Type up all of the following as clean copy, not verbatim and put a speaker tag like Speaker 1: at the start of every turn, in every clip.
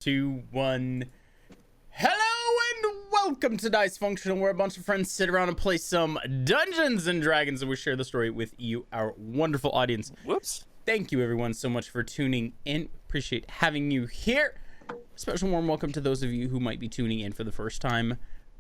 Speaker 1: 2, 1. Hello and welcome to Dicefunctional, where a bunch of friends sit around and play some Dungeons and Dragons, and we share the story with you, our wonderful audience.
Speaker 2: Whoops.
Speaker 1: Thank you, everyone, so much for tuning in. Appreciate having you here. Special warm welcome to those of you who might be tuning in for the first time.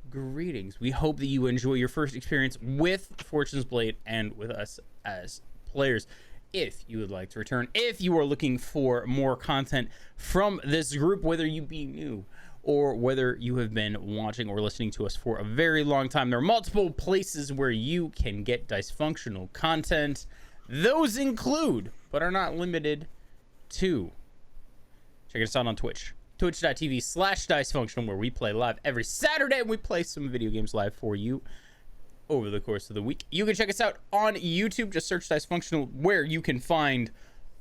Speaker 1: Greetings. We hope that you enjoy your first experience with Fortune's Blade and with us as players. If you would like to return, if you are looking for more content from this group, whether you be new or whether you have been watching or listening to us for a very long time, there are multiple places where you can get Dicefunctional content. Those include, but are not limited to, check us out on Twitch. Twitch.tv/Dicefunctional, where we play live every Saturday, and we play some video games live for you over the course of the week. You can check us out on YouTube. Just search Dicefunctional, where you can find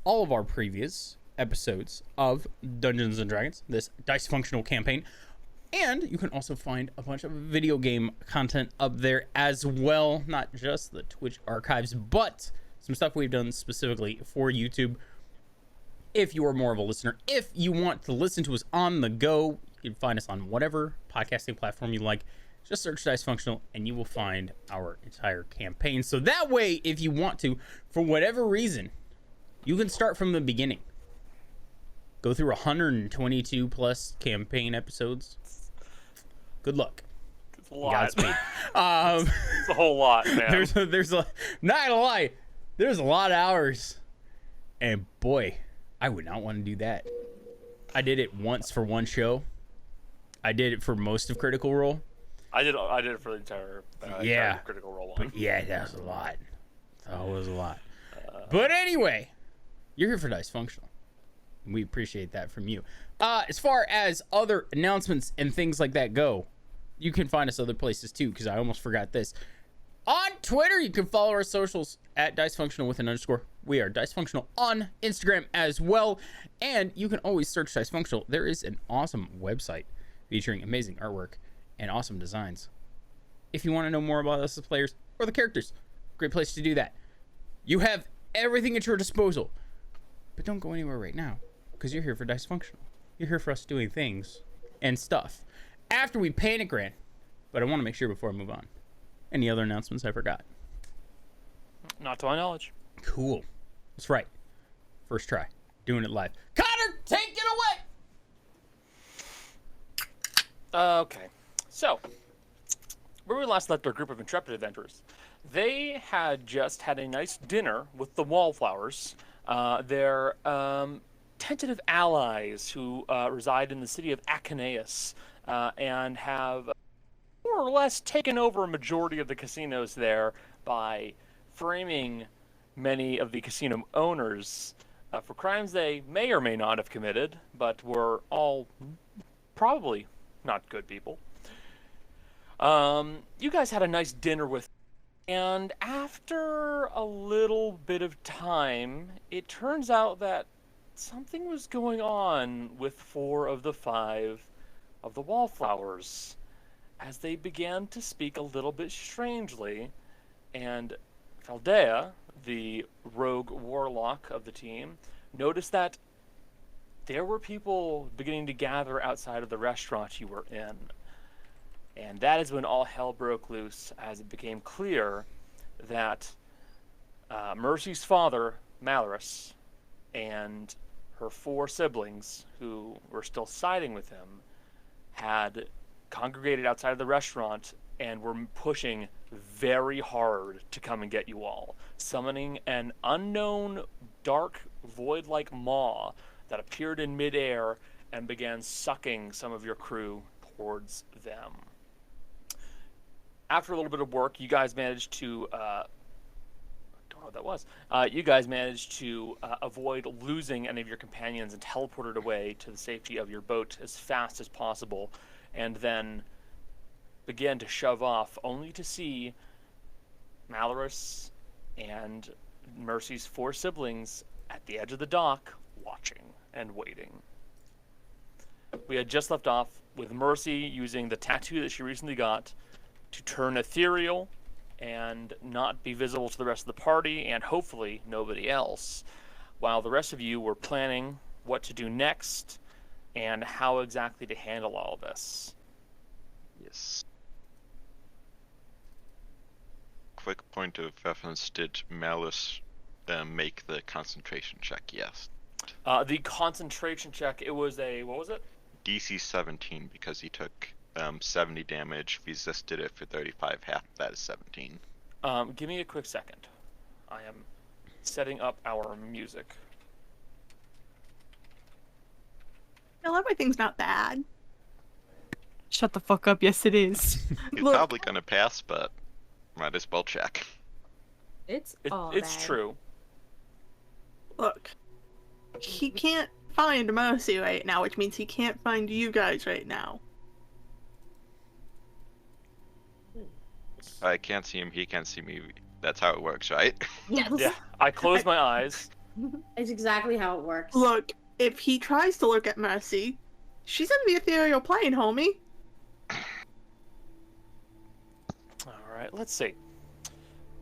Speaker 1: all of our previous episodes of Dungeons and Dragons, this Dicefunctional campaign. And you can also find a bunch of video game content up there as well. Not just the Twitch archives, but some stuff we've done specifically for YouTube. If you are more of a listener, if you want to listen to us on the go, you can find us on whatever podcasting platform you like. Just search Dicefunctional and you will find our entire campaign. So that way, if you want to, for whatever reason, you can start from the beginning. Go through 122 plus campaign episodes. Good luck.
Speaker 2: It's a lot.
Speaker 1: Godspeed.
Speaker 2: It's a whole lot, man.
Speaker 1: There's a, not gonna lie, there's a lot of hours. And boy, I would not want to do that. I did it once for one show. I did it for most of Critical Role.
Speaker 2: I did it for the entire Critical Role one.
Speaker 1: But yeah, that was a lot. That was a lot. But anyway, you're here for Dicefunctional. We appreciate that from you. As far as other announcements and things like that go, you can find us other places too, because I almost forgot this. On Twitter, you can follow our socials at Dicefunctional with an underscore. We are Dicefunctional on Instagram as well. And you can always search Dicefunctional. There is an awesome website featuring amazing artwork and awesome designs. If you want to know more about us as players or the characters, great place to do that. You have everything at your disposal. But don't go anywhere right now, because you're here for Dicefunctional. You're here for us doing things and stuff after we panic ran. But I want to make sure before I move on. Any other announcements I forgot?
Speaker 2: Not to my knowledge.
Speaker 1: Cool. That's right. First try. Doing it live. Connor, take it away!
Speaker 2: Okay. So, where we last left our group of intrepid adventurers, they had just had a nice dinner with the Wallflowers, their tentative allies who reside in the city of Achenaeus, and have more or less taken over a majority of the casinos there by framing many of the casino owners for crimes they may or may not have committed, but were all probably not good people. You guys had a nice dinner with, and after a little bit of time, it turns out that something was going on with 4 of the 5 of the Wallflowers, as they began to speak a little bit strangely, and Faldea, the rogue warlock of the team, noticed that there were people beginning to gather outside of the restaurant you were in. And that is when all hell broke loose, as it became clear that Mercy's father, Malorus, and her 4 siblings, who were still siding with him, had congregated outside of the restaurant and were pushing very hard to come and get you all, summoning an unknown dark void-like maw that appeared in midair and began sucking some of your crew towards them. After a little bit of work, you guys managed to don't know what that was. You guys managed to avoid losing any of your companions and teleported away to the safety of your boat as fast as possible, and then began to shove off, only to see Malorus and Mercy's 4 siblings at the edge of the dock, watching and waiting. We had just left off with Mercy using the tattoo that she recently got to turn ethereal and not be visible to the rest of the party, and hopefully nobody else, while the rest of you were planning what to do next. and how exactly to handle all this.
Speaker 3: Yes. Quick point of reference, did Malus make the concentration check? Yes.
Speaker 2: The concentration check, it was a, what was it?
Speaker 3: DC 17, because he took 70 damage, resisted it for 35, half that is 17.
Speaker 2: Give me a quick second. I am setting up our music.
Speaker 4: Well, everything's not bad.
Speaker 5: Shut the fuck up. Yes, it is.
Speaker 3: He's
Speaker 4: Look.
Speaker 3: probably gonna pass, but might as well check.
Speaker 6: It's
Speaker 2: It's true.
Speaker 4: Look, he can't find Mercy right now, which means he can't find you guys right now.
Speaker 3: I can't see him, he can't see me. That's how it works, right?
Speaker 6: Yes.
Speaker 2: Yeah, I close my eyes.
Speaker 6: It's exactly how it works.
Speaker 4: Look, if he tries to look at Mercy, she's in the ethereal plane, homie.
Speaker 2: Alright, let's see.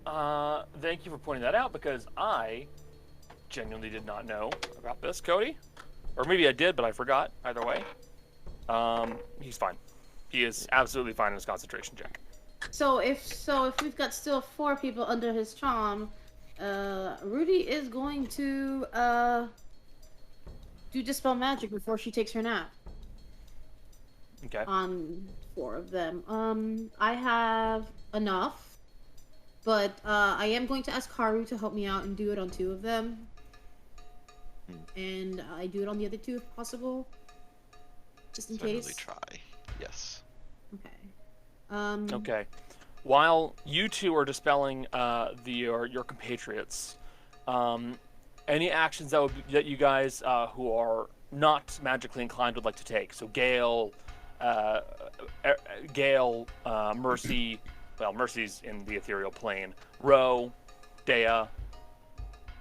Speaker 2: Thank you for pointing that out, because I genuinely did not know about this, Cody. Or maybe I did, but I forgot. Either way. He's fine. He is absolutely fine in his concentration check.
Speaker 6: So if we've got still 4 people under his charm, Rudy is going to do dispel magic before she takes her nap.
Speaker 2: Okay.
Speaker 6: On 4 of them. I have enough, but I am going to ask Haru to help me out and do it on 2 of them. And I do it on the other 2 if possible, just in
Speaker 3: Certainly
Speaker 6: case.
Speaker 3: try. Yes.
Speaker 6: Okay.
Speaker 2: Okay. While you two are dispelling your compatriots, any actions that you guys who are not magically inclined would like to take? So Gael, Mercy. Well, Mercy's in the ethereal plane. Ro, Dea.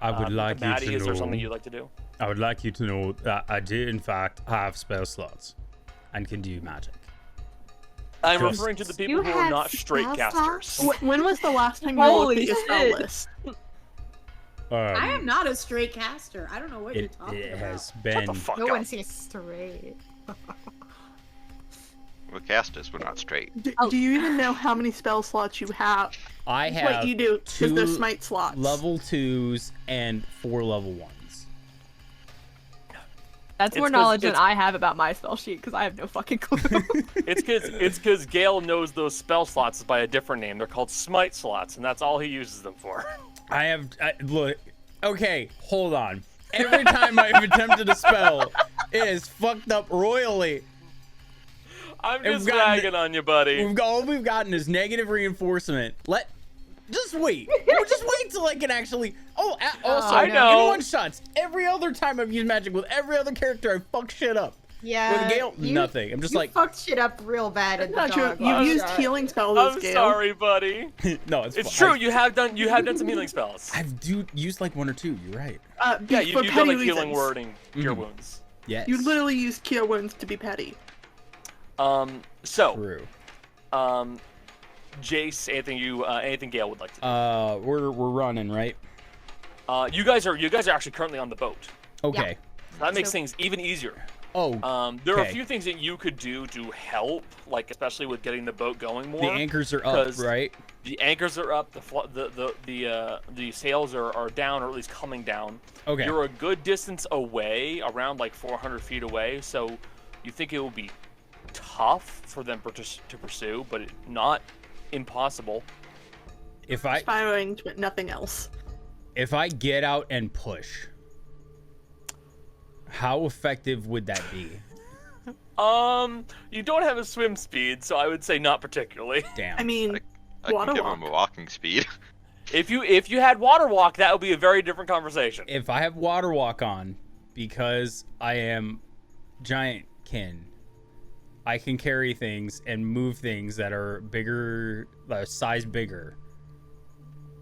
Speaker 1: I would like you
Speaker 2: Maddie,
Speaker 1: to
Speaker 2: is there
Speaker 1: know.
Speaker 2: something you'd like to do?
Speaker 1: I would like you to know that I did, in fact, have spell slots and can do magic.
Speaker 2: I'm
Speaker 1: Just-
Speaker 2: referring to the people
Speaker 6: You
Speaker 2: who are
Speaker 6: have
Speaker 2: not straight
Speaker 6: spell
Speaker 2: casters.
Speaker 4: When was the last time you
Speaker 5: Holy
Speaker 4: looked at your spell
Speaker 5: shit.
Speaker 4: list?
Speaker 6: I am not a straight caster. I don't know what you're
Speaker 1: It,
Speaker 6: talking
Speaker 1: it
Speaker 6: about.
Speaker 1: has
Speaker 2: Shut
Speaker 1: been.
Speaker 2: the fuck
Speaker 5: No
Speaker 2: up.
Speaker 5: one says straight.
Speaker 3: We're casters, we're not straight.
Speaker 4: Do you even know how many spell slots you have?
Speaker 1: I
Speaker 4: That's
Speaker 1: have
Speaker 4: what you do, because they're
Speaker 1: 2
Speaker 4: smite slots.
Speaker 1: level 2s and 4 level 1s.
Speaker 5: That's
Speaker 2: It's
Speaker 5: more
Speaker 2: 'cause
Speaker 5: knowledge than
Speaker 2: it's-
Speaker 5: I have about my spell sheet because I have no fucking clue.
Speaker 2: It's because Gael knows those spell slots by a different name. They're called smite slots, and that's all he uses them for.
Speaker 1: Look. Okay, hold on. Every time I've attempted a spell, it is fucked up royally.
Speaker 2: I'm
Speaker 1: We've
Speaker 2: just
Speaker 1: gotten-
Speaker 2: ragging on you, buddy.
Speaker 1: All we've gotten is negative reinforcement. Just wait. Just wait till I can actually. Also,
Speaker 2: I know.
Speaker 1: in one shots. Every other time I've used magic with every other character, I fuck shit up.
Speaker 7: Yeah.
Speaker 1: With Gael, nothing. I'm just
Speaker 7: you
Speaker 1: like,
Speaker 7: fucked shit up real bad at the
Speaker 4: Not true.
Speaker 7: dog.
Speaker 4: You've used
Speaker 7: shot.
Speaker 4: healing spells,
Speaker 2: I'm
Speaker 4: Gale.
Speaker 2: sorry, buddy.
Speaker 1: no, it's
Speaker 2: It's
Speaker 1: fine.
Speaker 2: true. You have done some healing spells.
Speaker 1: I've used like 1 or 2. You're right.
Speaker 2: Yeah,
Speaker 4: for
Speaker 2: you've done
Speaker 4: petty
Speaker 2: like healing
Speaker 4: reasons.
Speaker 2: wording, cure
Speaker 1: Mhm.
Speaker 2: wounds.
Speaker 1: Yes.
Speaker 4: You literally used cure wounds to be petty.
Speaker 2: So,
Speaker 1: True.
Speaker 2: Jace, anything Gael would like to do?
Speaker 1: We're running, right?
Speaker 2: You guys are actually currently on the boat.
Speaker 1: Okay.
Speaker 2: That makes things even easier.
Speaker 1: Oh,
Speaker 2: There are a
Speaker 1: okay.
Speaker 2: few things that you could do to help, like especially with getting the boat going more.
Speaker 1: The anchors are up,
Speaker 2: 'cause
Speaker 1: right?
Speaker 2: The anchors are up. The sails are down, or at least coming down.
Speaker 1: Okay.
Speaker 2: You're a good distance away, around like 400 feet away. So you think it will be tough for them to pursue, but not impossible.
Speaker 1: If I
Speaker 4: Firing, but nothing else.
Speaker 1: get out and push, how effective would that be?
Speaker 2: You don't have a swim speed, so I would say not particularly.
Speaker 1: Damn.
Speaker 4: I mean,
Speaker 3: I
Speaker 4: water
Speaker 3: can give
Speaker 4: walk.
Speaker 3: him a walking speed.
Speaker 2: If you had water walk, that would be a very different conversation.
Speaker 1: If I have water walk on, because I am giant kin, I can carry things and move things that are bigger, size bigger.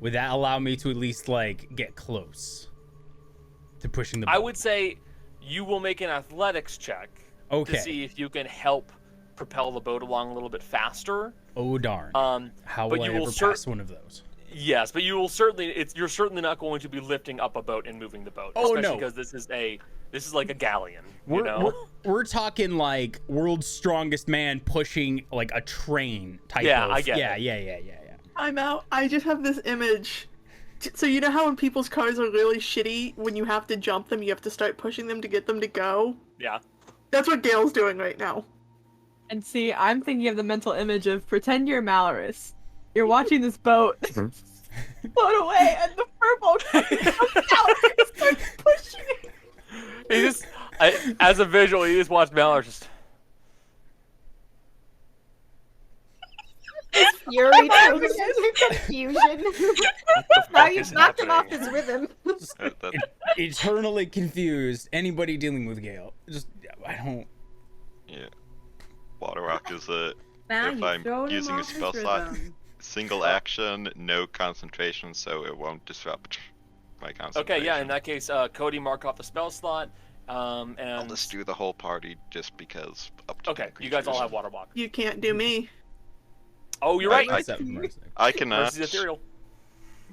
Speaker 1: Would that allow me to at least like get close to pushing the boat?
Speaker 2: I would say you will make an athletics check
Speaker 1: Okay.
Speaker 2: to see if you can help propel the boat along a little bit faster.
Speaker 1: Oh darn. How
Speaker 2: but
Speaker 1: will I
Speaker 2: you will
Speaker 1: ever pass one of those?
Speaker 2: Yes, but you will certainly you're certainly not going to be lifting up a boat and moving the boat.
Speaker 1: Oh,
Speaker 2: especially
Speaker 1: no.
Speaker 2: because this is a This is like a galleon,
Speaker 1: We're talking like world's strongest man pushing like a train type
Speaker 2: Yeah,
Speaker 1: of.
Speaker 2: I get
Speaker 1: yeah,
Speaker 2: it.
Speaker 1: yeah.
Speaker 4: I'm out. I just have this image. So you know how when people's cars are really shitty, when you have to jump them, you have to start pushing them to get them to go?
Speaker 2: Yeah.
Speaker 4: That's what Gail's doing right now.
Speaker 5: And see, I'm thinking of the mental image of pretend you're Malorus. You're watching this boat float away, and the firbolg comes out and starts pushing it.
Speaker 2: He just, as a visual, you just watch Malor just.
Speaker 6: Fury turns into confusion. Now you've knocked him off his rhythm.
Speaker 1: Eternally confused. Anybody dealing with Gael? I don't.
Speaker 3: Yeah. Water Rock is a.
Speaker 7: Now
Speaker 3: if
Speaker 7: you've
Speaker 3: I'm
Speaker 7: thrown him
Speaker 3: using a
Speaker 7: off his
Speaker 3: spell slot,
Speaker 7: rhythm.
Speaker 3: single action, no concentration, so it won't disrupt my concentration.
Speaker 2: Okay, yeah. In that case, Cody, mark off the spell slot. And
Speaker 3: I'll just do the whole party just because. Up to
Speaker 2: okay,
Speaker 3: 10
Speaker 2: you guys all
Speaker 3: creatures.
Speaker 2: have water walk.
Speaker 4: You can't do me.
Speaker 2: Oh, you're right.
Speaker 1: Except for Mercy.
Speaker 3: I cannot.
Speaker 2: Mercy's ethereal.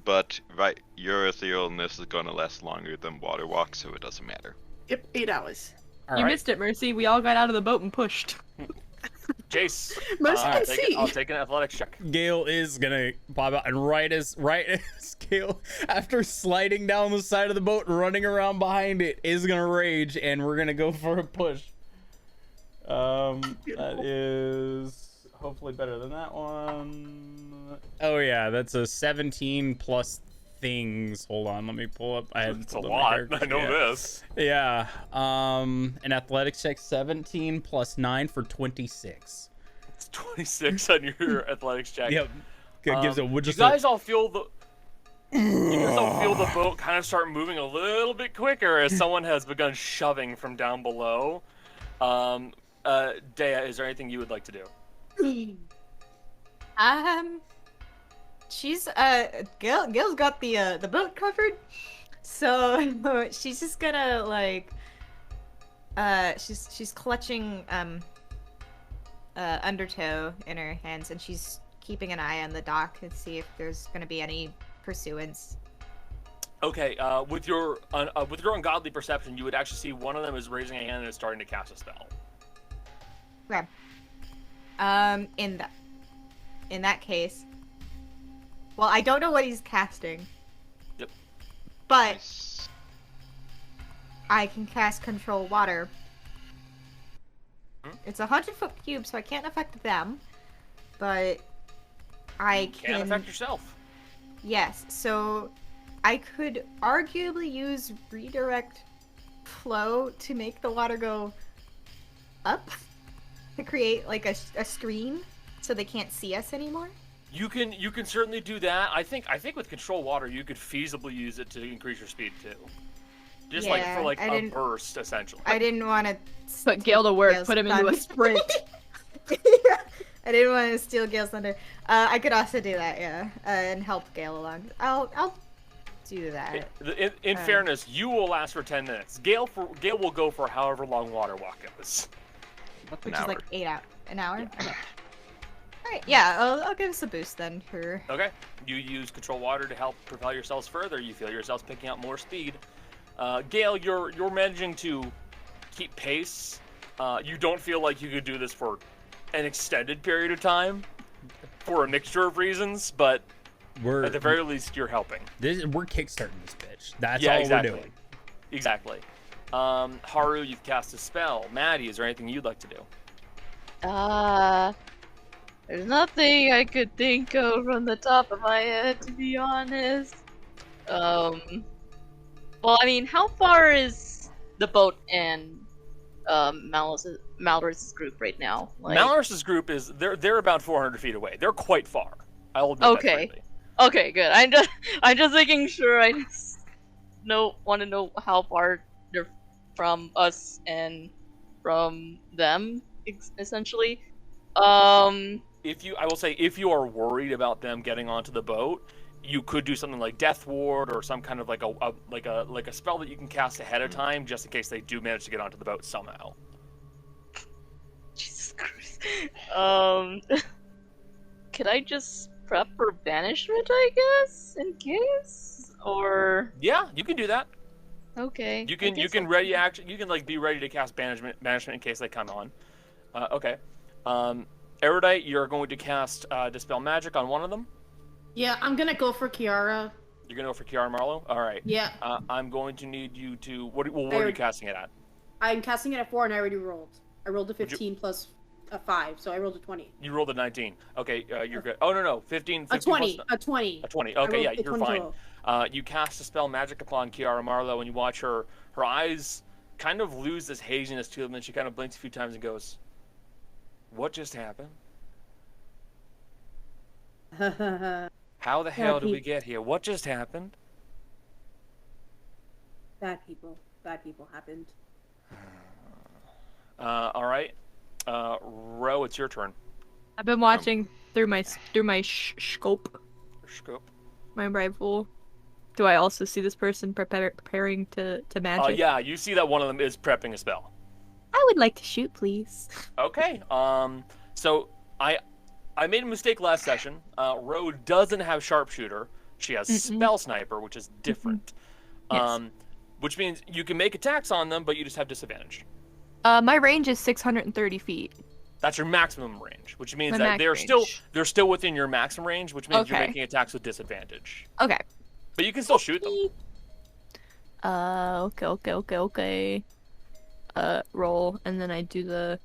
Speaker 3: But right, you're ethereal, and this is gonna last longer than water walk, so it doesn't matter.
Speaker 4: Yep, 8 hours.
Speaker 1: All
Speaker 5: You
Speaker 1: right.
Speaker 5: missed it, Mercy. We all got out of the boat and pushed.
Speaker 2: Jace,
Speaker 4: Mercy can see.
Speaker 2: I'll take an athletics check.
Speaker 1: Gail is gonna pop out, and right as Gail, after sliding down the side of the boat and running around behind it, is gonna rage, and we're gonna go for a push. That is hopefully better than that one. Oh yeah, that's a 17 plus things. Hold on, let me pull up.
Speaker 2: It's a lot. I know this.
Speaker 1: Yeah. An athletics check 17 plus 9 for 26.
Speaker 2: It's 26 on your athletics check.
Speaker 1: Yep. It gives a
Speaker 2: You
Speaker 1: just
Speaker 2: guys all feel the. You guys all feel the boat kind of start moving a little bit quicker as someone has begun shoving from down below. Dea, is there anything you would like to do?
Speaker 8: She's Gail's got the boat covered, so she's just gonna like she's clutching Undertow in her hands, and she's keeping an eye on the dock to see if there's gonna be any pursuance.
Speaker 2: Okay, with your ungodly perception, you would actually see one of them is raising a hand and is starting to cast a spell.
Speaker 8: Okay. In that case, well, I don't know what he's casting.
Speaker 2: Yep.
Speaker 8: But
Speaker 3: Nice.
Speaker 8: I can cast Control Water.
Speaker 2: Hmm?
Speaker 8: It's a 100-foot cube, so I can't affect them. But I
Speaker 2: Can't affect yourself.
Speaker 8: Yes, so I could arguably use Redirect Flow to make the water go up. To create like a screen so they can't see us anymore.
Speaker 2: You can certainly do that. I think with Control Water, you could feasibly use it to increase your speed too. Just like
Speaker 8: Yeah,
Speaker 2: for like
Speaker 8: I
Speaker 2: a
Speaker 8: didn't-
Speaker 2: burst, essentially.
Speaker 8: I didn't want to
Speaker 5: Put Gail to work. Put him into a sprint.
Speaker 8: I didn't want to steal Gail's thunder. I could also do that, yeah, and help Gail along. I'll do that.
Speaker 2: In fairness, you will last for 10 minutes. Gail will go for however long water walk is.
Speaker 8: Which
Speaker 3: An
Speaker 8: is like
Speaker 3: hour.
Speaker 8: 8 hours. An hour? Okay. Alright, yeah, I'll give us a boost then for...
Speaker 2: Okay. You use Control Water to help propel yourselves further. You feel yourselves picking up more speed. Gail, you're managing to keep pace. You don't feel like you could do this for an extended period of time for a mixture of reasons, but at the very least, you're helping.
Speaker 1: We're kickstarting this bitch. That's
Speaker 2: Yeah,
Speaker 1: all
Speaker 2: exactly.
Speaker 1: we're doing.
Speaker 2: Exactly. Haru, you've cast a spell. Maddie, is there anything you'd like to do?
Speaker 9: There's nothing I could think of from the top of my head, to be honest. Well, I mean, how far is the boat and Malorus's group right now? Like...
Speaker 2: Malorus's group is they're about 400 feet away. They're quite far. I'll admit that
Speaker 9: Okay.
Speaker 2: freely.
Speaker 9: Okay, good. I'm just making sure. I just want to know how far they're from us and from them, essentially.
Speaker 2: I will say, if you are worried about them getting onto the boat, you could do something like Death Ward or some kind of like a spell that you can cast ahead of time, just in case they do manage to get onto the boat somehow.
Speaker 9: Jesus Christ. Could I just prep for banishment, I guess, in case? Or
Speaker 2: Yeah, you can do that.
Speaker 9: Okay.
Speaker 2: You
Speaker 9: I
Speaker 2: can
Speaker 9: guess I'll-
Speaker 2: ready action. You can like be ready to cast banishment in case they come on. Okay. Erudite, you're going to cast Dispel Magic on one of them.
Speaker 6: Yeah, I'm gonna go for Kiara.
Speaker 2: You're gonna go for Kiara Marlowe. All right.
Speaker 6: Yeah.
Speaker 2: I'm going to need you to. What are you
Speaker 6: already-
Speaker 2: casting it at?
Speaker 6: I'm casting it at 4 and I already rolled. I rolled a 15 plus a 5, so I rolled a 20.
Speaker 2: You rolled a 19. Okay, you're good. Oh no, 15. 15
Speaker 6: A 20.
Speaker 2: plus-
Speaker 6: A 20.
Speaker 2: A 20.
Speaker 6: I
Speaker 2: Okay,
Speaker 6: rolled
Speaker 2: yeah,
Speaker 6: a
Speaker 2: you're
Speaker 6: 20
Speaker 2: fine.
Speaker 6: total.
Speaker 2: You cast Dispel Magic upon Kiara Marlowe, and you watch her eyes kind of lose this haziness to them, and she kind of blinks a few times and goes, "What just happened? How the hell did we get here? What just happened?"
Speaker 6: Bad people. Bad people happened.
Speaker 2: All right. Ro, it's your turn.
Speaker 5: I've been watching through my scope,
Speaker 2: Scope.
Speaker 5: my rifle. Do I also see this person preparing to magic?
Speaker 2: Yeah, you see that one of them is prepping a spell.
Speaker 5: I would like to shoot, please.
Speaker 2: Okay. So I made a mistake last session. Ro doesn't have sharpshooter. She has spell sniper, which is different.
Speaker 5: Yes.
Speaker 2: Which means you can make attacks on them, but you just have disadvantage.
Speaker 5: My range is 630 feet.
Speaker 2: That's your maximum range, which means
Speaker 5: My
Speaker 2: that
Speaker 5: max
Speaker 2: they're still within your maximum range, which means you're
Speaker 5: Okay.
Speaker 2: making attacks with disadvantage.
Speaker 5: Okay.
Speaker 2: But you can still shoot them.
Speaker 5: Okay. Roll, and then I do the...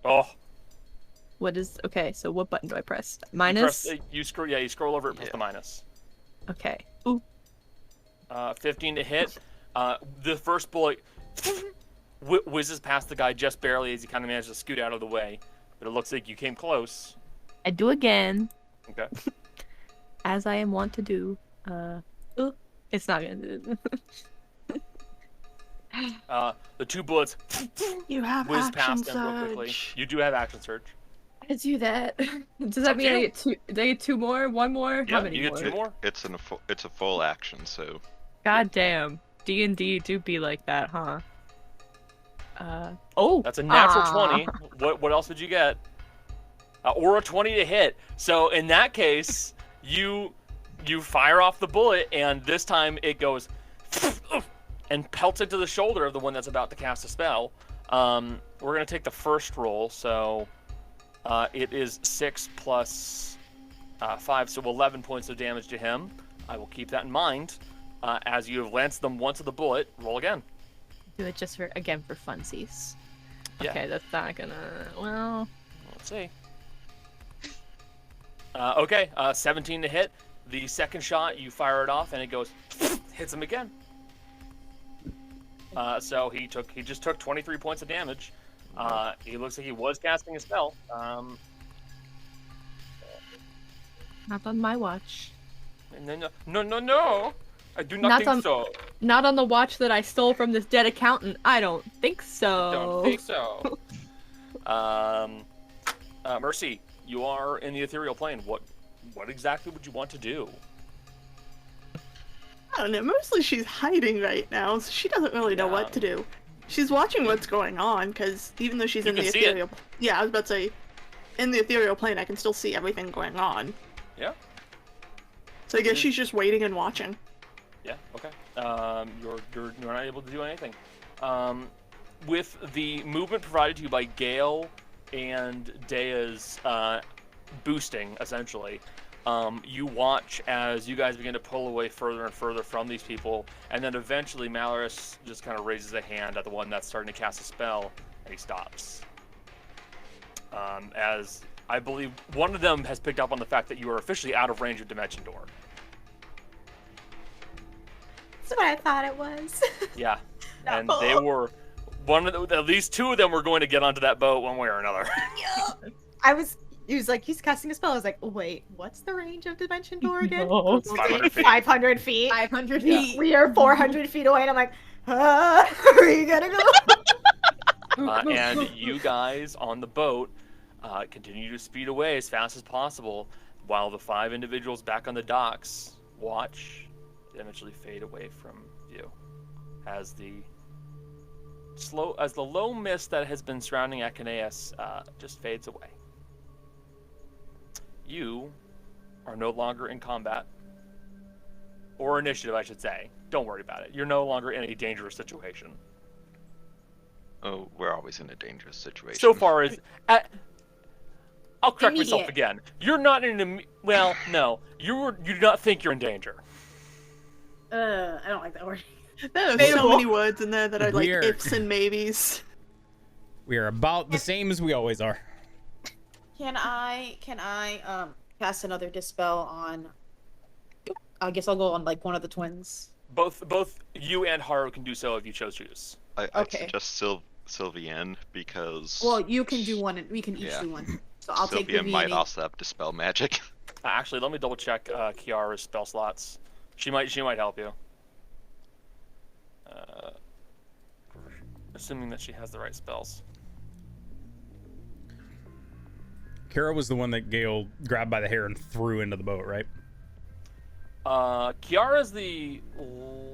Speaker 2: Oh,
Speaker 5: What is... Okay, so what button do I press?
Speaker 2: you
Speaker 5: Minus?
Speaker 2: you scroll over it, press
Speaker 3: Yeah.
Speaker 2: the minus.
Speaker 5: Okay. Ooh.
Speaker 2: 15 to hit. The first bullet whizzes past the guy just barely as he kind of manages to scoot out of the way. But it looks like you came close.
Speaker 5: I do again,
Speaker 2: Okay.
Speaker 5: as I am wont to do. Ooh. It's not gonna do it.
Speaker 2: The two bullets
Speaker 4: You have
Speaker 2: whiz
Speaker 4: action
Speaker 2: past them real quickly.
Speaker 4: surge.
Speaker 2: You do have action surge.
Speaker 5: I do that. Does that mean I get two? Did I get two more? One more?
Speaker 2: Yeah,
Speaker 5: How many
Speaker 2: you get
Speaker 5: more?
Speaker 2: two more.
Speaker 3: It's a full action, so
Speaker 5: God damn. D&D do be like that, huh? Oh.
Speaker 2: That's a natural
Speaker 5: Aw.
Speaker 2: 20. What else would you get? Or a 20 to hit. So in that case, you fire off the bullet, and this time it goes and pelts into the shoulder of the one that's about to cast a spell. We're gonna take the first roll, so it is 6 plus 5, so 11 points of damage to him. I will keep that in mind. As you have lanced them once with the bullet, roll again.
Speaker 5: Do it just for funsies.
Speaker 2: Yeah.
Speaker 5: Okay, that's not gonna. Well.
Speaker 2: Let's see. Okay, 17 to hit. The second shot, you fire it off, and it goes, hits him again. So he just took 23 points of damage. He looks like he was casting a spell.
Speaker 5: Not on my watch.
Speaker 2: No. I do not
Speaker 5: Not
Speaker 2: think
Speaker 5: on-
Speaker 2: so.
Speaker 5: Not on the watch that I stole from this dead accountant. I don't think so.
Speaker 2: Don't think so. Mercy, you are in the ethereal plane. What exactly would you want to do?
Speaker 4: I don't know. Mostly she's hiding right now, so she doesn't really know
Speaker 2: Yeah.
Speaker 4: what to do. She's watching what's going on, because even though she's
Speaker 2: You
Speaker 4: in the
Speaker 2: can see it.
Speaker 4: ethereal... Yeah, I was about to say, in the ethereal plane, I can still see everything going on.
Speaker 2: Yeah.
Speaker 4: So I guess she's just waiting and watching.
Speaker 2: Yeah. Okay. You're not able to do anything. With the movement provided to you by Gael and Dea's boosting, essentially, you watch as you guys begin to pull away further and further from these people, and then eventually Malorus just kind of raises a hand at the one that's starting to cast a spell, and he stops. As I believe one of them has picked up on the fact that you are officially out of range of Dimension Door.
Speaker 8: That's what I thought it was.
Speaker 2: Yeah, and they were at least two of them were going to get onto that boat one way or another.
Speaker 8: He was like, he's casting a spell. I was like, wait, what's the range of Dimension Door again?
Speaker 5: No.
Speaker 2: 500 feet.
Speaker 8: 500 feet.
Speaker 6: 500
Speaker 8: Yeah.
Speaker 6: feet.
Speaker 8: We are 400 feet away, and I'm like, where are you gonna go?
Speaker 2: And you guys on the boat continue to speed away as fast as possible, while the 5 individuals back on the docks watch eventually fade away from view as the low mist that has been surrounding Acheneus just fades away. You are no longer in combat. Or initiative, I should say. Don't worry about it. You're no longer in a dangerous situation.
Speaker 3: Oh, we're always in a dangerous situation.
Speaker 2: So far as... I'll correct
Speaker 6: Immediate.
Speaker 2: myself again. You're not in a... Well, no. You do not think you're in danger.
Speaker 6: I don't like that word.
Speaker 4: There's so
Speaker 5: Debatable.
Speaker 4: many words in there that are like
Speaker 1: Weird.
Speaker 4: ifs and maybes.
Speaker 1: We are about the same as we always are.
Speaker 6: Can I cast another dispel on? I guess I'll go on like one of the twins.
Speaker 2: Both you and Haru can do so if you chose to use.
Speaker 3: I'd
Speaker 6: Okay.
Speaker 3: suggest Sylvienne because
Speaker 6: Well, you can do one, and we can each
Speaker 3: Yeah.
Speaker 6: do one. So I'll take
Speaker 3: Sylvienne might
Speaker 6: Vivienne.
Speaker 3: also have Dispel Magic.
Speaker 2: Actually, let me double check Kiara's spell slots. She might help you. Assuming that she has the right spells.
Speaker 1: Kara was the one that Gael grabbed by the hair and threw into the boat, right?
Speaker 2: Kiara's the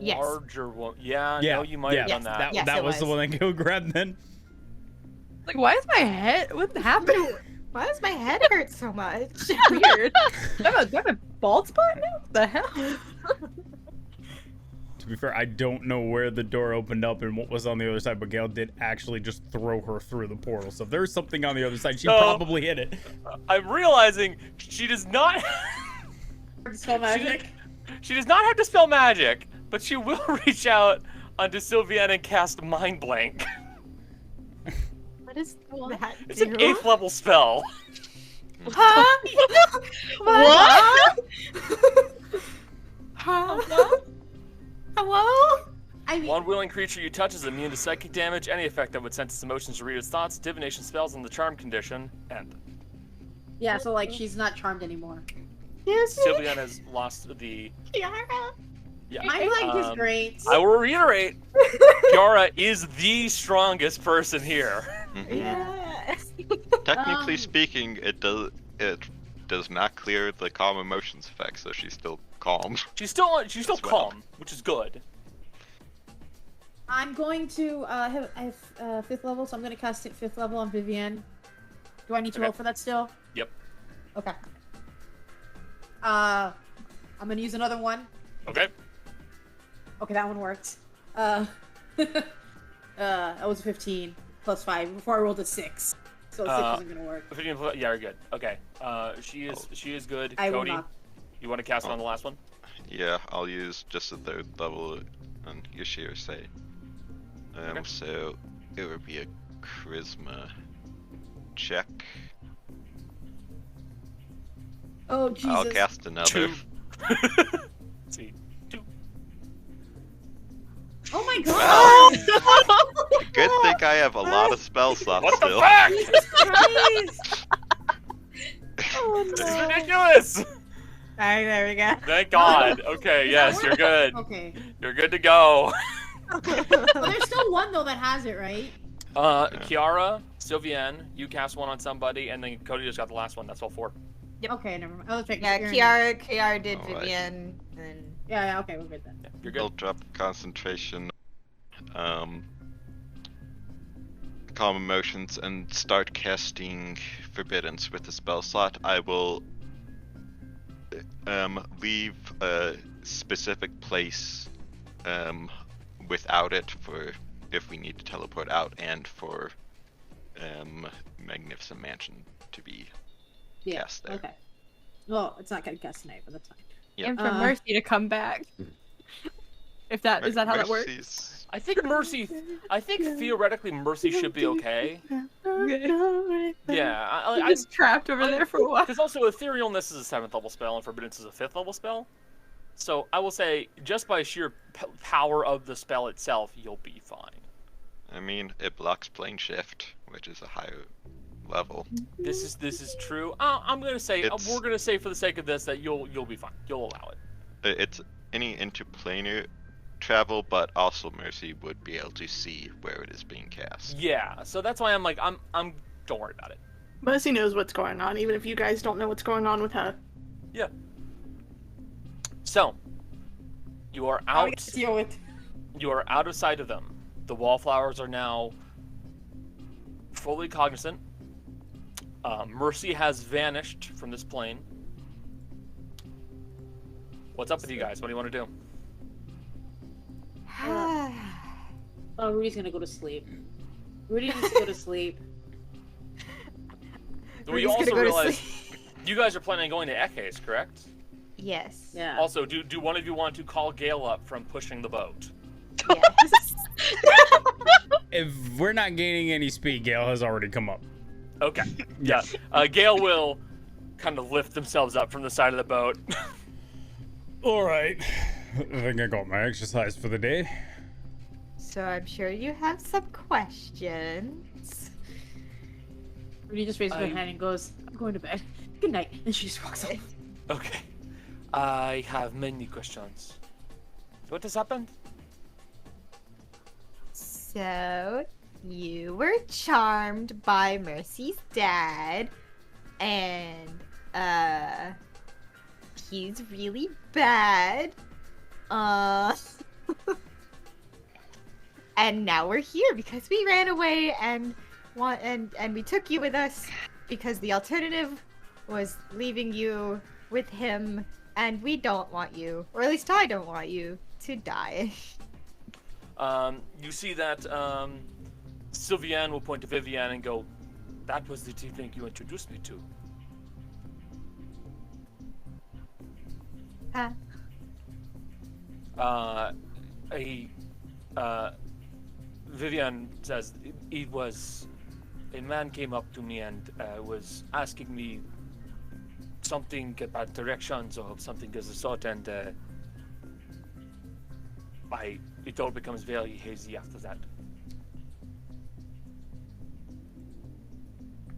Speaker 8: Yes.
Speaker 2: larger one. Yeah, no, you might have done that.
Speaker 1: That,
Speaker 8: Yes,
Speaker 1: that
Speaker 8: it
Speaker 1: was the
Speaker 8: was.
Speaker 1: one that Gael grabbed then.
Speaker 5: Like, why is my head? What happened?
Speaker 8: Why does my head hurt so much?
Speaker 5: Weird. Do I have a bald spot now? What the hell?
Speaker 1: To be fair, I don't know where the door opened up and what was on the other side, but Gael did actually just throw her through the portal. So if there's something on the other side, she
Speaker 2: No.
Speaker 1: probably hit it.
Speaker 2: I'm realizing she does not.
Speaker 6: Dispel magic.
Speaker 2: She does not have Dispel Magic, but she will reach out onto Sylvienne and cast Mind Blank.
Speaker 8: What is that?
Speaker 2: It's an
Speaker 8: do?
Speaker 2: 8th level spell.
Speaker 8: Huh?
Speaker 9: What?
Speaker 8: Huh? Hello?
Speaker 6: I mean,
Speaker 2: One willing creature you touch is immune to psychic damage. Any effect that would sense its emotions or read its thoughts, divination spells, and the charm condition end.
Speaker 6: yeah. So like, she's not charmed anymore.
Speaker 8: Yes.
Speaker 2: Sylvienne has lost the.
Speaker 8: Kiara.
Speaker 2: Yeah.
Speaker 6: My blank is
Speaker 2: Um,
Speaker 6: great.
Speaker 2: I will reiterate, Kiara is the strongest person here.
Speaker 3: Mhm.
Speaker 8: Yes.
Speaker 3: Technically
Speaker 6: Um,
Speaker 3: speaking, it does not clear the calm emotions effect, so she's still calm.
Speaker 2: She's still
Speaker 3: As well.
Speaker 2: calm, which is good.
Speaker 6: I'm going to I have 5th level, so I'm going to cast it 5th level on Vivienne. Do I need to
Speaker 2: Okay.
Speaker 6: roll for that still?
Speaker 2: Yep.
Speaker 6: Okay. I'm gonna use another one.
Speaker 2: Okay.
Speaker 6: Okay, that one worked. That was 15 plus 5. Before I rolled a 6, so 6 isn't gonna work.
Speaker 2: Yeah, you're good. Okay. She is good.
Speaker 6: I will
Speaker 2: Cody,
Speaker 6: not.
Speaker 2: you want to cast it on the last one?
Speaker 3: Yeah, I'll use just a 3rd level on Yoshiro say.
Speaker 2: Okay.
Speaker 3: So it would be a charisma check.
Speaker 6: Oh Jesus!
Speaker 3: I'll cast another.
Speaker 2: 2. Let's see. 2.
Speaker 6: Oh my God!
Speaker 3: Good thing I have a lot of spell slots
Speaker 2: What the
Speaker 3: still.
Speaker 2: fuck?
Speaker 6: Jesus Christ!
Speaker 2: This is ridiculous!
Speaker 8: Alright, there we go.
Speaker 2: Thank God. Okay, yes, you're good.
Speaker 6: Okay.
Speaker 2: You're good to go.
Speaker 6: But there's still one though that has it, right?
Speaker 2: Kiara, Sylvienne, you cast one on somebody, and then Cody just got the last one. That's all 4.
Speaker 6: Okay, never mind. Oh, that's right.
Speaker 8: Yeah,
Speaker 6: you're in-
Speaker 8: Kiara did
Speaker 3: Alright.
Speaker 8: Vivienne, and
Speaker 6: Yeah, okay, we're good then.
Speaker 2: Yeah, you're
Speaker 3: I'll
Speaker 2: good.
Speaker 3: drop concentration, calm emotions, and start casting forbiddance with the spell slot. I will leave a specific place without it for if we need to teleport out, and for Magnificent Mansion to be
Speaker 6: Yeah.
Speaker 3: cast there.
Speaker 6: Okay. Well, it's not gonna cast tonight, but that's fine.
Speaker 3: Yeah.
Speaker 5: And for Mercy to come back. If that is that how that works?
Speaker 3: Mercy's-
Speaker 2: I think theoretically Mercy should be okay.
Speaker 5: Okay.
Speaker 2: Yeah,
Speaker 5: I'm just trapped over there for a while.
Speaker 2: Because also Etherealness is a 7th level spell and Forbiddance is a 5th level spell. So I will say, just by sheer power of the spell itself, you'll be fine.
Speaker 3: I mean, it blocks plane shift, which is a higher level.
Speaker 2: This is true. I'm gonna say
Speaker 3: It's-
Speaker 2: we're gonna say for the sake of this that you'll be fine. You'll allow it.
Speaker 3: It's any interplanar travel, but also Mercy would be able to see where it is being cast.
Speaker 2: Yeah. So that's why I'm like I'm don't worry about it.
Speaker 4: Mercy knows what's going on, even if you guys don't know what's going on with her.
Speaker 2: Yeah. So you are
Speaker 6: How we
Speaker 2: out.
Speaker 6: gonna deal with?
Speaker 2: You are out of sight of them. The wallflowers are now fully cognizant. Mercy has vanished from this plane. What's up with you guys? What do you want to do?
Speaker 6: Oh, Rudy's gonna go to sleep. Rudy needs to go to sleep.
Speaker 2: We also realize you guys are planning on going to Eces, correct?
Speaker 8: Yes.
Speaker 6: Yeah.
Speaker 2: Also, do one of you want to call Gael up from pushing the boat?
Speaker 8: Yes.
Speaker 1: If we're not gaining any speed, Gael has already come up.
Speaker 2: Okay. Yeah. Gael will kind of lift themselves up from the side of the boat.
Speaker 1: All right. I think I got my exercise for the day.
Speaker 8: So I'm sure you have some questions.
Speaker 6: Rudy just raises her hand and goes, I'm going to bed. Good night. And she just walks off.
Speaker 2: Okay. I have many questions. What has happened?
Speaker 8: So you were charmed by Mercy's dad, and he's really bad. And now we're here because we ran away and we took you with us because the alternative was leaving you with him, and we don't want you, or at least I don't want you, to die.
Speaker 2: You see that Sylviane will point to Vivian and go, that was the tiefling you introduced me to.
Speaker 8: Huh?
Speaker 2: Vivian says it was a man came up to me and was asking me something about directions or something of the sort, and it all becomes very hazy after that.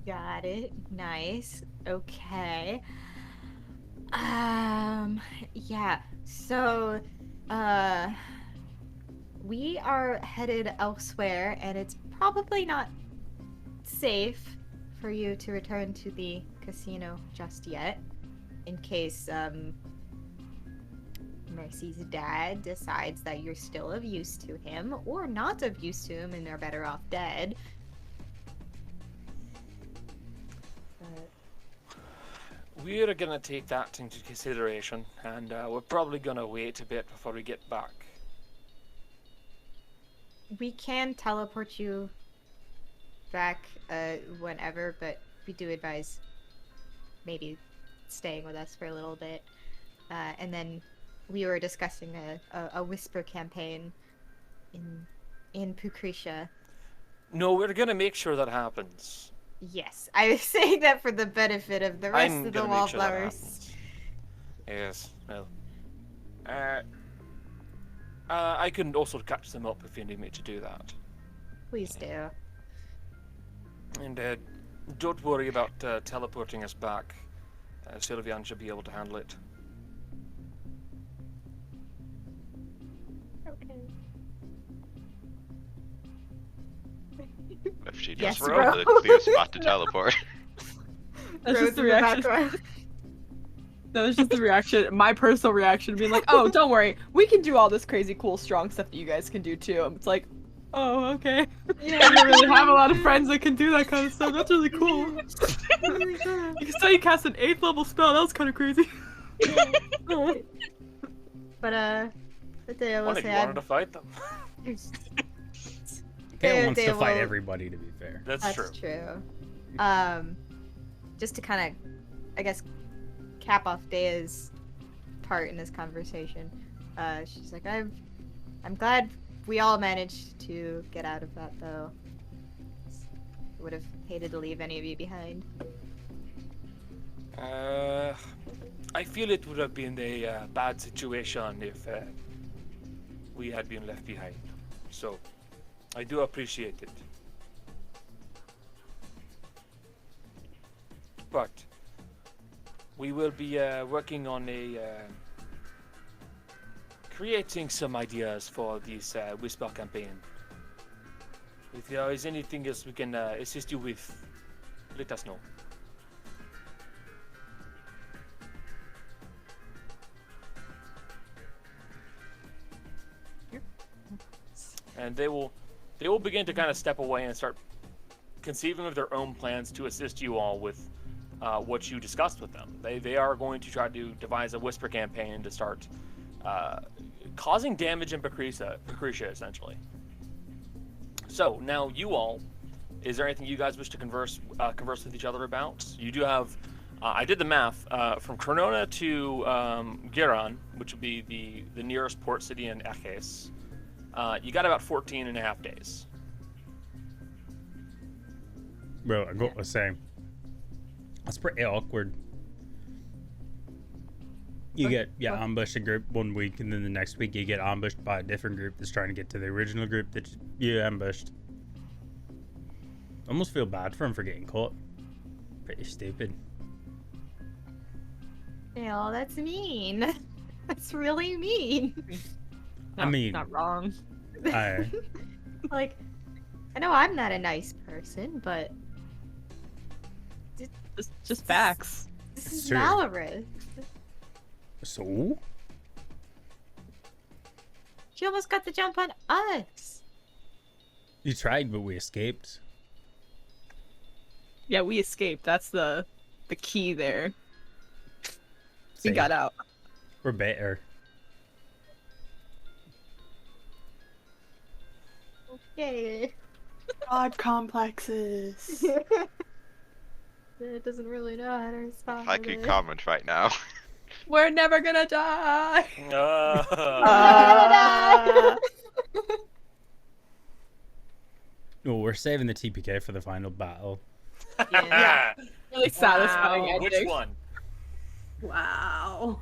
Speaker 8: Got it. Nice. Okay. Yeah. So, we are headed elsewhere, and it's probably not safe for you to return to the casino just yet, in case, Mercy's dad decides that you're still of use to him, or not of use to him and they're better off dead.
Speaker 2: We're gonna take that into consideration, and we're probably gonna wait a bit before we get back.
Speaker 8: We can teleport you back whenever, but we do advise maybe staying with us for a little bit. And then we were discussing a whisper campaign in Pucretia.
Speaker 2: No, we're gonna make sure that happens.
Speaker 8: Yes, I was saying that for the benefit of the rest
Speaker 2: I'm
Speaker 8: of the
Speaker 2: gonna make sure that
Speaker 8: Wallflowers.
Speaker 2: happens. Yes, well. I can also catch them up if you need me to do that.
Speaker 8: Please do.
Speaker 2: And don't worry about teleporting us back. Sylviane should be able to handle it.
Speaker 8: Okay.
Speaker 3: If she
Speaker 8: Yes,
Speaker 3: just
Speaker 8: bro.
Speaker 3: found the clear spot to teleport.
Speaker 5: That's
Speaker 8: Rose
Speaker 5: just the
Speaker 8: in
Speaker 5: reaction.
Speaker 8: background.
Speaker 5: That was just the reaction, my personal reaction, being like, oh, don't worry, we can do all this crazy, cool, strong stuff that you guys can do too. And it's like, oh, okay.
Speaker 8: Yeah.
Speaker 5: I don't really have a lot of friends that can do that kind of stuff. That's really cool. You saw you cast an 8th level spell. That was kind of crazy.
Speaker 8: But I will
Speaker 2: One of you
Speaker 8: say
Speaker 2: wanted to fight them.
Speaker 1: Gael wants
Speaker 8: they
Speaker 1: to fight
Speaker 8: will-
Speaker 1: everybody, to be fair.
Speaker 2: That's
Speaker 8: That's
Speaker 2: true.
Speaker 8: true. Just to kind of, I guess, cap off Dea's part in this conversation. She's like, I'm glad we all managed to get out of that, though. Would have hated to leave any of you behind.
Speaker 2: I feel it would have been a bad situation if we had been left behind. So, I do appreciate it. But we will be working on creating some ideas for this Whisper campaign. If there is anything else we can assist you with, let us know. And they will begin to kind of step away and start conceiving of their own plans to assist you all with what you discussed with them. They are going to try to devise a whisper campaign to start causing damage in Patricia, essentially. So now you all, is there anything you guys wish to converse with each other about? You do have, I did the math, from Cremona to Giron, which would be the nearest port city in Eces. You got about 14 and a half days.
Speaker 1: Bro, I got to say, that's pretty awkward. You get ambushed a group one week, and then the next week you get ambushed by a different group that's trying to get to the original group that you ambushed. Almost feel bad for him for getting caught. Pretty stupid.
Speaker 8: Oh, that's mean. That's really mean.
Speaker 1: I mean,
Speaker 5: not wrong.
Speaker 8: Like, I know I'm not a nice person, but
Speaker 5: Just facts.
Speaker 8: this is
Speaker 1: Sure.
Speaker 8: Malorith.
Speaker 1: So?
Speaker 8: She almost got the jump on us.
Speaker 1: You tried, but we escaped.
Speaker 5: Yeah, we escaped. That's the key there. We
Speaker 1: See?
Speaker 5: got out.
Speaker 1: We're better.
Speaker 8: Okay.
Speaker 4: God complexes.
Speaker 8: It doesn't really know how to respond.
Speaker 3: I
Speaker 8: to
Speaker 3: could
Speaker 8: it.
Speaker 3: comment right now.
Speaker 5: We're never gonna die.
Speaker 1: Well, we're saving the TPK for the final battle.
Speaker 5: Yeah. Really satisfying
Speaker 4: Wow.
Speaker 2: Which
Speaker 5: ending.
Speaker 2: one?
Speaker 6: Wow.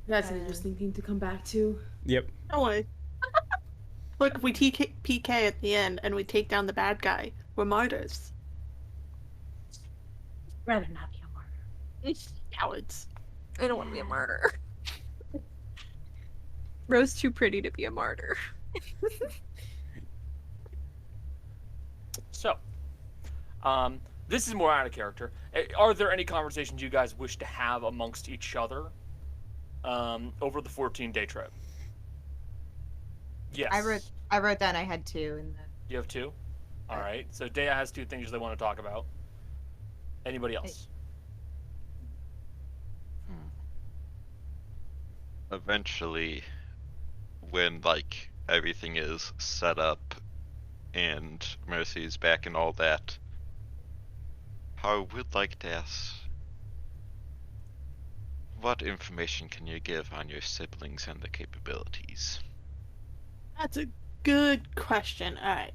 Speaker 6: That's an interesting thing to come back to.
Speaker 1: Yep.
Speaker 4: No way. Look, if we PK at the end and we take down the bad guy, we're martyrs.
Speaker 6: Rather not be a martyr.
Speaker 4: Cowards.
Speaker 5: I don't want to be a martyr. Rose too pretty to be a martyr.
Speaker 2: So, this is more out of character. Are there any conversations you guys wish to have amongst each other over the 14-day trip? Yes.
Speaker 8: I wrote down I had 2 in the.
Speaker 2: You have 2? All right. So Dea has 2 things they want to talk about. Anybody else?
Speaker 3: Eventually, when like everything is set up and Mercy's back and all that, I would like to ask, what information can you give on your siblings and their capabilities?
Speaker 4: That's a good question. Alright.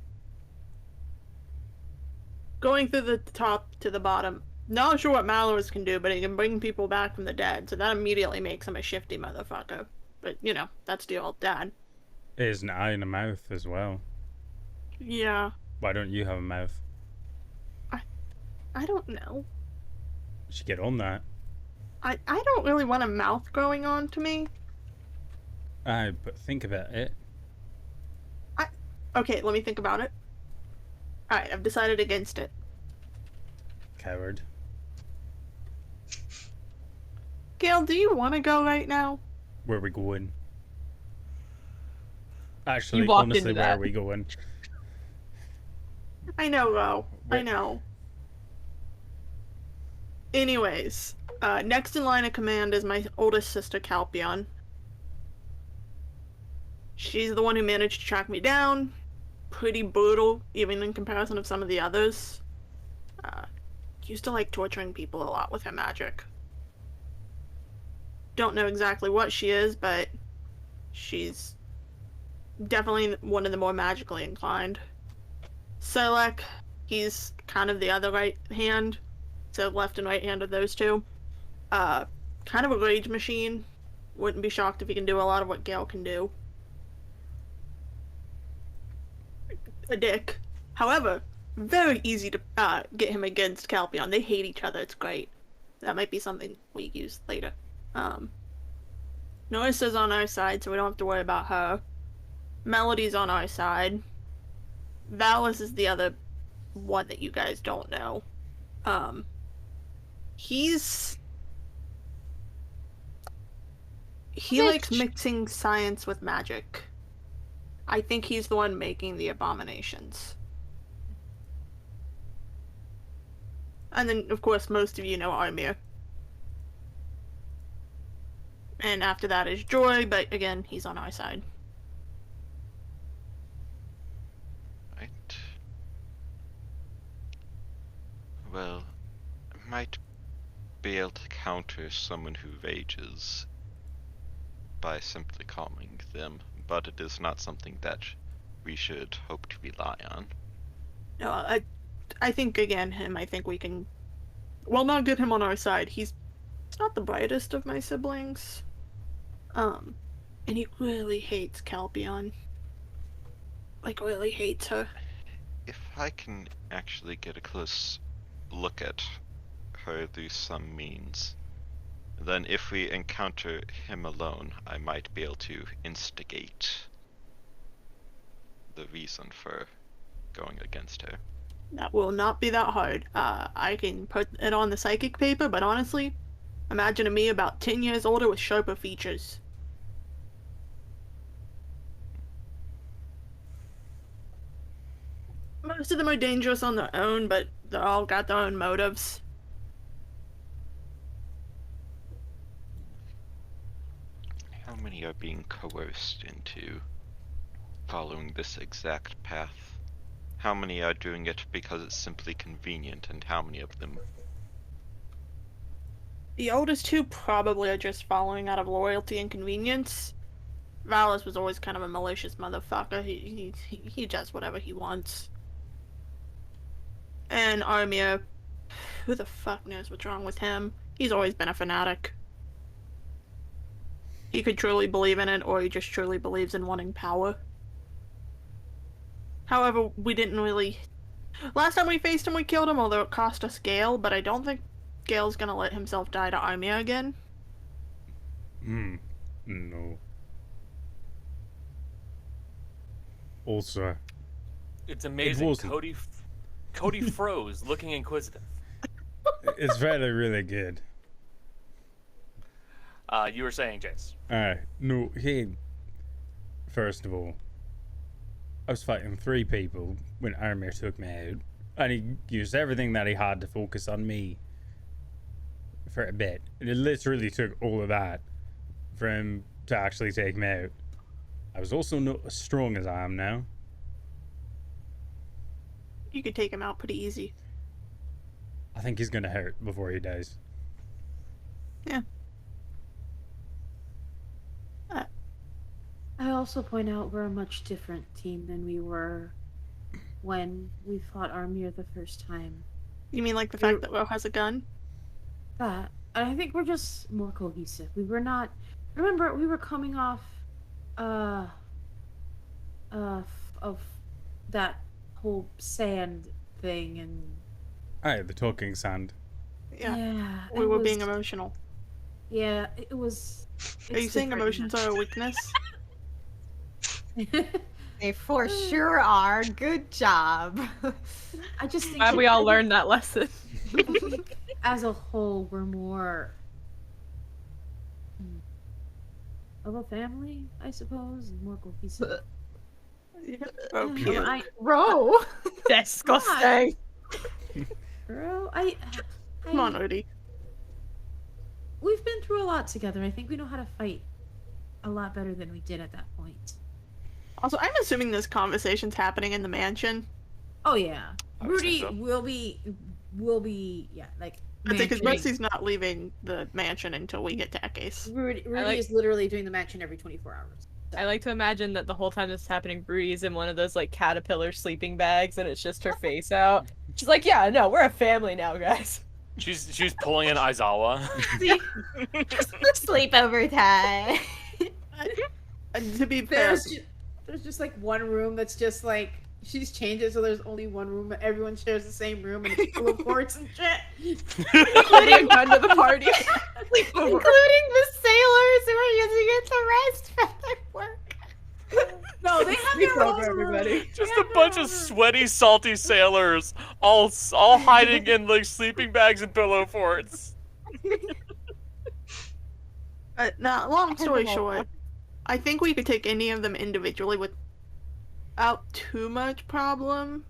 Speaker 4: Going through the top to the bottom. Not sure what Malorus can do, but he can bring people back from the dead, so that immediately makes him a shifty motherfucker. But, you know, that's the old dad.
Speaker 1: It is an eye and a mouth as well.
Speaker 4: Yeah.
Speaker 1: Why don't you have a mouth?
Speaker 4: I don't know.
Speaker 1: You should get on that.
Speaker 4: I don't really want a mouth growing on to me.
Speaker 1: But think about it.
Speaker 4: Okay, let me think about it. Alright, I've decided against it.
Speaker 1: Coward.
Speaker 4: Gail, do you want to go right now?
Speaker 1: Where are we going? Actually,
Speaker 5: walked
Speaker 1: honestly,
Speaker 5: into
Speaker 1: where
Speaker 5: that.
Speaker 1: are we going?
Speaker 4: I know, Ro. I
Speaker 1: Wait.
Speaker 4: know. Anyways, next in line of command is my oldest sister, Calpion. She's the one who managed to track me down. Pretty brutal, even in comparison of some of the others. Used to like torturing people a lot with her magic. Don't know exactly what she is, but she's definitely one of the more magically inclined. Selek, he's kind of the other right hand, so left and right hand of those two. Kind of a rage machine. Wouldn't be shocked if he can do a lot of what Gael can do. A dick. However, very easy to get him against Calpion. They hate each other. It's great. That might be something we use later. Norissa's on our side, so we don't have to worry about her. Melody's on our side. Valis is the other one that you guys don't know. He likes mixing science with magic. I think he's the one making the abominations. And then, of course, most of you know Armir. And after that is Joy, but again, he's on our side.
Speaker 3: Right. Well, I might be able to counter someone who rages by simply calming them, but it is not something that we should hope to rely on.
Speaker 4: No, I think, again, I think we can, well, not get him on our side. He's not the brightest of my siblings. And he really hates Calpion. Like, really hates her.
Speaker 3: If I can actually get a close look at her through some means, then if we encounter him alone, I might be able to instigate the reason for going against her.
Speaker 4: That will not be that hard. I can put it on the psychic paper, but honestly, imagine me about 10 years older with sharper features. Most of them are dangerous on their own, but they all got their own motives.
Speaker 3: How many are being coerced into following this exact path? How many are doing it because it's simply convenient, and how many of them?
Speaker 4: The oldest two probably are just following out of loyalty and convenience. Valis was always kind of a malicious motherfucker. He does whatever he wants. And Armia, who the fuck knows what's wrong with him? He's always been a fanatic. He could truly believe in it, or he just truly believes in wanting power. However, we didn't really... Last time we faced him, we killed him, although it cost us Gael, but I don't think Gael's gonna let himself die to Armia again.
Speaker 1: No. Also,
Speaker 2: It's amazing.
Speaker 1: wasn't.
Speaker 2: Cody froze, looking inquisitive.
Speaker 1: it's really, really good.
Speaker 2: You were saying, Jace.
Speaker 1: Alright, no, first of all, I was fighting 3 people when Armir took me out, and he used everything that he had to focus on me for a bit. And it literally took all of that for him to actually take me out. I was also not as strong as I am now.
Speaker 4: You could take him out pretty easy.
Speaker 1: I think he's gonna hurt before he dies.
Speaker 4: Yeah.
Speaker 6: I also point out we're a much different team than we were when we fought Armir the first time.
Speaker 4: You mean like the fact that Ro has a gun?
Speaker 6: That, and I think we're just more cohesive. We were not. Remember, we were coming off, of that whole sand thing, and
Speaker 1: Alright, the talking sand.
Speaker 4: Yeah. We
Speaker 6: it
Speaker 4: were
Speaker 6: was-
Speaker 4: being emotional.
Speaker 6: Yeah, it was.
Speaker 4: Are you
Speaker 6: it's
Speaker 4: saying
Speaker 6: different
Speaker 4: emotions
Speaker 6: now.
Speaker 4: are a weakness?
Speaker 8: They for sure are. Good job.
Speaker 6: I just think
Speaker 5: Glad we all learned that lesson.
Speaker 6: as a whole, we're more of a family, I suppose, and more cohesive.
Speaker 4: Oh,
Speaker 6: Yeah,
Speaker 4: cute.
Speaker 6: I,
Speaker 8: Ro.
Speaker 5: Disgusting.
Speaker 6: bro,
Speaker 4: Come on, Odie.
Speaker 6: we've been through a lot together. I think we know how to fight a lot better than we did at that point.
Speaker 4: Also, I'm assuming this conversation's happening in the mansion.
Speaker 6: Oh yeah,
Speaker 2: I would say
Speaker 6: Rudy
Speaker 2: so.
Speaker 6: will be yeah, like
Speaker 4: Because
Speaker 6: mansioning.
Speaker 4: Mercy's not leaving the mansion until we get to Eces.
Speaker 6: Rudy
Speaker 5: like-
Speaker 6: is literally doing the mansion every 24 hours.
Speaker 5: I like to imagine that the whole time this is happening, Brody's in one of those like caterpillar sleeping bags, and it's just her face out. She's like, "Yeah, no, we're a family now, guys."
Speaker 2: She's pulling in Aizawa.
Speaker 8: Sleepover time.
Speaker 4: To be fair,
Speaker 6: There's just like one room that's just like she's changed it so there's only one room, but everyone shares the same room and it's full of forts and shit.
Speaker 5: Including gun to the party.
Speaker 8: Including the sailors who are using it to rest from their work.
Speaker 6: No, they have
Speaker 5: Sleep
Speaker 6: their
Speaker 5: over,
Speaker 6: own room.
Speaker 2: Just
Speaker 5: everybody.
Speaker 6: They
Speaker 2: a
Speaker 6: have
Speaker 2: bunch
Speaker 6: their
Speaker 2: of
Speaker 6: own room.
Speaker 2: sweaty, salty sailors, all hiding in like sleeping bags and pillow forts.
Speaker 4: now, long story short, I think we could take any of them individually without too much problem.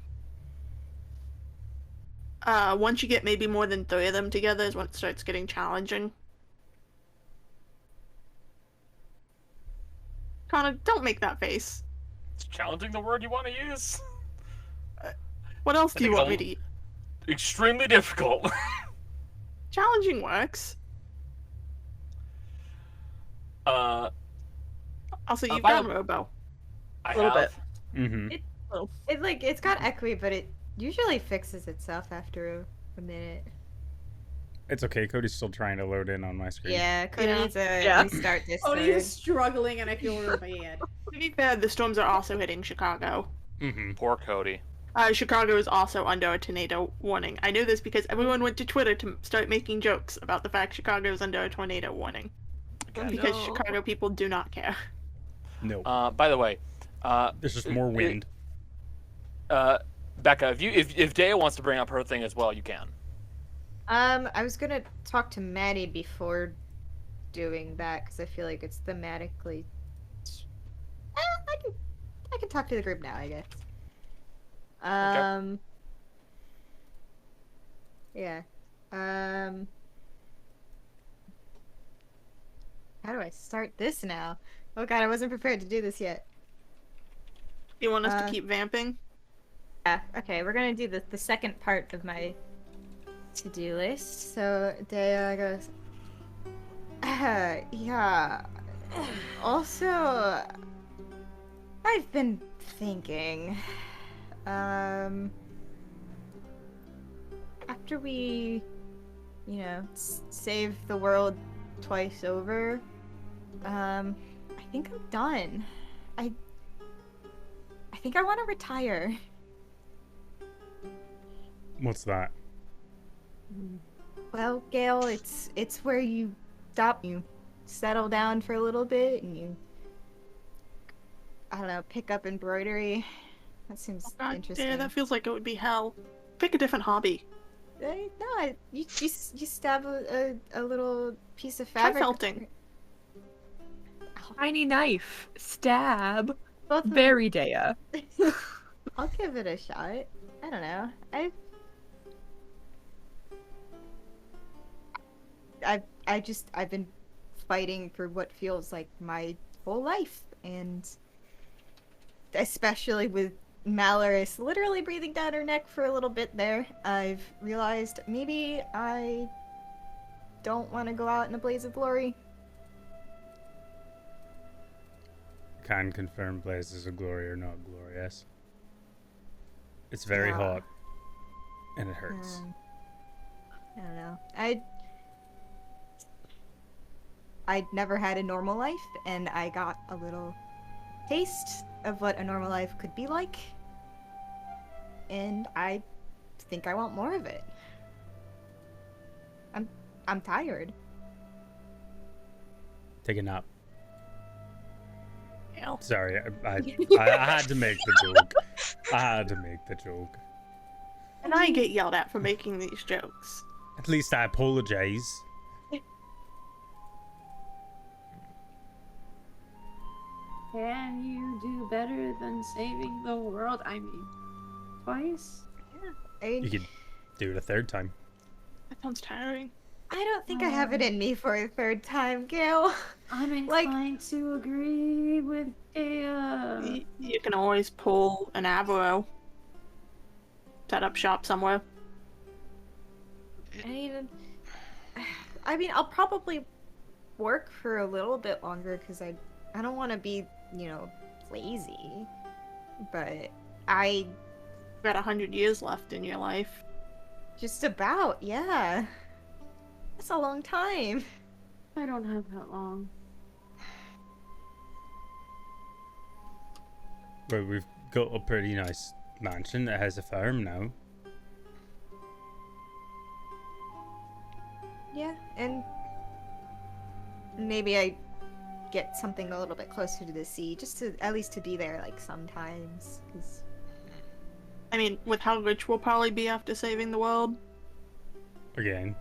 Speaker 4: Once you get maybe more than 3 of them together is when it starts getting challenging. Connor, don't make that face.
Speaker 2: Is challenging the word you want to use?
Speaker 4: What else do you
Speaker 2: think
Speaker 4: want me
Speaker 2: I'll-
Speaker 4: to eat?
Speaker 2: Extremely difficult.
Speaker 4: Challenging works.
Speaker 2: uh,
Speaker 4: Also, you've
Speaker 2: by
Speaker 4: done
Speaker 2: the-
Speaker 4: Robo.
Speaker 2: I
Speaker 5: Little
Speaker 2: have.
Speaker 1: Mm-hmm.
Speaker 8: It's got equi, but it usually fixes itself after a minute.
Speaker 1: It's okay. Cody's still trying to load in on my screen.
Speaker 8: Yeah, Cody
Speaker 4: Yeah.
Speaker 8: needs a
Speaker 5: Yeah.
Speaker 8: restart this
Speaker 6: Cody is struggling and I feel real bad.
Speaker 4: To be fair, the storms are also hitting Chicago.
Speaker 1: Mm-hmm.
Speaker 2: Poor Cody.
Speaker 4: Chicago is also under a tornado warning. I know this because everyone went to Twitter to start making jokes about the fact Chicago is under a tornado warning.
Speaker 2: Okay.
Speaker 4: Because Chicago people do not care.
Speaker 1: No.
Speaker 2: By the way,
Speaker 1: There's just more wind.
Speaker 2: Becca, if Dea wants to bring up her thing as well, you can.
Speaker 8: I was gonna talk to Maddie before doing that because I feel like it's thematically. I can talk to the group now, I guess. Yeah. How do I start this now? Oh god, I wasn't prepared to do this yet.
Speaker 4: You want us to keep vamping?
Speaker 8: Yeah, okay, we're gonna do the second part of my to-do list. So, Dea goes, yeah. Also, I've been thinking, after we, save the world twice over, I think I'm done. I think I want to retire.
Speaker 1: What's that?
Speaker 8: Well, Gael, it's where you stop, you settle down for a little bit, and you, I don't know, pick up embroidery. That seems interesting.
Speaker 4: Yeah, that feels like it would be hell. Pick a different hobby.
Speaker 8: You stab a little piece of
Speaker 4: Try
Speaker 8: fabric.
Speaker 4: felting.
Speaker 5: Tiny knife. Stab.
Speaker 8: Both of
Speaker 5: Very Dea.
Speaker 8: I'll give it a shot. I don't know. I've been fighting for what feels like my whole life, and especially with Malaris literally breathing down her neck for a little bit there, I've realized maybe I don't want to go out in a blaze of glory.
Speaker 1: Can confirm blazes of glory are not glorious. It's very
Speaker 8: Yeah.
Speaker 1: hot. And it hurts.
Speaker 8: I don't know. I'd never had a normal life, and I got a little taste of what a normal life could be like. And I think I want more of it. I'm tired.
Speaker 1: Take a nap.
Speaker 4: Hell.
Speaker 1: Sorry, I had to make the joke. I had to make the joke.
Speaker 4: And I get yelled at for making these jokes.
Speaker 1: At least I apologize.
Speaker 6: Can you do better than saving the world? I mean, twice?
Speaker 1: You could do it a third time.
Speaker 4: That sounds tiring.
Speaker 8: I don't think I have it in me for a third time, Gail.
Speaker 6: I'm inclined to agree with Dea.
Speaker 4: You can always pull an Avro. Set up shop somewhere.
Speaker 8: I mean, I'll probably work for a little bit longer because I don't want to be, lazy. But I
Speaker 4: Got 100 years left in your life.
Speaker 8: just about, yeah. That's a long time.
Speaker 6: I don't have that long.
Speaker 1: But we've got a pretty nice mansion that has a farm now.
Speaker 8: Yeah, and maybe I get something a little bit closer to the sea, just to at least to be there like sometimes. 'Cause...
Speaker 4: I mean, with how rich we'll probably be after saving the world,
Speaker 1: Again.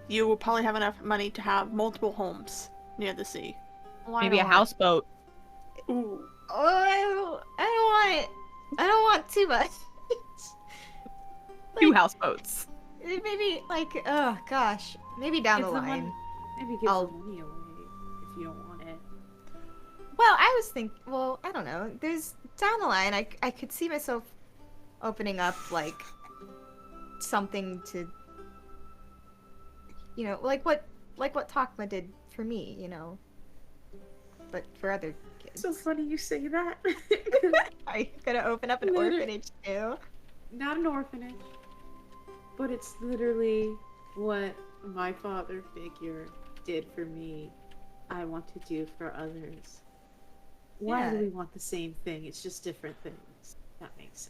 Speaker 4: you will probably have enough money to have multiple homes near the sea.
Speaker 5: Maybe a houseboat.
Speaker 4: Ooh.
Speaker 8: Oh, I don't want too much.
Speaker 5: 2 houseboats.
Speaker 8: Maybe like, oh gosh, maybe down
Speaker 7: Give
Speaker 8: the
Speaker 7: them
Speaker 8: line.
Speaker 7: one- Maybe give
Speaker 8: I'll-
Speaker 7: the money away if you don't want it.
Speaker 8: Well, I was thinking. Well, I don't know. There's down the line. I could see myself opening up like something to, you know, like what Takma did for me, you know, but for other kids.
Speaker 7: So funny you say that.
Speaker 8: Are you gonna open up an
Speaker 7: Literally-
Speaker 8: orphanage too?
Speaker 7: Not an orphanage, but it's literally what my father figure did for me. I want to do for others. Why do
Speaker 8: Yeah.
Speaker 7: we want the same thing? It's just different things. That makes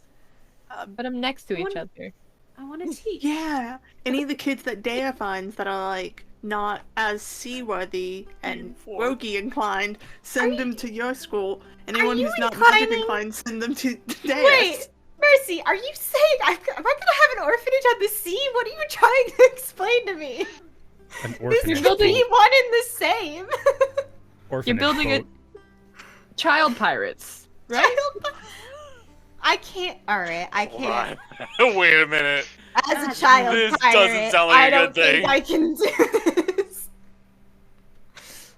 Speaker 7: sense.
Speaker 9: Put them next to each
Speaker 7: What-
Speaker 9: other.
Speaker 7: I want to teach.
Speaker 4: Yeah. Any of the kids that Dea finds that are like not as seaworthy and roguey inclined, send them to your school. Anyone
Speaker 8: you
Speaker 4: who's not magic
Speaker 8: inclining-
Speaker 4: inclined, send them to Dea's.
Speaker 8: Wait, Mercy, are you saying am I gonna have an orphanage on the sea? What are you trying to explain to me?
Speaker 1: An
Speaker 8: This
Speaker 1: orphanage.
Speaker 8: could be
Speaker 1: boat.
Speaker 8: one and the same.
Speaker 1: Orphanage
Speaker 5: building
Speaker 1: boat.
Speaker 5: Child pirates.
Speaker 8: Right? I can't. All right, I can't.
Speaker 2: Right. Wait a minute.
Speaker 8: As a child
Speaker 2: This
Speaker 8: pirate,
Speaker 2: doesn't sound like
Speaker 8: I
Speaker 2: a
Speaker 8: don't
Speaker 2: good thing.
Speaker 8: think I can do this.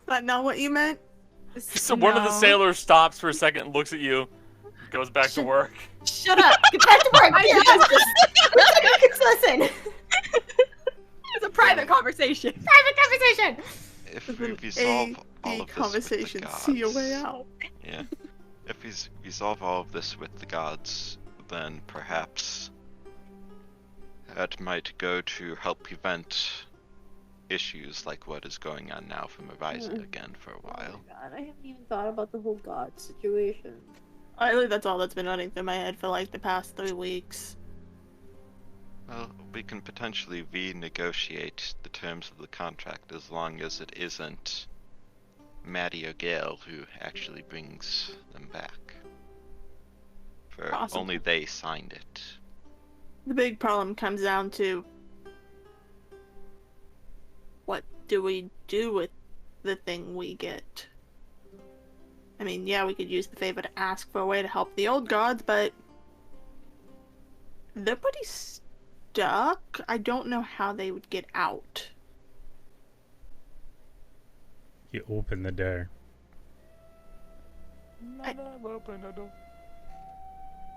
Speaker 4: That not what you meant?
Speaker 2: So one of the
Speaker 8: No.
Speaker 2: sailors stops for a second and looks at you, goes back to work.
Speaker 8: Shut up. Get back to work. Listen.
Speaker 5: It's a private conversation.
Speaker 8: Private conversation.
Speaker 3: If we resolve all
Speaker 4: A
Speaker 3: of this
Speaker 4: conversation.
Speaker 3: with the
Speaker 4: See your
Speaker 3: gods,
Speaker 4: way out.
Speaker 3: Yeah. If we resolve all of this with the gods, then perhaps that might go to help prevent issues like what is going on now from arising again for a while.
Speaker 7: Oh my god, I haven't even thought about the whole god situation.
Speaker 4: Really, that's all that's been running through my head for like the past 3 weeks.
Speaker 3: Well, we can potentially renegotiate the terms of the contract as long as it isn't Maddie or Gael who actually brings them back. For
Speaker 4: Possible.
Speaker 3: only they signed it.
Speaker 4: The big problem comes down to what do we do with the thing we get? I mean, yeah, we could use the favor to ask for a way to help the old gods, but they're pretty stuck. I don't know how they would get out.
Speaker 1: You open the door.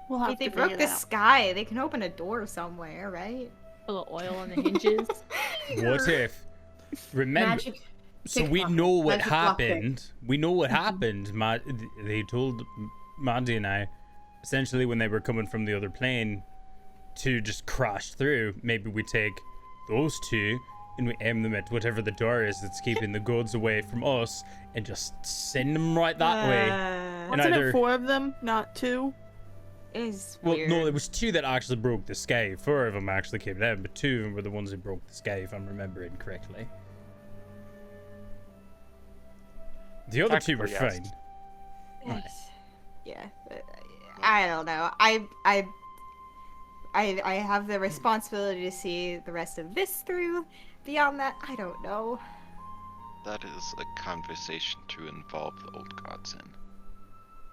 Speaker 4: We'll have
Speaker 8: If they
Speaker 4: to
Speaker 8: broke
Speaker 4: figure
Speaker 8: the
Speaker 4: that out.
Speaker 8: sky, they can open a door somewhere, right?
Speaker 9: A little oil on the hinges.
Speaker 1: What if? Remember.
Speaker 7: Magic.
Speaker 1: So we know what
Speaker 7: Magic lock pick.
Speaker 1: happened. We know what happened. They told Maddie and I, essentially when they were coming from the other plane, to just crash through. Maybe we take those two and we aim them at whatever the door is that's keeping the gods away from us, and just send them right that way. And
Speaker 4: Wasn't
Speaker 1: either-
Speaker 4: it 4 of them, not 2?
Speaker 8: Is
Speaker 1: Well,
Speaker 8: weird.
Speaker 1: no, there was 2 that actually broke the sky. 4 of them actually came down, but 2 of them were the ones who broke the sky, if I'm remembering correctly. The other 2 were
Speaker 2: Technically,
Speaker 1: fine.
Speaker 2: yes.
Speaker 8: Yeah, I don't know. I have the responsibility to see the rest of this through. Beyond that, I don't know.
Speaker 3: That is a conversation to involve the old gods in.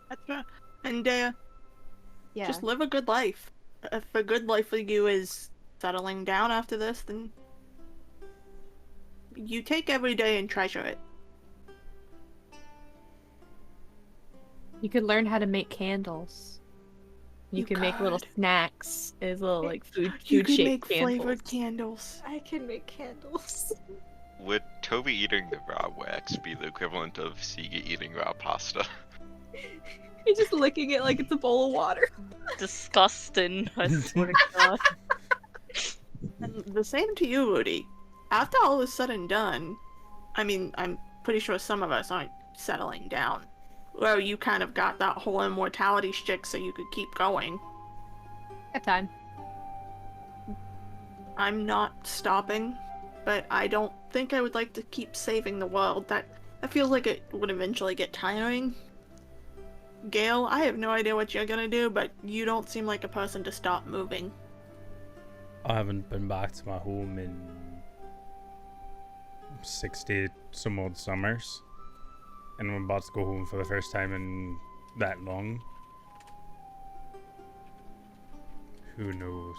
Speaker 4: That's right. And
Speaker 8: Yeah.
Speaker 4: just live a good life. If a good life for you is settling down after this, then you take every day and treasure it.
Speaker 5: You could learn how to make candles. You,
Speaker 4: You
Speaker 5: can make little
Speaker 4: could.
Speaker 5: snacks as little like
Speaker 4: You
Speaker 5: food
Speaker 4: could
Speaker 5: shaped
Speaker 4: make
Speaker 5: candles.
Speaker 4: flavored candles.
Speaker 8: I can make candles.
Speaker 3: Would Toby eating the raw wax be the equivalent of Siga eating raw pasta?
Speaker 5: You're just licking it like it's a bowl of water.
Speaker 9: Disgusting. I swear to God.
Speaker 4: And the same to you, Rudy. After all is said and done, I mean, I'm pretty sure some of us aren't settling down. Well, you kind of got that whole immortality shtick so you could keep going.
Speaker 5: Got time.
Speaker 4: I'm not stopping, but I don't think I would like to keep saving the world. That feels like it would eventually get tiring. Gail, I have no idea what you're gonna do, but you don't seem like a person to stop moving.
Speaker 1: I haven't been back to my home in 60 some odd summers, and I'm about to go home for the first time in that long. Who knows?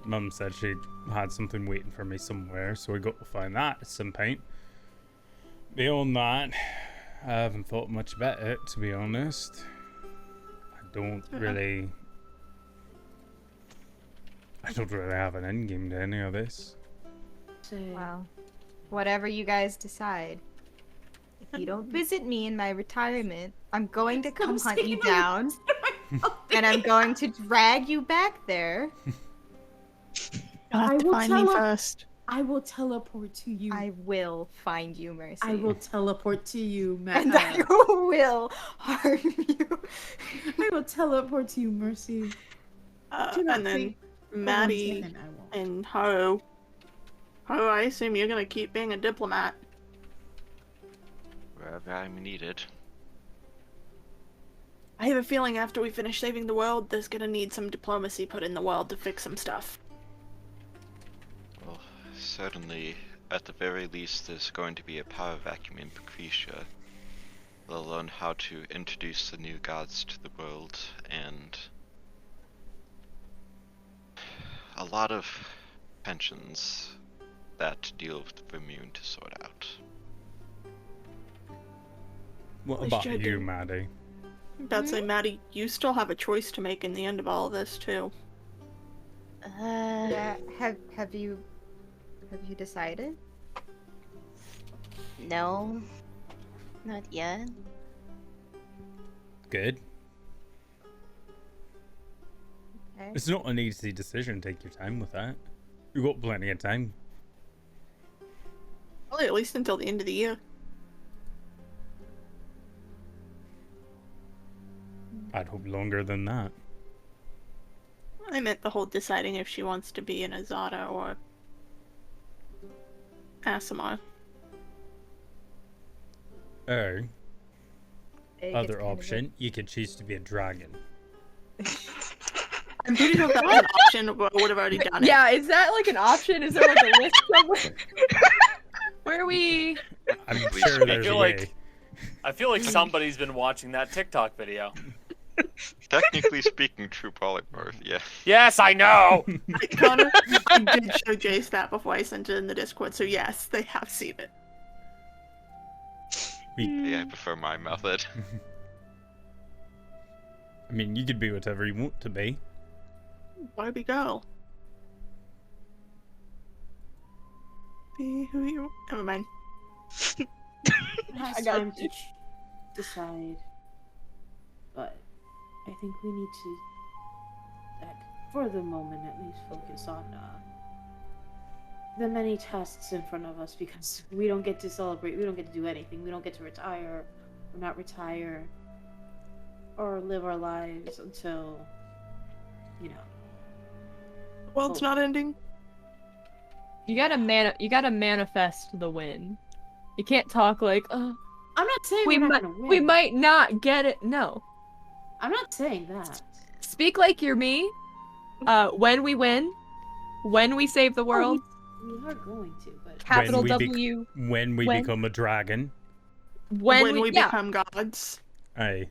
Speaker 1: Mum said she had something waiting for me somewhere, so we got to find that at some point. Beyond that, I haven't thought much about it, to be honest. I don't really have an endgame to any of this.
Speaker 8: Well, whatever you guys decide. If you don't visit me in my retirement, I'm going to come hunt you down. And I'm going to drag you back there.
Speaker 4: You'll have to find me first.
Speaker 7: I will teleport to you.
Speaker 8: I will find you, Mercy.
Speaker 7: I will teleport to you,
Speaker 8: And I will harm you.
Speaker 7: I will teleport to you, Mercy. Do not
Speaker 4: And then
Speaker 7: think for one
Speaker 4: Maddie
Speaker 7: second I won't.
Speaker 4: and Haru. Haru, I assume you're gonna keep being a diplomat.
Speaker 3: Wherever I'm needed.
Speaker 4: I have a feeling after we finish saving the world, there's gonna need some diplomacy put in the world to fix some stuff.
Speaker 3: Well, certainly, at the very least, there's going to be a power vacuum in Lucretia. They'll learn how to introduce the new gods to the world, and a lot of pensions that deal with the immune to sort out.
Speaker 1: What
Speaker 4: We
Speaker 1: about
Speaker 4: should
Speaker 1: you,
Speaker 4: do.
Speaker 1: Maddie?
Speaker 4: I'm about to say, Maddie, you still have a choice to make in the end of all of this, too.
Speaker 8: Yeah, have you decided?
Speaker 9: No. Not yet.
Speaker 1: Good.
Speaker 8: Okay.
Speaker 1: It's not an easy decision. Take your time with that. You've got plenty of time.
Speaker 4: Probably at least until the end of the year.
Speaker 1: I'd hope longer than that.
Speaker 4: I meant the whole deciding if she wants to be an Azada or Asimar.
Speaker 1: Or,
Speaker 8: It gets
Speaker 1: other
Speaker 8: kind of
Speaker 1: option, you could choose to be a dragon.
Speaker 4: I'm pretty sure if that was an option, I would have already done it.
Speaker 5: Yeah, is that like an option? Is there like a list somewhere? Where are we?
Speaker 1: I'm
Speaker 3: Please
Speaker 1: sure
Speaker 3: speak.
Speaker 1: there's a
Speaker 2: feel
Speaker 1: way.
Speaker 2: like- I feel like somebody's been watching that TikTok video.
Speaker 3: Technically speaking, true polymorph, yeah.
Speaker 2: Yes, I know!
Speaker 4: Connor, I did show Jace that before I sent it in the Discord, so yes, they have seen it.
Speaker 3: Yeah, I prefer my method.
Speaker 1: I mean, you could be whatever you want to be.
Speaker 4: Barbie girl. Be who you. Never mind.
Speaker 7: It has
Speaker 5: I got
Speaker 7: time to
Speaker 5: you.
Speaker 7: decide. But I think we need to, for the moment at least, focus on the many tasks in front of us, because we don't get to celebrate, we don't get to do anything, we don't get to retire, or not retire, or live our lives until, you know.
Speaker 4: The world's not ending.
Speaker 5: You gotta manifest the win. You can't talk like,
Speaker 7: I'm not saying
Speaker 5: we
Speaker 7: we're
Speaker 5: might,
Speaker 7: not gonna win.
Speaker 5: we might not get it. No.
Speaker 7: I'm not saying that.
Speaker 5: Speak like you're me. When we win, when we save the world,
Speaker 7: We are going to, but
Speaker 5: capital
Speaker 1: When we
Speaker 5: W.
Speaker 1: When we
Speaker 5: When?
Speaker 1: become a dragon.
Speaker 5: When we yeah.
Speaker 4: become gods.
Speaker 1: Aye.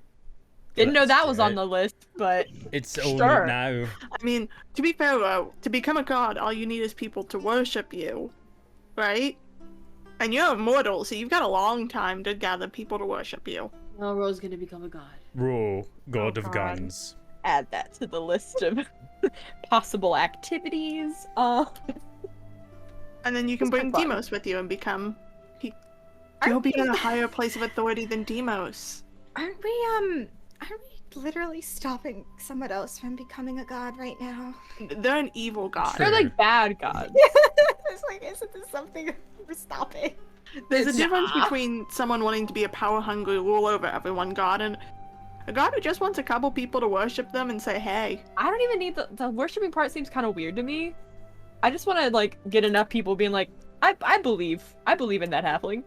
Speaker 5: Didn't know
Speaker 1: Let's
Speaker 5: that
Speaker 1: do
Speaker 5: was on
Speaker 1: it.
Speaker 5: the list, but
Speaker 1: It's only
Speaker 5: Sure.
Speaker 1: now.
Speaker 4: I mean, to be fair though, to become a god, all you need is people to worship you, right? And you're immortal, so you've got a long time to gather people to worship you.
Speaker 7: Elro's gonna become a god.
Speaker 1: Ro, god
Speaker 5: Oh,
Speaker 1: of
Speaker 5: God.
Speaker 1: guns.
Speaker 5: add that to the list of possible activities.
Speaker 4: And then you can
Speaker 5: Just
Speaker 4: bring
Speaker 5: for fun.
Speaker 4: Demos with you and become. You'll be in a higher place of authority than Demos.
Speaker 8: Aren't we literally stopping someone else from becoming a god right now?
Speaker 4: They're an evil god.
Speaker 5: They're like bad gods.
Speaker 8: It's like, isn't this something we're stopping?
Speaker 4: There's a
Speaker 5: Nah.
Speaker 4: difference between someone wanting to be a power-hungry, rule over everyone god and a god who just wants a couple people to worship them and say, hey.
Speaker 5: I don't even need the worshiping part. Seems kind of weird to me. I just want to like get enough people being like, I believe in that halfling.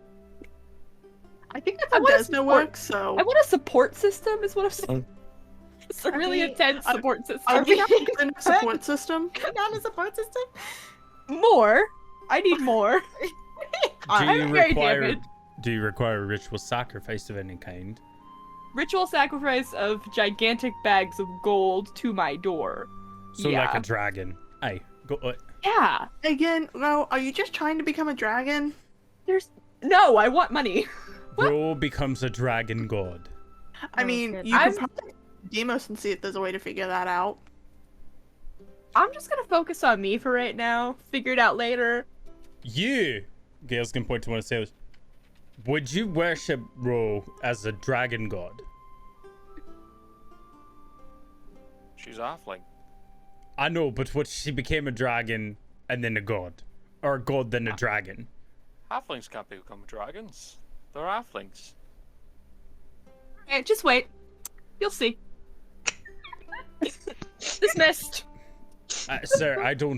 Speaker 4: I think that's
Speaker 5: I
Speaker 4: how
Speaker 5: wanna
Speaker 4: Desna
Speaker 5: support-
Speaker 4: works, so.
Speaker 5: I want a support system. Is what I'm saying. It's a
Speaker 8: Are
Speaker 5: really
Speaker 8: we-
Speaker 5: intense
Speaker 4: are-
Speaker 5: support system.
Speaker 4: Are we not a good enough support system?
Speaker 8: Not a support system?
Speaker 5: More. I need more. I'm very damaged.
Speaker 1: Do you require a ritual sacrifice of any kind?
Speaker 5: Ritual sacrifice of gigantic bags of gold to my door.
Speaker 1: So
Speaker 5: yeah.
Speaker 1: like a dragon. Aye. Go.
Speaker 5: Yeah.
Speaker 4: Again, no, are you just trying to become a dragon?
Speaker 5: No, I want money.
Speaker 1: Bro becomes a dragon god.
Speaker 4: I mean,
Speaker 7: good.
Speaker 4: you could probably Demos and see if there's a way to figure that out.
Speaker 5: I'm just gonna focus on me for right now. Figure it out later.
Speaker 1: Yeah. Gail's gonna point to one of the sailors. Would you worship Ro as a dragon god?
Speaker 2: She's halfling.
Speaker 1: I know, but what she became a dragon and then a god, or a god then a dragon.
Speaker 2: Halflings can't become dragons. They're halflings.
Speaker 5: Hey, just wait. You'll see. Dismissed.
Speaker 1: Sir, I don't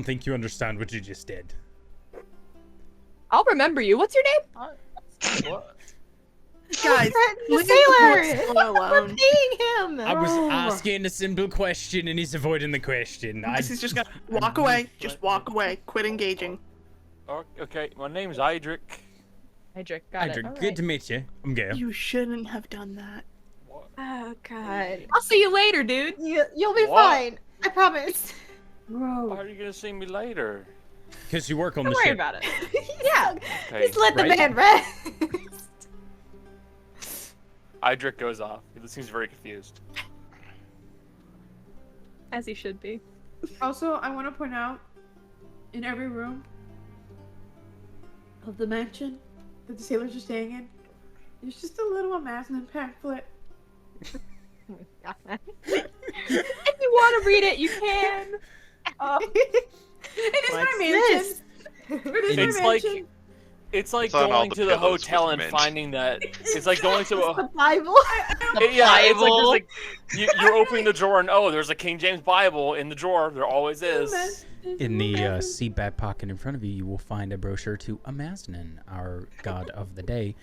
Speaker 1: think you understand what you just did.
Speaker 5: I'll remember you. What's your name?
Speaker 2: What?
Speaker 4: Guys,
Speaker 6: The
Speaker 4: leave the
Speaker 6: sailor!
Speaker 4: boy alone.
Speaker 6: Seeing him!
Speaker 1: I was asking a simple question and he's avoiding the question.
Speaker 4: This is just gonna walk away. Just walk away. Quit engaging.
Speaker 2: Okay, my name's Idric.
Speaker 5: Idric, got
Speaker 1: Andrew,
Speaker 5: it.
Speaker 1: good to meet you. I'm Gail.
Speaker 4: You shouldn't have done that.
Speaker 2: What?
Speaker 6: Oh god.
Speaker 5: I'll see you later, dude.
Speaker 6: You'll be
Speaker 2: What?
Speaker 6: fine. I promise.
Speaker 2: Why are you gonna see me later?
Speaker 1: Because you work on
Speaker 5: Don't
Speaker 1: the
Speaker 5: worry
Speaker 1: ship.
Speaker 5: about it.
Speaker 6: Yeah.
Speaker 2: Okay.
Speaker 6: Just let the
Speaker 1: Right?
Speaker 6: man rest.
Speaker 2: Idric goes off. He seems very confused.
Speaker 5: As he should be.
Speaker 7: Also, I want to point out, in every room of the mansion that the sailors are staying in, there's just a little Amazon pamphlet.
Speaker 5: If you want to read it, you can.
Speaker 7: It is my mansion. It is
Speaker 2: It's
Speaker 7: my
Speaker 2: like
Speaker 7: mansion.
Speaker 2: it's like
Speaker 3: It's on all
Speaker 2: going
Speaker 3: the
Speaker 2: to the
Speaker 3: pillows
Speaker 2: hotel
Speaker 3: with
Speaker 2: and
Speaker 3: mint.
Speaker 2: finding that it's like going to a
Speaker 6: The Bible.
Speaker 2: yeah. It's like,
Speaker 9: Bible.
Speaker 2: there's like you're opening the drawer and oh, there's a King James Bible in the drawer. There always is.
Speaker 1: In the seat back pocket in front of you, you will find a brochure to Amaznan, our god of the day.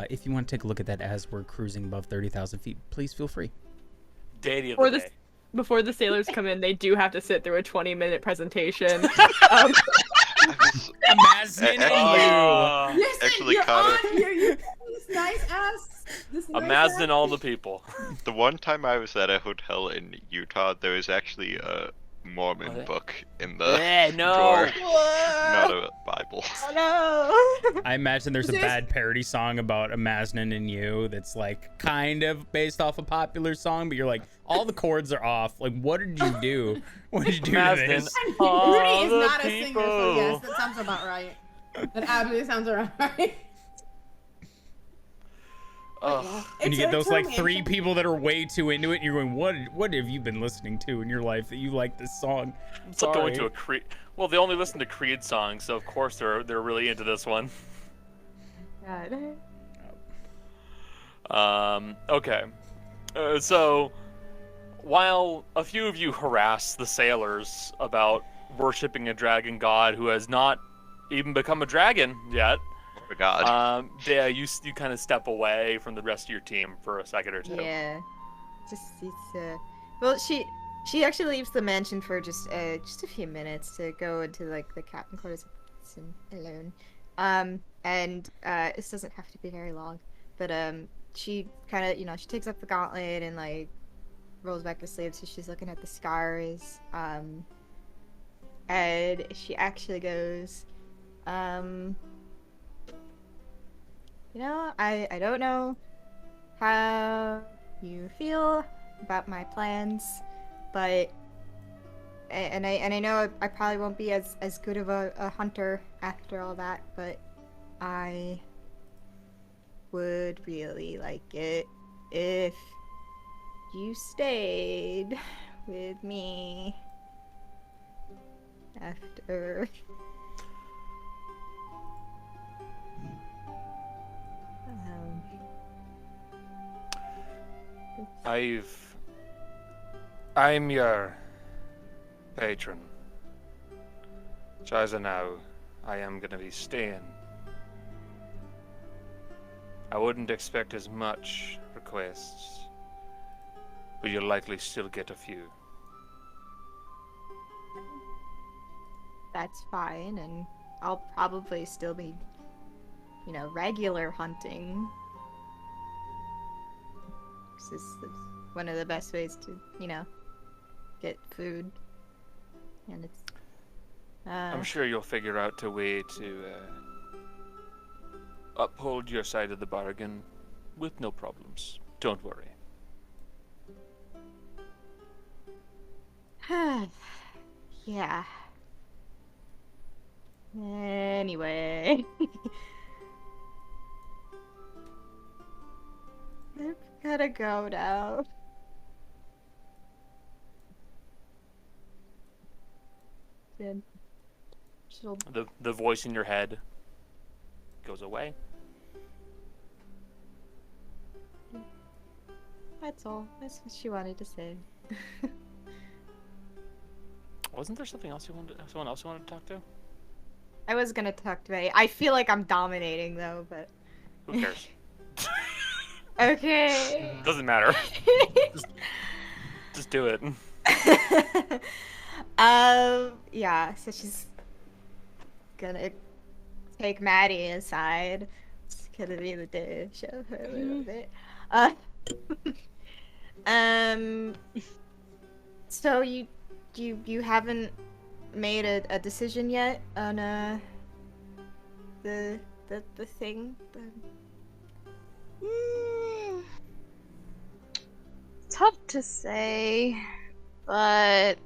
Speaker 1: If you want to take a look at that as we're cruising above 30,000 feet, please feel free.
Speaker 2: Deity of
Speaker 5: Or
Speaker 2: the
Speaker 5: the-
Speaker 2: day.
Speaker 5: Before the sailors come in, they do have to sit through a 20-minute presentation.
Speaker 1: Amaznan and you!
Speaker 7: Yes,
Speaker 3: Actually,
Speaker 7: you're
Speaker 3: Connor-
Speaker 7: on. You're this nice ass. This nice
Speaker 2: Imagine
Speaker 7: ass.
Speaker 2: all the people.
Speaker 3: The one time I was at a hotel in Utah, there was actually a Mormon
Speaker 2: What?
Speaker 3: book in the
Speaker 2: Yeah, no.
Speaker 3: drawer, not a Bible.
Speaker 6: Oh no.
Speaker 1: I imagine there's a
Speaker 7: This-
Speaker 1: bad parody song about Amaznan and you that's like kind of based off a popular song, but you're like, all the chords are off. Like, what did you do? What did you do to
Speaker 2: Amaznan.
Speaker 1: this?
Speaker 2: All
Speaker 7: Rudy is
Speaker 2: the
Speaker 7: not a singer, so yes,
Speaker 2: people.
Speaker 7: that sounds about right. That absolutely sounds about right.
Speaker 2: Ugh.
Speaker 1: And you
Speaker 7: It's
Speaker 1: get those
Speaker 7: her
Speaker 1: like three
Speaker 7: mansion.
Speaker 1: people that are way too into it, and you're going, what have you been listening to in your life that you like this song?
Speaker 2: It's like going to
Speaker 1: Sorry.
Speaker 2: a Creed. Well, they only listen to Creed songs, so of course they're really into this one. Okay. So, while a few of you harass the sailors about worshipping a dragon god who has not even become a dragon yet,
Speaker 3: Oh my god.
Speaker 2: yeah, you kind of step away from the rest of your team for a second or two.
Speaker 10: Yeah, just it's well, she actually leaves the mansion for just a few minutes to go into like the captain quarters alone, and this doesn't have to be very long, but she kind of she takes up the gauntlet and like rolls back her sleeve so she's looking at the scars, and she actually goes, I don't know how you feel about my plans, but and I know I probably won't be as good of a hunter after all that, but I would really like it if you stayed with me after.
Speaker 2: I'm your patron. So as of now, I am gonna be staying. I wouldn't expect as much requests, but you'll likely still get a few.
Speaker 10: That's fine, and I'll probably still be, regular hunting. 'Cause it's one of the best ways to, get food. and it's.
Speaker 2: I'm sure you'll figure out a way to uphold your side of the bargain with no problems. Don't worry.
Speaker 10: Yeah. Anyway. I've gotta go now. Then she'll
Speaker 2: The voice in your head goes away.
Speaker 10: That's all. That's what she wanted to say.
Speaker 2: Wasn't there something else someone else you wanted to talk to?
Speaker 10: I was gonna talk to Betty. I feel like I'm dominating though, but
Speaker 2: Who cares?
Speaker 10: okay.
Speaker 2: Doesn't matter. Just do it.
Speaker 10: Yeah, so she's gonna take Maddie aside. It's gonna be the day to show her a little bit. So you haven't made a decision yet on the thing?
Speaker 9: Tough to say, but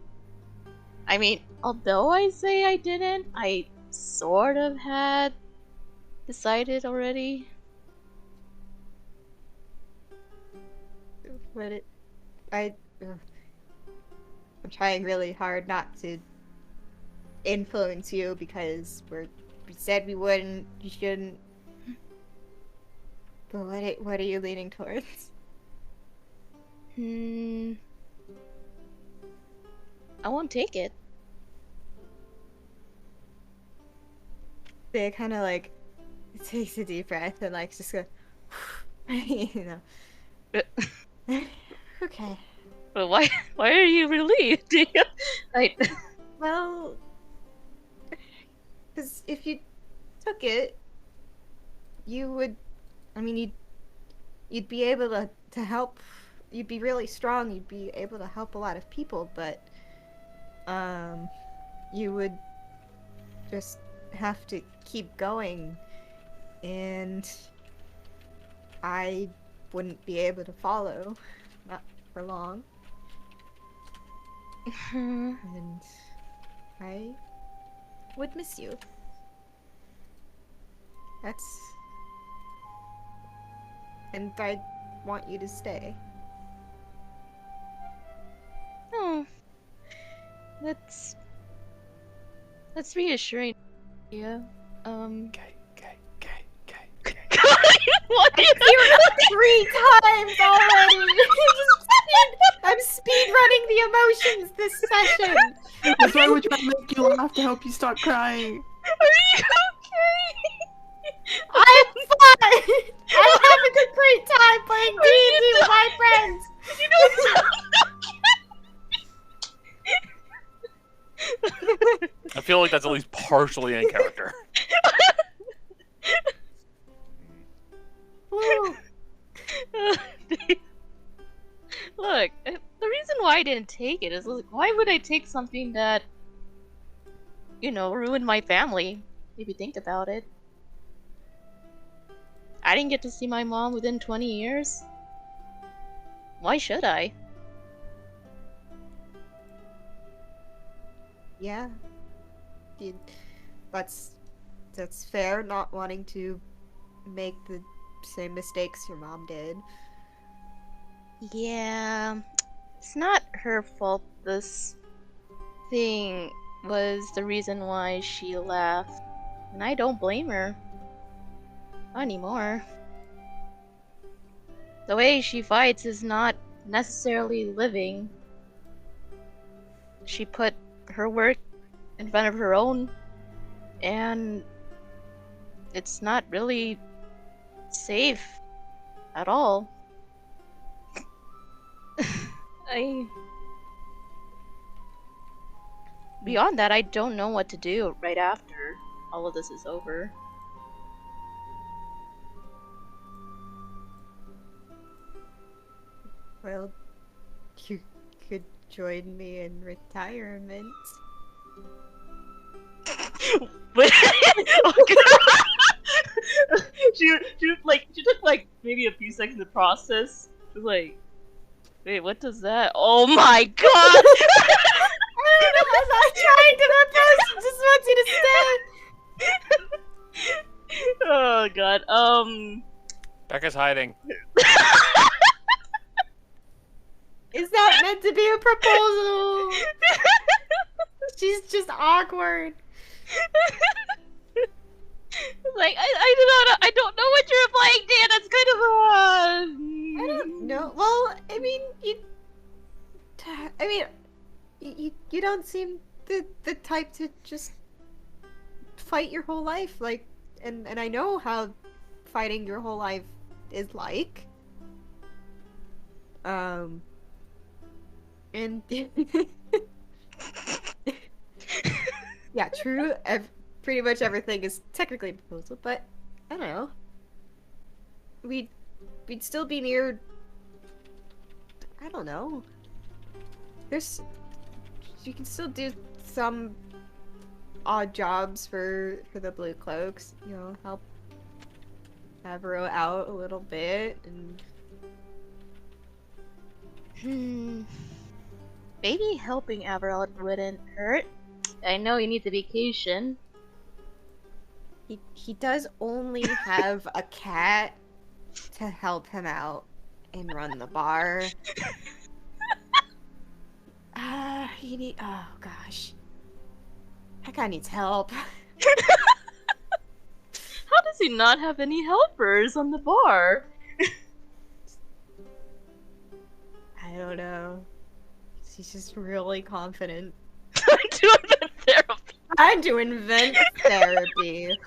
Speaker 9: I mean, although I say I didn't, I sort of had decided already.
Speaker 10: But I'm trying really hard not to influence you because we said we wouldn't, you shouldn't. But what are you leaning towards?
Speaker 9: I won't take it.
Speaker 10: They kind of like takes a deep breath and like just go, you know. Okay.
Speaker 9: But why are you relieved?
Speaker 10: Well, because if you took it, you would. I mean, you'd be able to help. You'd be really strong. You'd be able to help a lot of people, but you would just have to keep going, and I wouldn't be able to follow, not for long. And I would miss you. And I want you to stay.
Speaker 9: Oh, that's reassuring. Yeah.
Speaker 2: Okay.
Speaker 9: What?
Speaker 10: Three times already! I'm speed running the emotions this session!
Speaker 4: That's why we're trying to make you laugh to help you stop crying.
Speaker 9: Are you okay?
Speaker 10: I'm fine! I'm having a great time playing D&D with my friends!
Speaker 2: I feel like that's at least partially in character.
Speaker 9: Look, the reason why I didn't take it is, like, why would I take something that, ruined my family? If you think about it. I didn't get to see my mom within 20 years. Why should I?
Speaker 10: Yeah. That's fair, not wanting to make the same mistakes your mom did.
Speaker 9: Yeah, it's not her fault. This thing was the reason why she left. And I don't blame her. Not anymore. The way she fights is not necessarily living. She put her work in front of her own, and it's not really safe at all. Beyond that, I don't know what to do right after all of this is over.
Speaker 10: Well, you could join me in retirement.
Speaker 9: Wait, oh, God. she took like maybe a few seconds to process. She was like, wait, what does that? Oh my God!
Speaker 10: I don't know, I'm not trying to propose, she just wants you to stay.
Speaker 9: Oh God.
Speaker 2: Becca's hiding.
Speaker 10: Is that meant to be a proposal? She's just awkward.
Speaker 9: Like I don't know what you're implying, Dan. That's kind of
Speaker 10: I don't know. Well, I mean, you don't seem the type to just fight your whole life, like, and I know how fighting your whole life is like. And yeah, true. Pretty much everything is technically a proposal, but I don't know. We'd still be near. I don't know. You can still do some odd jobs for the Blue Cloaks. You know, help Avro out a little bit and.
Speaker 9: Maybe helping Averell wouldn't hurt. I know he needs a vacation.
Speaker 10: He does only have a cat to help him out and run the bar. Oh gosh. That guy needs help.
Speaker 9: How does he not have any helpers on the bar?
Speaker 10: I don't know. He's just really confident.
Speaker 9: Trying to invent therapy.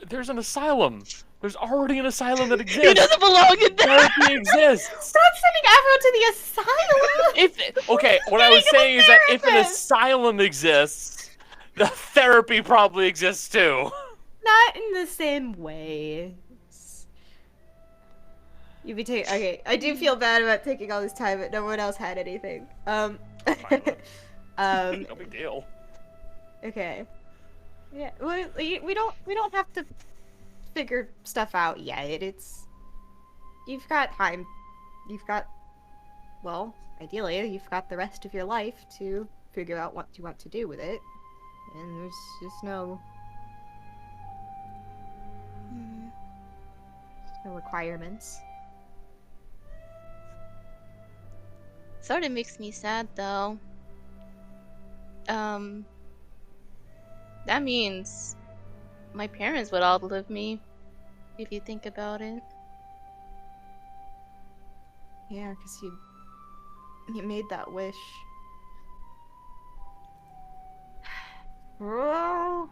Speaker 2: There's an asylum. There's already an asylum that exists.
Speaker 9: He doesn't belong in there.
Speaker 2: Therapy exists.
Speaker 10: Stop sending Avro to the asylum.
Speaker 2: Okay, what I was saying is that if an asylum exists, the therapy probably exists too.
Speaker 10: Not in the same way. You be taking. Okay, I do feel bad about taking all this time, but no one else had anything.
Speaker 2: No big deal.
Speaker 10: Okay. Yeah, we don't have to figure stuff out yet. You've got time. You've got, well, ideally, you've got the rest of your life to figure out what you want to do with it. And there's just no requirements.
Speaker 9: Sort of makes me sad though. That means my parents would outlive me, if you think about it.
Speaker 10: Yeah, because you made that wish. Well,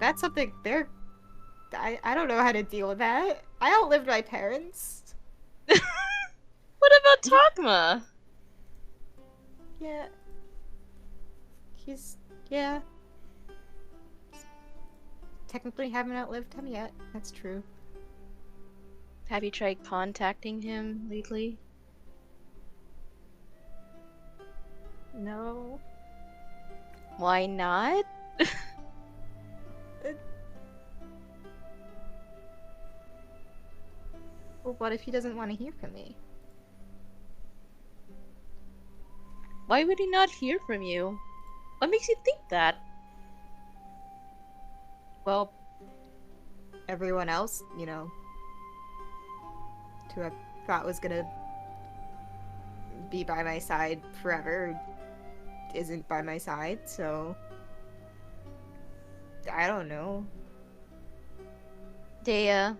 Speaker 10: that's something I don't know how to deal with that. I outlived my parents.
Speaker 9: What about Togma?
Speaker 10: Yeah. Technically haven't outlived him yet. That's true.
Speaker 9: Have you tried contacting him lately?
Speaker 10: No.
Speaker 9: Why not?
Speaker 10: Well, what if he doesn't want to hear from me?
Speaker 9: Why would he not hear from you? What makes you think that?
Speaker 10: Well, everyone else, you know, who I thought was gonna be by my side forever, isn't by my side, so I don't know.
Speaker 9: Dea,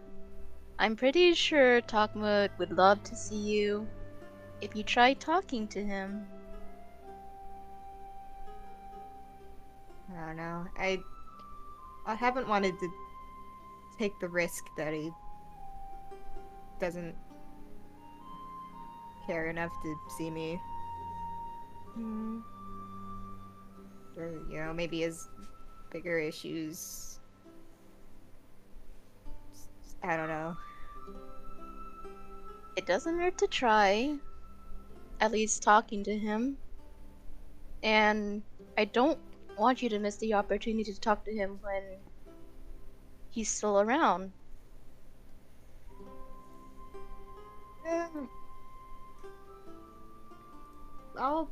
Speaker 9: I'm pretty sure Togma would love to see you if you try talking to him.
Speaker 10: I don't know. I haven't wanted to take the risk that he doesn't care enough to see me. Or, you know, maybe his bigger issues. I don't know.
Speaker 9: It doesn't hurt to try. At least talking to him. And I don't want you to miss the opportunity to talk to him when he's still around.
Speaker 10: I'll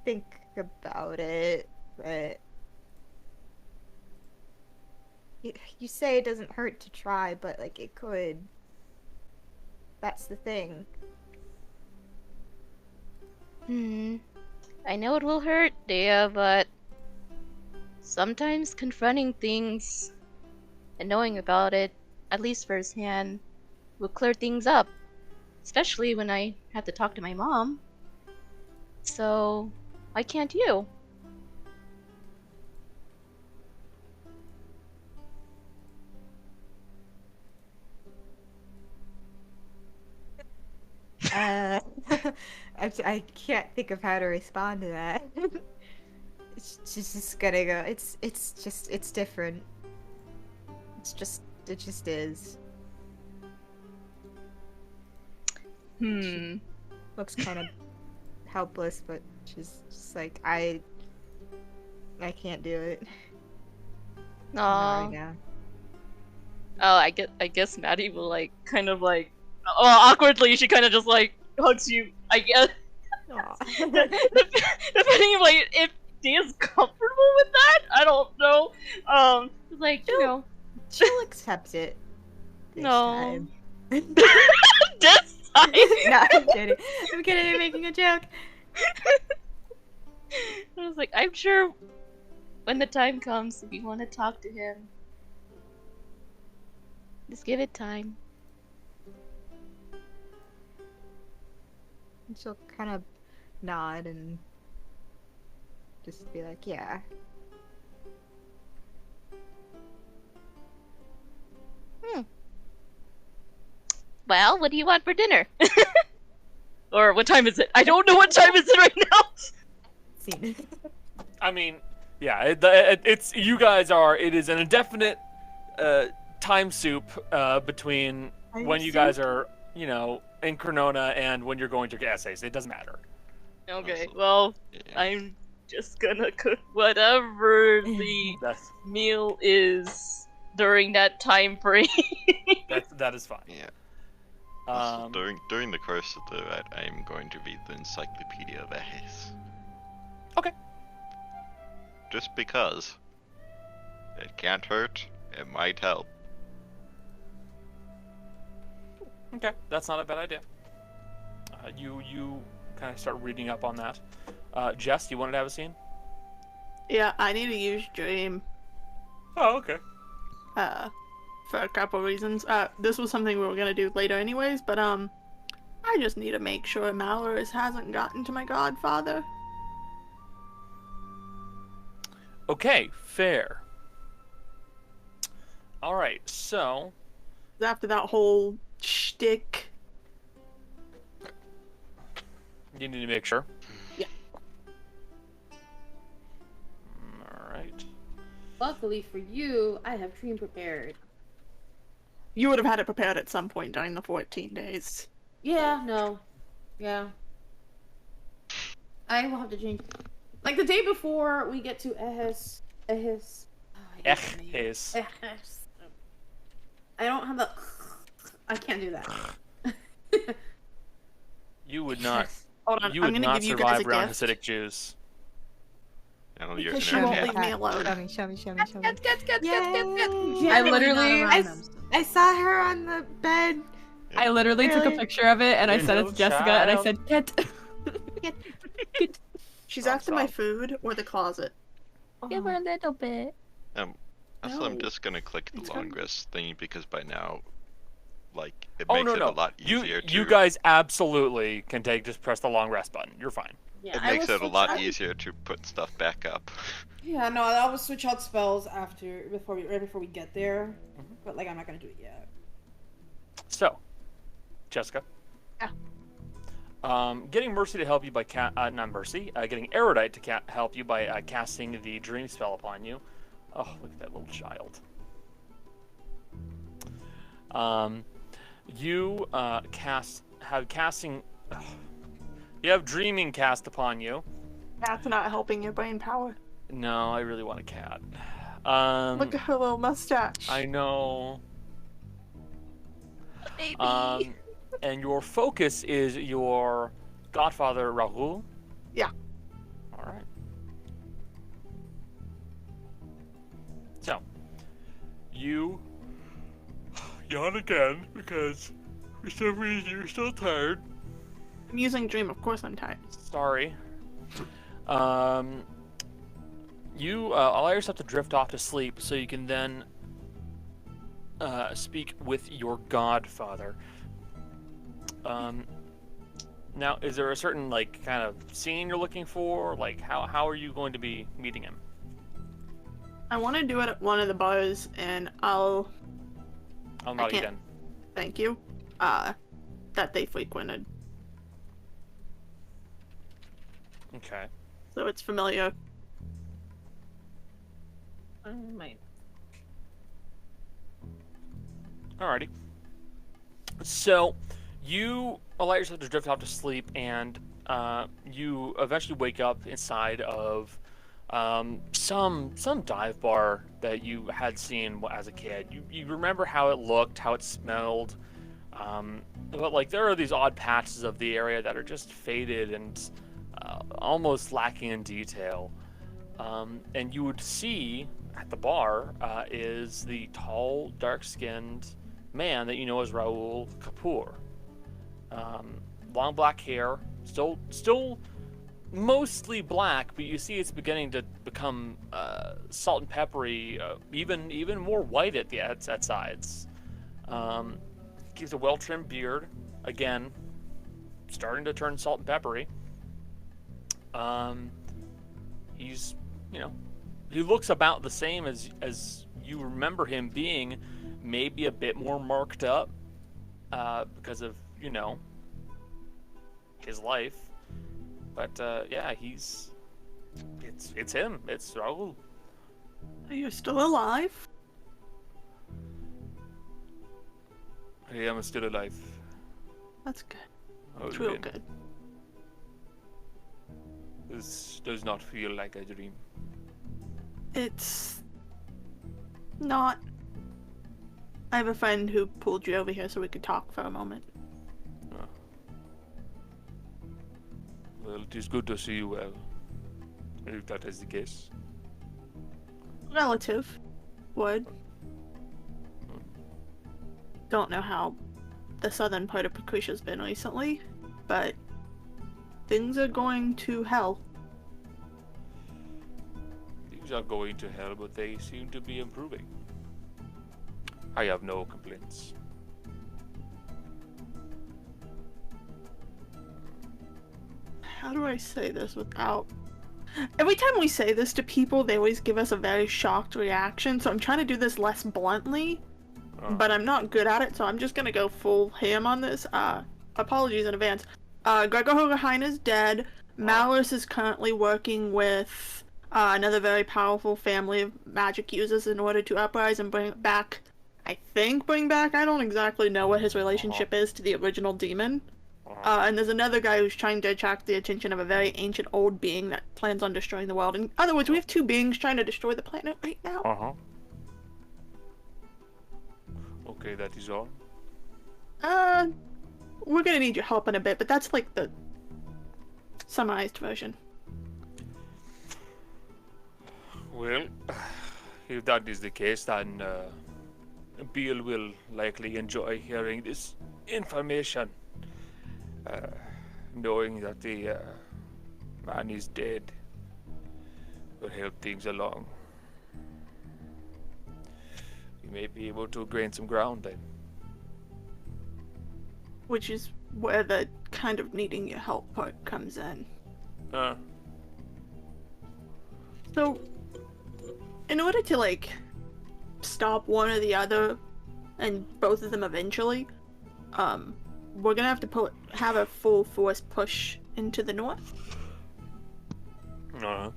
Speaker 10: think about it, but you say it doesn't hurt to try, but like it could. That's the thing.
Speaker 9: I know it will hurt, Dea, but sometimes confronting things and knowing about it, at least firsthand, will clear things up. Especially when I have to talk to my mom. So, why can't you?
Speaker 10: I can't think of how to respond to that. She's just gonna go. It's different. It just is. She looks kind of helpless, but she's just like, I can't do it.
Speaker 9: Aww.
Speaker 10: Right now.
Speaker 9: Oh, I guess Maddie will awkwardly, she kind of just hugs you, I guess. Depending if Dea's comfortable with that, I don't know.
Speaker 10: She'll accept it. This time.
Speaker 9: This time.
Speaker 10: No, I'm kidding. I'm making a joke.
Speaker 9: I was like, I'm sure when the time comes, if you want to talk to him, just give it time.
Speaker 10: And she'll kind of nod and just be like, yeah.
Speaker 9: Well, what do you want for dinner? Or what time is it? I don't know what time is it right now.
Speaker 2: I mean, yeah, it's you guys are. It is an indefinite time soup between when you guys are, in Cronona and when you're going to Eces. It doesn't matter.
Speaker 9: Okay, well, I'm just gonna cook whatever the meal is during that time frame.
Speaker 2: that is fine.
Speaker 3: Yeah. Also, during the course of the ride, I am going to read the Encyclopedia of Eces.
Speaker 2: Okay.
Speaker 3: Just because. It can't hurt, it might help.
Speaker 2: Okay, that's not a bad idea. You kind of start reading up on that. Jess, you wanted to have a scene?
Speaker 4: Yeah, I need to use Dream.
Speaker 2: Oh, okay.
Speaker 4: For a couple reasons. This was something we were gonna do later anyways, but I just need to make sure Malorus hasn't gotten to my godfather.
Speaker 2: Okay, fair. Alright, so...
Speaker 4: After that whole shtick.
Speaker 2: You need to make sure.
Speaker 4: Yeah.
Speaker 2: Alright.
Speaker 6: Luckily for you, I have Dream prepared.
Speaker 4: You would have had it prepared at some point during the 14 days.
Speaker 6: Yeah, no. Yeah. I will have to change. Like the day before we get to Eces.
Speaker 2: Eces.
Speaker 6: I don't have the. I can't do that.
Speaker 2: You would not.
Speaker 4: Hold on,
Speaker 2: You
Speaker 4: I'm
Speaker 2: would
Speaker 4: gonna
Speaker 2: not
Speaker 4: give you guys
Speaker 2: survive
Speaker 4: a
Speaker 2: around
Speaker 4: gift.
Speaker 2: Hasidic Jews.
Speaker 4: Because she won't leave me alone.
Speaker 10: Show me.
Speaker 5: I literally,
Speaker 10: I saw her on the bed.
Speaker 5: I literally took a picture of it and I sent it to Jessica and I said, "Get."
Speaker 4: She's after my food or the closet.
Speaker 9: Give her a little bit.
Speaker 3: Also, I'm
Speaker 4: No.
Speaker 3: just gonna click the long rest thingy because by now, it
Speaker 2: Oh,
Speaker 3: makes
Speaker 2: no,
Speaker 3: it
Speaker 2: no.
Speaker 3: a lot easier to.
Speaker 2: You guys absolutely can just press the long rest button. You're fine.
Speaker 6: Yeah,
Speaker 3: It makes it a lot easier to put stuff back up.
Speaker 11: Yeah, no, I will switch out spells right before we get there. But I'm not gonna do it yet.
Speaker 2: So, Jessica.
Speaker 9: Yeah.
Speaker 2: Getting Mercy to help you by not Mercy. Getting Erudite to help you by casting the Dream spell upon you. Oh, look at that little child. You you have dreaming cast upon you.
Speaker 4: That's not helping your brain power.
Speaker 2: No, I really want a cat.
Speaker 4: Look at her little mustache.
Speaker 2: I know.
Speaker 4: Baby.
Speaker 2: And your focus is your godfather Rahul.
Speaker 4: Yeah.
Speaker 2: All right. So, you yawn again because for some reason you're still tired.
Speaker 4: I'm using dream, of course I'm tired.
Speaker 2: Sorry. You allow yourself to drift off to sleep so you can then speak with your godfather. Now, is there a certain, like, kind of scene you're looking for? Like, how are you going to be meeting him?
Speaker 4: I want to do it at one of the bars, and I'll
Speaker 2: not again.
Speaker 4: Thank you. That they frequented.
Speaker 2: Okay.
Speaker 4: So it's familiar.
Speaker 7: Might.
Speaker 2: Alrighty. So, you allow yourself to drift off to sleep, and you eventually wake up inside of some dive bar that you had seen as a kid. You remember how it looked, how it smelled, but like there are these odd patches of the area that are just faded and almost lacking in detail. And you would see at the bar is the tall, dark-skinned man that you know as Raoul Kapoor. Long black hair, still mostly black, but you see it's beginning to become salt and peppery, even more white at sides. Keeps a well-trimmed beard, again, starting to turn salt and peppery. He's, he looks about the same as you remember him being, maybe a bit more marked up because of, his life. But yeah, it's him. It's Raoul.
Speaker 4: Are you still alive?
Speaker 2: I am still alive.
Speaker 4: That's good.
Speaker 2: Oh,
Speaker 4: It's real
Speaker 2: again.
Speaker 4: good.
Speaker 2: This does not feel like a dream.
Speaker 4: It's not. I have a friend who pulled you over here so we could talk for a moment.
Speaker 2: Well, it is good to see you well, if that is the case.
Speaker 4: Relative. Would. Don't know how the southern part of Pacucia's been recently, but things are going to hell.
Speaker 2: Things are going to hell, but they seem to be improving. I have no complaints.
Speaker 4: How do I say this without... Every time we say this to people, they always give us a very shocked reaction, so I'm trying to do this less bluntly, but I'm not good at it, so I'm just gonna go full ham on this. Apologies in advance. Gregor Hogerheim is dead. Malus is currently working with another very powerful family of magic users in order to uprise and bring back, I don't exactly know what his relationship is to the original demon. And there's another guy who's trying to attract the attention of a very ancient old being that plans on destroying the world. In other words, we have two beings trying to destroy the planet right now.
Speaker 2: Okay, that is all.
Speaker 4: We're gonna need your help in a bit, but that's like the summarized version.
Speaker 2: Well, if that is the case, then Bill will likely enjoy hearing this information. Knowing that the man is dead will help things along. We may be able to gain some ground then.
Speaker 4: Which is where the kind of needing your help part comes in. So, in order to, stop one or the other, and both of them eventually, we're gonna have to have a full force push into the north. Can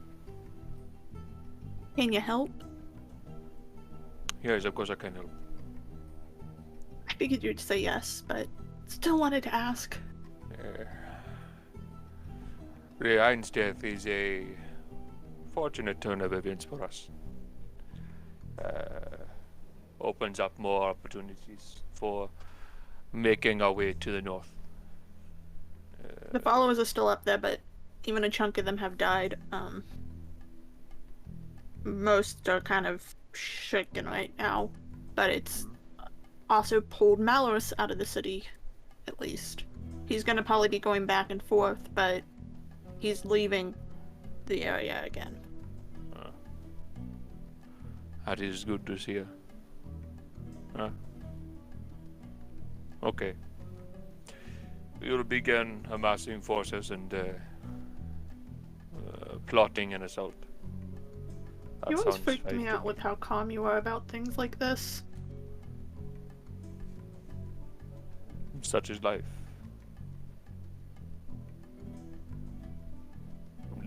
Speaker 4: you help?
Speaker 2: Yes, of course I can help.
Speaker 4: figured you'd say yes, but still wanted to ask.
Speaker 2: Rein's death is a fortunate turn of events for us. Opens up more opportunities for making our way to the north.
Speaker 4: The followers are still up there, but even a chunk of them have died. Most are kind of shaken right now, but it's also pulled Malorus out of the city, at least. He's gonna probably be going back and forth, but he's leaving the area again.
Speaker 2: That is good to see. Okay. We will begin amassing forces and plotting an assault. That
Speaker 4: You always
Speaker 2: sounds
Speaker 4: freaked
Speaker 2: right
Speaker 4: me
Speaker 2: to
Speaker 4: out with how calm you are about things like this.
Speaker 2: Such is life.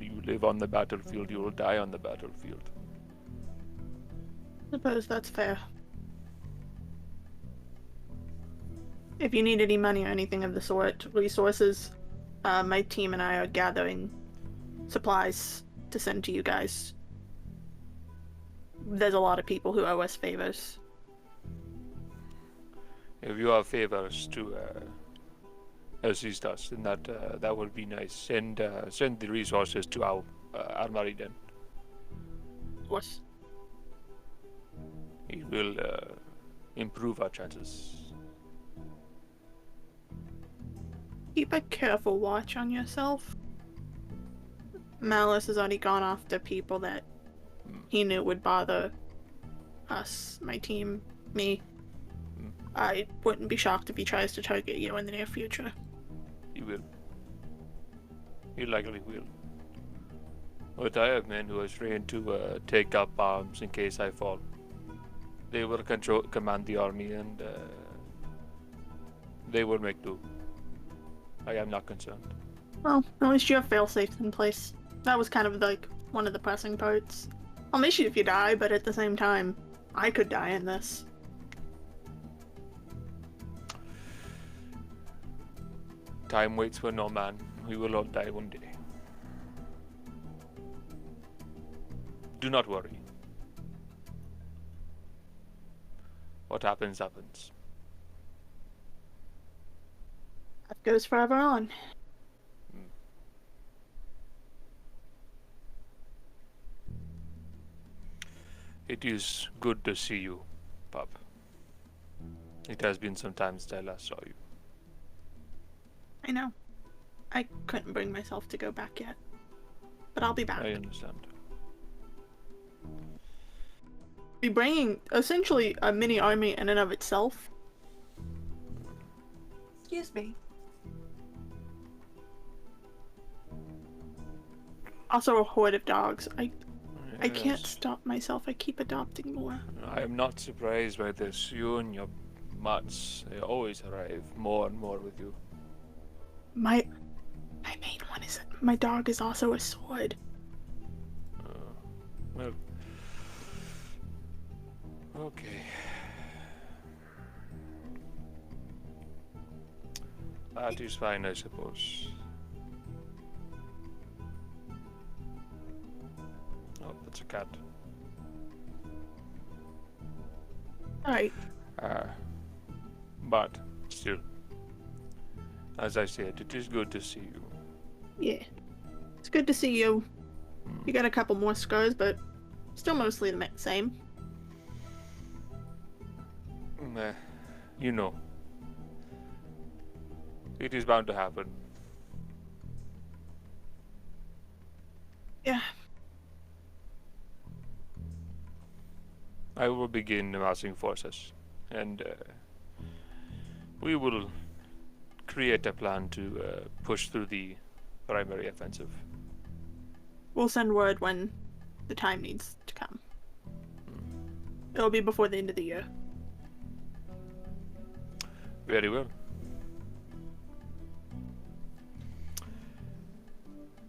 Speaker 2: You live on the battlefield, you will die on the battlefield.
Speaker 4: Suppose that's fair. If you need any money or anything of the sort, resources, my team and I are gathering supplies to send to you guys. There's a lot of people who owe us favors.
Speaker 2: If you have favors to assist us, then that would be nice. Send the resources to our armory then.
Speaker 4: Of course.
Speaker 2: It will improve our chances.
Speaker 4: Keep a careful watch on yourself. Malice has already gone after people that he knew would bother us, my team, me. I wouldn't be shocked if he tries to target you in the near future.
Speaker 2: He will. He likely will. But I have men who are trained to take up arms in case I fall. They will command the army and they will make do. I am not concerned.
Speaker 4: Well, at least you have fail-safes in place. That was kind of like one of the pressing parts. I'll miss you if you die, but at the same time, I could die in this.
Speaker 2: Time waits for no man. We will all die one day. Do not worry. What happens, happens.
Speaker 4: That goes forever on.
Speaker 2: It is good to see you, pup. It has been some time since I last saw you.
Speaker 4: I know. I couldn't bring myself to go back yet. But I'll be back.
Speaker 2: I understand.
Speaker 4: Be bringing essentially a mini army in and of itself. Excuse me. Also a horde of dogs. I can't
Speaker 2: Yes.
Speaker 4: stop myself. I keep adopting more.
Speaker 2: I am not surprised by this. You and your mutts, they always arrive more and more with you.
Speaker 4: My main one is my dog is also a sword.
Speaker 2: Well, okay. That is fine, I suppose. Oh, that's a cat.
Speaker 4: Alright.
Speaker 2: But still, as I said, it is good to see you.
Speaker 4: Yeah. It's good to see you. You got a couple more scars, but still mostly the same.
Speaker 2: You know, it is bound to happen.
Speaker 4: Yeah.
Speaker 2: I will begin amassing forces, and we will create a plan to push through the primary offensive.
Speaker 4: We'll send word when the time needs to come. It'll be before the end of the year.
Speaker 2: Very well.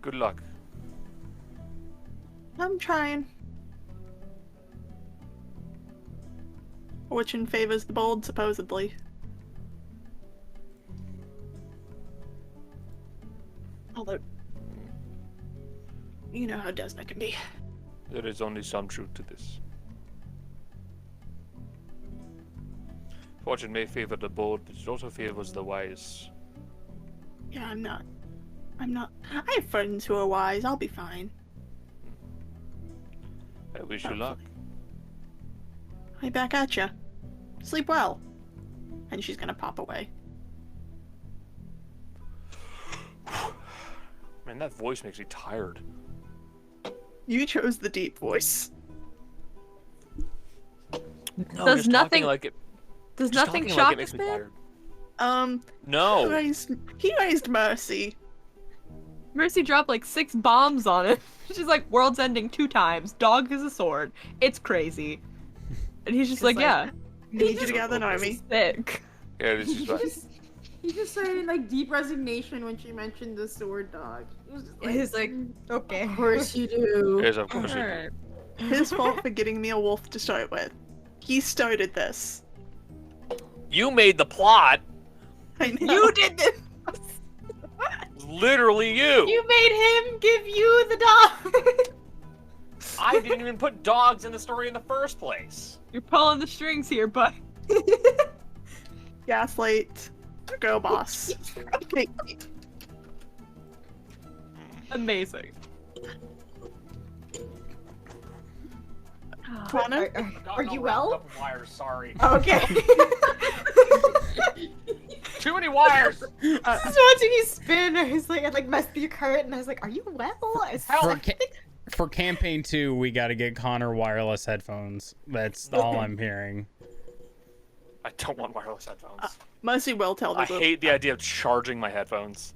Speaker 2: Good luck.
Speaker 4: I'm trying. Fortune favors the bold, supposedly. You know how Desna can be.
Speaker 2: There is only some truth to this. Fortune may favor the bold, but it also favors the wise.
Speaker 4: Yeah, I'm not. I have friends who are wise. I'll be fine.
Speaker 2: I wish you luck.
Speaker 4: Right back at ya. Sleep well. And she's gonna pop away.
Speaker 2: Man, that voice makes me tired.
Speaker 4: You chose the deep voice.
Speaker 2: No,
Speaker 5: Does
Speaker 2: just
Speaker 5: nothing-
Speaker 2: talking like it.
Speaker 5: Does
Speaker 2: just
Speaker 5: nothing
Speaker 2: talking
Speaker 5: shock
Speaker 2: like it makes
Speaker 5: this
Speaker 2: me
Speaker 5: man?
Speaker 2: tired.
Speaker 4: He
Speaker 2: No.
Speaker 4: raised Mercy.
Speaker 5: Mercy dropped like 6 bombs on it. She's like, world's ending 2 times. Dog has a sword. It's crazy. And he's just like, yeah.
Speaker 4: Need you together, Naomi.
Speaker 5: Sick.
Speaker 2: Yeah, this is fine.
Speaker 7: He just said in like deep resignation when she mentioned the sword dog. It was just like,
Speaker 10: He's like, okay.
Speaker 7: of course you do.
Speaker 2: Yes, of course you do.
Speaker 5: Alright.
Speaker 4: His fault for getting me a wolf to start with. He started this.
Speaker 2: You made the plot.
Speaker 4: I know.
Speaker 10: You did this.
Speaker 2: Literally you.
Speaker 7: You made him give you the dog.
Speaker 2: I didn't even put dogs in the story in the first place.
Speaker 5: You're pulling the strings here, but
Speaker 4: Gaslight. Girl boss. Okay.
Speaker 5: amazing.
Speaker 4: Connor?
Speaker 7: Are you well?
Speaker 2: Couple wires, sorry.
Speaker 7: Okay.
Speaker 2: Too many wires.
Speaker 10: I was watching you spin, I was like, I like messed your current, and I was like, are you well?
Speaker 1: For campaign 2, we got to get Connor wireless headphones. That's all I'm hearing.
Speaker 2: I don't want wireless headphones.
Speaker 4: Mercy will tell the
Speaker 2: I
Speaker 4: group.
Speaker 2: hate the idea of charging my headphones.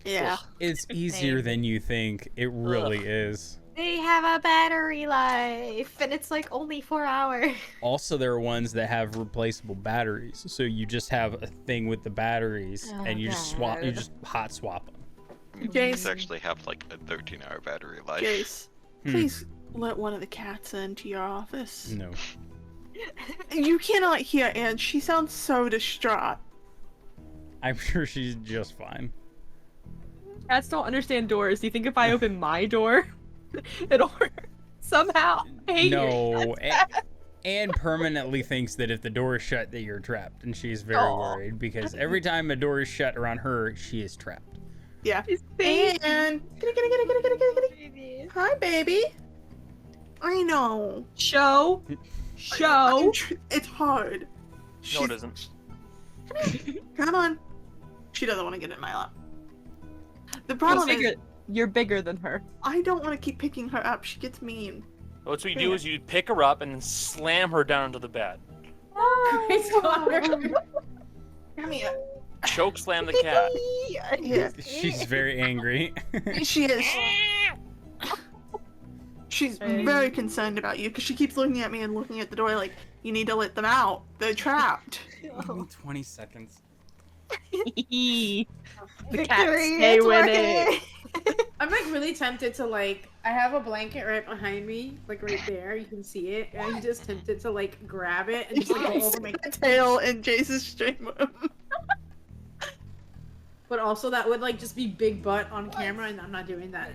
Speaker 4: Yeah.
Speaker 1: It's easier than you think. It really is.
Speaker 10: They have a battery life, and it's like only 4 hours.
Speaker 1: Also, there are ones that have replaceable batteries, so you just have a thing with the batteries,
Speaker 10: Oh,
Speaker 1: and you just swap. You
Speaker 10: God.
Speaker 1: just hot swap them.
Speaker 3: These
Speaker 4: Jace.
Speaker 3: actually have like a 13-hour battery life.
Speaker 4: Jace, please let one of the cats into your office.
Speaker 1: No.
Speaker 4: You cannot hear Anne. She sounds so distraught.
Speaker 1: I'm sure she's just fine.
Speaker 5: Cats don't understand doors. Do you think if I open my door, it'll work somehow? I hate
Speaker 1: No.
Speaker 5: it.
Speaker 1: Anne permanently thinks that if the door is shut, that you're trapped, and she's very
Speaker 5: Aw.
Speaker 1: worried because every time a door is shut around her, she is trapped.
Speaker 4: Yeah.
Speaker 5: Baby.
Speaker 4: Anne. Kitty. Hi, baby. I know.
Speaker 5: Show. Show.
Speaker 4: It's hard.
Speaker 2: No, it isn't.
Speaker 4: Come on. She doesn't want to get in my lap. The problem is,
Speaker 5: You're bigger than her.
Speaker 4: I don't want to keep picking her up. She gets mean.
Speaker 2: Well, what you do is you pick her up and then slam her down into the bed.
Speaker 7: Grace Connor.
Speaker 4: Come here.
Speaker 2: Choke slam the cat.
Speaker 4: Yeah.
Speaker 1: She's very angry.
Speaker 4: She is. She's very concerned about you because she keeps looking at me and looking at the door like, you need to let them out. They're trapped.
Speaker 1: Give me 20 seconds.
Speaker 5: The
Speaker 10: Victory,
Speaker 5: cats stay
Speaker 10: it's
Speaker 5: winning.
Speaker 10: working.
Speaker 7: I'm like really tempted to like. I have a blanket right behind me, like right there. You can see it, and I'm just tempted to like grab it and just like go over my.
Speaker 4: Tail in Jace's stream room.
Speaker 7: But also that would like just be big butt on camera, and I'm not doing that.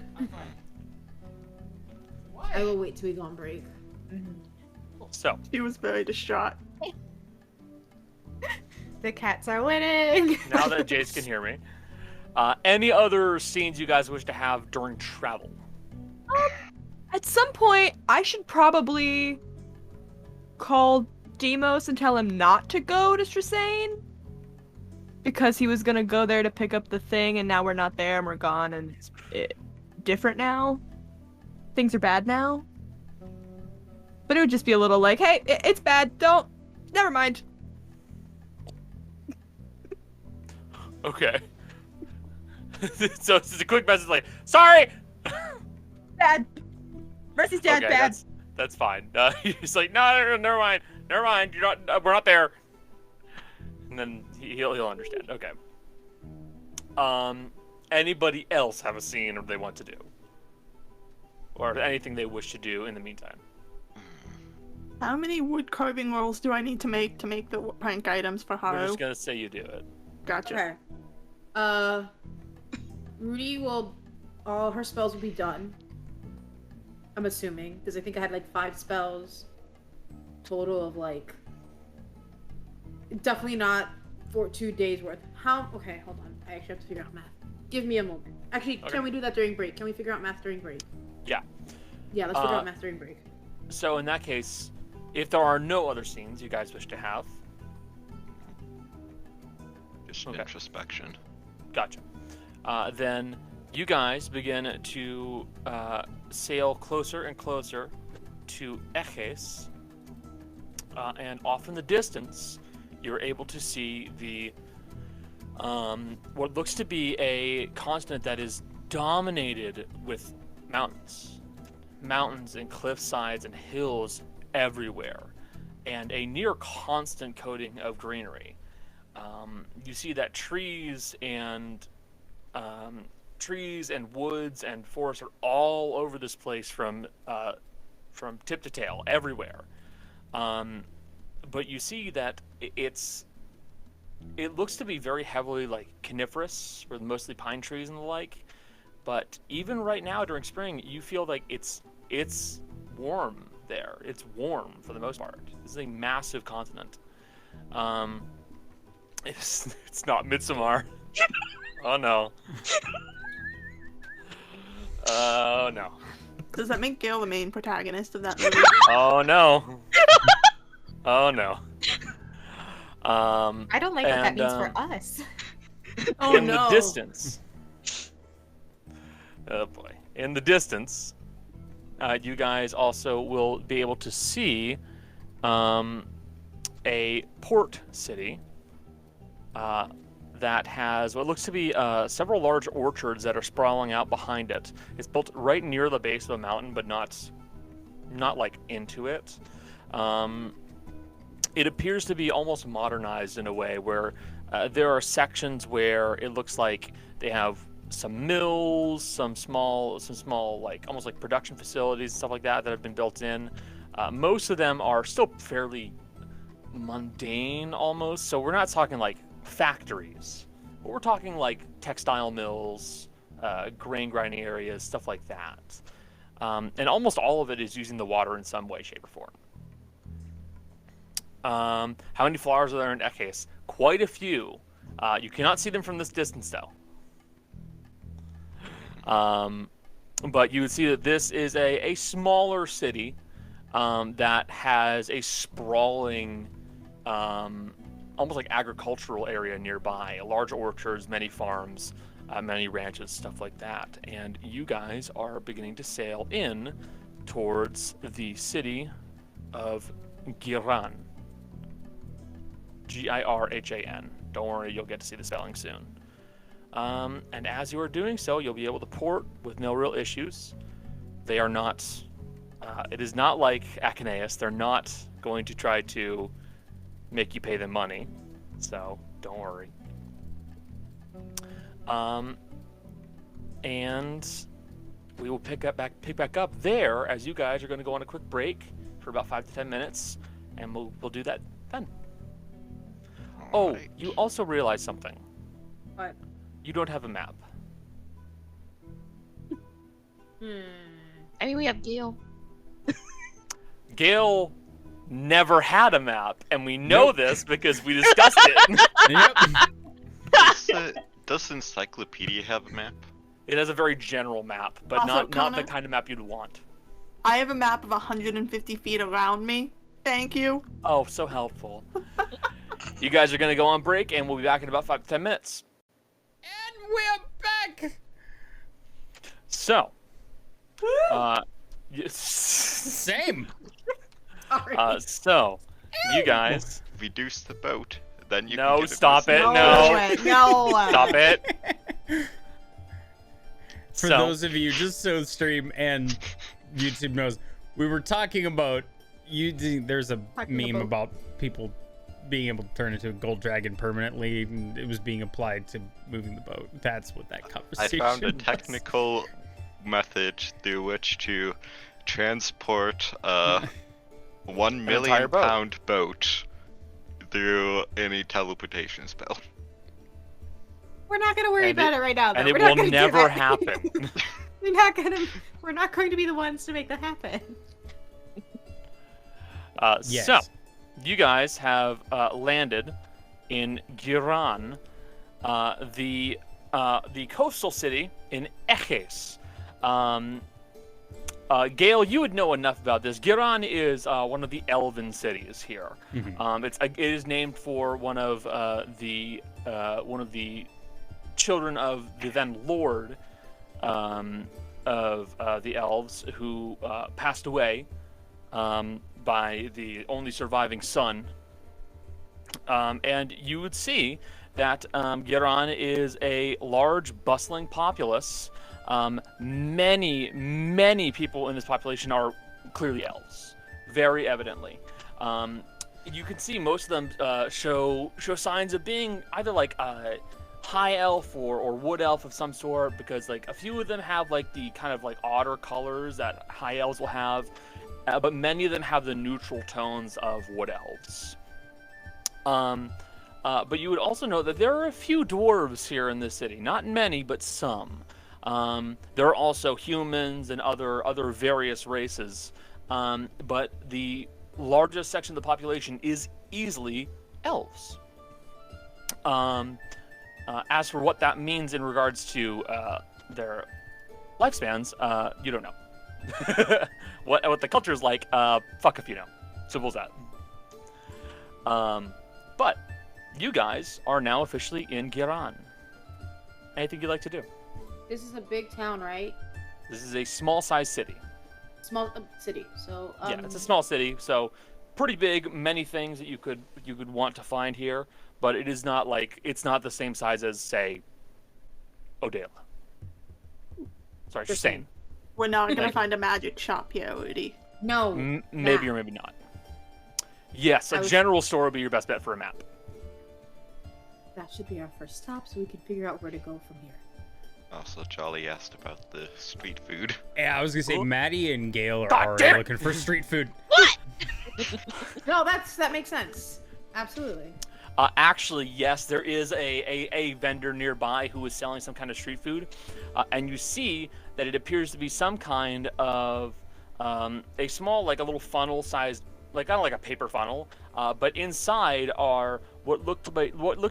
Speaker 7: I will wait till we go on break.
Speaker 2: So,
Speaker 4: She was very distraught.
Speaker 10: The cats are winning.
Speaker 2: now that Jace can hear me, any other scenes you guys wish to have during travel?
Speaker 5: At some point, I should probably call Demos and tell him not to go to Strisane. Because he was gonna go there to pick up the thing, and now we're not there, and we're gone, and it's different now. Things are bad now. But it would just be a little like, hey, it's bad, never mind.
Speaker 2: Okay. So it's just a quick message like, sorry!
Speaker 5: Bad. Mercy's dead,
Speaker 2: Okay,
Speaker 5: bad.
Speaker 2: that's fine. He's like, no, never mind. You're not. We're not there. And then he'll understand. Okay. Anybody else have a scene or they want to do, or anything they wish to do in the meantime?
Speaker 4: How many wood carving rolls do I need to make the prank items for
Speaker 2: I'm
Speaker 4: Haru?
Speaker 2: just gonna say you do it.
Speaker 4: Gotcha.
Speaker 7: Okay. Rudy will. All her spells will be done. I'm assuming, because I think I had like 5 spells total of like. Definitely not for 2 days worth. How? Okay, hold on. I actually have to figure out math. Give me a moment. Actually,
Speaker 2: Okay.
Speaker 7: can we do that during break? Can we figure out math during break?
Speaker 2: Yeah.
Speaker 7: Yeah, let's figure out math during break.
Speaker 2: So in that case, if there are no other scenes you guys wish to have,
Speaker 3: Just
Speaker 2: Okay.
Speaker 3: introspection.
Speaker 2: gotcha. Then you guys begin to sail closer and closer to Eces, and off in the distance, you're able to see the what looks to be a continent that is dominated with mountains and cliff sides and hills everywhere, and a near constant coating of greenery. You see that trees and woods and forests are all over this place from tip to tail, everywhere. But you see that it looks to be very heavily like coniferous, with mostly pine trees and the like. But even right now during spring, you feel like it's warm there. It's warm for the most part. This is a massive continent. It's not Midsommar. Oh no. Oh no.
Speaker 4: Does that make Gael the main protagonist of that movie?
Speaker 2: Oh no. Oh no.
Speaker 10: I don't like what that
Speaker 2: and,
Speaker 10: means for us.
Speaker 4: Oh
Speaker 2: in
Speaker 4: no.
Speaker 2: the distance. Oh boy. In the distance, you guys also will be able to see a port city that has what looks to be several large orchards that are sprawling out behind it. It's built right near the base of a mountain, but not like into it. It appears to be almost modernized in a way where there are sections where it looks like they have some mills, some small like almost like production facilities and stuff like that have been built in. Most of them are still fairly mundane almost, so we're not talking like factories, but we're talking like textile mills, grain grinding areas, stuff like that. And almost all of it is using the water in some way, shape, or form. How many flowers are there in Eces? Quite a few. You cannot see them from this distance, though. But you would see that this is a smaller city that has a sprawling, almost like agricultural area nearby. Large orchards, many farms, many ranches, stuff like that. And you guys are beginning to sail in towards the city of Giran. Girhan. Don't worry, you'll get to see the spelling soon. And as you are doing so, you'll be able to port with no real issues. They are not... it is not like Achenaeus. They're not going to try to make you pay them money. So, don't worry. And we will pick back up there as you guys are going to go on a quick break for about 5 to 10 minutes. And we'll do that then. Oh,
Speaker 3: Alright.
Speaker 2: you also realize something.
Speaker 7: What?
Speaker 2: You don't have a map.
Speaker 9: I mean, we have Gael.
Speaker 2: Gael never had a map, and we know this because we discussed it.
Speaker 1: Yep.
Speaker 3: Does Encyclopedia have a map?
Speaker 2: It has a very general map, but
Speaker 4: Also,
Speaker 2: not the
Speaker 4: Connor?
Speaker 2: kind of map you'd want.
Speaker 4: I have a map of 150 feet around me. Thank you.
Speaker 2: Oh, so helpful. You guys are going to go on break, and we'll be back in about 5 to 10 minutes.
Speaker 1: And we're back.
Speaker 2: So,
Speaker 1: Same.
Speaker 7: Sorry.
Speaker 2: so, you guys...
Speaker 3: Reduce the boat, then you
Speaker 2: No,
Speaker 3: can get
Speaker 2: stop it,
Speaker 3: no.
Speaker 10: No.
Speaker 2: Stop it.
Speaker 1: For
Speaker 2: So-
Speaker 1: those of you just so stream and YouTube knows, we were talking about there's a
Speaker 10: Talking
Speaker 1: meme
Speaker 10: about-
Speaker 1: about people being able to turn into a gold dragon permanently, and it was being applied to moving the boat. That's what that
Speaker 3: I
Speaker 1: conversation
Speaker 3: found a
Speaker 1: was.
Speaker 3: technical method through which to transport a 1 million
Speaker 2: entire boat.
Speaker 3: pound boat through any teleportation spell.
Speaker 10: We're not gonna worry
Speaker 2: And
Speaker 10: about it right now, though.
Speaker 2: And it
Speaker 10: We're not
Speaker 2: will
Speaker 10: gonna do
Speaker 2: never
Speaker 10: that.
Speaker 2: happen.
Speaker 8: We're not going to be the ones to make that happen.
Speaker 1: Yes.
Speaker 2: So, you guys have landed in Giran, the coastal city in Eces. Gael, you would know enough about this. Giran is one of the elven cities here. It is named for one of the children of the then lord of the elves, who passed away by the only surviving son. And you would see that Giran is a large, bustling populace. Many people in this population are clearly elves, very evidently. You can see most of them show signs of being either like a high elf or wood elf of some sort, because like a few of them have like the kind of like otter colors that high elves will have, but many of them have the neutral tones of wood elves. But you would also know that there are a few dwarves here in this city. Not many, but some. There are also humans and other various races. But the largest section of the population is easily elves. As for what that means in regards to their lifespans, you don't know. What the culture is like, fuck if you know. Simple as that. But you guys are now officially in Giran. Anything you'd like to do?
Speaker 7: This is a big town, right?
Speaker 2: This is a small-sized city.
Speaker 7: Small city. So
Speaker 2: yeah, it's a small city, so pretty big. Many things that you could want to find here, but it is not like it's not the same size as, say, Odale. Sorry, just saying.
Speaker 4: We're not gonna find a magic shop here, Woody.
Speaker 7: No.
Speaker 2: Maybe or maybe not. Yes, a general store would be your best bet for a map.
Speaker 7: That should be our first stop, so we can figure out where to go from here.
Speaker 3: Also, Jolly asked about the street food.
Speaker 1: Yeah, I was gonna say Maddie and Gail are already looking for street food.
Speaker 9: What?
Speaker 7: No, that makes sense. Absolutely.
Speaker 2: Actually, yes, there is a vendor nearby who is selling some kind of street food, and you see that it appears to be some kind of a small, like a little funnel-sized, like kind of like a paper funnel, but inside are what look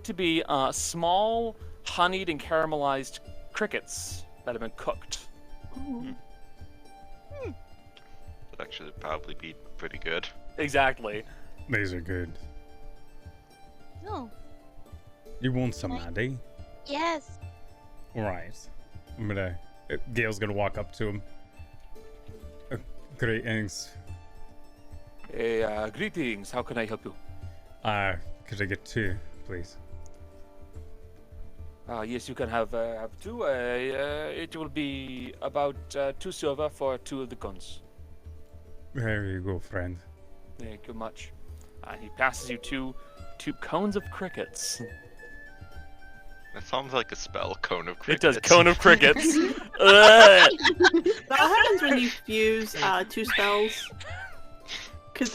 Speaker 2: to be small, honeyed and caramelized crickets that have been cooked.
Speaker 3: That'd actually probably be pretty good.
Speaker 2: Exactly.
Speaker 1: These are good.
Speaker 9: No.
Speaker 1: You want some, Maddie?
Speaker 9: Yes.
Speaker 1: Right. I'm gonna. Gail's gonna walk up to him. Greetings.
Speaker 2: Hey, greetings. How can I help you?
Speaker 1: Could I get two, please?
Speaker 2: Yes, you can have two. It will be about 2 silver for 2 of the guns.
Speaker 1: There you go, friend.
Speaker 2: Thank you much. He passes you two cones of crickets.
Speaker 3: That sounds like a spell, cone of
Speaker 2: It
Speaker 3: crickets.
Speaker 2: does, cone of crickets.
Speaker 4: That happens when you fuse 2 spells. Because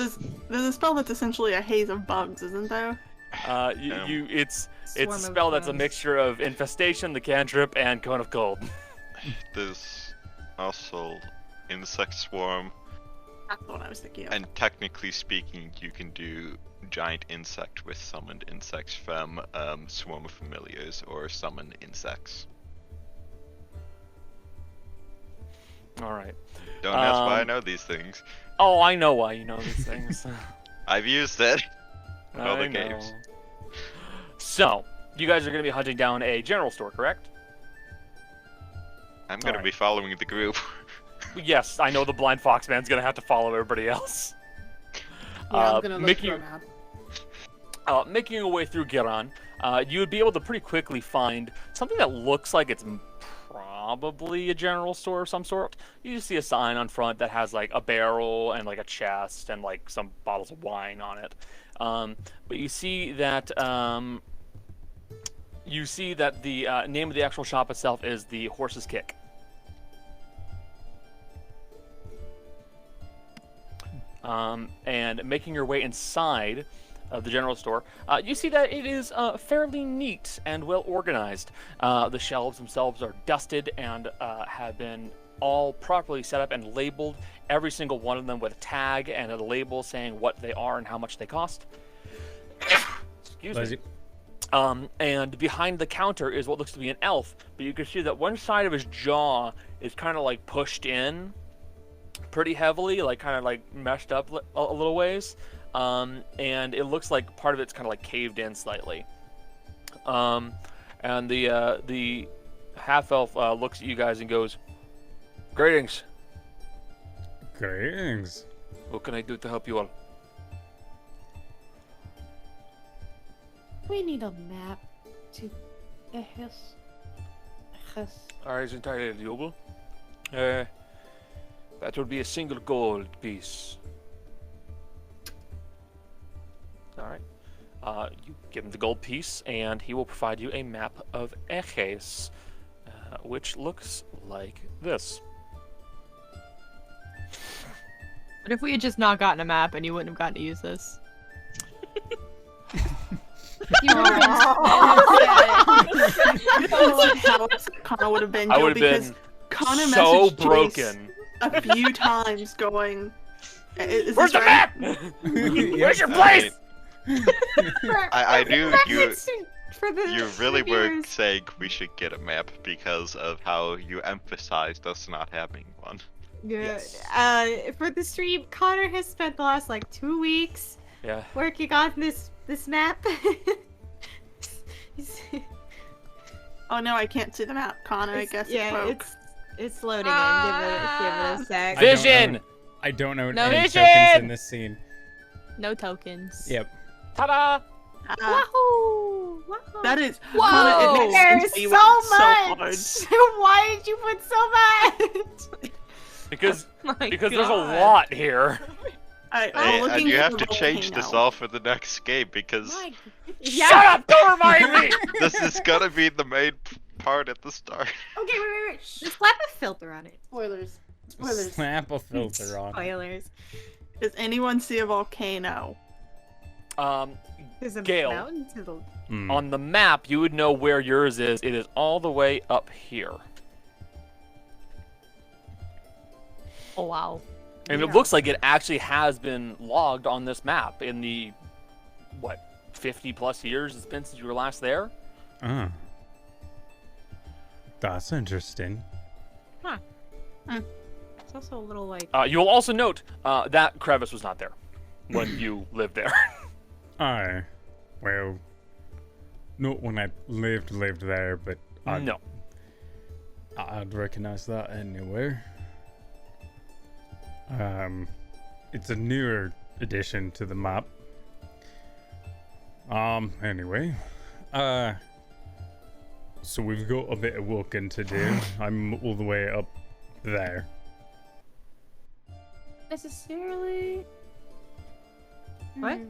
Speaker 4: there's a spell that's essentially a haze of bugs, isn't there?
Speaker 2: It's a spell that's a mixture of infestation, the cantrip, and cone of cold.
Speaker 3: There's also insect swarm.
Speaker 4: That's what I was thinking of.
Speaker 3: And technically speaking, you can do giant insect with summoned insects from Swarm of Familiars or summon insects.
Speaker 2: Alright.
Speaker 3: Don't ask why I know these things.
Speaker 2: Oh, I know why you know these things.
Speaker 3: I've used it in
Speaker 2: I
Speaker 3: other
Speaker 2: know.
Speaker 3: games.
Speaker 2: So, you guys are going to be hunting down a general store, correct?
Speaker 3: I'm going to be following the group.
Speaker 2: Yes, I know the blind fox man's going to have to follow everybody else.
Speaker 7: Yeah, I'm gonna look for a map.
Speaker 2: Making your way through Giran, you would be able to pretty quickly find something that looks like it's probably a general store of some sort. You just see a sign on front that has like a barrel and like a chest and like some bottles of wine on it. But you see that the name of the actual shop itself is the Horse's Kick. And making your way inside of the general store, you see that it is fairly neat and well organized. The shelves themselves are dusted and have been all properly set up and labeled, every single one of them with a tag and a label saying what they are and how much they cost. Excuse me. And behind the counter is what looks to be an elf, but you can see that one side of his jaw is kind of like pushed in pretty heavily, like kind of like meshed up a little ways, and it looks like part of it's kind of like caved in slightly. And the half-elf looks at you guys and goes, "Greetings.
Speaker 1: Greetings.
Speaker 2: What can I do to help you all?"
Speaker 7: We need a map to Eces.
Speaker 2: Is entirely doable. That would be a single gold piece. Alright. You give him the gold piece, and he will provide you a map of Eces, which looks like this.
Speaker 5: But if we had just not gotten a map and you wouldn't have gotten to use this.
Speaker 4: You know what how upset Connor would have been,
Speaker 2: I
Speaker 4: Joe,
Speaker 2: would have
Speaker 4: because
Speaker 2: been
Speaker 4: Connor
Speaker 2: so
Speaker 4: messaged
Speaker 2: broken.
Speaker 4: Jace a few times going, "Is
Speaker 2: Where's
Speaker 4: this
Speaker 2: the
Speaker 4: right?"
Speaker 2: map? Where's your place?
Speaker 3: I knew you.
Speaker 10: Reference for the
Speaker 3: You really were
Speaker 10: viewers.
Speaker 3: saying we should get a map because of how you emphasized us not having one.
Speaker 10: Yeah. For the stream, Connor has spent the last like 2 weeks
Speaker 2: Yeah.
Speaker 10: working on this map.
Speaker 4: Oh no, I can't see the map, Connor. I guess it's broke.
Speaker 10: it's loading in. Give it a sec.
Speaker 2: Vision!
Speaker 1: I don't know
Speaker 5: No
Speaker 1: any
Speaker 2: vision!
Speaker 1: tokens in this scene.
Speaker 5: No tokens.
Speaker 1: Yep.
Speaker 2: Ta-da!
Speaker 10: Wahoo! Wahoo!
Speaker 4: That is.
Speaker 5: Whoa!
Speaker 4: Connor, it makes
Speaker 10: There's
Speaker 4: sense that you
Speaker 10: so
Speaker 4: went
Speaker 10: much.
Speaker 4: so hard.
Speaker 10: Why did you put so much?
Speaker 2: Because
Speaker 5: My
Speaker 2: there's a
Speaker 5: God.
Speaker 2: lot here.
Speaker 4: Alright,
Speaker 3: Hey,
Speaker 4: we're looking
Speaker 3: and you
Speaker 4: for
Speaker 3: have
Speaker 4: the
Speaker 3: to change this
Speaker 4: volcano.
Speaker 3: all for the next game because
Speaker 7: My
Speaker 2: Shut up! Don't remind me!
Speaker 3: this is gonna be the main part at the start.
Speaker 7: Okay, wait.
Speaker 10: Just slap a filter on it.
Speaker 7: Spoilers. Spoilers.
Speaker 1: Slap a filter on.
Speaker 10: Spoilers.
Speaker 4: Does anyone see a volcano?
Speaker 10: There's a
Speaker 2: Gael.
Speaker 10: mountain to the.
Speaker 1: Mm.
Speaker 2: On the map, you would know where yours is. It is all the way up here.
Speaker 5: Oh wow.
Speaker 2: And it looks like it actually has been logged on this map in the, 50 plus years it's been since you were last there?
Speaker 1: Ah. That's interesting.
Speaker 10: It's also a little like.
Speaker 2: You'll also note that crevice was not there when you lived there.
Speaker 1: Aye. Well, not when I lived there, but
Speaker 2: No.
Speaker 1: I'd recognize that anywhere. It's a newer addition to the map. Anyway. So we've got a bit of walking to do. I'm all the way up there.
Speaker 7: Necessarily.
Speaker 10: What?
Speaker 7: Hmm.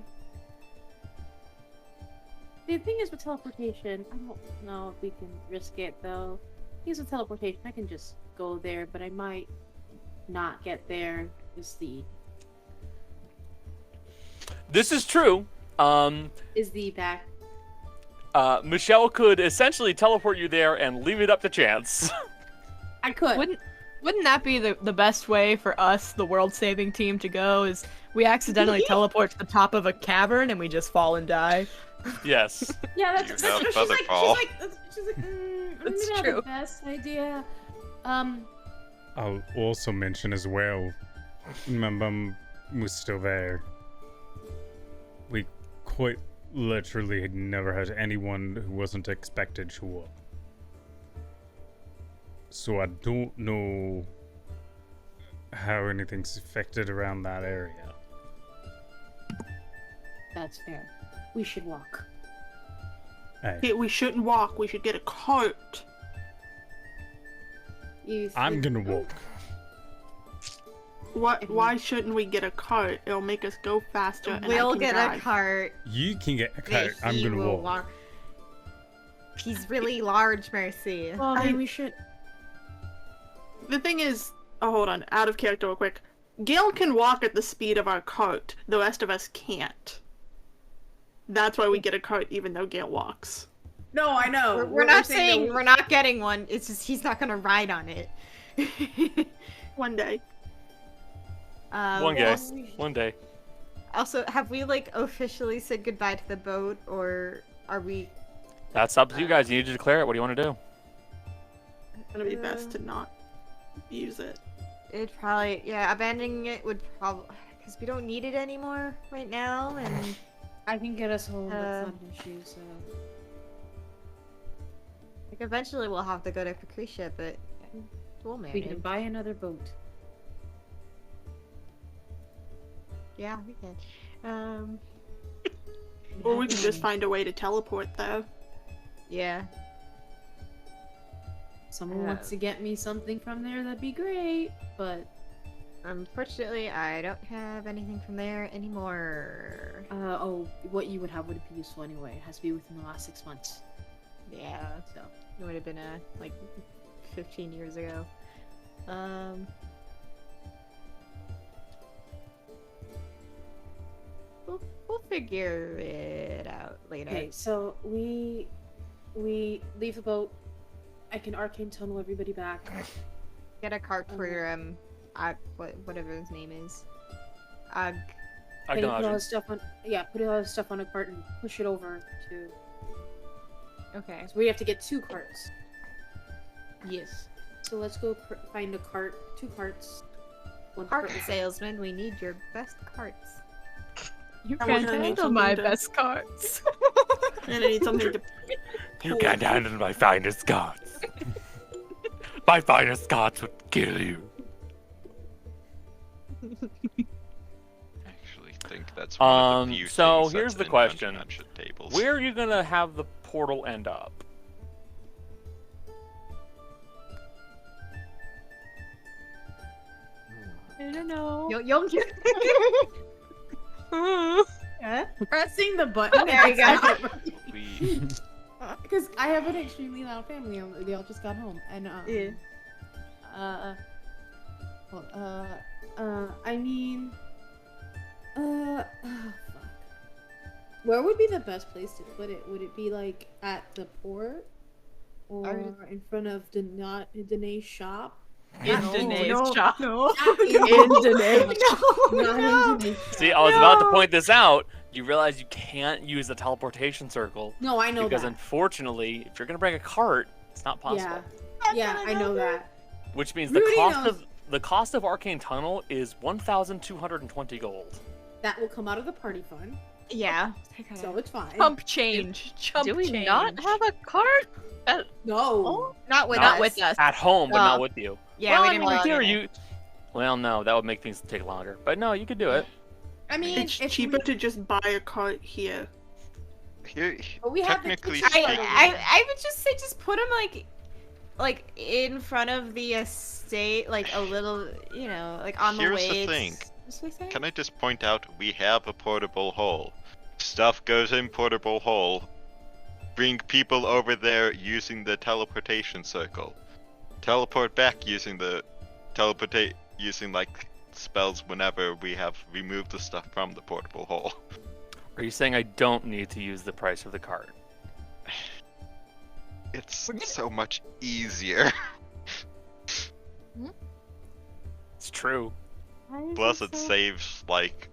Speaker 7: The thing is with teleportation, I don't know if we can risk it though. The thing is with teleportation, I can just go there, but I might not get there. Is the
Speaker 2: true.
Speaker 7: is the back?
Speaker 2: Michelle could essentially teleport you there and leave it up to chance.
Speaker 7: I could.
Speaker 5: Wouldn't that be the best way for us, the world-saving team, to go? Is we accidentally teleport to the top of a cavern and we just fall and die?
Speaker 2: Yes.
Speaker 7: Yeah,
Speaker 3: You
Speaker 7: that's
Speaker 3: have
Speaker 7: she's
Speaker 3: feather
Speaker 7: like,
Speaker 3: fall.
Speaker 7: she's like, maybe
Speaker 5: That's
Speaker 7: not
Speaker 5: true.
Speaker 7: the best idea.
Speaker 1: I'll also mention as well, my mum was still there. We quite literally had never had anyone who wasn't expected show up. So I don't know how anything's affected around that area.
Speaker 7: That's fair. We should walk.
Speaker 1: Hey,
Speaker 4: Yeah, we shouldn't walk. We should get a cart.
Speaker 1: I'm gonna walk.
Speaker 4: What? Why shouldn't we get a cart? It'll make us go faster. And
Speaker 10: We'll
Speaker 4: I can
Speaker 10: get
Speaker 4: drive.
Speaker 10: a cart.
Speaker 1: You can get a
Speaker 10: that
Speaker 1: cart. I'm
Speaker 10: he
Speaker 1: gonna
Speaker 10: will
Speaker 1: walk.
Speaker 10: He's really large, Mercy.
Speaker 7: Well,
Speaker 4: I-
Speaker 7: then we should.
Speaker 4: The thing is, oh, hold on, out of character real quick. Gail can walk at the speed of our cart. The rest of us can't. That's why we get a cart, even though Gail walks.
Speaker 11: No, I know.
Speaker 10: We're not saying we're not getting one. It's just he's not gonna ride on it.
Speaker 4: One day.
Speaker 2: One day. One day.
Speaker 10: Also, have we like officially said goodbye to the boat, or are we?
Speaker 2: That's up to you guys. You need to declare it. What do you want to do?
Speaker 4: It's gonna be best to not use it.
Speaker 10: It'd probably, yeah, abandoning it would probably, because we don't need it anymore right now, and
Speaker 7: I can get us home. That's not an issue. So.
Speaker 10: like eventually we'll have to go to Patricia, but we'll
Speaker 7: We
Speaker 10: manage.
Speaker 7: can buy another boat.
Speaker 10: Yeah, we can.
Speaker 4: Or we could just find a way to teleport, though.
Speaker 10: Yeah.
Speaker 7: Someone wants to get me something from there, that'd be great. But
Speaker 10: Unfortunately, I don't have anything from there anymore.
Speaker 7: what you would have would be useful anyway. It has to be within the last 6 months.
Speaker 10: Yeah, so it would have been like 15 years ago. We'll figure it out later.
Speaker 7: Okay, so we leave the boat. I can arcane tunnel everybody back.
Speaker 10: Get a cart for whatever his name is. Ag.
Speaker 7: Put all his stuff on. Yeah, put all his stuff on a cart and push it over to.
Speaker 10: Okay.
Speaker 7: So we have to get 2 carts.
Speaker 10: Yes.
Speaker 7: So let's go find a cart. 2 carts. One
Speaker 10: Cart
Speaker 7: cart.
Speaker 10: salesman, we need your best carts.
Speaker 5: You
Speaker 4: And we're
Speaker 5: can't
Speaker 4: gonna need
Speaker 5: handle
Speaker 4: something
Speaker 5: my
Speaker 4: to-
Speaker 5: best cards.
Speaker 4: And I need something to.
Speaker 2: You can't handle my finest cards. My finest cards would kill you.
Speaker 3: Actually think that's one of the few
Speaker 2: So
Speaker 3: things
Speaker 2: here's
Speaker 3: that's
Speaker 2: the
Speaker 3: in
Speaker 2: question.
Speaker 3: Dungeon tables.
Speaker 2: Where are you gonna have the portal end up?
Speaker 5: I don't know.
Speaker 10: Yo.
Speaker 11: Pressing the button.
Speaker 10: There you go.
Speaker 3: We
Speaker 11: Because I have an extremely loud family. They all just got home, and
Speaker 10: Yeah.
Speaker 11: I mean, fuck. Where would be the best place to put it? Would it be like at the port, or in front of Danae's shop?
Speaker 5: In Danae's shop.
Speaker 10: No.
Speaker 5: In Danae's
Speaker 11: Not in Danae's shop.
Speaker 2: See, I was about to point this out. You realize you can't use the teleportation circle.
Speaker 11: No, I know
Speaker 2: Because
Speaker 11: that.
Speaker 2: unfortunately, if you're gonna bring a cart, it's not possible.
Speaker 11: Yeah, I know that.
Speaker 2: Which means the
Speaker 11: Rudy
Speaker 2: cost of Arcane Tunnel is 1,220 gold.
Speaker 11: That will come out of the party fund,
Speaker 10: Yeah.
Speaker 11: so it's fine.
Speaker 5: Chump change. Chump
Speaker 9: Do we
Speaker 5: change.
Speaker 9: not have a cart?
Speaker 11: No.
Speaker 10: Not with
Speaker 2: Not
Speaker 10: us.
Speaker 5: with us.
Speaker 2: At home, but not with you.
Speaker 10: Yeah,
Speaker 2: well,
Speaker 10: we
Speaker 2: I
Speaker 10: didn't
Speaker 2: mean,
Speaker 10: want
Speaker 2: here
Speaker 10: to.
Speaker 2: you. Well, no, that would make things take longer. But no, you could do it.
Speaker 11: I mean,
Speaker 4: It's
Speaker 11: if
Speaker 4: cheaper to just buy a cart here.
Speaker 3: here,
Speaker 11: But we have the
Speaker 3: technically
Speaker 11: kitchen.
Speaker 3: speaking,
Speaker 10: I would just say just put them like in front of the estate, like a little, like on the
Speaker 3: Here's
Speaker 10: way.
Speaker 3: the thing.
Speaker 10: What's we say?
Speaker 3: Can I just point out we have a portable hole? Stuff goes in portable hole. Bring people over there using the teleportation circle. Teleport back using the using like spells whenever we have removed the stuff from the portable hole.
Speaker 2: Are you saying I don't need to use the price of the cart?
Speaker 3: It's so much easier.
Speaker 2: It's true.
Speaker 3: Plus it saves like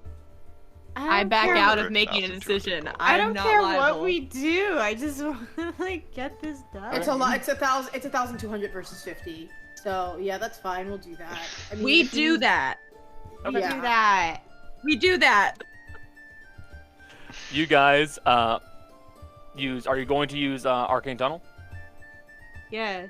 Speaker 5: I back
Speaker 10: care
Speaker 5: out
Speaker 3: what-
Speaker 5: of making a decision.
Speaker 10: I
Speaker 5: I'm
Speaker 10: don't
Speaker 5: not
Speaker 10: care
Speaker 5: liable.
Speaker 10: what we do. I just want to get this done.
Speaker 11: It's a lot. It's 1,200 versus 50. So yeah, that's fine. We'll do that. I mean,
Speaker 5: We
Speaker 11: if
Speaker 5: do
Speaker 11: you-
Speaker 5: that.
Speaker 10: We
Speaker 11: Yeah.
Speaker 10: do that.
Speaker 5: We do that.
Speaker 2: You guys, are you going to use Arcane Tunnel?
Speaker 10: Yes.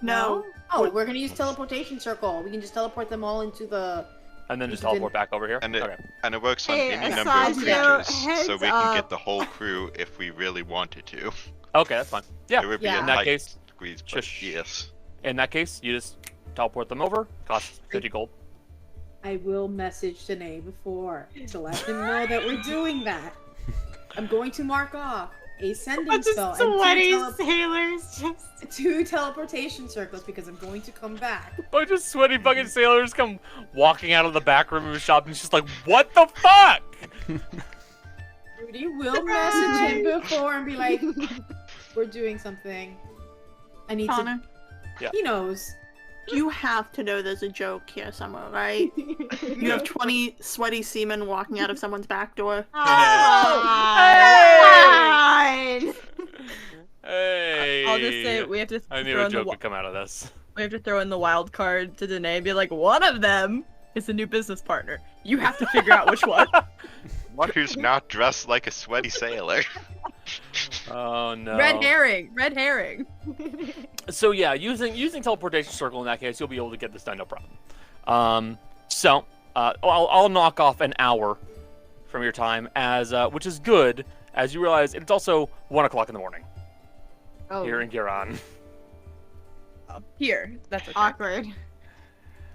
Speaker 4: No.
Speaker 11: Oh, we're gonna use teleportation circle. We can just teleport them all into the.
Speaker 2: And then just
Speaker 11: You didn't-
Speaker 2: teleport back over here?
Speaker 3: And it-
Speaker 2: Okay.
Speaker 3: and it works on
Speaker 10: Hey,
Speaker 3: any
Speaker 10: a
Speaker 3: number of
Speaker 10: side note,
Speaker 3: creatures, so we
Speaker 10: heads
Speaker 3: can get
Speaker 10: up.
Speaker 3: the whole crew if we really wanted to.
Speaker 2: Okay, that's fine. Yeah.
Speaker 3: It would be
Speaker 11: Yeah.
Speaker 3: a
Speaker 2: In that
Speaker 3: tight
Speaker 2: case,
Speaker 3: squeeze, but
Speaker 2: just-
Speaker 3: yes.
Speaker 2: In that case, you just teleport them over. Costs 50 gold.
Speaker 11: I will message Danae before to let them know that we're doing that. I'm going to mark off a sending spell and
Speaker 10: sailors just.
Speaker 11: 2 teleportation circles because I'm going to come back.
Speaker 2: Bunch of sweaty fucking sailors come walking out of the back room of the shop and it's just like, what the fuck?
Speaker 11: Rudy will message him before and be like, "We're doing something. I need
Speaker 5: Connor.
Speaker 11: to."
Speaker 2: Yeah.
Speaker 11: He knows.
Speaker 4: You have to know there's a joke here somewhere, right? You have 20 sweaty seamen walking out of someone's back door.
Speaker 5: Fine.
Speaker 2: Hey.
Speaker 5: I'll just say we have to
Speaker 2: I knew
Speaker 5: throw
Speaker 2: a
Speaker 5: in the
Speaker 2: joke would come out of this.
Speaker 5: we have to throw in the wild card to Danae and be like, one of them is a new business partner. You have to figure out which one.
Speaker 3: One who's not dressed like a sweaty sailor.
Speaker 2: Oh no.
Speaker 5: Red herring. Red herring.
Speaker 2: So yeah, using teleportation circle in that case, you'll be able to get this done, no problem. I'll knock off an hour from your time as which is good, as you realize it's also 1 o'clock in the morning here in Giron.
Speaker 5: Here. That's okay.
Speaker 10: Awkward.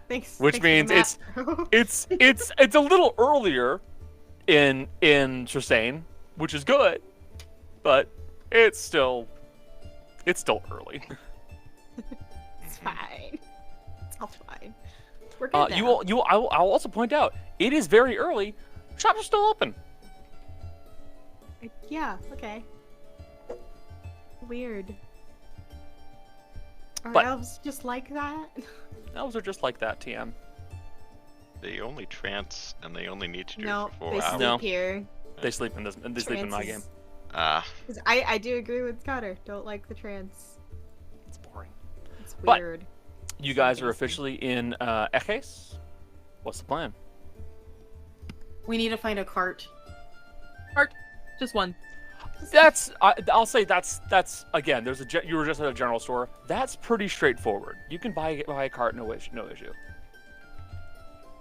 Speaker 10: Thanks.
Speaker 2: Which
Speaker 10: thanks
Speaker 2: means
Speaker 10: for the map.
Speaker 2: it's a little earlier in Trisane, which is good, but it's still early.
Speaker 10: It's fine. It's all fine. We're good now.
Speaker 2: I'll also point out it is very early. Shops are still open.
Speaker 10: Yeah. Okay. Weird. Are
Speaker 2: But-
Speaker 10: elves just like that?
Speaker 2: Elves are just like that, TM.
Speaker 3: They only trance, and they only need to do
Speaker 10: No,
Speaker 3: it for
Speaker 10: they
Speaker 3: 4 hours.
Speaker 10: sleep
Speaker 2: No.
Speaker 10: here.
Speaker 2: They sleep in this. They sleep in my game.
Speaker 10: Trance is-
Speaker 3: Ah,
Speaker 10: 'cause I do agree with Cotter. Don't like the trance.
Speaker 2: It's boring.
Speaker 10: It's
Speaker 2: But-
Speaker 10: weird.
Speaker 2: You guys are officially in Eces. What's the plan?
Speaker 11: We need to find a cart.
Speaker 5: Just one.
Speaker 2: I'll say that's again. You were just at a general store. That's pretty straightforward. You can buy a cart, no issue.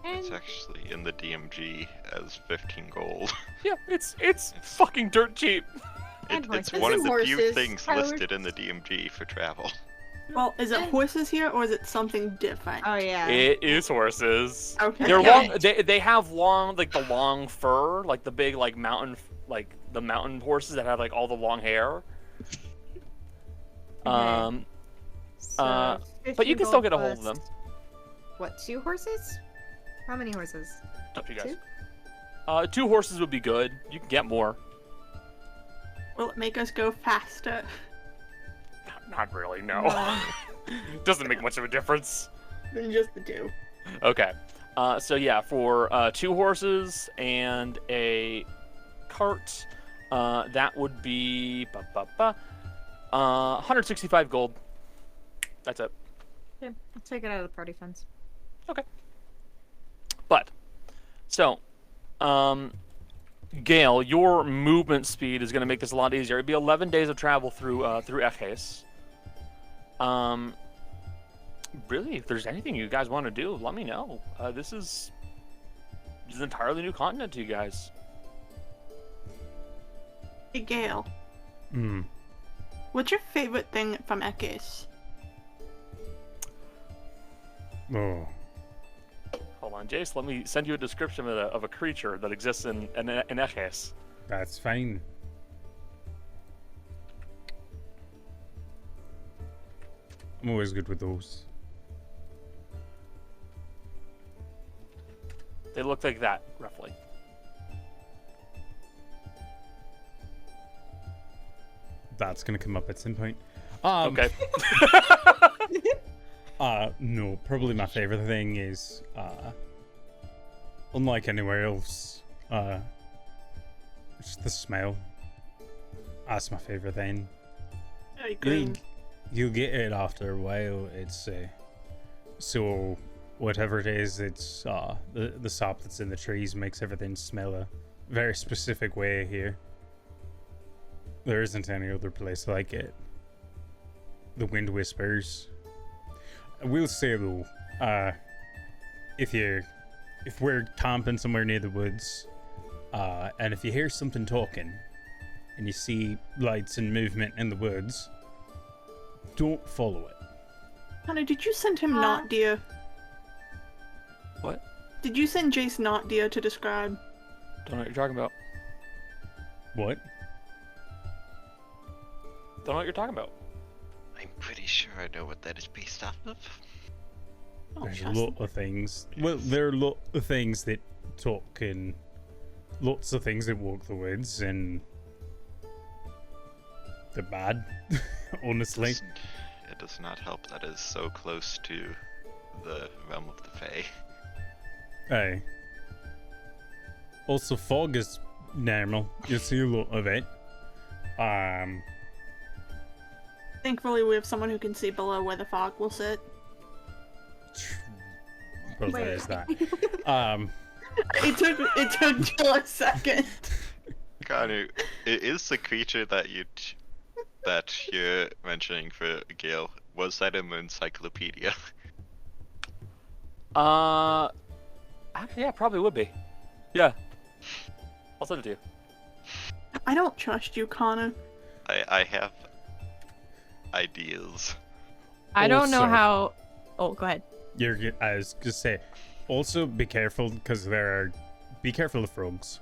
Speaker 3: it's actually in the DMG as 15 gold.
Speaker 2: Yeah, it's fucking dirt cheap.
Speaker 10: And
Speaker 3: It's
Speaker 10: horses.
Speaker 3: one of the
Speaker 4: Horses.
Speaker 3: few things
Speaker 4: How-
Speaker 3: listed in the DMG for travel.
Speaker 4: Well, is it horses here or is it something different?
Speaker 10: Oh yeah.
Speaker 2: It is horses.
Speaker 4: Okay.
Speaker 2: They're
Speaker 4: Okay.
Speaker 2: long. They have long, like the long fur, like the big like mountain, like the mountain horses that have like all the long hair.
Speaker 10: So,
Speaker 2: But you
Speaker 10: 15
Speaker 2: can still
Speaker 10: gold
Speaker 2: get a hold of
Speaker 10: plus-
Speaker 2: them.
Speaker 10: What? 2 horses? How many horses?
Speaker 2: Up to you guys.
Speaker 10: 2?
Speaker 2: 2 horses would be good. You can get more.
Speaker 4: Will it make us go faster?
Speaker 2: Not really. No. Doesn't make much of a difference.
Speaker 4: Than just the 2.
Speaker 2: Okay. So yeah, for 2 horses and a cart, that would be 165 gold. That's it.
Speaker 10: Okay, I'll take it out of the party funds.
Speaker 2: But so, Gael, your movement speed is going to make this a lot easier. It'd be 11 days of travel through Eces. Really, if there's anything you guys want to do, let me know. This is an entirely new continent to you guys.
Speaker 4: Hey, Gael. What's your favorite thing from Eces?
Speaker 12: Oh,
Speaker 2: Hold on, Jace. Let me send you a description of a creature that exists in Eces.
Speaker 12: that's fine. I'm always good with those.
Speaker 2: They look like that, roughly.
Speaker 12: That's gonna come up at some point.
Speaker 2: Okay.
Speaker 12: No, probably my favorite thing is, unlike anywhere else, just the smell. That's my favorite thing.
Speaker 4: I agree.
Speaker 12: You get it after a while. It's so whatever it is, it's the sap that's in the trees makes everything smell a very specific way here. There isn't any other place like it. The wind whispers. I will say though, if we're camping somewhere near the woods, and if you hear something talking, and you see lights and movement in the woods, don't follow it.
Speaker 4: Honey, did you send him not deer?
Speaker 2: What?
Speaker 4: Did you send Jace not deer to describe?
Speaker 2: Don't know what you're talking about.
Speaker 12: What?
Speaker 2: Don't know what you're talking about.
Speaker 3: I'm pretty sure I know what that is based off of.
Speaker 4: Oh,
Speaker 12: There's a
Speaker 4: trust
Speaker 12: lot of things. Well, there are a lot of things that talk and lots of things that walk the woods, and they're bad, honestly.
Speaker 3: It does not help that is so close to the realm of the Fae.
Speaker 12: Aye. Also, fog is normal. You see a lot of it.
Speaker 4: Thankfully, we have someone who can see below where the fog will sit.
Speaker 12: Well, there's that.
Speaker 4: It took Jill a second.
Speaker 3: Kanu, it is the creature that you're mentioning for Gael. Was that in the encyclopedia?
Speaker 2: Yeah, probably would be. Yeah. I'll send it to you.
Speaker 4: I don't trust you, Connor.
Speaker 3: I have ideas.
Speaker 5: I don't know
Speaker 12: Also-
Speaker 5: how. Oh, go ahead.
Speaker 12: I was gonna say, also be careful because be careful of frogs.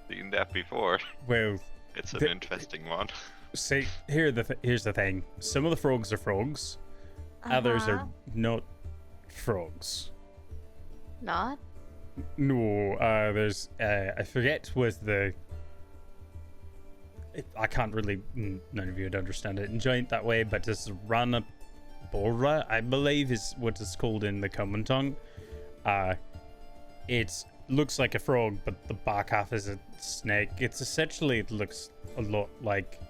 Speaker 3: Seen that before.
Speaker 12: Well,
Speaker 3: It's an interesting one.
Speaker 12: see, here's the thing. Some of the frogs are frogs. Others are not frogs.
Speaker 9: Not?
Speaker 12: No, there's I forget what I can't really. None of you would understand it in giant that way, but this Rana Bora, I believe, is what it's called in the common tongue. It looks like a frog, but the back half is a snake. It looks a lot like.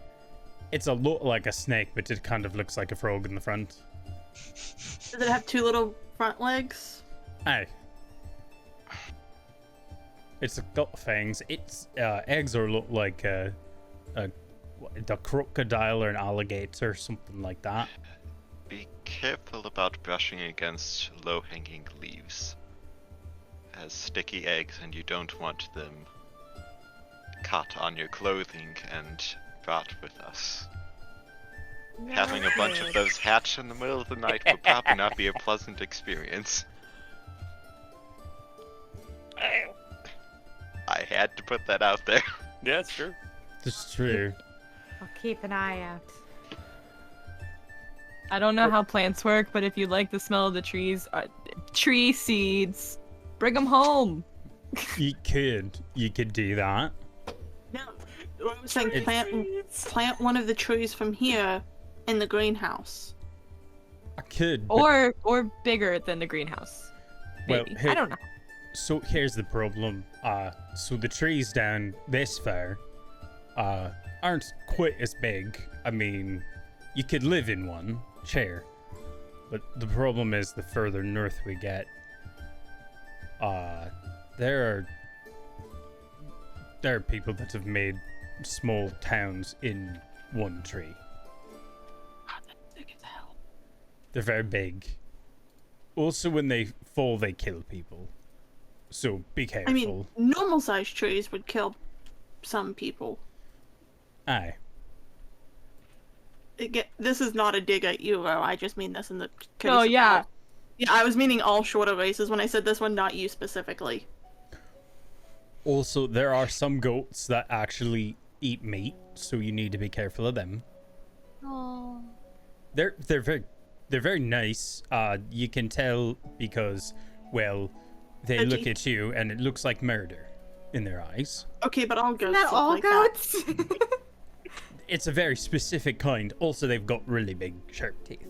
Speaker 12: It's a lot like a snake, but it kind of looks like a frog in the front.
Speaker 4: Does it have two little front legs?
Speaker 12: Aye. It's got fangs. Its eggs are look like a crocodile or an alligator, something like that.
Speaker 3: Be careful about brushing against low-hanging leaves. It has sticky eggs and you don't want them caught on your clothing and brought with us. Having a bunch of those hatch in the middle of the night would probably not be a pleasant experience. I had to put that out there.
Speaker 2: Yeah, it's true.
Speaker 12: It's true.
Speaker 10: I'll keep an eye out.
Speaker 5: I don't know how plants work, but if you like the smell of the trees, tree seeds, bring them home.
Speaker 12: You could do that.
Speaker 4: No. I was saying plant one of the trees from here in the greenhouse.
Speaker 12: I could.
Speaker 5: Or bigger than the greenhouse. Maybe.
Speaker 12: Well,
Speaker 5: I don't know.
Speaker 12: So here's the problem. So the trees down this far, aren't quite as big. I mean, you could live in one, sure. But the problem is the further north we get, there are people that have made small towns in one tree.
Speaker 4: God, that's big as hell.
Speaker 12: They're very big. Also, when they fall, they kill people. So be careful.
Speaker 4: I mean, normal sized trees would kill some people.
Speaker 12: Aye.
Speaker 4: This is not a dig at you, though. I just mean this in the case
Speaker 5: Oh,
Speaker 4: of
Speaker 5: yeah.
Speaker 4: all- Yeah, I was meaning all shorter races when I said this one, not you specifically.
Speaker 12: Also, there are some goats that actually eat meat, so you need to be careful of them.
Speaker 9: Oh.
Speaker 12: They're very nice. You can tell because, well, they look at you and it looks like murder in their eyes.
Speaker 4: Okay, but all goats.
Speaker 10: Isn't that
Speaker 4: look
Speaker 10: all
Speaker 4: like
Speaker 10: goats?
Speaker 12: It's a very specific kind. Also, they've got really big, sharp teeth.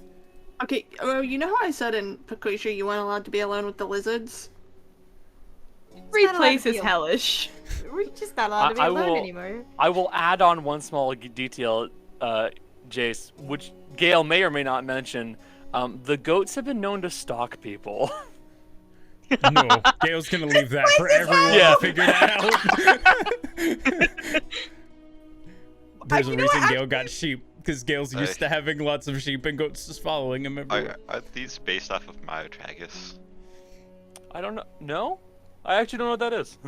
Speaker 4: Okay, well, you know how I said in Pakutia you weren't allowed to be alone with the lizards?
Speaker 5: Every
Speaker 10: not allowed
Speaker 5: place
Speaker 10: to
Speaker 5: is
Speaker 10: feel-
Speaker 5: hellish.
Speaker 10: We're just not allowed to be alone anymore.
Speaker 2: I will add on one small detail, Jace, which Gael may or may not mention. The goats have been known to stalk people.
Speaker 12: No, Gail's gonna leave that for everyone to figure that out. There's a reason Gail got sheep, because Gail's used to having lots of sheep and goats just following him everywhere.
Speaker 3: Are these based off of Myotragus?
Speaker 2: I don't know. No? I actually don't know what that is.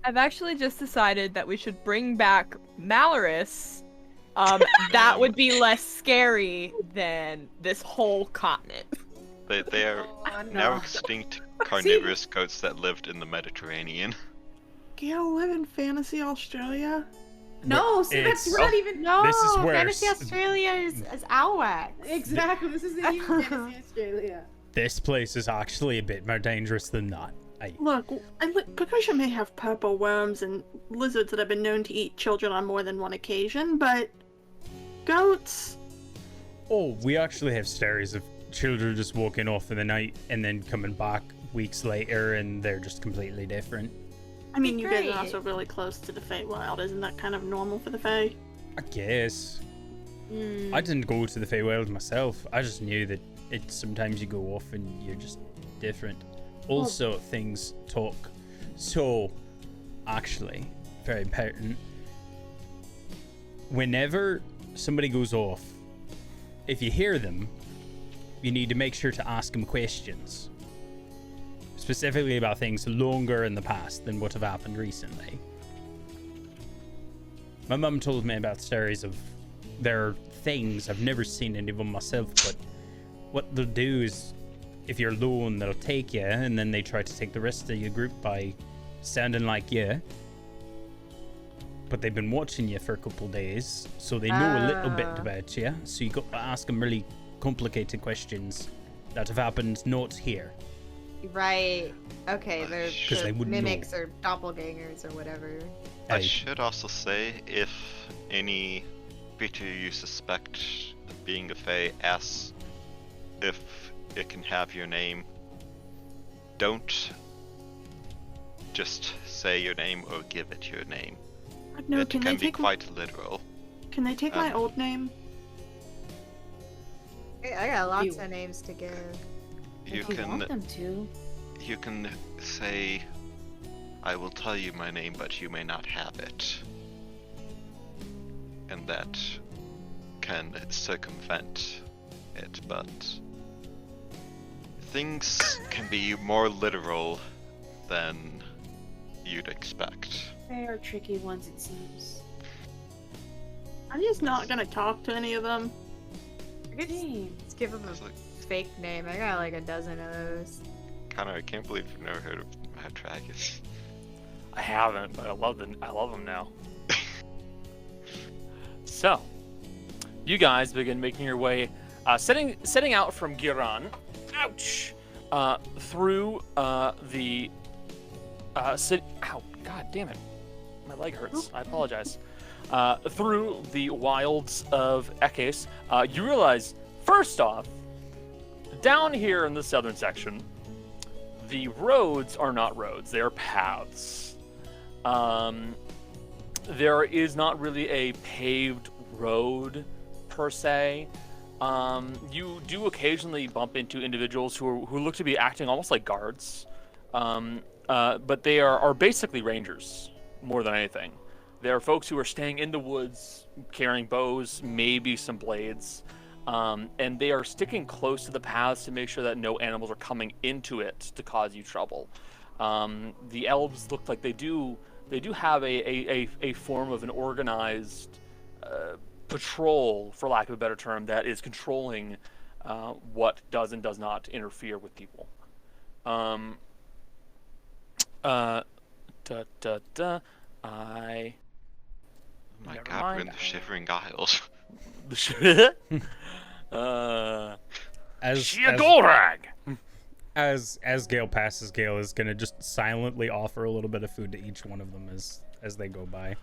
Speaker 5: I've actually just decided that we should bring back Malorus. That would be less scary than this whole continent.
Speaker 3: They are now extinct carnivorous goats that lived in the Mediterranean.
Speaker 4: Gail live in Fantasy Australia?
Speaker 11: No, see, that's
Speaker 12: It's-
Speaker 11: not even.
Speaker 10: No,
Speaker 12: This is worse.
Speaker 10: Fantasy Australia is Owlwax.
Speaker 11: Exactly, this isn't even Fantasy Australia.
Speaker 12: This place is actually a bit more dangerous than that.
Speaker 4: Look, Pakutia may have purple worms and lizards that have been known to eat children on more than one occasion, but goats,
Speaker 12: Oh, we actually have stories of children just walking off in the night and then coming back weeks later, and they're just completely different.
Speaker 4: I mean, you guys
Speaker 10: Great.
Speaker 4: are also really close to the Feywild. Isn't that kind of normal for the Fey?
Speaker 12: I guess.
Speaker 6: Mm.
Speaker 12: I didn't go to the Feywild myself. I just knew that sometimes you go off and you're just different. Also, things talk. So, actually, very important. Whenever somebody goes off, if you hear them, you need to make sure to ask them questions. Specifically about things longer in the past than what have happened recently. My mum told me about stories of their things. I've never seen any of them myself, but what they'll do is, if you're alone, they'll take you, and then they try to take the rest of your group by sounding like you. But they've been watching you for a couple days, so they know a little bit about you. So you got to ask them really complicated questions that have happened not here.
Speaker 10: Right. Okay, they're
Speaker 12: 'Cause they wouldn't
Speaker 10: mimics or doppelgangers or whatever.
Speaker 3: I should also say, if any creature you suspect of being a Fae asks if it can have your name, don't just say your name or give it your name.
Speaker 4: No,
Speaker 3: It
Speaker 4: can
Speaker 3: can
Speaker 4: they
Speaker 3: be
Speaker 4: take
Speaker 3: quite literal.
Speaker 4: Can they take my old name?
Speaker 10: I got lots of names to give.
Speaker 3: You
Speaker 7: If you want them to.
Speaker 3: You can say, I will tell you my name, but you may not have it. And that can circumvent it, but things can be more literal than you'd expect.
Speaker 7: They are tricky ones, it seems.
Speaker 4: I'm just not gonna talk to any of them.
Speaker 10: Let's give them a fake name. I got like a dozen of those.
Speaker 3: Connor, I can't believe you've never heard of Matragus.
Speaker 2: I haven't, but I love them now. So, you guys begin making your way, setting out from Giran, ouch, through the city. Ow, god damn it, my leg hurts. I apologize. Through the wilds of Eces, you realize, first off, down here in the southern section, the roads are not roads; they are paths. There is not really a paved road per se. You do occasionally bump into individuals who look to be acting almost like guards, but they are basically rangers more than anything. There are folks who are staying in the woods, carrying bows, maybe some blades, and they are sticking close to the paths to make sure that no animals are coming into it to cause you trouble. The elves look like they do have a form of an organized patrol, for lack of a better term, that is controlling what does and does not interfere with people.
Speaker 3: My
Speaker 2: Never
Speaker 3: god,
Speaker 2: mind.
Speaker 3: we're in the Shivering Isles.
Speaker 12: As Gael passes, Gael is gonna just silently offer a little bit of food to each one of them as they go by.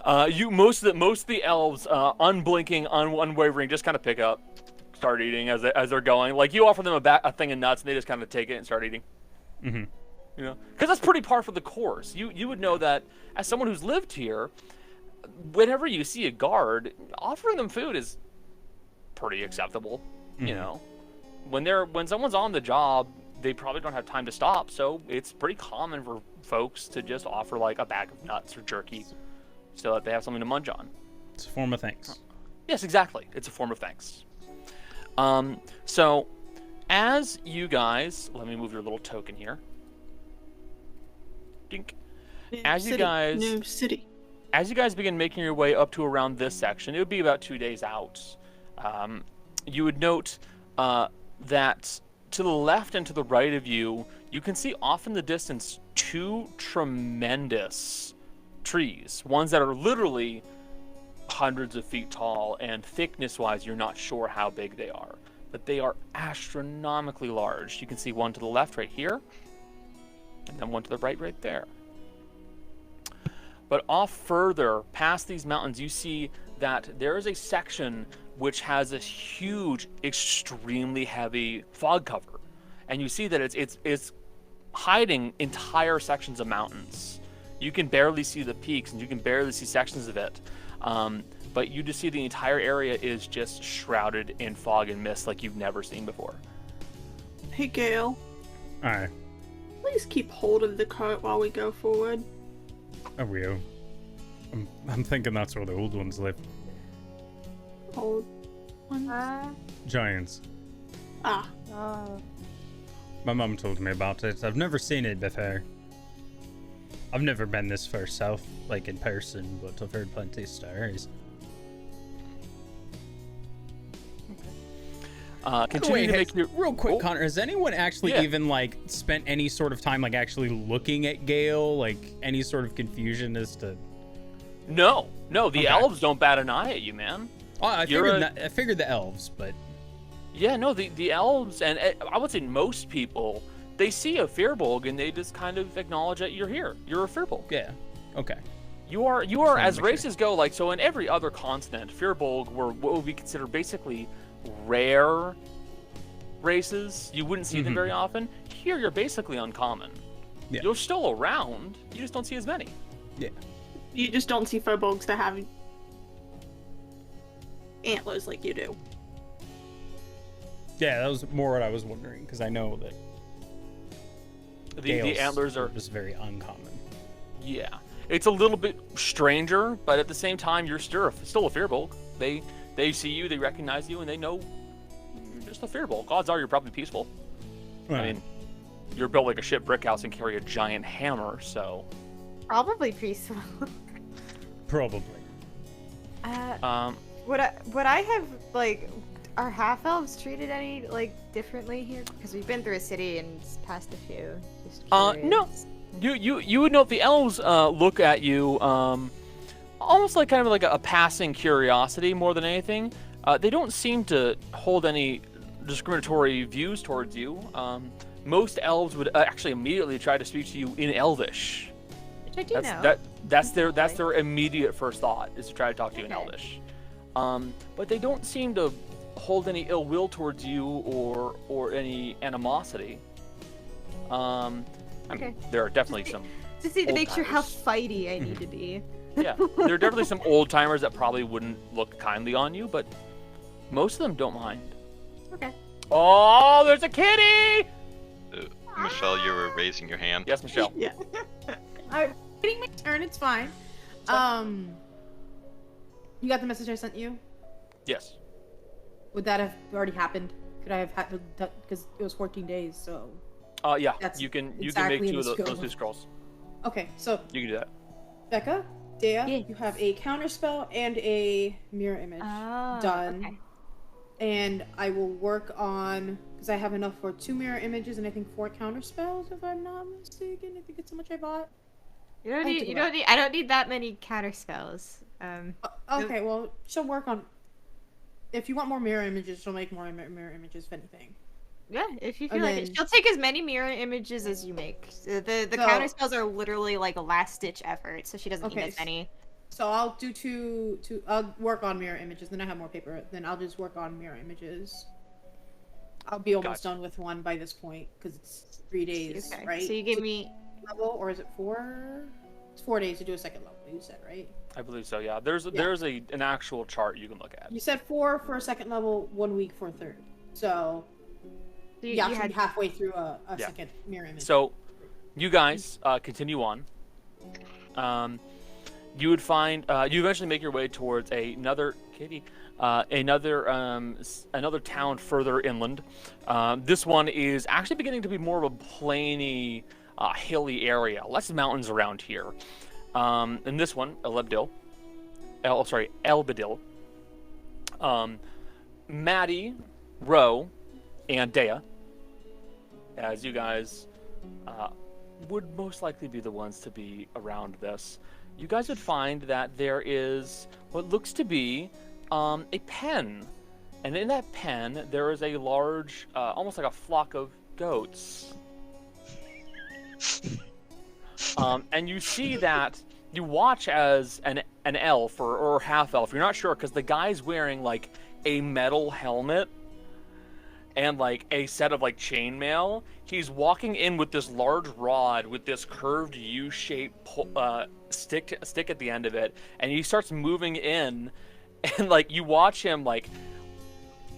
Speaker 2: Most of the elves, unblinking, unwavering, just kind of pick up, start eating as they're going. Like, you offer them a thing of nuts, and they just kind of take it and start eating.
Speaker 12: Mm-hmm.
Speaker 2: You know, because that's pretty par for the course. You would know that as someone who's lived here. Whenever you see a guard, offering them food is pretty acceptable.
Speaker 12: Mm-hmm.
Speaker 2: You know, when someone's on the job, they probably don't have time to stop, so it's pretty common for folks to just offer like a bag of nuts or jerky so that they have something to munch on.
Speaker 12: It's a form of thanks.
Speaker 2: Yes, exactly. It's a form of thanks. So as you guys, let me move your little token here. Dink. As you guys begin making your way up to around this section, it would be about 2 days out. You would note that to the left and to the right of you, you can see off in the distance two tremendous trees. Ones that are literally hundreds of feet tall, and thickness-wise, you're not sure how big they are. But they are astronomically large. You can see one to the left right here, and then one to the right there. But off further, past these mountains, you see that there is a section which has this huge, extremely heavy fog cover, and you see that it's hiding entire sections of mountains. You can barely see the peaks, and you can barely see sections of it. But you just see the entire area is just shrouded in fog and mist like you've never seen before.
Speaker 4: Hey, Gael.
Speaker 12: Alright,
Speaker 4: Please keep hold of the cart while we go forward.
Speaker 12: I will. I'm thinking that's where the old ones lived.
Speaker 4: Hold.
Speaker 12: Giants.
Speaker 4: Ah.
Speaker 12: My mum told me about it. I've never seen it before. I've never been this far south, like in person, but I've heard plenty of stories.
Speaker 2: Continue to make your...
Speaker 1: Real quick,
Speaker 2: Oh.
Speaker 1: Connor, has anyone actually
Speaker 2: Yeah.
Speaker 1: even like spent any sort of time like actually looking at Gael, like any sort of confusion as to?
Speaker 2: No, the
Speaker 1: Okay.
Speaker 2: elves don't bat an eye at you, man.
Speaker 1: Oh, I
Speaker 2: You're
Speaker 1: figured the elves, but
Speaker 2: Yeah, no, the elves, and I would say most people, they see a firbolg and they just kind of acknowledge that you're here. You're a firbolg.
Speaker 1: yeah, okay.
Speaker 2: You are
Speaker 1: Trying to
Speaker 2: as
Speaker 1: make
Speaker 2: races go, like, so in every other continent, firbolg were what would be considered basically rare races. You wouldn't see them very often. Here, you're basically uncommon.
Speaker 1: Yeah.
Speaker 2: You're still around, you just don't see as many.
Speaker 1: Yeah.
Speaker 4: You just don't see firbolgs that have antlers like you do.
Speaker 1: Yeah, that was more what I was wondering because I know that
Speaker 2: The
Speaker 1: Gael's
Speaker 2: antlers are
Speaker 1: just very uncommon.
Speaker 2: Yeah, it's a little bit stranger, but at the same time, you're still a firbolg. They see you, they recognize you, and they know you're just a firbolg. Odds are you're probably peaceful.
Speaker 12: Right.
Speaker 2: I mean, you're built like a ship brick house and carry a giant hammer, so.
Speaker 10: Probably peaceful.
Speaker 12: Probably.
Speaker 10: Would I have like, are half elves treated any like differently here? Because we've been through a city and passed a few. Just
Speaker 2: No.
Speaker 10: curious.
Speaker 2: You would note the elves look at you almost like kind of like a passing curiosity more than anything. They don't seem to hold any discriminatory views towards you. Most elves would actually immediately try to speak to you in Elvish.
Speaker 10: Which I do know.
Speaker 2: That's their immediate first thought is to try to talk to you in Elvish. But they don't seem to hold any ill will towards you or any animosity. I mean, there are definitely some.
Speaker 10: Just need to make sure how
Speaker 2: old-timers.
Speaker 10: fighty I need to be.
Speaker 2: Yeah, there are definitely some old timers that probably wouldn't look kindly on you, but most of them don't mind.
Speaker 10: Okay.
Speaker 2: Oh, there's a kitty!
Speaker 3: Michelle, you were raising your hand.
Speaker 2: Yes, Michelle.
Speaker 4: Yeah.
Speaker 11: I'm waiting my turn. It's fine. You got the message I sent you?
Speaker 2: Yes.
Speaker 11: Would that have already happened? Could I have had to? Because it was 14 days, so.
Speaker 2: Yeah.
Speaker 11: That's
Speaker 2: You can
Speaker 11: exactly
Speaker 2: make
Speaker 11: in
Speaker 2: two
Speaker 11: the
Speaker 2: of those
Speaker 11: scope.
Speaker 2: two scrolls.
Speaker 11: Okay, so
Speaker 2: You can do that.
Speaker 11: Becca, Dea,
Speaker 10: Yeah.
Speaker 11: you have a counterspell and a mirror image done.
Speaker 10: Okay.
Speaker 11: And I will work on, because I have enough for 2 mirror images and I think 4 counterspells, if I'm not mistaken. I think it's how much I bought.
Speaker 10: You don't
Speaker 11: I
Speaker 10: need.
Speaker 11: took
Speaker 10: You
Speaker 11: it out.
Speaker 10: don't need. I don't need that many counter spells.
Speaker 11: Okay, well, she'll work on. If you want more mirror images, she'll make more mirror images, if anything.
Speaker 10: Yeah, if you feel
Speaker 11: And
Speaker 10: like
Speaker 11: then-
Speaker 10: it, she'll take as many mirror images as you make. The
Speaker 11: So-
Speaker 10: counter spells are literally like a last ditch effort, so she doesn't need
Speaker 11: Okay,
Speaker 10: as many.
Speaker 11: So I'll do two. I'll work on mirror images. Then I have more paper. Then I'll just work on mirror images. I'll be almost done with one by this point because it's 3 days,
Speaker 10: Okay.
Speaker 11: right?
Speaker 10: So you give me.
Speaker 11: level, or is it 4? It's 4 days to do a second level. You said, right?
Speaker 2: I believe so. Yeah. There's an actual chart you can look at.
Speaker 11: You said 4 for a second level, 1 week for a third. So
Speaker 10: You,
Speaker 11: yeah,
Speaker 10: you
Speaker 11: should
Speaker 10: had
Speaker 11: be halfway through a
Speaker 2: Yeah.
Speaker 11: second mirror image.
Speaker 2: So, you guys continue on. You would find you eventually make your way towards another another town further inland. This one is actually beginning to be more of a plainy, hilly area. Less mountains around here. And this one, Elbedil. Maddie, Ro, and Dea, as you guys would most likely be the ones to be around this. You guys would find that there is what looks to be a pen. And in that pen, there is a large, almost like a flock of goats. And you see that, you watch as an elf or half elf, you're not sure, because the guy's wearing like a metal helmet and like a set of like chainmail. He's walking in with this large rod with this curved U-shaped stick at the end of it, and he starts moving in, and like you watch him like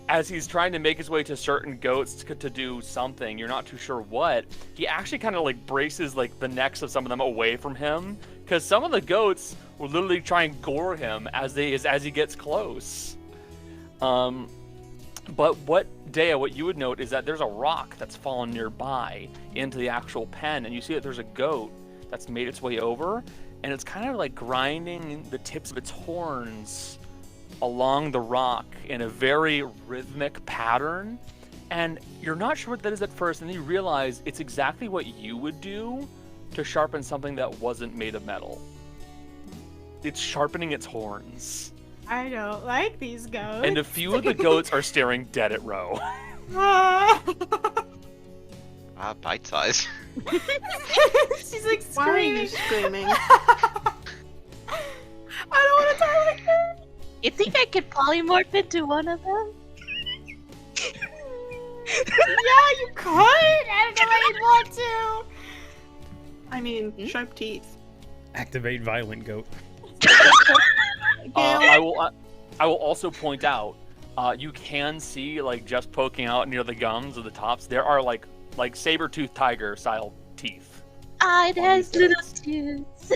Speaker 2: as he's trying to make his way to certain goats to do something, you're not too sure what, he actually kind of like braces like the necks of some of them away from him, because some of the goats will literally try and gore him as he gets close. But what you would note is that there's a rock that's fallen nearby into the actual pen, and you see that there's a goat that's made its way over, and it's kind of like grinding the tips of its horns along the rock in a very rhythmic pattern, and you're not sure what that is at first, and then you realize it's exactly what you would do to sharpen something that wasn't made of metal. It's sharpening its horns.
Speaker 8: I don't like these goats.
Speaker 2: And a few of the goats are staring dead at Ro.
Speaker 3: Bite size.
Speaker 8: She's like
Speaker 4: Why are you
Speaker 8: screaming.
Speaker 4: screaming?
Speaker 8: I don't want to die like that.
Speaker 9: You think I could polymorph into one of them?
Speaker 8: Yeah, you could. I don't know why you'd want to.
Speaker 4: I mean, sharp teeth.
Speaker 12: Activate violent goat.
Speaker 2: I will also point out, you can see like just poking out near the gums or the tops, there are like saber-toothed tiger style teeth.
Speaker 9: It has little tooths.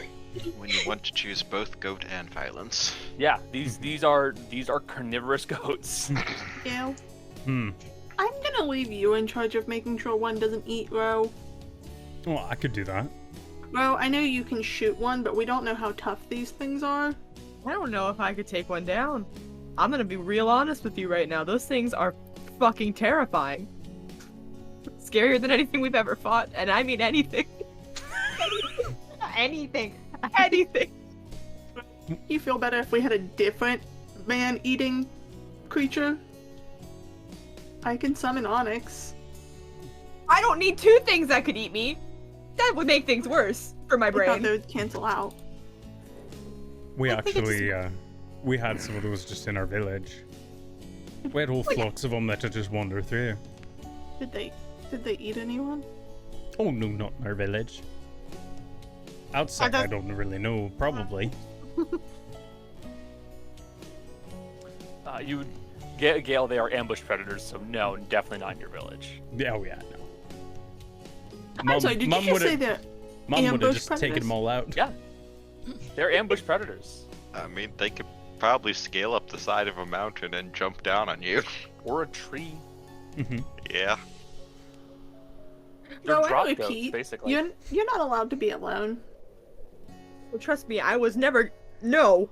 Speaker 3: When you want to choose both goat and violence.
Speaker 2: Yeah, these are carnivorous goats.
Speaker 4: Gael,
Speaker 12: Hmm.
Speaker 4: I'm gonna leave you in charge of making sure one doesn't eat Ro.
Speaker 12: Well, I could do that.
Speaker 4: Ro, I know you can shoot one, but we don't know how tough these things are.
Speaker 5: I don't know if I could take one down. I'm gonna be real honest with you right now. Those things are fucking terrifying. Scarier than anything we've ever fought, and I mean anything.
Speaker 8: Anything.
Speaker 5: Anything.
Speaker 4: You feel better if we had a different man-eating creature? I can summon Onyx.
Speaker 5: I don't need two things that could eat me. That would make things worse for my
Speaker 4: I thought
Speaker 5: brain.
Speaker 4: they would cancel out.
Speaker 12: We actually, we had some of those just in our village. We had whole flocks of them that would just wander through.
Speaker 4: Did they eat anyone?
Speaker 12: Oh no, not in our village. Outside, I don't really know. Probably.
Speaker 2: Gael, they are ambush predators, so no, definitely not in your village.
Speaker 12: Yeah, oh yeah, no.
Speaker 4: I'm sorry, did you just say they're
Speaker 12: Mom would have
Speaker 4: ambush
Speaker 12: just
Speaker 4: predators?
Speaker 12: taken them all out.
Speaker 2: Yeah, they're ambush predators.
Speaker 3: I mean, they could probably scale up the side of a mountain and jump down on you.
Speaker 2: Or a tree.
Speaker 12: Mm-hmm.
Speaker 3: Yeah.
Speaker 2: They're
Speaker 4: No, I
Speaker 2: drop goats,
Speaker 4: repeat,
Speaker 2: basically.
Speaker 4: you're not allowed to be alone.
Speaker 5: Well, trust me, I was never. No.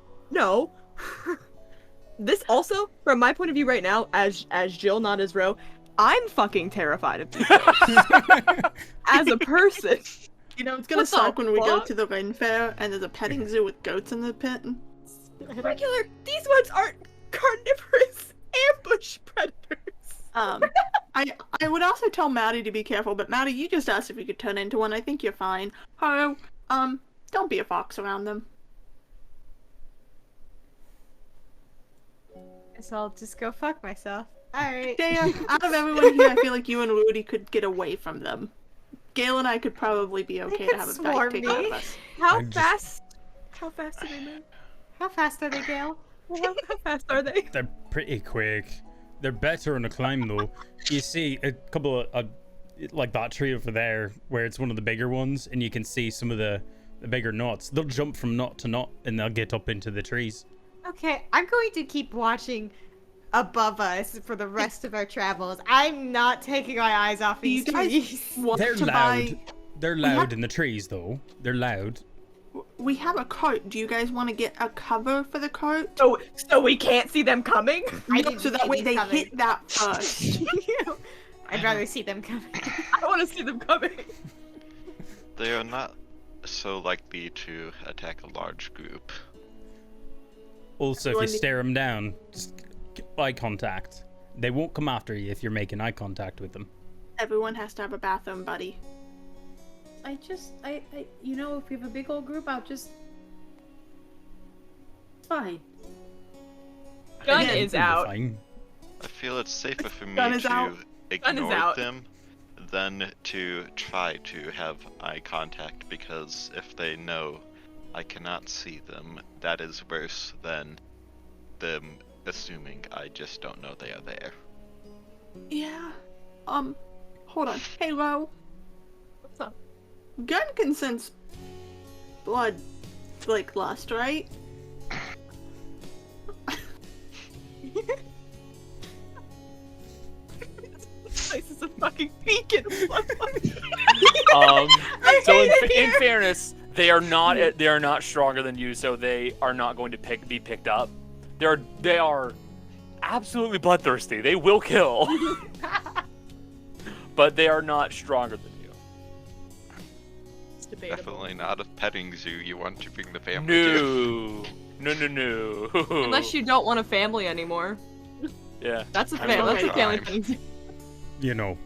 Speaker 5: This also, from my point of view right now, as Jill, not as Ro, I'm fucking terrified of these things. As a person.
Speaker 4: You know, it's gonna
Speaker 5: What the
Speaker 4: suck when we go
Speaker 5: fuck?
Speaker 4: to the Ren Fair and there's a petting zoo with goats in the pit.
Speaker 5: Regular. These ones aren't carnivorous ambush predators.
Speaker 4: I would also tell Maddie to be careful, but Maddie, you just asked if you could turn into one. I think you're fine. Haru, don't be a fox around them.
Speaker 8: Guess I'll just go fuck myself. Alright.
Speaker 4: Daya, out of everyone here, I feel like you and Rudy could get away from them. Gail and I could probably be okay to have a fight
Speaker 8: swarm
Speaker 4: take
Speaker 8: me.
Speaker 4: out of us.
Speaker 5: How
Speaker 12: I just-
Speaker 5: fast? How fast do they move?
Speaker 8: How fast are they, Gail?
Speaker 5: How fast are they?
Speaker 12: They're pretty quick. They're better on a climb though. You see a couple of like that tree over there, where it's one of the bigger ones, and you can see some of the bigger knots. They'll jump from knot to knot, and they'll get up into the trees.
Speaker 8: Okay, I'm going to keep watching above us for the rest of our travels. I'm not taking my eyes off
Speaker 4: Do you
Speaker 8: these
Speaker 4: guys
Speaker 8: trees.
Speaker 4: want
Speaker 12: They're
Speaker 4: to
Speaker 12: loud.
Speaker 4: buy...
Speaker 12: They're loud in the trees though. They're loud.
Speaker 4: We have a cart. Do you guys want to get a cover for the cart?
Speaker 5: So we can't see them coming?
Speaker 4: No, so that way they
Speaker 8: coming.
Speaker 4: hit that first.
Speaker 8: I'd rather see them coming.
Speaker 5: I want to see them coming.
Speaker 3: They are not so likely to attack a large group.
Speaker 12: Also, if you
Speaker 4: Everyone-
Speaker 12: stare them down, just eye contact. They won't come after you if you're making eye contact with them.
Speaker 4: Everyone has to have a bathroom buddy.
Speaker 7: You know, if we have a big old group, it's fine.
Speaker 5: Gun
Speaker 4: Again,
Speaker 5: is out.
Speaker 12: Fine.
Speaker 3: I feel it's safer for me
Speaker 4: Gun is
Speaker 3: to
Speaker 4: out.
Speaker 5: Gun is
Speaker 3: ignore
Speaker 5: out.
Speaker 3: them than to try to have eye contact, because if they know I cannot see them, that is worse than them assuming I just don't know they are there.
Speaker 4: Yeah. Hold on. Hey, Lo.
Speaker 5: What's up?
Speaker 4: Gun can sense blood, like, lust, right?
Speaker 5: This place is a fucking beacon.
Speaker 2: So in fairness, they are not stronger than you, so they are not going to be picked up. They are absolutely bloodthirsty. They will kill, but they are not stronger than you.
Speaker 5: It's debatable.
Speaker 3: Definitely not a petting zoo you want to bring the family to.
Speaker 2: No.
Speaker 5: Unless you don't want a family anymore.
Speaker 2: Yeah.
Speaker 5: That's a
Speaker 3: I mean,
Speaker 5: family. That's a family
Speaker 3: time.
Speaker 5: thing.
Speaker 12: You know,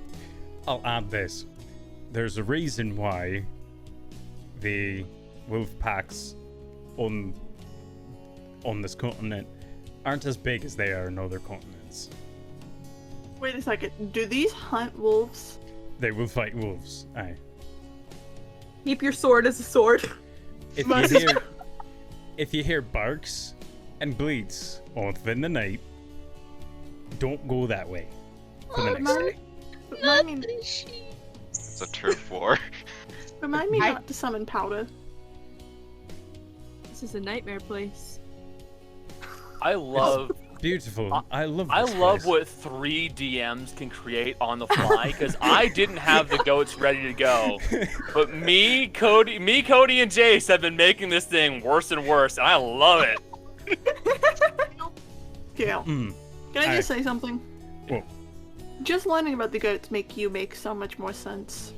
Speaker 12: I'll add this. There's a reason why the wolf packs on this continent aren't as big as they are in other continents.
Speaker 4: Wait a second. Do these hunt wolves?
Speaker 12: They will fight wolves. Aye.
Speaker 5: Keep your sword as a sword.
Speaker 12: If you hear barks and bleats off in the night, don't go that way for the next day.
Speaker 4: Remind me,
Speaker 3: It's a turf war.
Speaker 4: remind me not to summon powder.
Speaker 5: This is a nightmare place.
Speaker 2: I love
Speaker 12: Beautiful. I love
Speaker 2: I
Speaker 12: this
Speaker 2: love
Speaker 12: place.
Speaker 2: what 3 DMs can create on the fly, because I didn't have the goats ready to go. But me, Cody, and Jace have been making this thing worse and worse, and I love it.
Speaker 4: Gael,
Speaker 12: Mm.
Speaker 4: can I just say something?
Speaker 12: Well,
Speaker 4: Just learning about the goats make so much more sense.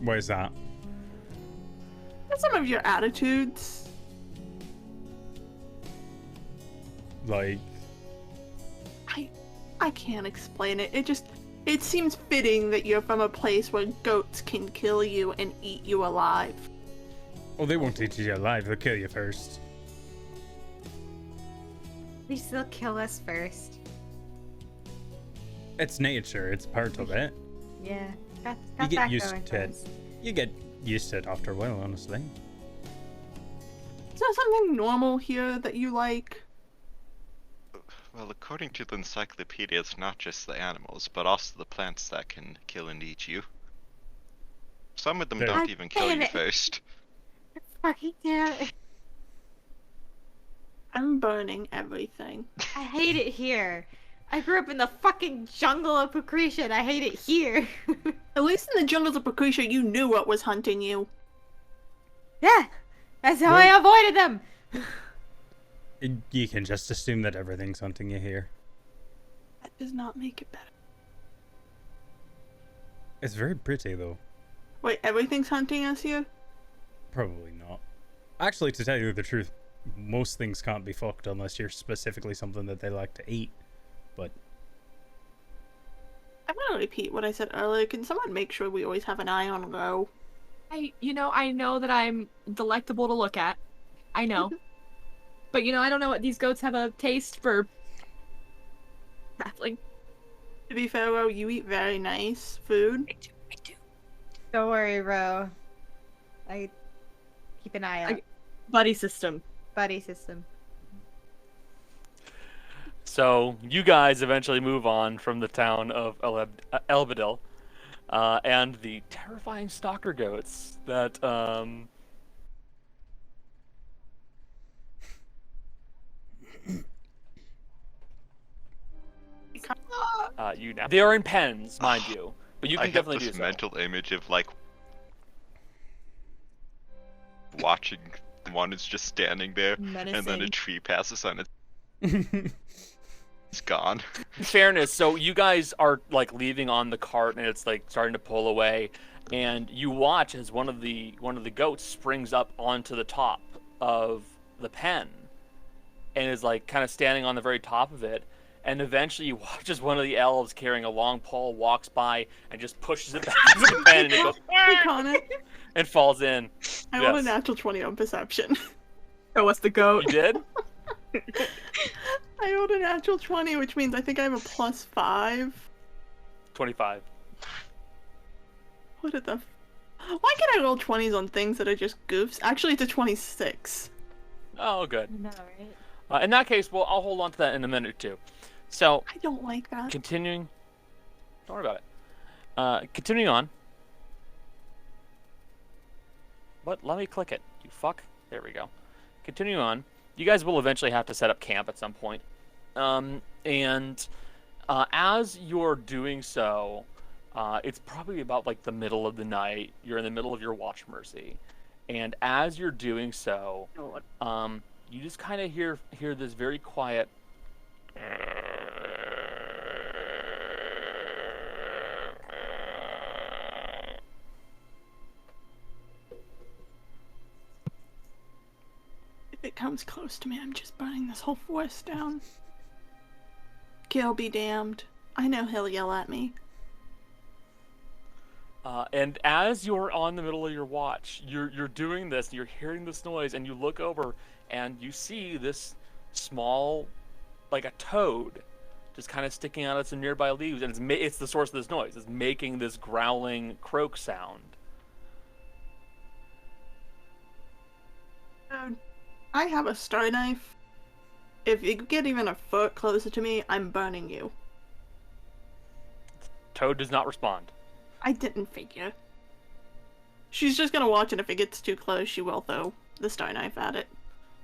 Speaker 12: what is that?
Speaker 4: And some of your attitudes.
Speaker 12: Like,
Speaker 4: I can't explain it. It seems fitting that you're from a place where goats can kill you and eat you alive.
Speaker 12: oh, they won't eat you alive. They'll kill you first.
Speaker 10: At least they'll kill us first.
Speaker 12: It's nature. It's part of it.
Speaker 10: Yeah. Got
Speaker 12: You get
Speaker 10: that
Speaker 12: used
Speaker 10: going
Speaker 12: to
Speaker 10: for
Speaker 12: it.
Speaker 10: us.
Speaker 12: You get used to it after a while, honestly.
Speaker 4: Is there something normal here that you like?
Speaker 3: Well, according to the encyclopedia, it's not just the animals, but also the plants that can kill and eat you. Some of them
Speaker 12: There-
Speaker 3: don't even kill
Speaker 10: damn
Speaker 3: you
Speaker 10: it.
Speaker 3: first.
Speaker 10: Fucking damn it.
Speaker 4: I'm burning everything.
Speaker 10: I hate it here. I grew up in the fucking jungle of Lucretia and I hate it here.
Speaker 4: At least in the jungles of Pacutia, you knew what was hunting you.
Speaker 10: Yeah. That's how I avoided them.
Speaker 12: You can just assume that everything's hunting you here.
Speaker 4: That does not make it better.
Speaker 12: It's very pretty, though.
Speaker 4: Wait, everything's hunting us here?
Speaker 12: Probably not. Actually, to tell you the truth, most things can't be fucked unless you're specifically something that they like to eat. But
Speaker 4: I'm gonna repeat what I said earlier. Can someone make sure we always have an eye on Ro?
Speaker 5: I know that I'm delectable to look at. I know. But I don't know what these goats have a taste for. Baffling.
Speaker 4: To be fair, Ro, you eat very nice food.
Speaker 5: I do.
Speaker 10: Don't worry, Ro. I keep an eye out.
Speaker 5: Buddy system.
Speaker 10: Buddy system.
Speaker 2: So you guys eventually move on from the town of Elbadil, and the terrifying stalker goats that they are in pens, mind you, but you
Speaker 3: I
Speaker 2: can
Speaker 3: have
Speaker 2: definitely
Speaker 3: this
Speaker 2: do so.
Speaker 3: mental image of like watching one is just standing there, and then a
Speaker 5: Menacing.
Speaker 3: tree passes on it. It's gone.
Speaker 2: In fairness, so you guys are like leaving on the cart, and it's like starting to pull away, and you watch as one of the goats springs up onto the top of the pen, and is like kind of standing on the very top of it. And eventually you watch as one of the elves carrying a long pole walks by and just pushes it back into the pen, and it goes
Speaker 4: Connor,
Speaker 2: and falls in.
Speaker 4: I rolled a
Speaker 2: Yes.
Speaker 4: natural 20 on perception.
Speaker 5: Oh, what's the goat?
Speaker 2: You did?
Speaker 4: I rolled a natural 20, which means I think I have a +5.
Speaker 2: 25.
Speaker 4: What the? Why can I roll 20s on things that are just goofs? Actually, it's a 26.
Speaker 2: Oh, good.
Speaker 8: No, right?
Speaker 2: In that case, well, I'll hold on to that in a minute or two. So,
Speaker 4: I don't like that.
Speaker 2: continuing. Don't worry about it. Continuing on. What? Let me click it. You fuck. There we go. Continuing on. You guys will eventually have to set up camp at some point. As you're doing so, it's probably about like the middle of the night. You're in the middle of your watch mercy. And as you're doing so, you just kind of hear this very quiet
Speaker 4: If it comes close to me, I'm just burning this whole forest down. Gael be damned. I know he'll yell at me.
Speaker 2: And as you're on the middle of your watch, you're doing this, you're hearing this noise, and you look over and you see this small, like a toad, just kind of sticking out of some nearby leaves, and it's the source of this noise. It's making this growling croak sound.
Speaker 4: Dude, I have a star knife. If you get even a foot closer to me, I'm burning you.
Speaker 2: Toad does not respond.
Speaker 4: I didn't figure. She's just gonna watch it. If it gets too close, she will throw the star knife at it.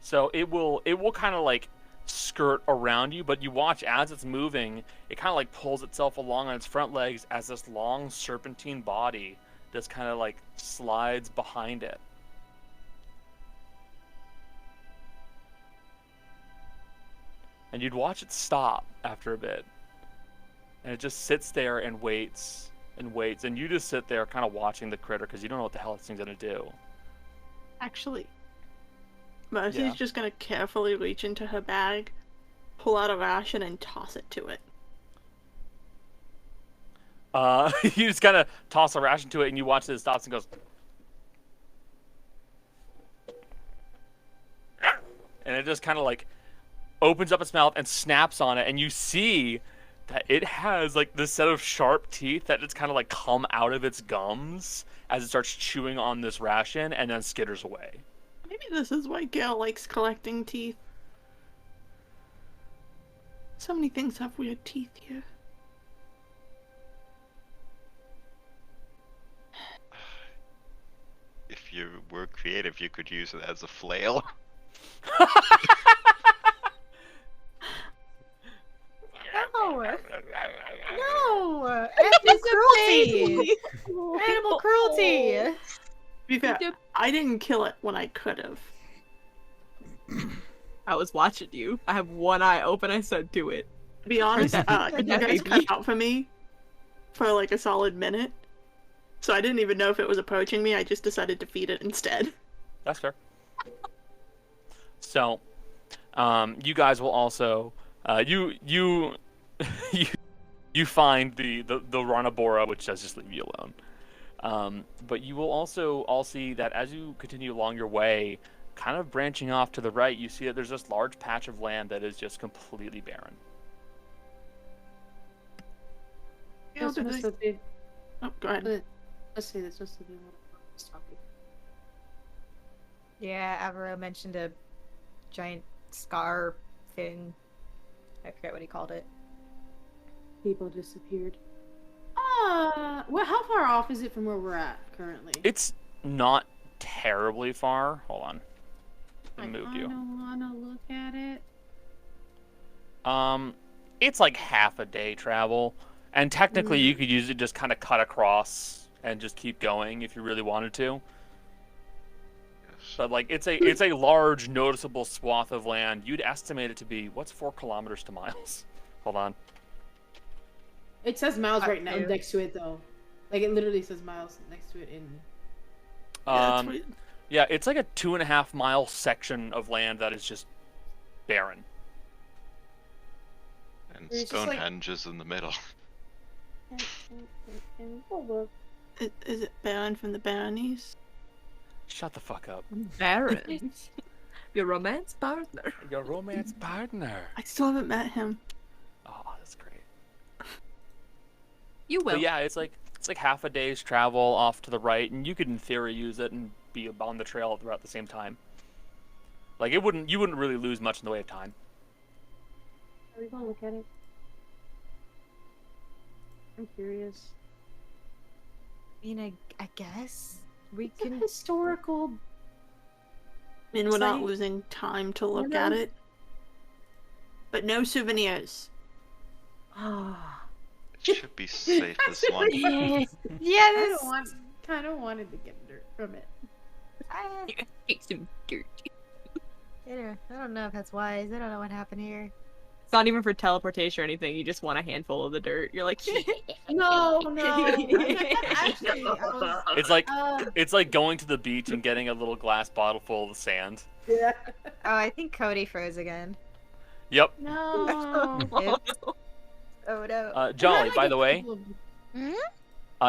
Speaker 2: So it will kind of like skirt around you, but you watch as it's moving, it kind of like pulls itself along on its front legs as this long serpentine body just kind of like slides behind it. And you'd watch it stop after a bit. And it just sits there and waits and waits. And you just sit there kind of watching the critter because you don't know what the hell this thing's going to do.
Speaker 4: Actually, Mercy's
Speaker 2: Yeah.
Speaker 4: just gonna carefully reach into her bag, pull out a ration, and toss it to it.
Speaker 2: You just kind of toss a ration to it and you watch it stops and goes. And it just kind of like opens up its mouth and snaps on it, and you see that it has like this set of sharp teeth that just kind of like come out of its gums as it starts chewing on this ration and then skitters away.
Speaker 4: Maybe this is why Gael likes collecting teeth. So many things have weird teeth here.
Speaker 3: If you were creative, you could use it as a flail.
Speaker 8: No! No! Animal cruelty! Animal cruelty!
Speaker 4: To be fair, I didn't kill it when I could have.
Speaker 5: I was watching you. I have one eye open. I said, "Do it."
Speaker 4: To be honest, you guys
Speaker 5: baby.
Speaker 4: cut out for me for like a solid minute. So I didn't even know if it was approaching me. I just decided to feed it instead.
Speaker 2: That's fair. So, you guys will also you find the Ranabora, which does just leave you alone. But you will also all see that as you continue along your way, kind of branching off to the right, you see that there's this large patch of land that is just completely barren.
Speaker 11: That's supposed to be.
Speaker 4: Oh, go ahead.
Speaker 11: Let's say that's supposed to be what I was talking.
Speaker 10: Yeah, Avro mentioned a giant scar thing. I forget what he called it.
Speaker 11: People disappeared. Well, how far off is it from where we're at currently?
Speaker 2: It's not terribly far. Hold on. I moved you.
Speaker 11: I don't wanna look at it.
Speaker 2: It's like half a day travel, and technically you could use it just kind of cut across and just keep going if you really wanted to. But like it's a large, noticeable swath of land. You'd estimate it to be what's 4 kilometers to miles. Hold on.
Speaker 11: It says miles right now next to it though. Like it literally says miles next to it in.
Speaker 2: Yeah, it's like a 2.5 mile section of land that is just barren.
Speaker 3: And
Speaker 11: It's just like-
Speaker 3: Stonehenge is in the middle.
Speaker 4: Is it Baron from the Baronies?
Speaker 2: Shut the fuck up.
Speaker 5: Barren. Your romance partner.
Speaker 2: Your romance partner.
Speaker 4: I still haven't met him.
Speaker 2: Oh, that's great.
Speaker 5: You will.
Speaker 2: But yeah, it's like half a day's travel off to the right, and you could in theory use it and be on the trail throughout the same time. Like you wouldn't really lose much in the way of time.
Speaker 7: Are we gonna look at it? I'm curious.
Speaker 10: I mean, I guess we
Speaker 7: It's a
Speaker 10: can.
Speaker 7: historical.
Speaker 4: I mean, we're not
Speaker 7: Site.
Speaker 4: losing time to look
Speaker 7: know.
Speaker 4: at it. But no souvenirs.
Speaker 7: Ah.
Speaker 3: It should be safe as long.
Speaker 10: Yeah,
Speaker 7: I
Speaker 10: this.
Speaker 7: kind of wanted to get dirt from it.
Speaker 5: Take some dirt.
Speaker 10: I don't know if that's wise. I don't know what happened here.
Speaker 5: It's not even for teleportation or anything. You just want a handful of the dirt. You're like,
Speaker 7: No. Actually,
Speaker 2: It's like going to the beach and getting a little glass bottle full of sand.
Speaker 7: yeah.
Speaker 10: Oh, I think Cody froze again.
Speaker 2: Yep.
Speaker 7: No.
Speaker 10: Oh no.
Speaker 2: Jolly, by the way,
Speaker 9: Hmm?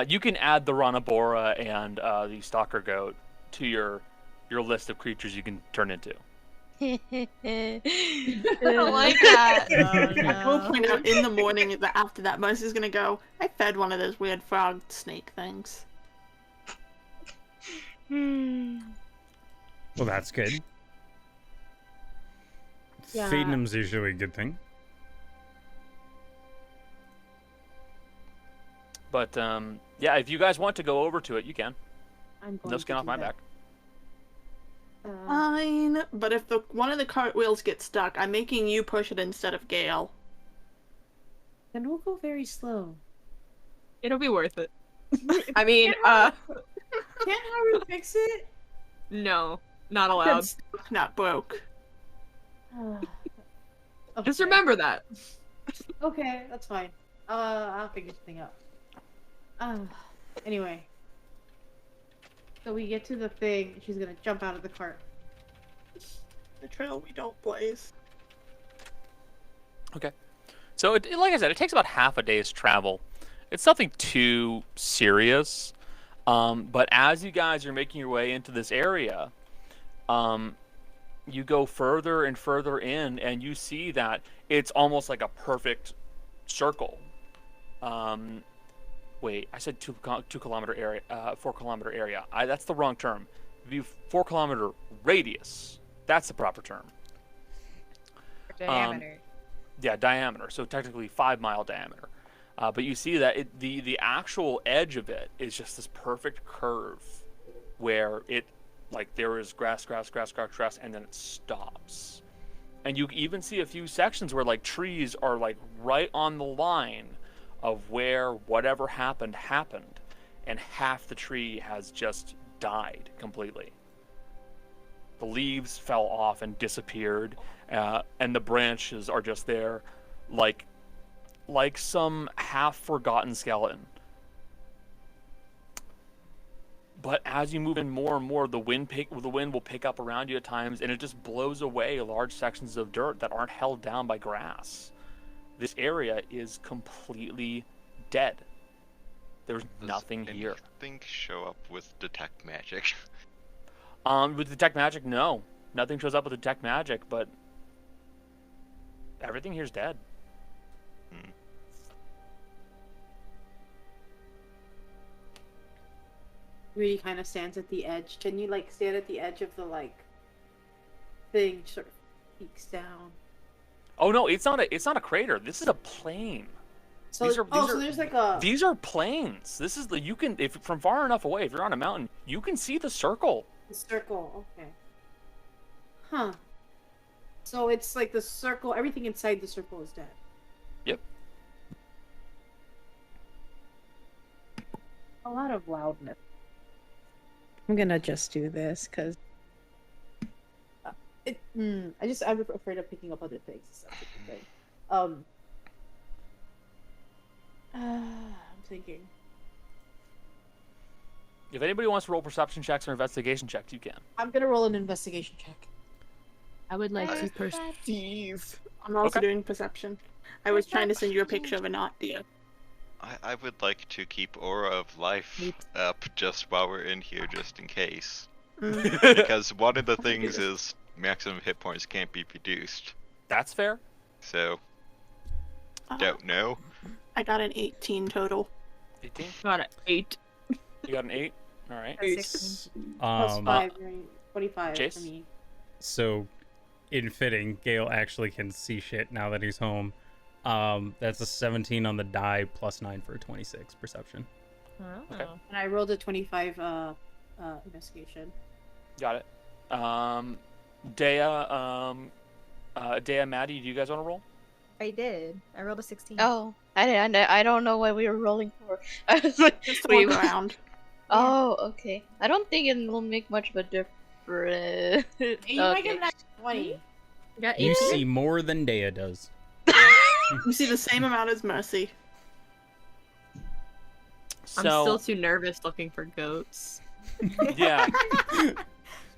Speaker 2: you can add the Ranabora and the Stalker Goat to your list of creatures you can turn into.
Speaker 5: I don't like that.
Speaker 4: I will point out in the morning that after that, Mercy's gonna go, I fed one of those weird frog snake things.
Speaker 12: Well, that's good.
Speaker 7: Yeah.
Speaker 12: Feeding them's usually a good thing.
Speaker 2: But yeah, if you guys want to go over to it, you can.
Speaker 7: I'm going
Speaker 2: No skin
Speaker 7: to
Speaker 2: off
Speaker 7: do
Speaker 2: my
Speaker 7: that.
Speaker 2: back.
Speaker 4: Fine, but if one of the cartwheels gets stuck, I'm making you push it instead of Gael.
Speaker 7: Then we'll go very slow.
Speaker 5: It'll be worth it. I mean,
Speaker 7: Can't Haru fix it?
Speaker 5: no, not allowed.
Speaker 4: It's not broke.
Speaker 5: Just
Speaker 7: Okay.
Speaker 5: remember that.
Speaker 7: Okay, that's fine. I'll figure something out. Anyway. So we get to the thing, she's gonna jump out of the cart.
Speaker 4: The trail we don't blaze.
Speaker 2: Okay. So, like I said, it takes about half a day's travel. It's nothing too serious. But as you guys are making your way into this area, you go further and further in, and you see that it's almost like a perfect circle. Wait, I said 2 kilometer area, 4 kilometer area. That's the wrong term. The 4 kilometer radius. That's the proper term.
Speaker 10: Diameter.
Speaker 2: Yeah, diameter. So technically 5-mile diameter. But you see that the actual edge of it is just this perfect curve where it, like, there is grass, and then it stops. And you even see a few sections where, like, trees are, like, right on the line of where whatever happened, and half the tree has just died completely. The leaves fell off and disappeared, and the branches are just there, like some half-forgotten skeleton. But as you move in more and more, the wind will pick up around you at times, and it just blows away large sections of dirt that aren't held down by grass. This area is completely dead. There's nothing here.
Speaker 3: Anything show up with detect magic?
Speaker 2: With detect magic, no. Nothing shows up with detect magic, but everything here's dead.
Speaker 7: Really kind of stands at the edge. Can you, like, stand at the edge of the, like, thing, sort of peeks down?
Speaker 2: Oh no, it's not a crater. This is a plain.
Speaker 7: So, so there's like a...
Speaker 2: These are plains. This is you can, if from far enough away, if you're on a mountain, you can see the circle.
Speaker 7: The circle, okay. Huh. So it's like the circle, everything inside the circle is dead.
Speaker 2: Yep.
Speaker 7: A lot of loudness. I'm gonna just do this, because... I'm afraid of picking up other things. That's a good thing. I'm thinking.
Speaker 2: If anybody wants to roll perception checks or investigation checks, you can.
Speaker 7: I'm gonna roll an investigation check.
Speaker 5: I would like to perceive.
Speaker 4: I'm also
Speaker 2: Okay.
Speaker 4: doing perception. I was trying to send you a picture of a knot deer.
Speaker 3: I would like to keep Aura of Life up just while we're in here, just in case. Because one of the things is maximum hit points can't be reduced.
Speaker 2: That's fair.
Speaker 3: So, don't know.
Speaker 4: I got an 18 total.
Speaker 2: 18.
Speaker 5: Got an 8.
Speaker 2: You got an 8. All right.
Speaker 10: That's 16.
Speaker 11: Plus 5, right? 25
Speaker 2: Jace?
Speaker 11: for me.
Speaker 12: So, in fitting, Gael actually can see shit now that he's home. That's a 17 on the die, plus 9 for a 26 perception.
Speaker 2: Okay.
Speaker 11: And I rolled a 25 investigation.
Speaker 2: Got it. Dea, Maddie, do you guys want to roll?
Speaker 10: I did. I rolled a 16.
Speaker 9: Oh, I don't know what we were rolling for. I was like,
Speaker 4: Just to look around.
Speaker 9: Oh, okay. I don't think it will make much of a difference.
Speaker 11: You might get that 20.
Speaker 5: Got
Speaker 1: You
Speaker 5: 18.
Speaker 1: see more than Dea does.
Speaker 4: You see the same amount as Mercy.
Speaker 5: I'm still too nervous looking for goats.
Speaker 2: Yeah.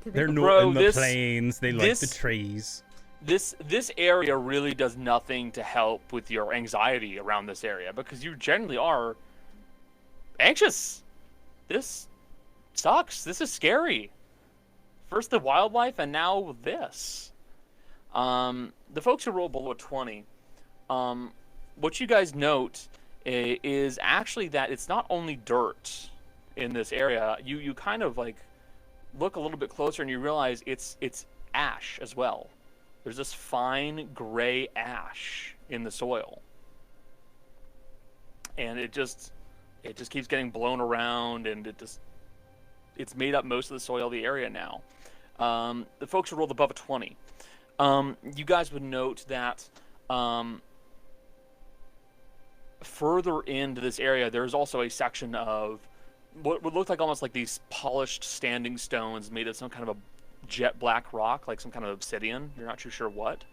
Speaker 12: They're not
Speaker 2: Bro,
Speaker 12: in the plains. They like the
Speaker 2: this-
Speaker 12: trees.
Speaker 2: This area really does nothing to help with your anxiety around this area because you generally are anxious. This sucks. This is scary. First the wildlife and now this. The folks who roll below 20, what you guys note is actually that it's not only dirt in this area. You kind of like look a little bit closer and you realize it's ash as well. There's this fine gray ash in the soil. And it just keeps getting blown around and it's made up most of the soil of the area now. The folks who rolled above a 20. You guys would note that further into this area, there's also a section of what would look like almost like these polished standing stones made of some kind of a jet black rock, like some kind of obsidian. You're not too sure what.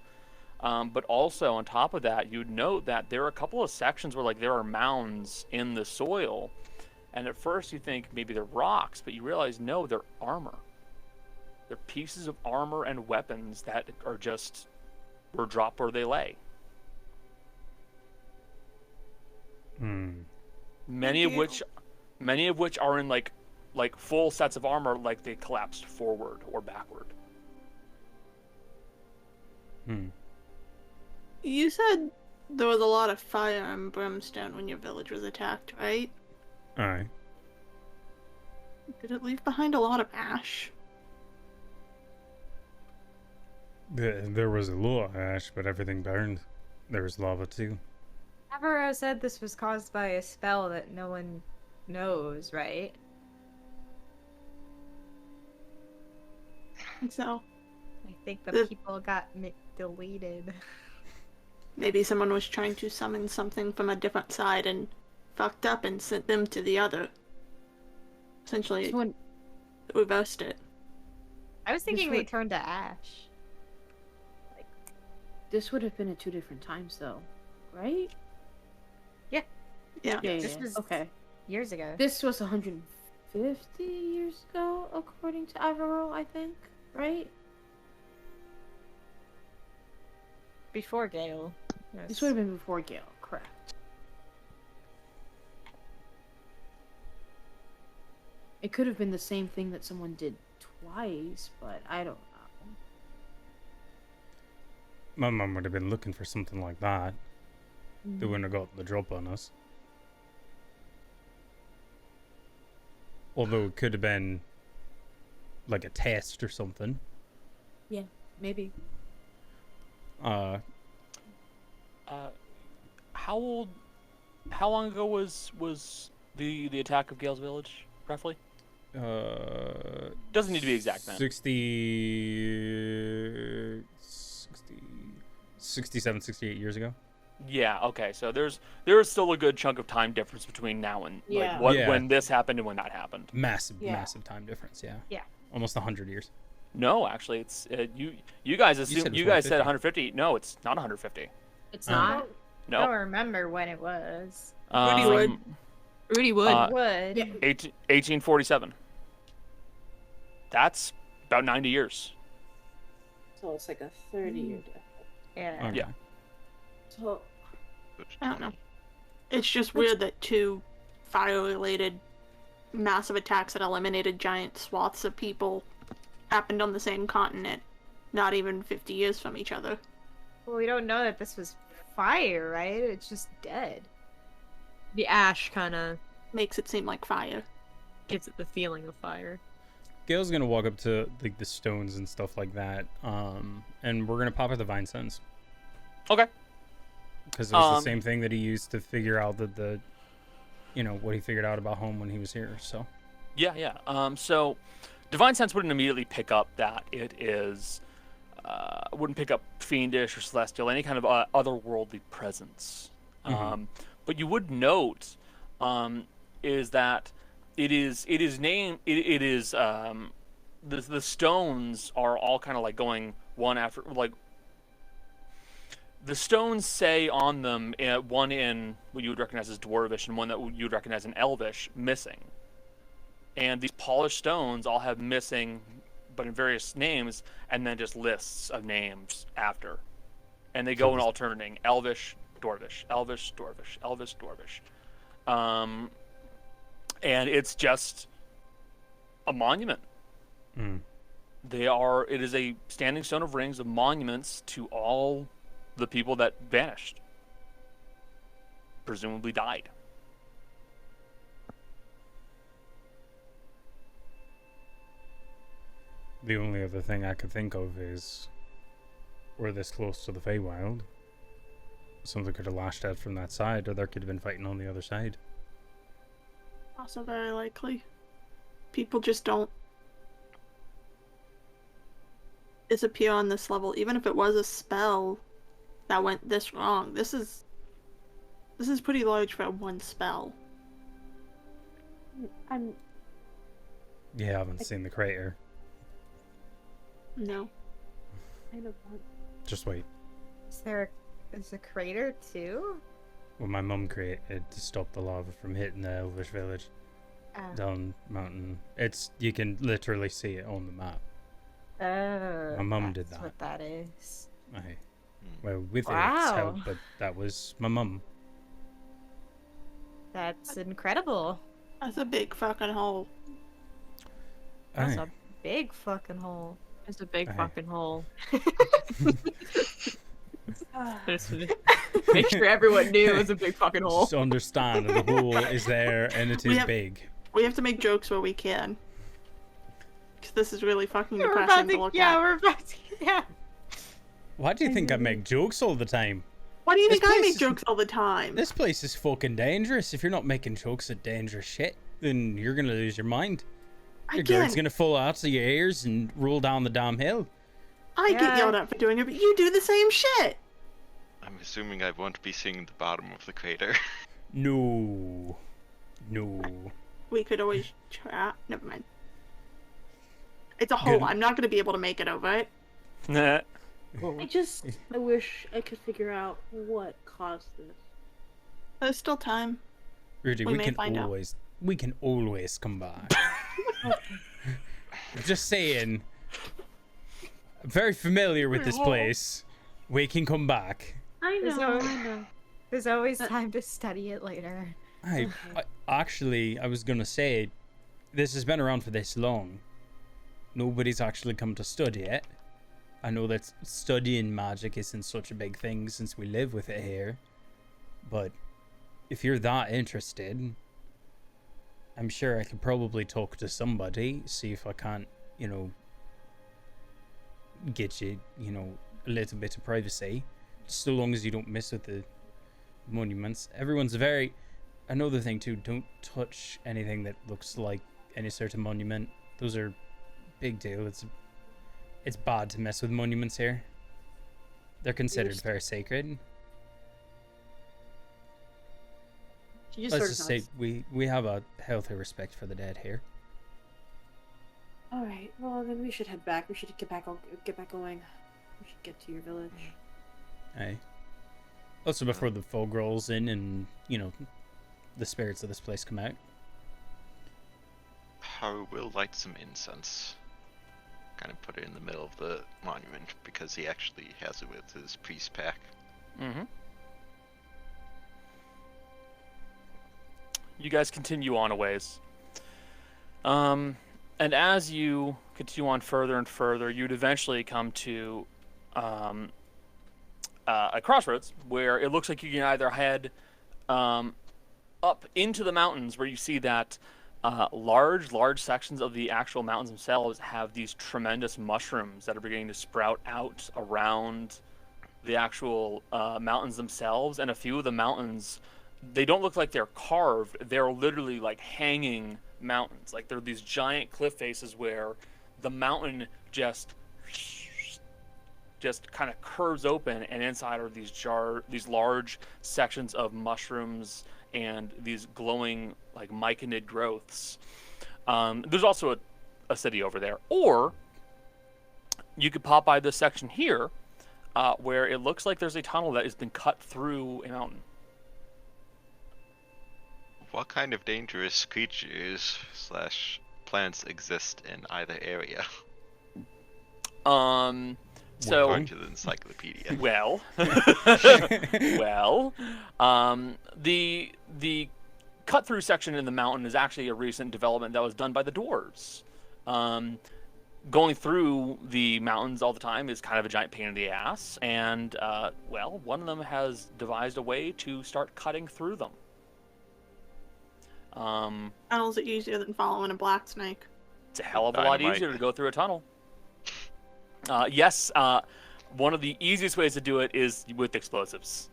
Speaker 2: But also on top of that, you'd note that there are a couple of sections where like there are mounds in the soil. And at first you think maybe they're rocks, but you realize no, they're armor. They're pieces of armor and weapons that are just were dropped where they lay. Many of which are in like full sets of armor, like they collapsed forward or backward.
Speaker 4: You said there was a lot of fire and brimstone when your village was attacked, right?
Speaker 12: Aye.
Speaker 4: Did it leave behind a lot of ash?
Speaker 12: There was a lot of ash, but everything burned. There was lava too.
Speaker 10: Avaro said this was caused by a spell that no one knows, right?
Speaker 4: So,
Speaker 10: I think the
Speaker 4: The-
Speaker 10: people got deleted.
Speaker 4: maybe someone was trying to summon something from a different side and fucked up and sent them to the other. Essentially,
Speaker 11: Someone-
Speaker 4: reversed it.
Speaker 10: I was thinking
Speaker 11: This
Speaker 10: they
Speaker 11: would-
Speaker 10: turned to ash.
Speaker 11: This would have been at 2 different times, though, right?
Speaker 4: Yeah.
Speaker 10: This was
Speaker 11: okay.
Speaker 10: years ago.
Speaker 11: This was 150 years ago, according to Avaro, I think, right?
Speaker 10: Before Gael.
Speaker 11: This would have been before Gael, correct. It could have been the same thing that someone did twice, but I don't know.
Speaker 12: My mum would have been looking for something like that. They wouldn't have got the drop on us. Although it could have been like a test or something.
Speaker 11: Yeah, maybe.
Speaker 2: How long ago was the attack of Gale's village, roughly? Doesn't need to be exact, man.
Speaker 12: 67, 68 years ago.
Speaker 2: Yeah, okay. So there is still a good chunk of time difference between now and
Speaker 11: Yeah.
Speaker 2: when this happened and when that happened.
Speaker 12: Massive
Speaker 11: Yeah.
Speaker 12: time difference, yeah.
Speaker 10: Yeah.
Speaker 12: Almost 100 years.
Speaker 2: No, actually, it's you guys
Speaker 1: said
Speaker 2: assume
Speaker 1: it was
Speaker 2: you guys said
Speaker 1: 150.
Speaker 2: 150. No, it's not 150.
Speaker 10: It's
Speaker 12: Oh.
Speaker 10: not? I
Speaker 2: No.
Speaker 10: don't remember when it was.
Speaker 5: Rudy would.
Speaker 10: Would.
Speaker 2: 1847. That's about 90 years.
Speaker 11: So it's like a 30-year difference.
Speaker 10: Yeah.
Speaker 12: Okay.
Speaker 2: Yeah.
Speaker 11: So,
Speaker 4: I don't know. It's just weird that two fire-related massive attacks that eliminated giant swaths of people happened on the same continent not even 50 years from each other.
Speaker 10: Well, we don't know that this was fire, right? It's just dead.
Speaker 5: The ash kind of
Speaker 4: Makes it seem like fire.
Speaker 5: gives it the feeling of fire.
Speaker 12: Gail's gonna walk up to like the stones and stuff like that, and we're gonna pop at the vine sense.
Speaker 2: Okay.
Speaker 12: Because it was the same thing that he used to figure out that what he figured out about home when he was here. So.
Speaker 2: Yeah. So, divine sense wouldn't immediately pick up that it is, wouldn't pick up fiendish or celestial, any kind of otherworldly presence.
Speaker 12: Mm-hmm.
Speaker 2: But you would note, is that it is named. It is the stones are all kind of like going one after like. The stones say on them, one in what you would recognize as Dwarvish and one that you would recognize in Elvish, missing. And these polished stones all have missing, but in various names, and then just lists of names after. And they go in alternating, Elvish, Dwarvish, Elvish, Dwarvish, Elvish, Dwarvish. And it's just a monument.
Speaker 12: Mm.
Speaker 2: It is a standing stone of rings of monuments to all the people that vanished, presumably died.
Speaker 12: The only other thing I could think of is we're this close to the Feywild. Something could have lashed out from that side, or there could have been fighting on the other side.
Speaker 4: Also very likely. People just don't disappear on this level. Even if it was a spell that went this wrong, this is pretty large for one spell.
Speaker 12: You haven't seen the crater.
Speaker 4: No.
Speaker 12: Just wait.
Speaker 10: Is there a crater too?
Speaker 12: Well, my mum created to stop the lava from hitting the Elvish village down mountain. You can literally see it on the map.
Speaker 10: Oh,
Speaker 12: My mum did
Speaker 10: that's
Speaker 12: that.
Speaker 10: what that is.
Speaker 12: Aye. Well, with
Speaker 10: Wow.
Speaker 12: Eric's help, but that was my mum.
Speaker 10: That's incredible.
Speaker 4: That's a big fucking hole.
Speaker 10: That's
Speaker 12: Aye.
Speaker 10: a big fucking hole.
Speaker 5: It's a big
Speaker 12: Aye.
Speaker 5: fucking hole. Just make sure everyone knew it was a big fucking hole.
Speaker 12: Just understand that the hole is there and it is big.
Speaker 4: We have to make jokes where we can. Because this is really fucking
Speaker 10: We're
Speaker 4: depressing
Speaker 10: about
Speaker 4: to
Speaker 10: to,
Speaker 4: look
Speaker 10: yeah,
Speaker 4: at.
Speaker 10: we're about to, yeah.
Speaker 12: Why do you think I make jokes all the time?
Speaker 4: Why do you
Speaker 12: This
Speaker 4: think I
Speaker 12: place
Speaker 4: make
Speaker 12: is-
Speaker 4: jokes all the time?
Speaker 12: This place is fucking dangerous. If you're not making jokes at dangerous shit, then you're gonna lose your mind. Your guard's
Speaker 4: Again,
Speaker 12: gonna fall out of your ears and roll down the damn hill.
Speaker 4: I get yelled at for doing it, but you do the same shit.
Speaker 3: I'm assuming I won't be seeing the bottom of the crater.
Speaker 12: No. No.
Speaker 4: We could always try. Never mind. It's a hole.
Speaker 12: Good.
Speaker 4: I'm not going to be able to make it over it.
Speaker 2: Nah.
Speaker 7: I wish I could figure out what caused this.
Speaker 4: There's still time.
Speaker 12: Rudy,
Speaker 4: We
Speaker 12: we
Speaker 4: may
Speaker 12: can
Speaker 4: find out.
Speaker 12: always come back. Just saying. I'm very familiar with this place. We can come back.
Speaker 7: I
Speaker 10: There's
Speaker 7: know,
Speaker 10: always-
Speaker 7: I know.
Speaker 10: There's always time to study it later.
Speaker 12: I was gonna say, this has been around for this long. Nobody's actually come to study it. I know that studying magic isn't such a big thing since we live with it here. But if you're that interested, I'm sure I could probably talk to somebody, see if I can't, get you, a little bit of privacy. Just so long as you don't mess with the monuments. Everyone's another thing too, don't touch anything that looks like any sort of monument. Those are big deal. It's bad to mess with monuments here. They're considered very sacred.
Speaker 7: She just
Speaker 12: Let's
Speaker 7: sort
Speaker 12: just
Speaker 7: of
Speaker 12: say
Speaker 7: nods.
Speaker 12: we have a healthy respect for the dead here.
Speaker 7: All right. Well, then we should head back. We should get back going. We should get to your village.
Speaker 12: Aye. Also before the fog rolls in and, the spirits of this place come out.
Speaker 3: Haru will light some incense. Kind of put it in the middle of the monument because he actually has it with his priest pack.
Speaker 2: Mm-hmm. You guys continue on a ways. And as you continue on further and further, you'd eventually come to a crossroads where it looks like you can either head up into the mountains, where you see that large sections of the actual mountains themselves have these tremendous mushrooms that are beginning to sprout out around the actual mountains themselves. And a few of the mountains, they don't look like they're carved. They're literally like hanging mountains. Like they're these giant cliff faces where the mountain just kind of curves open, and inside are these large sections of mushrooms and these glowing like myconid growths. There's also a city over there, or you could pop by this section here, where it looks like there's a tunnel that has been cut through a mountain.
Speaker 3: What kind of dangerous creatures / plants exist in either area?
Speaker 2: So,
Speaker 3: according to the encyclopedia.
Speaker 2: Well, the cut through section in the mountain is actually a recent development that was done by the dwarves. Going through the mountains all the time is kind of a giant pain in the ass, and one of them has devised a way to start cutting through them.
Speaker 4: Tunnels are easier than following a black snake.
Speaker 2: It's a hell of a lot easier to go through a tunnel. Yes, one of the easiest ways to do it is with explosives.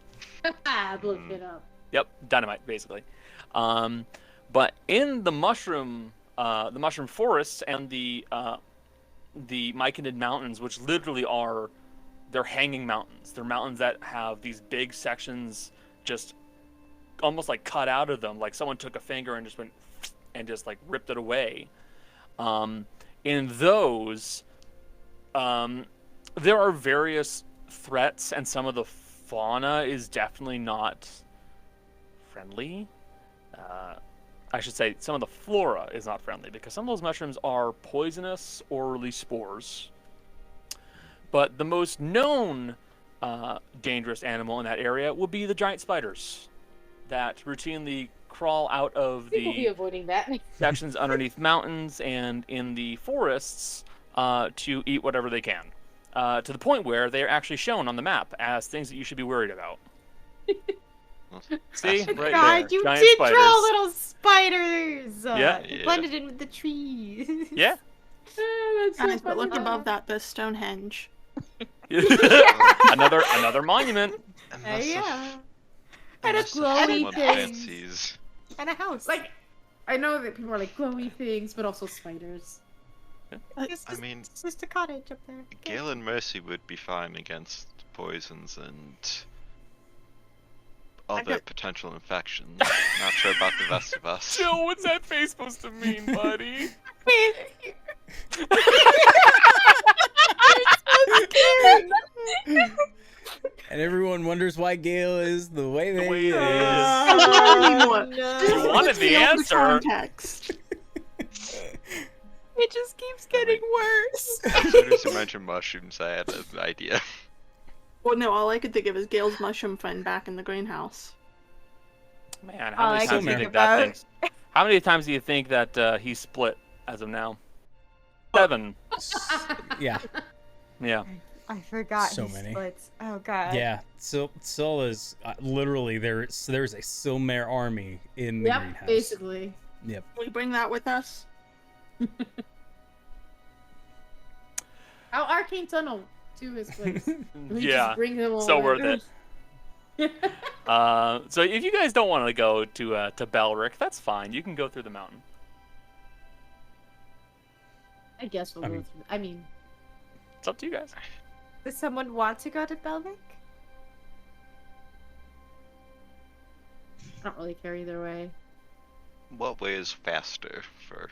Speaker 7: Blow it up.
Speaker 2: Yep, dynamite, basically. But in the mushroom forests and the myconid mountains, which literally they're hanging mountains. They're mountains that have these big sections just almost like cut out of them, like someone took a finger and just went and just like ripped it away. In those, there are various threats, and some of the fauna is definitely not friendly. I should say some of the flora is not friendly, because some of those mushrooms are poisonous or release spores. But the most known dangerous animal in that area would be the giant spiders that routinely crawl out of
Speaker 7: People be
Speaker 2: the
Speaker 7: avoiding that.
Speaker 2: sections underneath mountains and in the forests to eat whatever they can. To the point where they are actually shown on the map as things that you should be worried about. See? Right
Speaker 10: God,
Speaker 2: there.
Speaker 10: you
Speaker 2: Giant
Speaker 10: did
Speaker 2: spiders.
Speaker 10: draw little spiders!
Speaker 2: Yeah.
Speaker 10: Blended in with the trees.
Speaker 2: Yeah.
Speaker 7: That's so
Speaker 4: Guys, but look
Speaker 7: funny.
Speaker 4: above that, there's Stonehenge.
Speaker 2: another monument.
Speaker 10: Yeah.
Speaker 3: And
Speaker 7: a glowy thing.
Speaker 3: fancies.
Speaker 10: And a house.
Speaker 7: Like, I know that people are like glowy things, but also spiders.
Speaker 10: It's
Speaker 3: I mean,
Speaker 10: it's just a cottage up there.
Speaker 3: Gael and Mercy would be fine against poisons and other potential infections. Not sure about the rest of us.
Speaker 2: Jill, what's that face supposed to mean, buddy?
Speaker 1: And everyone wonders why Gael is the way they
Speaker 2: way he
Speaker 1: is.
Speaker 2: You wanted the answer.
Speaker 4: Context.
Speaker 10: It just keeps getting worse.
Speaker 3: As soon as you mentioned mushrooms, I had an idea.
Speaker 4: Well, no, all I could think of is Gail's mushroom friend back in the greenhouse.
Speaker 2: Man,
Speaker 10: All
Speaker 2: how many
Speaker 10: I
Speaker 2: times
Speaker 10: can
Speaker 2: do you
Speaker 10: think
Speaker 2: think that
Speaker 10: about-
Speaker 2: thing? How many times do you think that he's split as of now? 7.
Speaker 1: Yeah,
Speaker 2: Yeah.
Speaker 10: I forgot
Speaker 1: So
Speaker 10: his
Speaker 1: many.
Speaker 10: splits. Oh god.
Speaker 1: yeah. Silla's literally there's a Silmare army in the
Speaker 7: Yep,
Speaker 1: greenhouse.
Speaker 7: basically.
Speaker 1: Yep.
Speaker 4: Can we bring that with us?
Speaker 7: Our arcane tunnel to his place. We
Speaker 2: Yeah,
Speaker 7: just bring him
Speaker 2: so
Speaker 7: along.
Speaker 2: worth it. So if you guys don't want to go to Belric, that's fine. You can go through the mountain.
Speaker 7: I guess we'll
Speaker 1: I
Speaker 7: go
Speaker 1: mean-
Speaker 7: through. I mean,
Speaker 2: It's up to you guys.
Speaker 10: Does someone want to go to Belvic?
Speaker 7: I don't really care either way.
Speaker 3: What way is faster for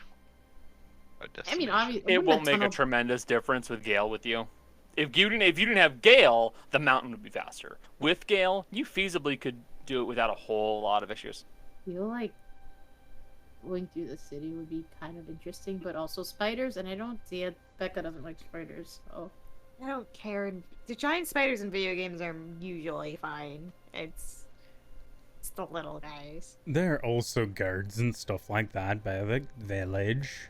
Speaker 3: our
Speaker 7: I
Speaker 3: destination?
Speaker 7: mean, obviously,
Speaker 2: It won't make a tremendous difference with Gale with you. If you didn't have Gale, the mountain would be faster. With Gale, you feasibly could do it without a whole lot of issues.
Speaker 7: I feel like going through the city would be kind of interesting, but also spiders, and I don't see it. Becca doesn't like spiders, so.
Speaker 10: I don't care. The giant spiders in video games are usually fine. It's the little guys.
Speaker 12: There are also guards and stuff like that by the village.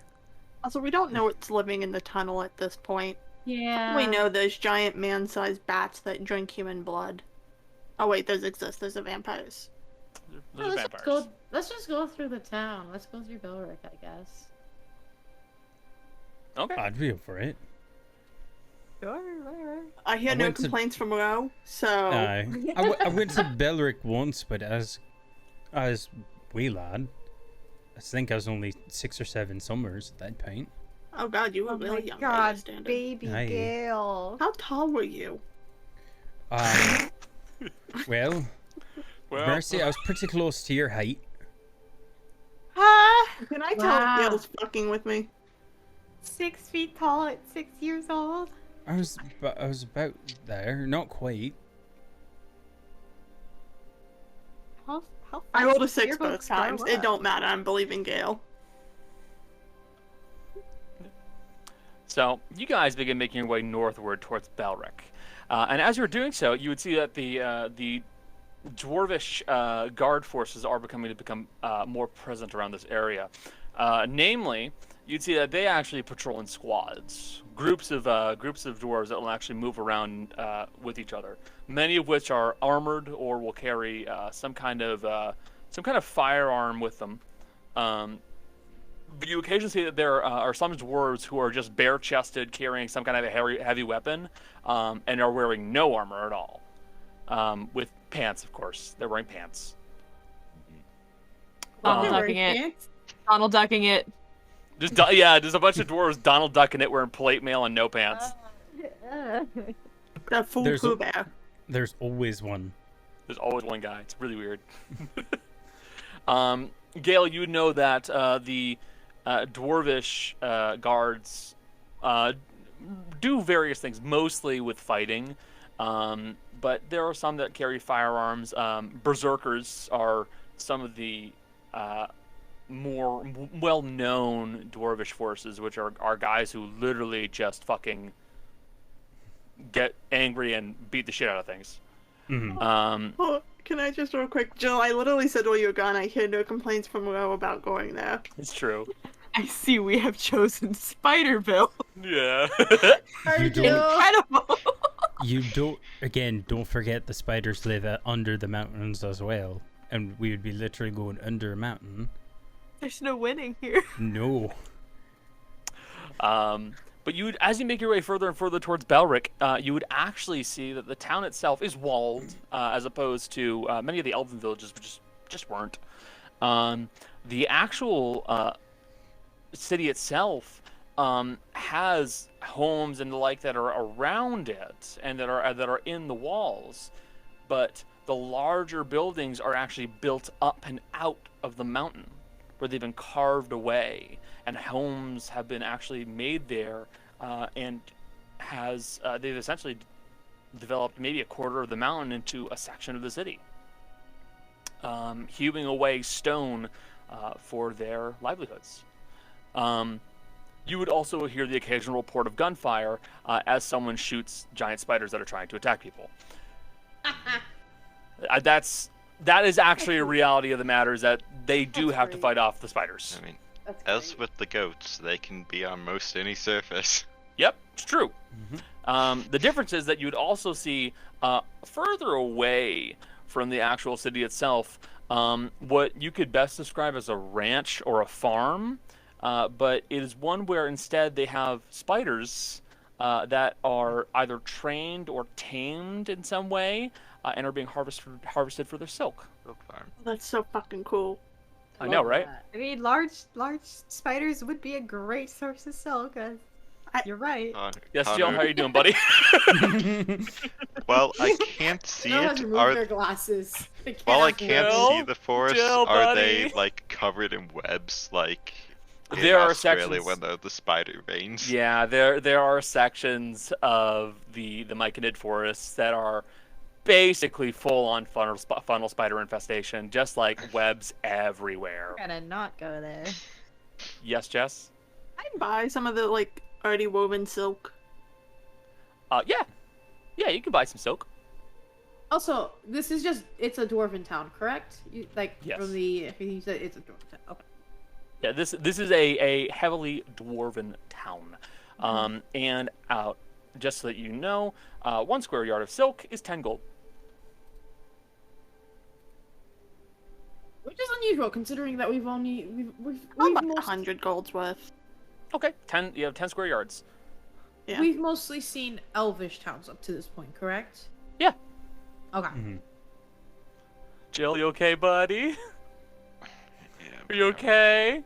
Speaker 4: Also, we don't know what's living in the tunnel at this point.
Speaker 7: Yeah.
Speaker 4: We know there's giant man-sized bats that drink human blood. Oh wait, those exist. Those are vampires.
Speaker 2: There's
Speaker 7: Let's just go through the town. Let's go through Belric, I guess.
Speaker 2: Okay.
Speaker 12: I'd be up for it.
Speaker 5: Sure.
Speaker 4: I hear
Speaker 12: I
Speaker 4: no
Speaker 12: went to-
Speaker 4: complaints from Ro, so...
Speaker 12: I went to Belric once, but as wee lad, I think I was only 6 or 7 summers at that point.
Speaker 4: Oh god, you were
Speaker 10: Oh
Speaker 4: really
Speaker 10: my
Speaker 4: young.
Speaker 10: god, baby
Speaker 12: Aye.
Speaker 10: Gael.
Speaker 4: How tall were you?
Speaker 12: Well, Mercy, I was pretty close to your height.
Speaker 4: Can I tell
Speaker 7: Wow.
Speaker 4: if Gail's fucking with me?
Speaker 10: 6 feet tall at 6 years old.
Speaker 12: I was about there, not quite.
Speaker 10: How
Speaker 4: I rolled a
Speaker 10: fast
Speaker 4: 6
Speaker 10: your
Speaker 4: both
Speaker 10: books are,
Speaker 4: times.
Speaker 10: what?
Speaker 4: It don't matter. I'm believing Gail.
Speaker 2: So you guys begin making your way northward towards Belric, and as you're doing so, you would see that the dwarvish guard forces are become more present around this area. Namely, you'd see that they actually patrol in squads, groups of dwarves that will actually move around with each other. Many of which are armored or will carry some kind of firearm with them. But you occasionally see that there are some dwarves who are just bare-chested, carrying some kind of a heavy weapon, and are wearing no armor at all. With pants, of course. They're wearing pants.
Speaker 5: Donald ducking it. Donald ducking it.
Speaker 2: Just a bunch of dwarves Donald ducking it, wearing plate mail and no pants.
Speaker 4: That fool
Speaker 12: There's
Speaker 4: Pooh
Speaker 12: a-
Speaker 4: Bear.
Speaker 12: There's always one.
Speaker 2: There's always one guy. It's really weird. Gail, you know that the dwarvish guards do various things, mostly with fighting. But there are some that carry firearms. Berserkers are some of the more well-known dwarvish forces, which are guys who literally just fucking get angry and beat the shit out of things.
Speaker 12: Mm-hmm.
Speaker 4: Oh, can I just real quick, Jill? I literally said while you were gone, I hear no complaints from Ro about going there.
Speaker 2: It's true.
Speaker 5: I see we have chosen Spiderville.
Speaker 2: Yeah.
Speaker 5: Incredible.
Speaker 12: You don't forget the spiders live under the mountains as well, and we would be literally going under a mountain.
Speaker 5: There's no winning here.
Speaker 12: No.
Speaker 2: But as you make your way further and further towards Belric, you would actually see that the town itself is walled, as opposed to many of the elven villages, which just weren't. The actual city itself has homes and the like that are around it and that are in the walls, but the larger buildings are actually built up and out of the mountain, where they've been carved away, and homes have been actually made there, and they've essentially developed maybe a quarter of the mountain into a section of the city, hewing away stone for their livelihoods. You would also hear the occasional report of gunfire as someone shoots giant spiders that are trying to attack people. That is actually a reality of the matter, is that they do have to fight off the spiders.
Speaker 3: I mean, as with the goats, they can be on most any surface.
Speaker 2: Yep, it's true. The difference is that you'd also see further away from the actual city itself what you could best describe as a ranch or a farm, but it is one where instead they have spiders that are either trained or tamed in some way and are being harvested for their silk.
Speaker 3: Silk farm.
Speaker 4: That's so fucking cool.
Speaker 2: I know, right?
Speaker 10: I mean, large spiders would be a great source of silk. You're right.
Speaker 2: Yes,
Speaker 3: Connor.
Speaker 2: Jill, how are you doing, buddy?
Speaker 3: Well, I can't see
Speaker 11: No one's
Speaker 3: it.
Speaker 11: removed their glasses. They
Speaker 3: While I
Speaker 11: can't
Speaker 3: can't see
Speaker 2: Jill,
Speaker 3: the forest,
Speaker 2: Jill,
Speaker 3: are they
Speaker 2: buddy.
Speaker 3: like covered in webs like in
Speaker 2: There are
Speaker 3: Australia
Speaker 2: sections-
Speaker 3: when the spider rains?
Speaker 2: Yeah, there are sections of the myconid forests that are basically full-on funnel spider infestation, just like webs everywhere.
Speaker 10: We're gonna not go there.
Speaker 2: Yes, Jess?
Speaker 4: I can buy some of the, like, already woven silk.
Speaker 2: Yeah, you can buy some silk.
Speaker 11: Also, this is it's a dwarven town, correct?
Speaker 2: Yes.
Speaker 11: From the everything you said, it's a dwarven town. Okay.
Speaker 2: Yeah, this is a heavily dwarven town, and just so that you know, 1 square yard of silk is 10 gold.
Speaker 11: Which is unusual considering that we've
Speaker 4: About
Speaker 11: most,
Speaker 4: 100 gold's worth.
Speaker 2: Okay, 10. You have 10 square yards.
Speaker 4: Yeah.
Speaker 11: we've mostly seen elvish towns up to this point, correct?
Speaker 2: Yeah.
Speaker 11: Okay.
Speaker 2: Jill, you okay, buddy?
Speaker 3: Yeah,
Speaker 2: Are you okay?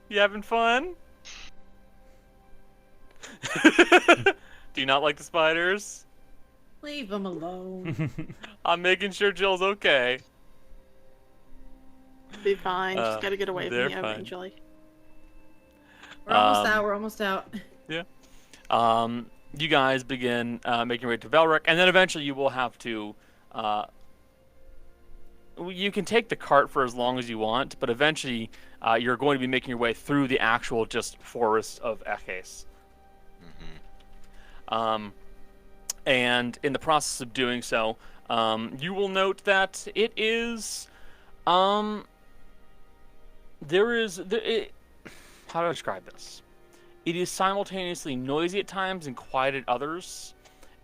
Speaker 2: You having fun? Do you not like the spiders?
Speaker 11: Leave them alone.
Speaker 2: I'm making sure Jill's okay.
Speaker 4: Be fine. Just gotta get away from
Speaker 2: they're
Speaker 4: you
Speaker 2: fine.
Speaker 4: eventually.
Speaker 11: We're almost out. We're almost out.
Speaker 2: Yeah. You guys begin making your way to Velric, and then eventually you will have to. You can take the cart for as long as you want, but eventually you're going to be making your way through the actual just forest of Eces. And in the process of doing so, you will note that it is. How do I describe this? It is simultaneously noisy at times and quiet at others,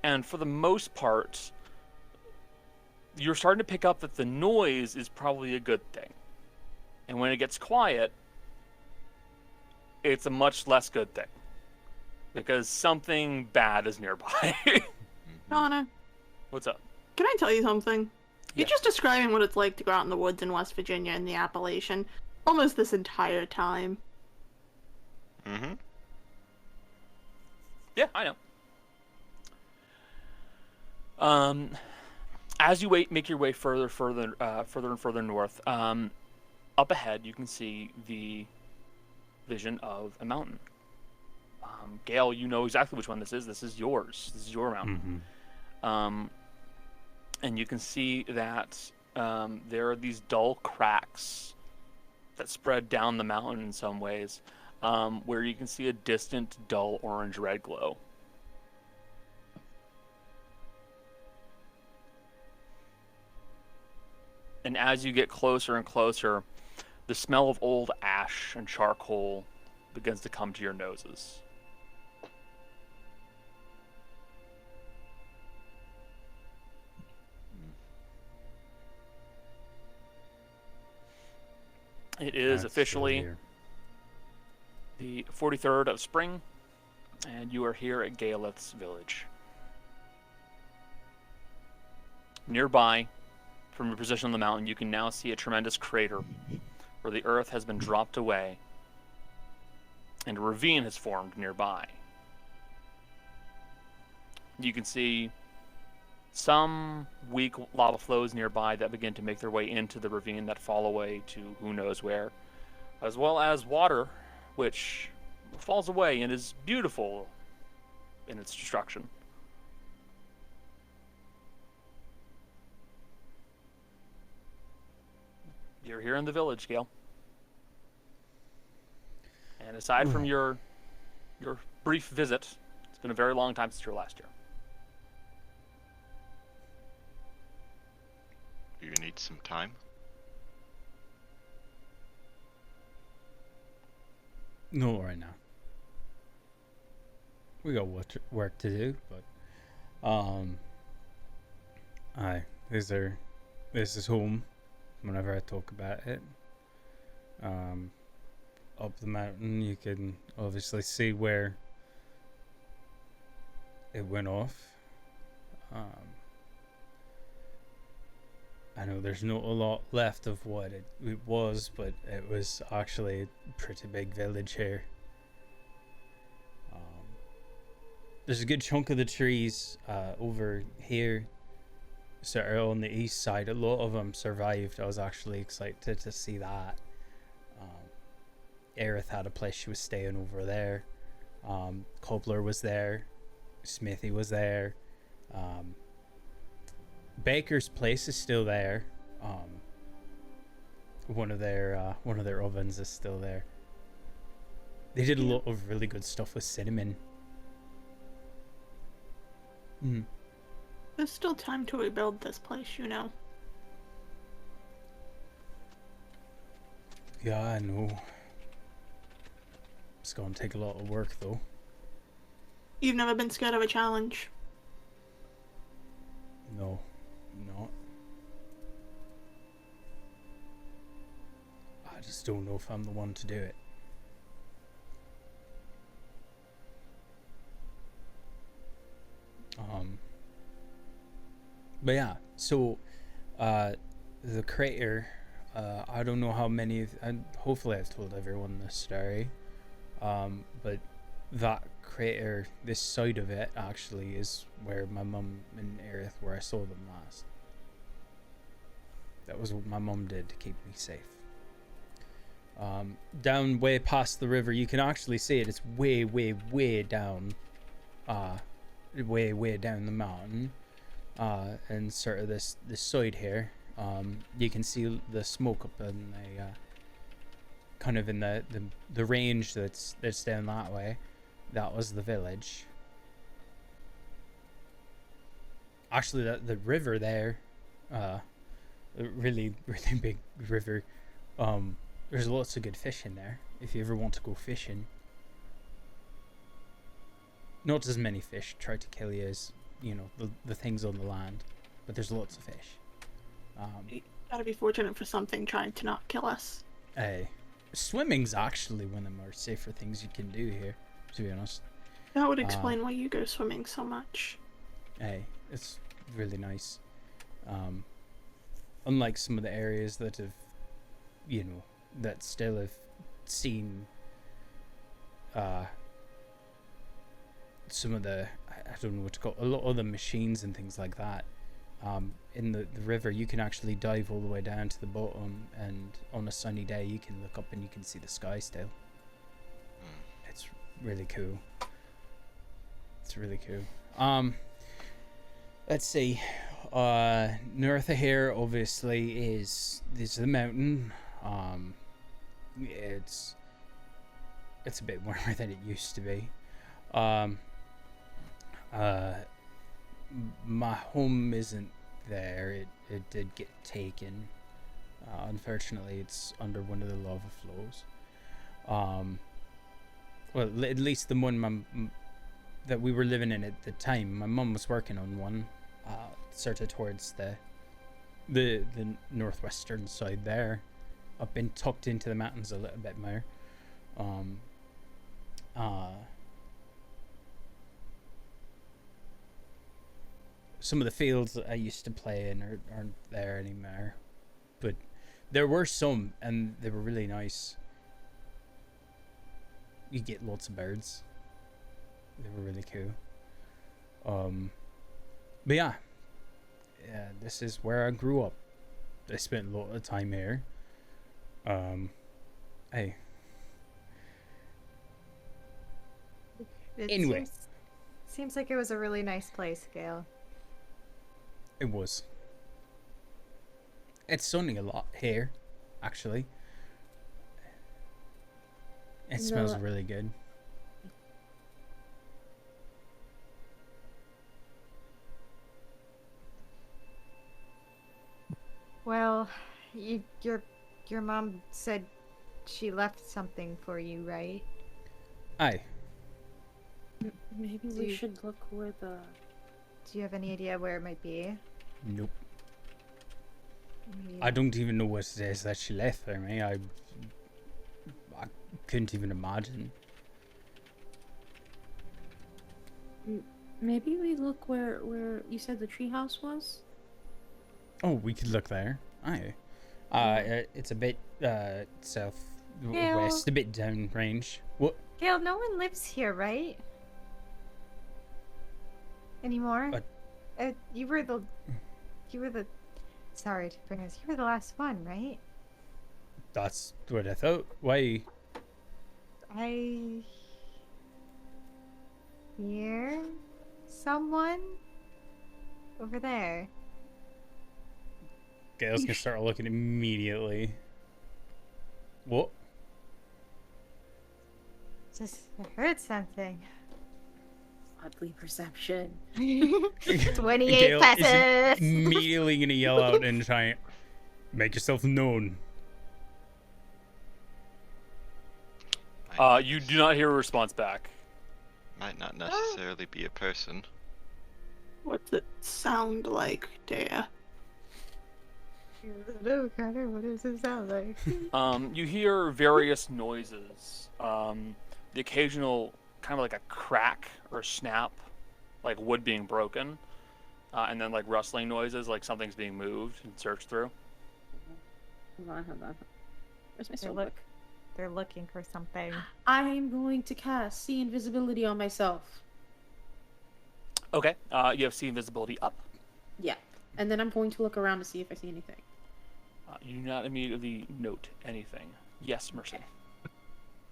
Speaker 2: and for the most part, you're starting to pick up that the noise is probably a good thing. And when it gets quiet, it's a much less good thing. Because something bad is nearby.
Speaker 4: Donna,
Speaker 2: What's up?
Speaker 4: can I tell you something?
Speaker 2: Yeah.
Speaker 4: You're just describing what it's like to go out in the woods in West Virginia in the Appalachian almost this entire time.
Speaker 2: Yeah, I know. As you make your way further and further north, up ahead you can see the vision of a mountain. Gael, you know exactly which one this is. This is yours. This is your mountain. And you can see that there are these dull cracks that spread down the mountain in some ways, where you can see a distant, dull orange-red glow. And as you get closer and closer, the smell of old ash and charcoal begins to come to your noses. It is officially the 43rd of spring, and you are here at Gaeleth's village. Nearby, from your position on the mountain, you can now see a tremendous crater where the earth has been dropped away, and a ravine has formed nearby. You can see some weak lava flows nearby that begin to make their way into the ravine that fall away to who knows where, as well as water which falls away and is beautiful in its destruction. You're here in the village, Gael. And aside from your brief visit, it's been a very long time since your last year.
Speaker 3: Do you need some time?
Speaker 12: No, right now. We got work to do, but this is home. Whenever I talk about it, up the mountain, you can obviously see where it went off. I know there's not a lot left of what it was, but it was actually a pretty big village here. There's a good chunk of the trees over here, sort of on the east side. A lot of them survived. I was actually excited to see that. Aerith had a place she was staying over there. Cobbler was there. Smithy was there. Baker's place is still there. One of their ovens is still there. They did a lot of really good stuff with cinnamon.
Speaker 4: There's still time to rebuild this place, you know.
Speaker 12: Yeah, I know. It's gonna take a lot of work, though.
Speaker 4: You've never been scared of a challenge?
Speaker 12: No, not. I just don't know if I'm the one to do it. But yeah, so the crater, I don't know how many hopefully I've told everyone this story, but that crater, this side of it actually is where my mum and Aerith, where I saw them last. That was what my mum did to keep me safe. Down way past the river, you can actually see it. It's way, way, way down, way, way down the mountain. And sort of this side here, you can see the smoke up in the kind of in the range that's down that way. That was the village. Actually, the river there, a really big river. There's lots of good fish in there if you ever want to go fishing. Not as many fish try to kill you as, you know, the things on the land, but there's lots of fish.
Speaker 4: You gotta be fortunate for something trying to not kill us.
Speaker 12: Hey, swimming's actually one of the more safer things you can do here, to be honest.
Speaker 4: That would explain why you go swimming so much.
Speaker 12: Hey, it's really nice. Unlike some of the areas that have, you know, that still have seen some of the, I don't know what to call it, a lot of the machines and things like that. In the river, you can actually dive all the way down to the bottom, and on a sunny day you can look up and you can see the sky still. It's really cool. It's really cool. Let's see. North of here obviously is the mountain. It's a bit warmer than it used to be. My home isn't there. It did get taken. Unfortunately, it's under one of the lava flows. Well, at least the one that we were living in at the time. My mum was working on one, sort of towards the northwestern side there, up and tucked into the mountains a little bit more. Some of the fields that I used to play in aren't there anymore, but there were some, and they were really nice. You get lots of birds. They were really cool. But yeah, this is where I grew up. I spent a lot of time here. Hey. Anyway.
Speaker 10: Seems like it was a really nice place, Gael.
Speaker 12: It was. It's sunny a lot here, actually. It smells really good.
Speaker 10: Well, your mom said she left something for you, right?
Speaker 12: Aye.
Speaker 7: Maybe we should look where the...
Speaker 10: Do you have any idea where it might be?
Speaker 12: Nope.
Speaker 10: Maybe
Speaker 12: I don't even know what it is that she left for me. I couldn't even imagine.
Speaker 7: Maybe we look where you said the treehouse was?
Speaker 12: Oh, we could look there. Aye. It's a bit south west, a bit down range. What?
Speaker 10: Gael, no one lives here, right? Anymore? You were the sorry to bring us. You were the last one, right?
Speaker 12: That's what I thought. Why?
Speaker 10: I hear someone over there.
Speaker 12: Gail's gonna start looking immediately. What?
Speaker 10: Just heard something.
Speaker 7: Oddly perception.
Speaker 10: 28
Speaker 12: Gael
Speaker 10: passes.
Speaker 12: is immediately gonna yell out and try make yourself known.
Speaker 3: I
Speaker 2: You do not hear a response back.
Speaker 3: Might not necessarily be a person.
Speaker 4: What's it sound like, Dea?
Speaker 10: No, Connor, what does it sound like?
Speaker 2: You hear various noises. The occasional kind of like a crack or snap, like wood being broken, and then like rustling noises, like something's being moved and searched through.
Speaker 7: Hold on. Where's my
Speaker 10: They're,
Speaker 7: sword book?
Speaker 10: they're looking for something.
Speaker 7: I'm going to cast See Invisibility on myself.
Speaker 2: Okay. You have See Invisibility up.
Speaker 7: Yeah. And then I'm going to look around to see if I see anything.
Speaker 2: You do not immediately note anything. Yes, Mercy.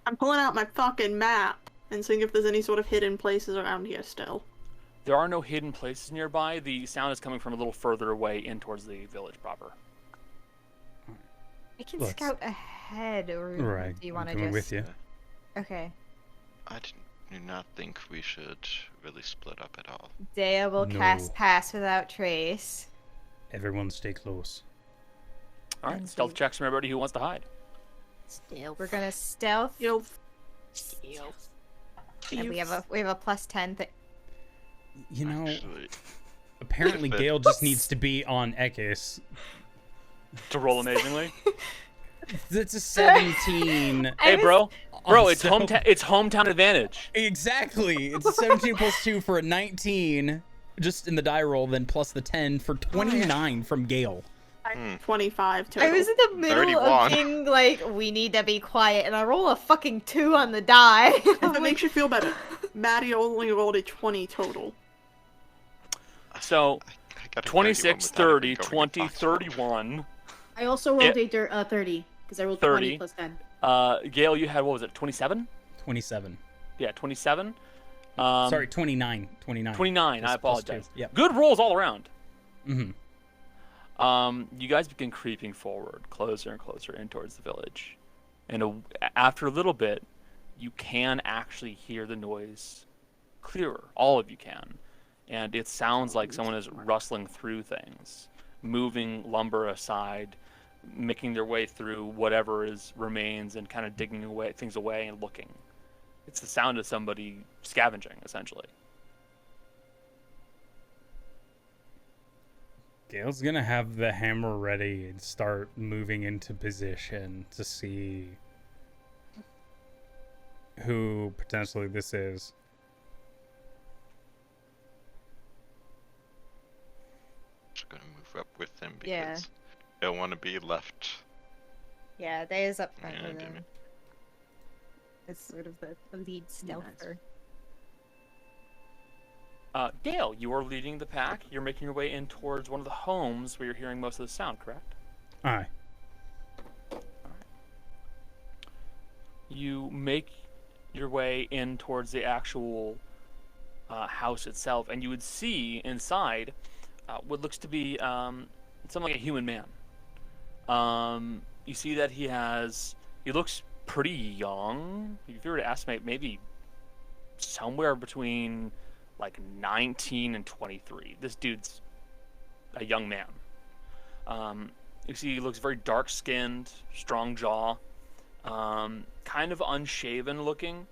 Speaker 4: I'm pulling out my fucking map and seeing if there's any sort of hidden places around here still.
Speaker 2: There are no hidden places nearby. The sound is coming from a little further away in towards the village proper.
Speaker 10: I can scout ahead, or
Speaker 12: Right.
Speaker 10: do you want to
Speaker 12: I'm coming
Speaker 10: just...
Speaker 12: with you.
Speaker 10: Okay.
Speaker 3: I do not think we should really split up at all.
Speaker 10: Dea will
Speaker 12: No.
Speaker 10: cast Pass Without Trace.
Speaker 12: Everyone stay close.
Speaker 2: All right.
Speaker 10: And
Speaker 2: Stealth checks from everybody who wants to hide.
Speaker 6: Stealth.
Speaker 10: We're gonna stealth.
Speaker 4: Stealth.
Speaker 10: And we have a plus 10.
Speaker 12: You know,
Speaker 3: Actually,
Speaker 12: apparently Gael just needs to be on Eces.
Speaker 2: To roll amazingly.
Speaker 12: That's a 17.
Speaker 2: Hey, bro. Bro, it's
Speaker 12: So-
Speaker 2: hometown advantage.
Speaker 12: Exactly. It's a 17 plus 2 for a 19, just in the die roll, then plus the 10 for 29 from Gael.
Speaker 4: 25 total.
Speaker 10: I was in the middle
Speaker 3: 31.
Speaker 10: of being like, we need to be quiet, and I roll a fucking 2 on the die.
Speaker 4: If it makes you feel better, Maddie only rolled a 20 total.
Speaker 2: So,
Speaker 3: I got a
Speaker 2: 26,
Speaker 3: 31 without
Speaker 2: 30,
Speaker 3: even going
Speaker 2: 20,
Speaker 3: to Foxhole.
Speaker 2: 31.
Speaker 7: I also rolled a 30, because I rolled
Speaker 2: 30.
Speaker 7: 20 plus 10.
Speaker 2: Gail, you had, what was it, 27?
Speaker 12: 27.
Speaker 2: Yeah, 27.
Speaker 12: Sorry, 29. 29.
Speaker 2: 29, I
Speaker 12: Plus- plus two.
Speaker 2: apologize.
Speaker 12: Yep.
Speaker 2: Good rolls all around.
Speaker 12: Mm-hmm.
Speaker 2: You guys begin creeping forward, closer and closer in towards the village. And after a little bit, you can actually hear the noise clearer. All of you can. And it sounds like someone is rustling through things, moving lumber aside, making their way through whatever remains and kind of digging things away and looking. It's the sound of somebody scavenging, essentially.
Speaker 12: Gail's gonna have the hammer ready and start moving into position to see who potentially this is.
Speaker 3: Just gonna move up with them because
Speaker 10: Yeah.
Speaker 3: I don't want to be left.
Speaker 10: Yeah, Dea's up front
Speaker 3: Yeah,
Speaker 10: with
Speaker 3: damn
Speaker 10: him. It's sort of the lead stealther.
Speaker 2: Gail, you are leading the pack. You're making your way in towards one of the homes where you're hearing most of the sound, correct?
Speaker 12: Aye.
Speaker 2: You make your way in towards the actual house itself, and you would see inside what looks to be something like a human man. You see that he looks pretty young. If you were to estimate, maybe somewhere between like 19 and 23. This dude's a young man. You see he looks very dark-skinned, strong jaw, kind of unshaven looking,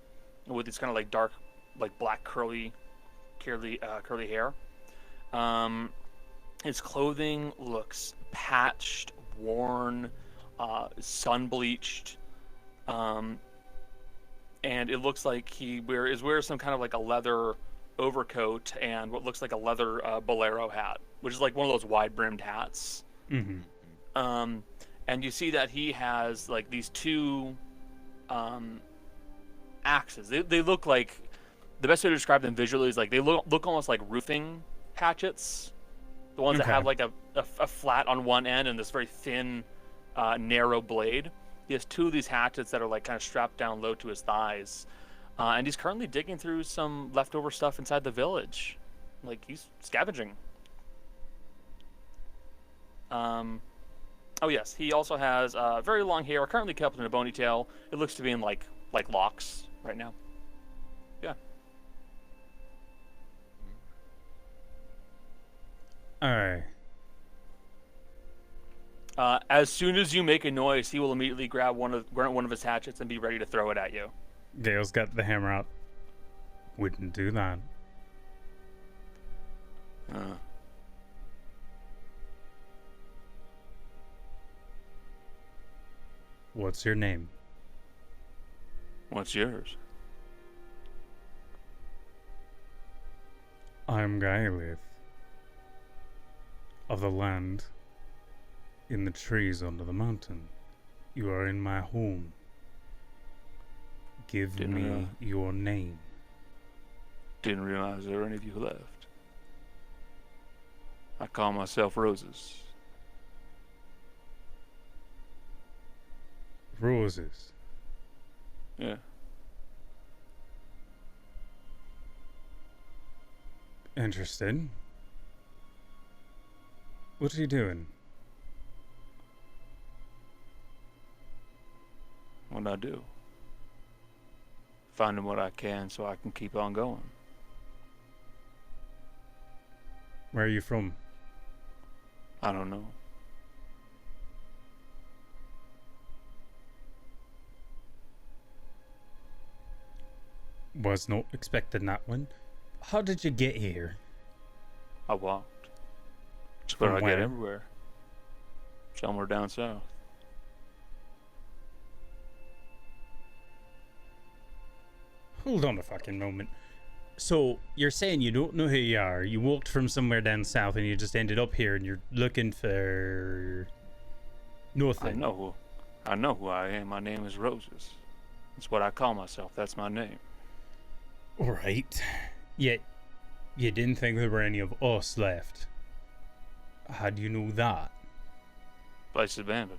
Speaker 2: with this kind of like dark, like black curly hair. His clothing looks patched, worn, sun-bleached, and it looks like he wears some kind of like a leather overcoat and what looks like a leather bolero hat, which is like one of those wide-brimmed hats.
Speaker 12: Mm-hmm.
Speaker 2: And you see that he has like these two axes. They look like, the best way to describe them visually is like they look almost like roofing hatchets. The ones that have like a flat on one end and this very thin, narrow blade. He has two of these hatchets that are like kind of strapped down low to his thighs. And he's currently digging through some leftover stuff inside the village. Like, he's scavenging. Oh yes, he also has very long hair, currently kept in a ponytail. It looks to be in like locks right now. Yeah.
Speaker 12: Alright.
Speaker 2: As soon as you make a noise, he will immediately grab one of his hatchets and be ready to throw it at you.
Speaker 12: Gail's got the hammer out. Wouldn't do that. What's your name?
Speaker 2: What's yours?
Speaker 12: I'm Gael of the land in the trees under the mountain. You are in my home. Give me your name.
Speaker 2: Didn't realize there were any of you left. I call myself Roses.
Speaker 12: Roses.
Speaker 2: Yeah.
Speaker 12: Interested. What are you doing?
Speaker 2: What'd I do? Finding what I can so I can keep on going.
Speaker 12: Where are you from?
Speaker 2: I don't know.
Speaker 12: Was not expecting that one. How did you get here?
Speaker 2: I walked. It's where
Speaker 12: From
Speaker 2: I get
Speaker 12: where?
Speaker 2: everywhere. Somewhere down south.
Speaker 12: Hold on a fucking moment. So, you're saying you don't know who you are, you walked from somewhere down south and you just ended up here and you're looking for... nothing.
Speaker 2: I know who I am. My name is Roses. That's what I call myself. That's my name.
Speaker 12: Alright. Yet, you didn't think there were any of us left. How do you know that?
Speaker 2: Place is abandoned.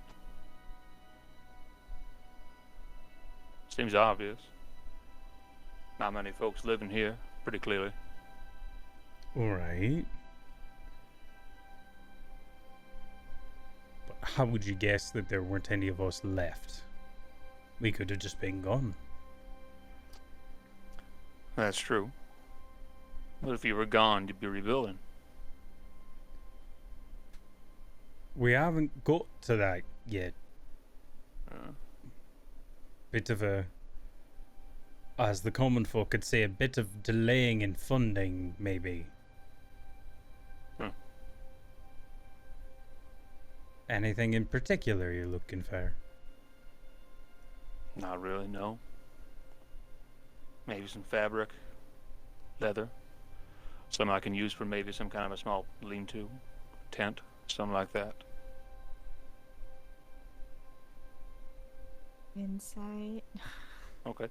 Speaker 2: Seems obvious. Not many folks living here, pretty clearly.
Speaker 12: Alright. But how would you guess that there weren't any of us left? We could have just been gone.
Speaker 2: That's true. But if you were gone, you'd be rebuilding.
Speaker 12: We haven't got to that yet. Bit of a... as the common folk could say, a bit of delaying in funding, maybe. Anything in particular you're looking for?
Speaker 2: Not really, no. Maybe some fabric, leather. Something I can use for maybe some kind of a small lean-to, tent, something like that.
Speaker 10: Insight.
Speaker 2: Okay.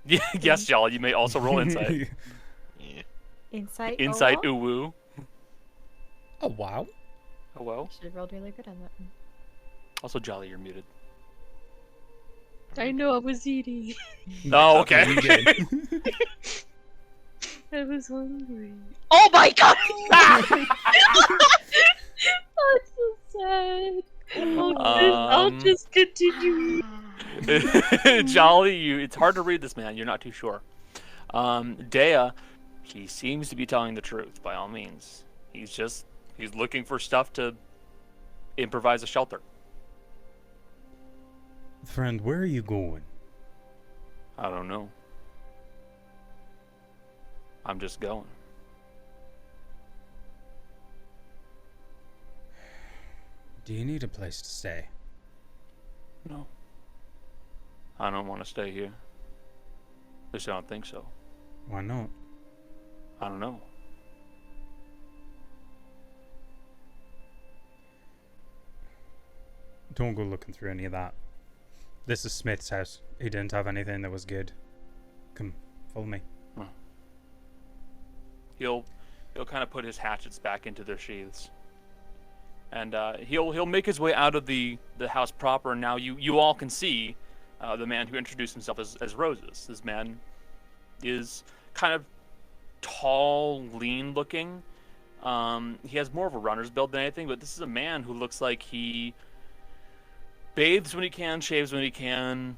Speaker 2: Yeah, yes, y'all. You may also roll insight.
Speaker 3: Yeah.
Speaker 10: Insight.
Speaker 2: Insight,
Speaker 10: Oh,
Speaker 2: ooh woo.
Speaker 12: Oh, wow.
Speaker 2: Oh well.
Speaker 10: should have rolled really good on that one.
Speaker 2: Also, Jolly, you're muted.
Speaker 9: I know I was eating.
Speaker 2: Oh, okay.
Speaker 12: You did.
Speaker 9: I was hungry. Oh my god! That's so sad. I'll just continue.
Speaker 2: Jolly, it's hard to read this man. You're not too sure. Dea, he seems to be telling the truth by all means. He's looking for stuff to improvise a shelter.
Speaker 12: Friend, where are you going?
Speaker 2: I don't know. I'm just going.
Speaker 12: Do you need a place to stay?
Speaker 2: No. I don't want to stay here. At least I don't think so.
Speaker 12: Why not?
Speaker 2: I don't know.
Speaker 12: Don't go looking through any of that. This is Smith's house. He didn't have anything that was good. Come, follow me.
Speaker 2: He'll kind of put his hatchets back into their sheaths, and he'll make his way out of the house proper. And now you all can see the man who introduced himself as Roses. This man is kind of tall, lean looking. He has more of a runner's build than anything, but this is a man who looks like he bathes when he can, shaves when he can,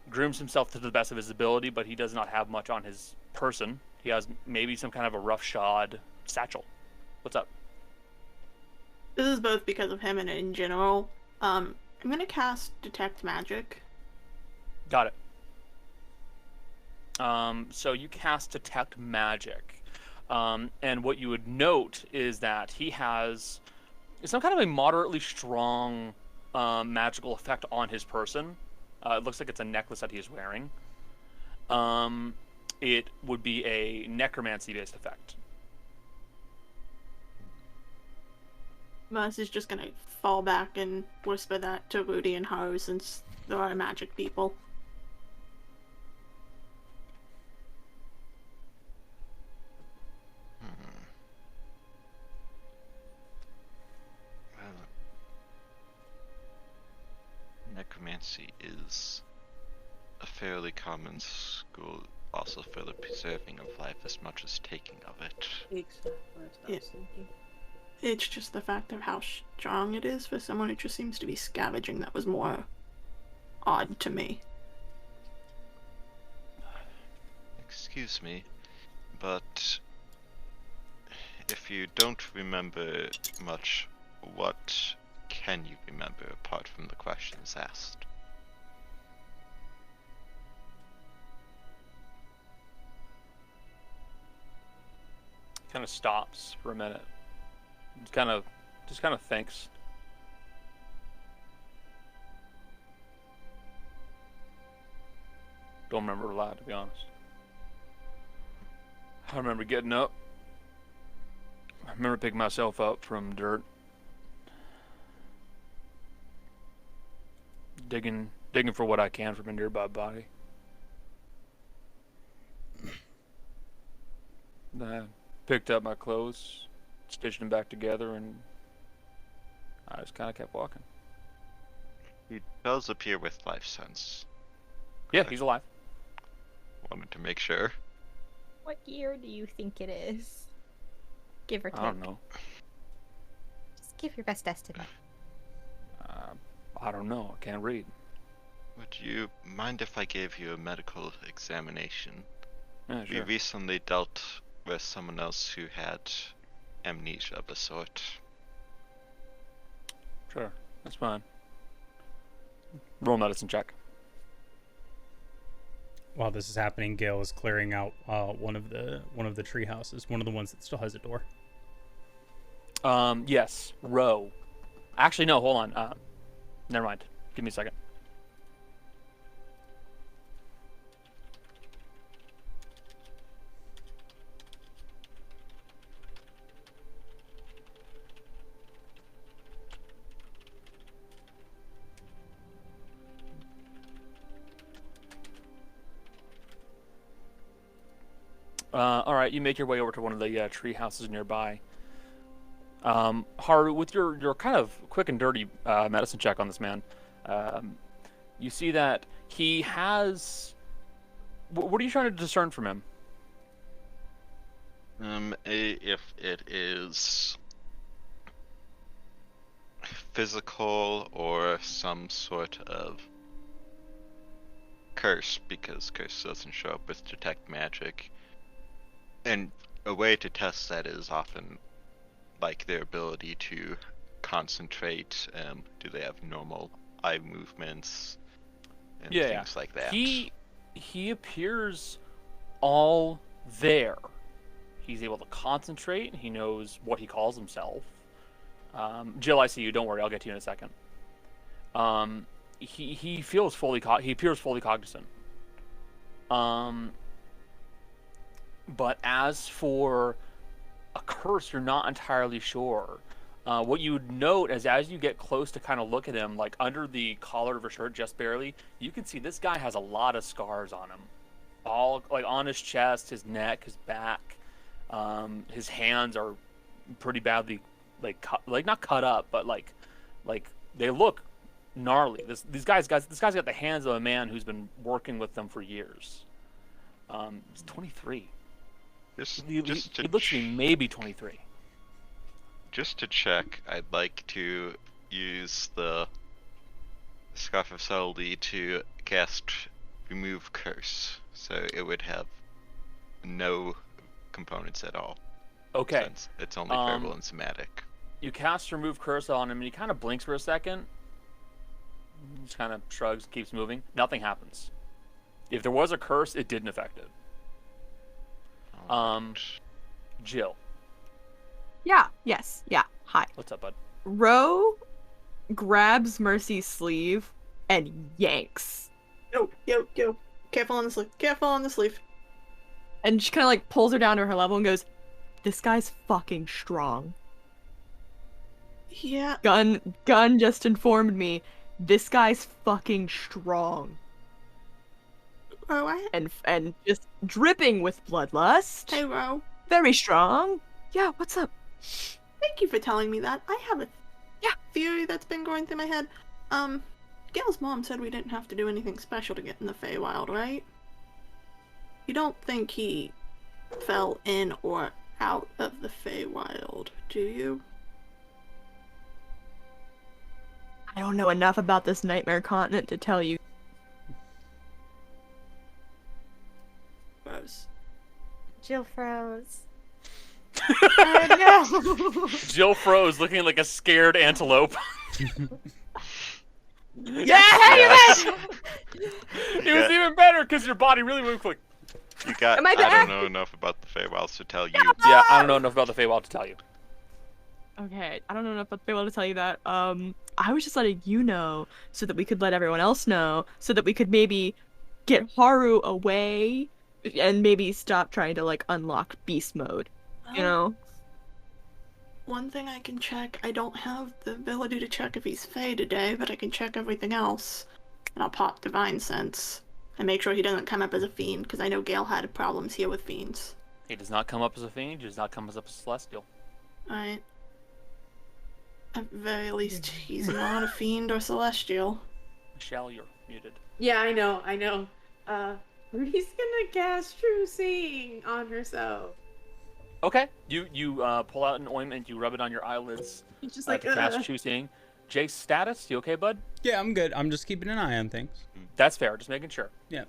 Speaker 2: grooms himself to the best of his ability, but he does not have much on his person. He has maybe some kind of a roughshod satchel. What's up?
Speaker 4: This is both because of him and in general. I'm gonna cast Detect Magic.
Speaker 2: Got it. So you cast Detect Magic. And what you would note is that he has some kind of a moderately strong magical effect on his person. It looks like it's a necklace that he is wearing. It would be a necromancy-based effect.
Speaker 4: Merce is just gonna fall back and whisper that to Rudy and Haru since there are magic people.
Speaker 3: Well, necromancy is a fairly common school, also for the preserving of life as much as taking of it.
Speaker 11: Exactly what I was thinking.
Speaker 4: It's just the fact of how strong it is for someone who just seems to be scavenging that was more odd to me.
Speaker 3: Excuse me, but if you don't remember much, what can you remember apart from the questions asked?
Speaker 2: Kind of stops for a minute. Just kind of thinks. Don't remember a lot, to be honest. I remember getting up. I remember picking myself up from dirt. Digging for what I can from a nearby body. Then I picked up my clothes, stitched them back together, and I just kind of kept walking.
Speaker 3: He does appear with life sense.
Speaker 2: Yeah, he's alive.
Speaker 3: Wanted to make sure.
Speaker 10: What year do you think it is? Give or take.
Speaker 2: I don't know.
Speaker 10: Just give your best estimate.
Speaker 2: I don't know. I can't read.
Speaker 3: Would you mind if I gave you a medical examination?
Speaker 2: Yeah,
Speaker 3: We
Speaker 2: sure.
Speaker 3: recently dealt with someone else who had amnesia of a sort.
Speaker 2: Sure, that's fine. Roll medicine check.
Speaker 12: While this is happening, Gael is clearing out one of the tree houses, one of the ones that still has a door.
Speaker 2: Yes, row. Actually, no, hold on. Never mind. Give me a second. All right, you make your way over to one of the tree houses nearby. Haru, with your kind of quick and dirty medicine check on this man, you see that he has. What are you trying to discern from him?
Speaker 3: If it is physical or some sort of curse, because curse doesn't show up with detect magic. And a way to test that is often like their ability to concentrate. Do they have normal eye movements and things like that?
Speaker 2: He appears all there. He's able to concentrate. He knows what he calls himself. Jill, I see you. Don't worry, I'll get to you in a second. He appears fully cognizant. But as for a curse, you're not entirely sure. What you would note is as you get close to kind of look at him, like under the collar of her shirt, just barely, you can see this guy has a lot of scars on him. All like on his chest, his neck, his back. His hands are pretty badly, like not cut up, but like they look gnarly. This guy's got the hands of a man who's been working with them for years. He's 23. He looks to be maybe 23.
Speaker 3: Just to check, I'd like to use the Scarf of Subtlety to cast Remove Curse, so it would have no components at all.
Speaker 2: Okay.
Speaker 3: Since it's only verbal and somatic.
Speaker 2: You cast Remove Curse on him, and he kind of blinks for a second. Just kind of shrugs, keeps moving. Nothing happens. If there was a curse, it didn't affect it. Jill.
Speaker 5: Yeah. Yes. Yeah. Hi.
Speaker 2: What's up, bud?
Speaker 5: Ro grabs Mercy's sleeve and yanks.
Speaker 4: Yo. Careful on the sleeve. Careful on the sleeve.
Speaker 5: And she kind of like pulls her down to her level and goes, "This guy's fucking strong."
Speaker 4: Yeah.
Speaker 5: Gun just informed me. This guy's fucking strong.
Speaker 4: Ro,
Speaker 5: and just dripping with bloodlust.
Speaker 4: Hey, Ro.
Speaker 5: Very strong. Yeah, what's up?
Speaker 4: Thank you for telling me that. I have a theory that's been going through my head. Gail's mom said we didn't have to do anything special to get in the Feywild, right? You don't think he fell in or out of the Feywild, do you?
Speaker 5: I don't know enough about this nightmare continent to tell you.
Speaker 4: Rose.
Speaker 10: Jill froze.
Speaker 5: No.
Speaker 2: Jill froze, looking like a scared antelope.
Speaker 5: Yeah,
Speaker 2: It was even better because your body really moved quick.
Speaker 3: You got.
Speaker 5: Am I
Speaker 3: I
Speaker 5: back?
Speaker 3: don't know enough about the Feywilds to tell you.
Speaker 2: Yeah, I don't know enough about the Feywild to tell you.
Speaker 5: Okay, I don't know enough about the Feywild to tell you that. I was just letting you know so that we could let everyone else know, so that we could maybe get Haru away and maybe stop trying to like unlock beast mode. You know?
Speaker 4: One thing I can check, I don't have the ability to check if he's Fey today, but I can check everything else. And I'll pop Divine Sense and make sure he doesn't come up as a fiend, because I know Gael had problems here with fiends.
Speaker 2: He does not come up as a fiend. He does not come up as a celestial.
Speaker 4: Alright. At the very least, he's not a fiend or celestial.
Speaker 2: Michelle, you're muted.
Speaker 7: Yeah, I know. Rudy's gonna cast True Seeing on herself.
Speaker 2: Okay, you pull out an ointment, you rub it on your eyelids.
Speaker 7: He's just
Speaker 2: to cast True Seeing. Jake's status, you okay, bud?
Speaker 12: Yeah, I'm good. I'm just keeping an eye on things.
Speaker 2: That's fair, just making sure.
Speaker 12: Yeah.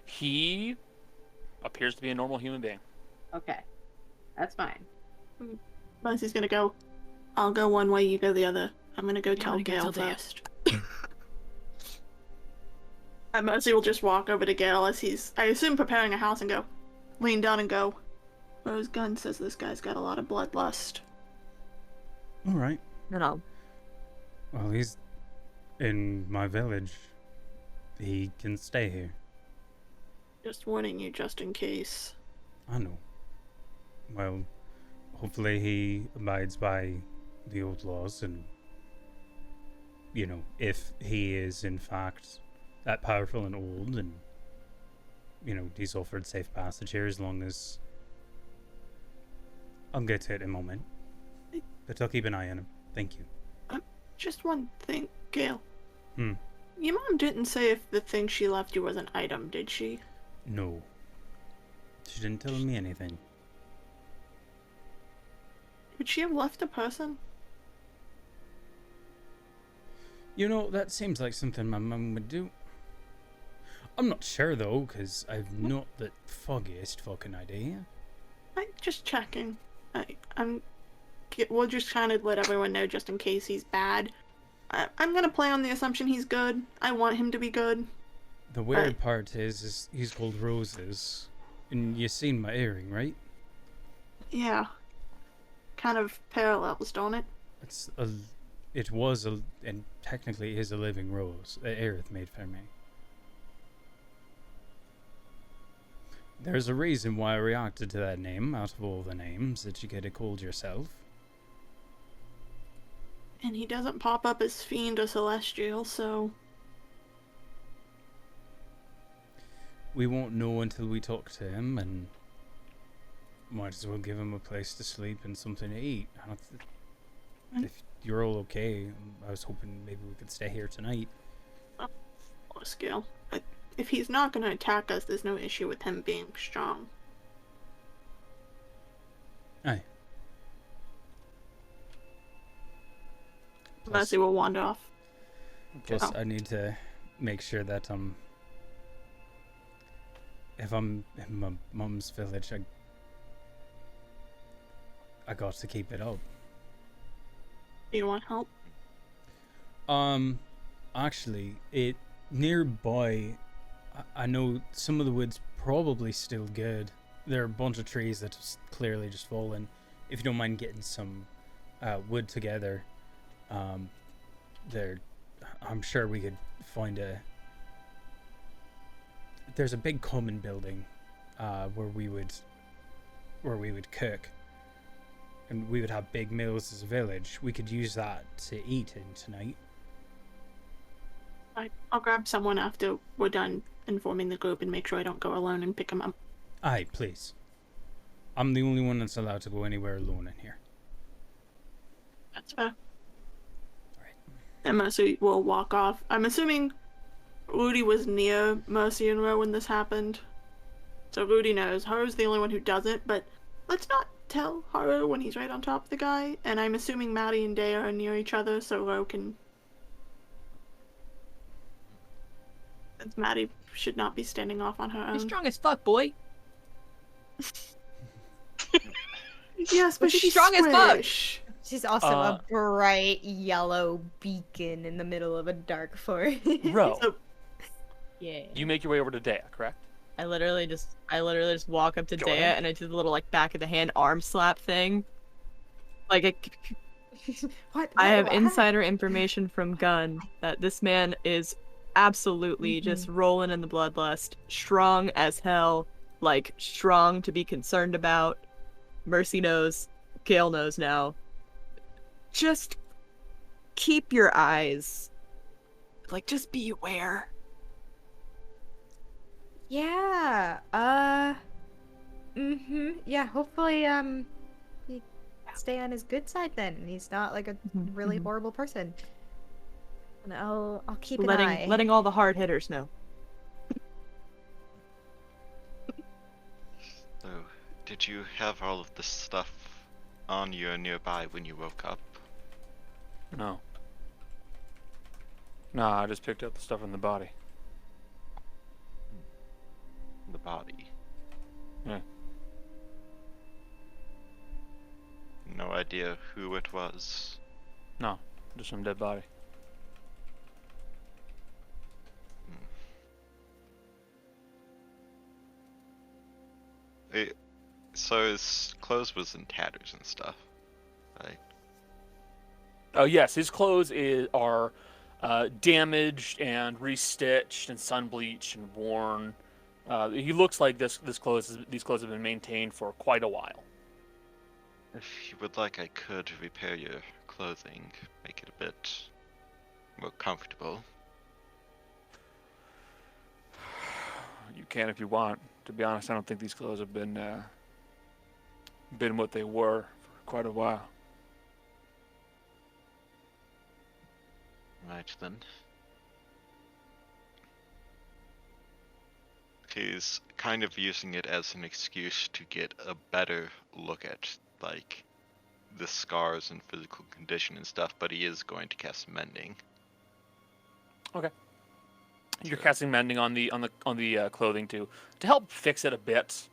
Speaker 2: He appears to be a normal human being.
Speaker 7: Okay, that's fine.
Speaker 4: Mercy's gonna go. I'll go one way, you go the other. I'm gonna go tell Gael first. And Mercy will just walk over to Gael as he's, I assume, preparing a house and go. Lean down and go. Rose Gunn says this guy's got a lot of bloodlust.
Speaker 12: Alright.
Speaker 5: No.
Speaker 12: Well, he's in my village. He can stay here.
Speaker 4: Just warning you, just in case.
Speaker 12: I know. Well, hopefully he abides by the old laws and, you know, if he is in fact that powerful and old and, you know, he's offered safe passage here as long as... I'll get to it in a moment. But I'll keep an eye on him. Thank you.
Speaker 4: Just one thing, Gael.
Speaker 12: Hmm.
Speaker 4: Your mom didn't say if the thing she left you was an item, did she?
Speaker 12: No. She didn't tell me anything.
Speaker 4: Would she have left a person?
Speaker 12: You know, that seems like something my mum would do. I'm not sure though, because I've not the foggiest fucking idea.
Speaker 4: I'm just checking. We'll just kind of let everyone know just in case he's bad. I'm gonna play on the assumption he's good. I want him to be good.
Speaker 12: The weird part is he's called Roses. And you seen my earring, right?
Speaker 4: Yeah. Kind of parallels, don't it?
Speaker 12: It was and technically is a living rose that Aerith made for me. There's a reason why I reacted to that name out of all the names that you could have called yourself.
Speaker 4: And he doesn't pop up as fiend or celestial, so...
Speaker 12: We won't know until we talk to him, and might as well give him a place to sleep and something to eat. If you're all okay, I was hoping maybe we could stay here tonight.
Speaker 4: Scale. If he's not going to attack us, there's no issue with him being strong.
Speaker 12: Aye.
Speaker 4: Mercy will wander off.
Speaker 12: Plus, I need to make sure that if I'm in my mum's village, I got to keep it up.
Speaker 4: Do you want help?
Speaker 12: Actually, nearby, I know some of the wood's probably still good. There are a bunch of trees that just clearly just fallen. If you don't mind getting some wood together, I'm sure we could find there's a big common building where we would cook, and we would have big meals as a village. We could use that to eat in tonight.
Speaker 4: I'll grab someone after we're done informing the group and make sure I don't go alone and pick him up.
Speaker 12: Aye, please. I'm the only one that's allowed to go anywhere alone in here.
Speaker 4: That's fair. And Mercy will walk off. I'm assuming Rudy was near Mercy and Ro when this happened. So Rudy knows. Haru's the only one who doesn't, but let's not tell Haru when he's right on top of the guy. And I'm assuming Maddie and Dea are near each other, so Ro can... Since Maddie should not be standing off on her own.
Speaker 5: You're strong as fuck, boy.
Speaker 4: Yes, but she's
Speaker 5: strong as fuck.
Speaker 4: squish.
Speaker 10: She's also a bright yellow beacon in the middle of a dark forest.
Speaker 2: Ro,
Speaker 5: Yeah.
Speaker 2: you make your way over to Dea, correct?
Speaker 5: I literally just walk up to
Speaker 2: Go
Speaker 5: Dea
Speaker 2: ahead.
Speaker 5: and I do the little like back of the hand arm slap thing. Like I have insider information from Gunn that this man is absolutely just rolling in the bloodlust, strong as hell, like strong to be concerned about. Mercy knows, Gael knows now. Just keep your eyes, like, just be aware.
Speaker 10: Yeah. Yeah, hopefully, he stay on his good side then, and he's not like a really horrible person. And I'll keep an eye.
Speaker 5: Letting all the hard hitters know.
Speaker 3: So, did you have all of this stuff on you or nearby when you woke up?
Speaker 2: No. Nah, I just picked up the stuff in the body.
Speaker 3: The body?
Speaker 2: Yeah.
Speaker 3: No idea who it was?
Speaker 2: No, just some dead body.
Speaker 3: So his clothes was in tatters and stuff, right?
Speaker 2: Oh yes, his clothes are damaged and restitched and sun bleached and worn. He looks like these clothes have been maintained for quite a while.
Speaker 3: If you would like, I could repair your clothing, make it a bit more comfortable.
Speaker 2: You can if you want. To be honest, I don't think these clothes have been what they were for quite a while.
Speaker 3: Right then. He's kind of using it as an excuse to get a better look at, like, the scars and physical condition and stuff, but he is going to cast mending.
Speaker 2: Okay. You're casting mending on the clothing to help fix it a bit,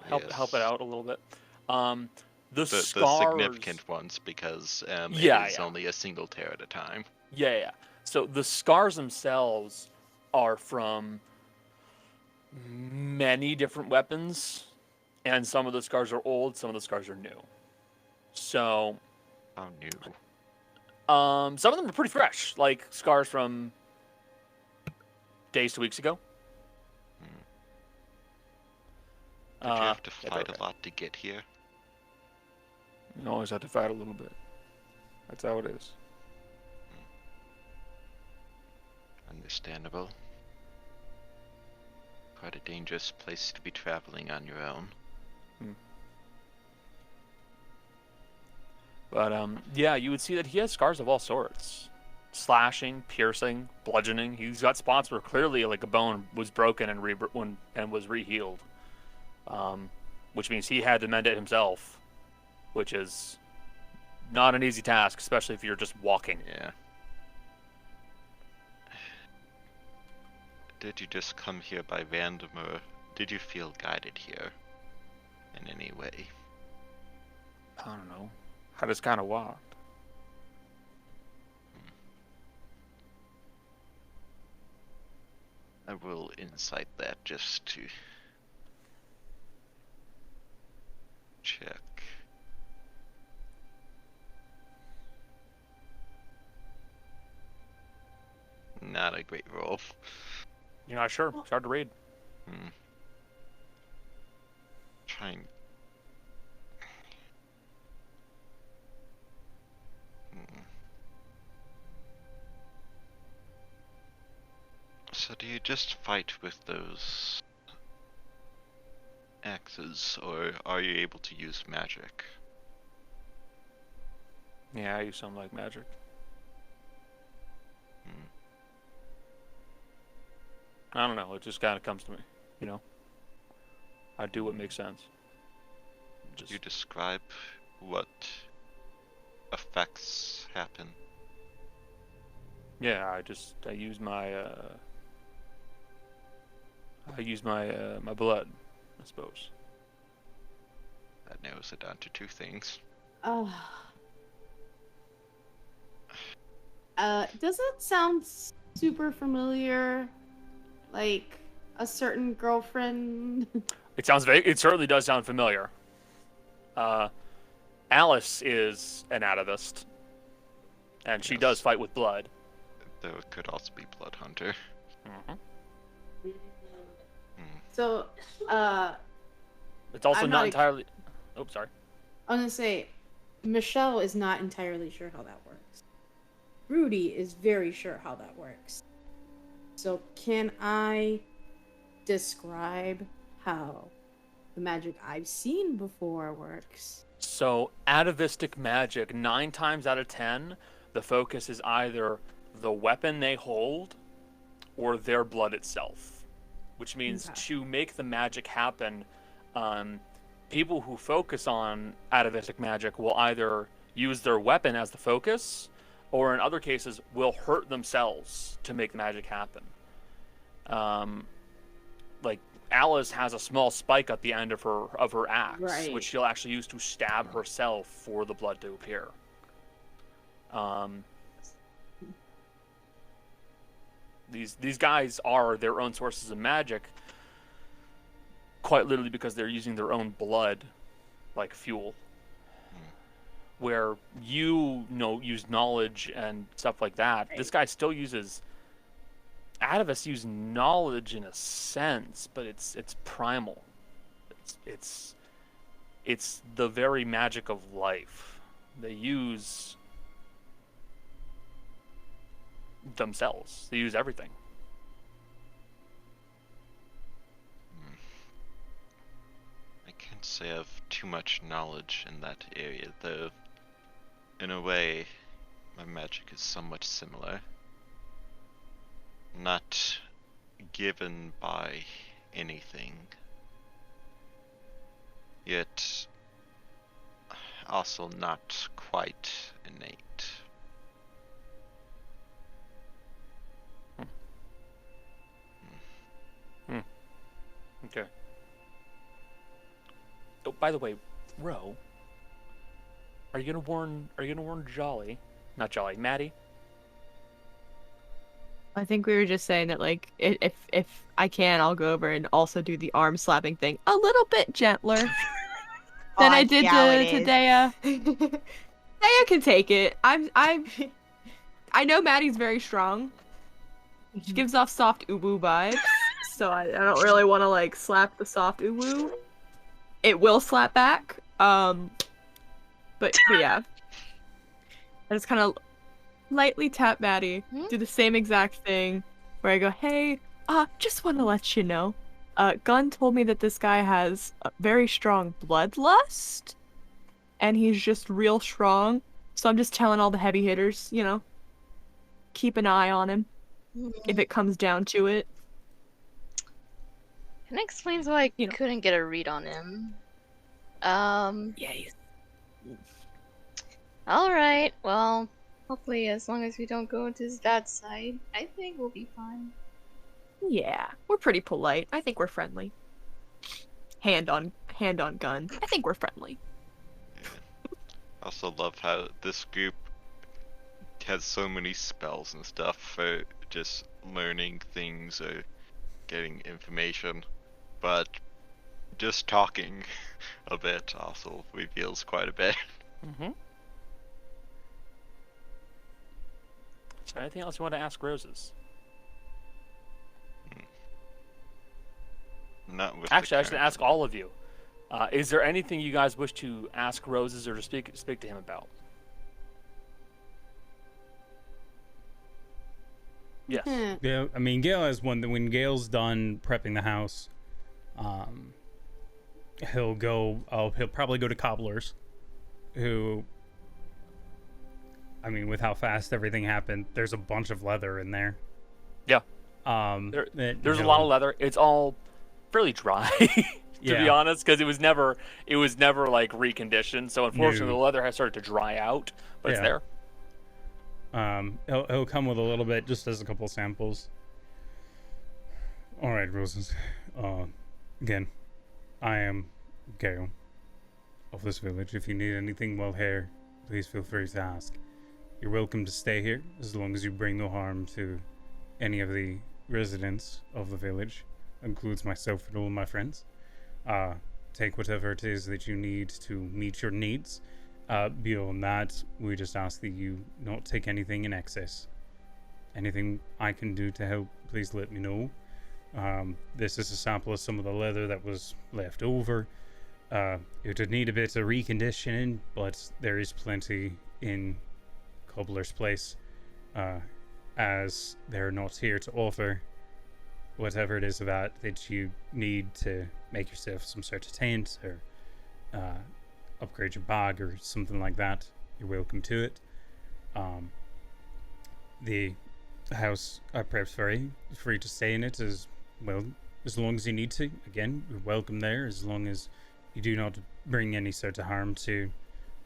Speaker 2: help it out a little bit. The scars,
Speaker 3: the significant ones, because it is only a single tear at a time.
Speaker 2: Yeah. So the scars themselves are from many different weapons, and some of the scars are old, some of the scars are new. So,
Speaker 3: how new?
Speaker 2: Some of them are pretty fresh, like scars from days to weeks ago.
Speaker 3: Did you have to fight a lot to get here?
Speaker 2: You always have to fight a little bit. That's how it is.
Speaker 3: Understandable. Quite a dangerous place to be traveling on your own.
Speaker 2: But yeah, you would see that he has scars of all sorts. Slashing, piercing, bludgeoning. He's got spots where clearly like a bone was broken and was re-healed. Which means he had to mend it himself, which is not an easy task, especially if you're just walking.
Speaker 3: Yeah. Did you just come here by random, or did you feel guided here in any way?
Speaker 2: I don't know. I just kind of walked.
Speaker 3: I will insight that just to check. Not a great roll.
Speaker 2: You're not sure. It's hard to read.
Speaker 3: Trying. So do you just fight with those axes, or are you able to use magic?
Speaker 2: Yeah, I use something like magic. I don't know. It just kind of comes to me, you know. I do what makes sense.
Speaker 3: You describe what effects happen.
Speaker 2: Yeah, I use my my blood, I suppose.
Speaker 3: That narrows it down to two things.
Speaker 7: Does it sound super familiar? Like a certain girlfriend?
Speaker 2: It certainly does sound familiar. Alice is an atavist, and she does fight with blood.
Speaker 3: Though it could also be Blood Hunter.
Speaker 7: So,
Speaker 2: it's also
Speaker 7: I'm
Speaker 2: not
Speaker 7: not
Speaker 2: entirely. Oh, sorry.
Speaker 7: I'm gonna say, Michelle is not entirely sure how that works. Rudy is very sure how that works. So, can I describe how the magic I've seen before works?
Speaker 2: So, atavistic magic, 9 times out of 10, the focus is either the weapon they hold or their blood itself. Which means to make the magic happen, people who focus on atavistic magic will either use their weapon as the focus, or in other cases, will hurt themselves to make the magic happen. Like, Alice has a small spike at the end of her axe, which she'll actually use to stab herself for the blood to appear. These guys are their own sources of magic, quite literally because they're using their own blood like fuel. Where you use knowledge and stuff like that, this guy still uses. Atavists use knowledge in a sense, but it's primal. It's the very magic of life. They use themselves. They use everything.
Speaker 3: I can't say I have too much knowledge in that area, though. In a way, my magic is somewhat similar. Not given by anything, yet also not quite innate.
Speaker 2: Okay. Oh, by the way, Ro, are you gonna warn Jolly? Not Jolly, Maddie?
Speaker 5: I think we were just saying that, like, if I can, I'll go over and also do the arm slapping thing a little bit gentler than I did to Dea. Dea can take it. I know Maddie's very strong. She gives off soft uwu vibes, so I don't really want to like slap the soft uwu. It will slap back, but yeah. I just kind of lightly tap Maddie, do the same exact thing, where I go, hey, just want to let you know, Gunn told me that this guy has a very strong bloodlust, and he's just real strong, so I'm just telling all the heavy hitters, keep an eye on him, if it comes down to it.
Speaker 9: And that explains why I couldn't get a read on him.
Speaker 5: Yeah.
Speaker 9: Alright, well, hopefully as long as we don't go into his bad side, I think we'll be fine.
Speaker 5: Yeah, we're pretty polite. I think we're friendly. Hand on gun. I think we're friendly.
Speaker 3: Yeah. I also love how this group has so many spells and stuff for just learning things or getting information, but just talking a bit also reveals quite a bit.
Speaker 2: Mm-hmm. Is there anything else you want to ask Roses?
Speaker 3: Not with
Speaker 2: Actually, I should
Speaker 3: current-
Speaker 2: ask all of you. Is there anything you guys wish to ask Roses or to speak to him about? Yes.
Speaker 12: Yeah, I mean, Gael has one that when Gael's done prepping the house, he'll probably go to cobblers, who, I mean, with how fast everything happened, there's a bunch of leather in there.
Speaker 2: Yeah.
Speaker 12: There's
Speaker 2: a lot of leather. It's all fairly dry, to be honest, because it was never like reconditioned. So unfortunately,
Speaker 12: No.
Speaker 2: the leather has started to dry out, but it's there.
Speaker 12: He'll come with a little bit, just as a couple samples. All right, Roses. Again, I am Gael of this village. If you need anything while here, please feel free to ask. You're welcome to stay here as long as you bring no harm to any of the residents of the village. Includes myself and all of my friends. Take whatever it is that you need to meet your needs. Beyond that, we just ask that you not take anything in excess. Anything I can do to help, please let me know. This is a sample of some of the leather that was left over. It would need a bit of reconditioning, but there is plenty in Cobbler's Place, as they're not here to offer whatever it is that you need to make yourself some sort of tent or upgrade your bag or something like that. You're welcome to it. The house I prepped for you, free to stay in it as well as long as you need to. Again, you're welcome there as long as you do not bring any sort of harm to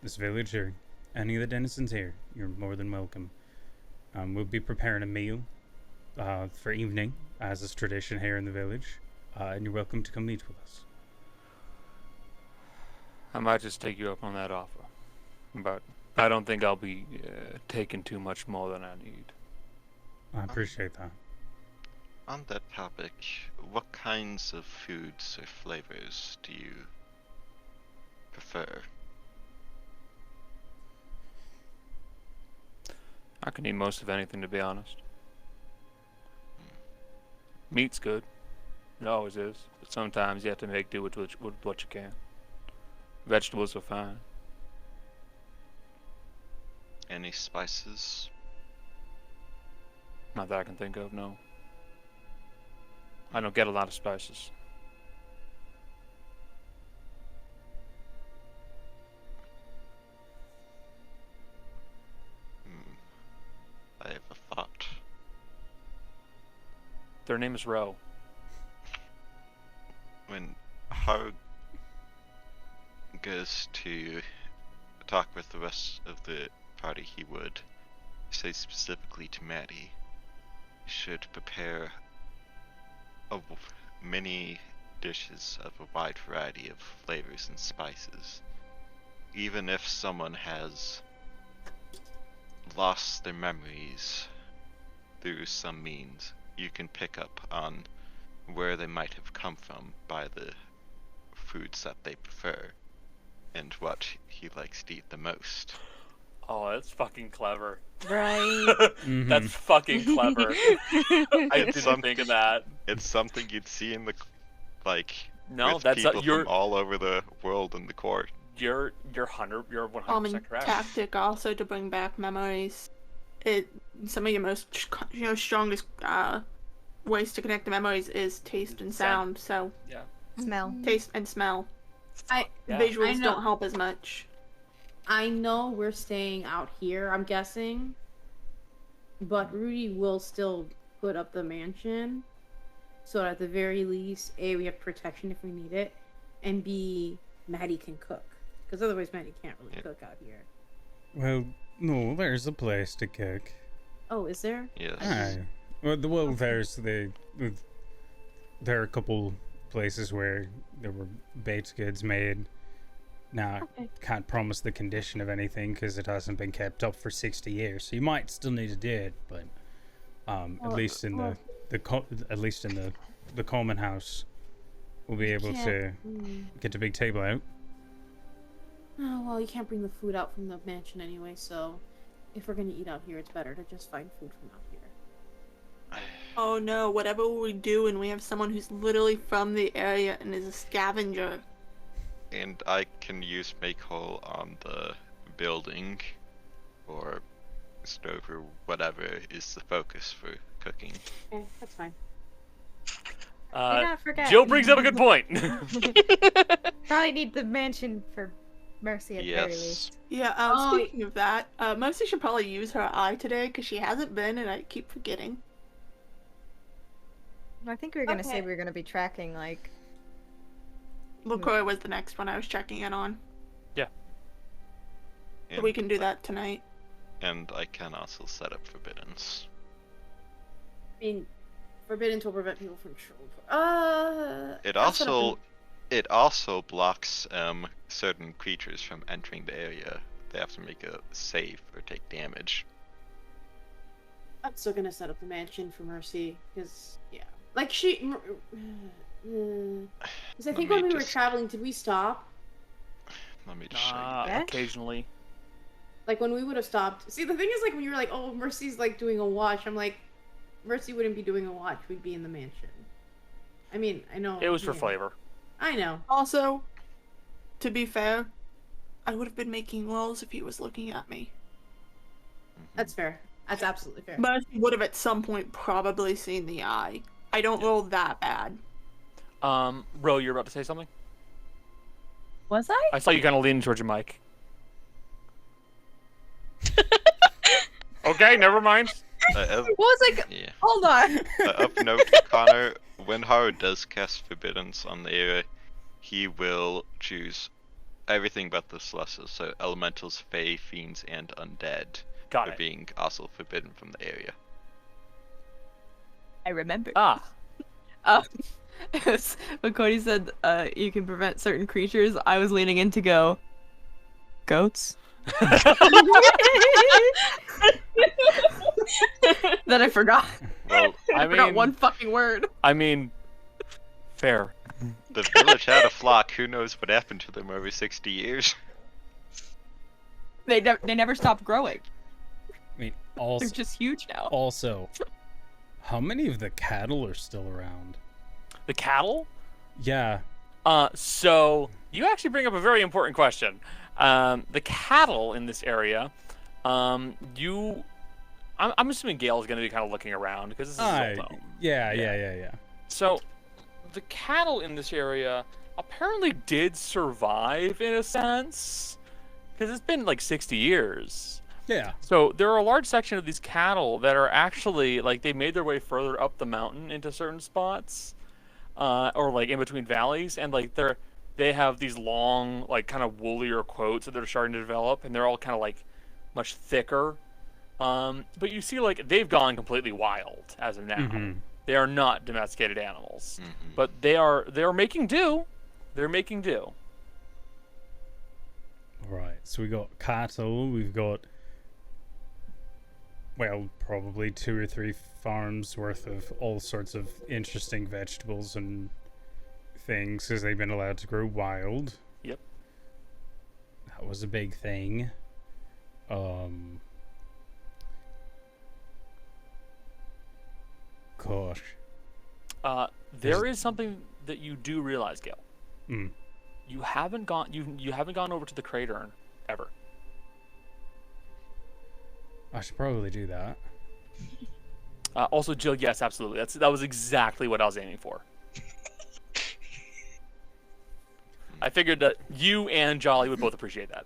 Speaker 12: this village or any of the denizens here. You're more than welcome. We'll be preparing a meal for evening, as is tradition here in the village, and you're welcome to come meet with us.
Speaker 2: I might just take you up on that offer, but I don't think I'll be taking too much more than I need.
Speaker 12: I appreciate that.
Speaker 3: On that topic, what kinds of foods or flavors do you prefer?
Speaker 2: I can eat most of anything, to be honest. Meat's good. It always is. But sometimes you have to make do with what you can. Vegetables are fine.
Speaker 3: Any spices?
Speaker 2: Not that I can think of, no. I don't get a lot of spices.
Speaker 3: I have a thought.
Speaker 2: Their name is Ro.
Speaker 3: When Harg goes to talk with the rest of the party, he would say specifically to Maddie, should prepare many dishes of a wide variety of flavors and spices. Even if someone has lost their memories through some means, you can pick up on where they might have come from by the foods that they prefer and what he likes to eat the most.
Speaker 2: Oh, that's fucking clever.
Speaker 9: Right.
Speaker 2: That's fucking clever. I didn't think of that.
Speaker 3: It's something you'd see in the,
Speaker 2: No,
Speaker 3: with
Speaker 2: that's
Speaker 3: people
Speaker 2: you're
Speaker 3: from all over the world in the court.
Speaker 2: You're 100%
Speaker 4: Common
Speaker 2: correct.
Speaker 4: tactic also to bring back memories. Some of your most strongest ways to connect the memories is taste and sound. So
Speaker 2: yeah,
Speaker 10: Smell.
Speaker 4: taste and smell.
Speaker 11: I
Speaker 4: Visuals
Speaker 11: know.
Speaker 4: don't help as much.
Speaker 11: I know we're staying out here, I'm guessing. But Rudy will still put up the mansion. So at the very least, A, we have protection if we need it. And B, Maddie can cook. Because otherwise Maddie can't really cook out here.
Speaker 12: Well, no, there's a place to cook.
Speaker 11: Oh, is there?
Speaker 3: Yes.
Speaker 12: Aye. Well, there's there are a couple places where there were baked goods made. Now, can't promise the condition of anything because it hasn't been kept up for 60 years. So you might still need to do it, but at least in the the common house, we'll be able to get the big table out.
Speaker 11: Oh, well, you can't bring the food out from the mansion anyway, so if we're gonna eat out here, it's better to just find food from out here.
Speaker 4: Oh no, whatever we do and we have someone who's literally from the area and is a scavenger.
Speaker 3: And I can use make hole on the building or stove or whatever is the focus for cooking.
Speaker 11: Okay, that's fine.
Speaker 8: not forget.
Speaker 2: Jill brings up a good point.
Speaker 10: Probably need the mansion for Mercy at the very least.
Speaker 4: Yeah, speaking of that, Mercy should probably use her eye today because she hasn't been and I keep forgetting.
Speaker 10: I think we were gonna say we were gonna be tracking like.
Speaker 4: LaCroix was the next one I was checking in on.
Speaker 2: Yeah.
Speaker 4: So we can do that tonight.
Speaker 3: And I can also set up forbiddens.
Speaker 11: I mean, forbiddens will prevent people from
Speaker 3: It also blocks certain creatures from entering the area. They have to make a save or take damage.
Speaker 11: I'm still gonna set up the mansion for Mercy, because, yeah. Like, because I think when we were traveling, did we stop?
Speaker 3: Let me just show you.
Speaker 2: Occasionally.
Speaker 11: Like, when we would have stopped. See, the thing is, like, when you were like, oh, Mercy's, like, doing a watch, I'm like, Mercy wouldn't be doing a watch, we'd be in the mansion. I mean, I know.
Speaker 2: It was for flavor.
Speaker 11: I know.
Speaker 4: Also, to be fair, I would have been making rolls if he was looking at me.
Speaker 11: That's fair. That's absolutely fair.
Speaker 4: But he would have at some point probably seen the eye. I don't roll that bad.
Speaker 2: Ro, you're about to say something?
Speaker 5: Was I?
Speaker 2: I saw you kind of leaning towards your mic. Okay, never mind.
Speaker 5: What was I?
Speaker 3: Yeah.
Speaker 5: Hold on.
Speaker 3: Of note, Connor, when Haru does cast forbiddens on the area, he will choose everything but the celestials, so elementals, fae, fiends, and undead
Speaker 2: Got
Speaker 3: are
Speaker 2: it.
Speaker 3: being also forbidden from the area.
Speaker 5: I remember.
Speaker 13: When Cody said you can prevent certain creatures, I was leaning in to go, goats? Then I forgot.
Speaker 3: Well,
Speaker 13: I forgot one fucking word.
Speaker 2: I mean, fair.
Speaker 3: The village had a flock. Who knows what happened to them over 60 years?
Speaker 13: They never stopped growing.
Speaker 12: I mean, also,
Speaker 13: They're just huge now.
Speaker 12: Also, how many of the cattle are still around?
Speaker 2: The cattle?
Speaker 12: Yeah.
Speaker 2: So you actually bring up a very important question. The cattle in this area, I'm assuming Gail's going to be kind of looking around because this is his old home.
Speaker 12: Yeah.
Speaker 2: So the cattle in this area apparently did survive in a sense because it's been like 60 years.
Speaker 12: Yeah.
Speaker 2: So there are a large section of these cattle that are actually like they made their way further up the mountain into certain spots, or like in between valleys, and like they have these long like kind of woolier coats that they're starting to develop, and they're all kind of like much thicker. But you see like they've gone completely wild as of now.
Speaker 12: Mm-hmm.
Speaker 2: They are not domesticated animals, but they are making do. They're making do.
Speaker 12: Right. So we got cattle. We've got, well, probably 2 or 3 farms worth of all sorts of interesting vegetables and things because they've been allowed to grow wild.
Speaker 2: Yep.
Speaker 12: That was a big thing. Gosh.
Speaker 2: There is something that you do realize, Gail.
Speaker 12: Mm.
Speaker 2: You haven't gone over to the crater ever.
Speaker 12: I should probably do that.
Speaker 2: Also, Jill, yes, absolutely. That was exactly what I was aiming for. I figured that you and Jolly would both appreciate that.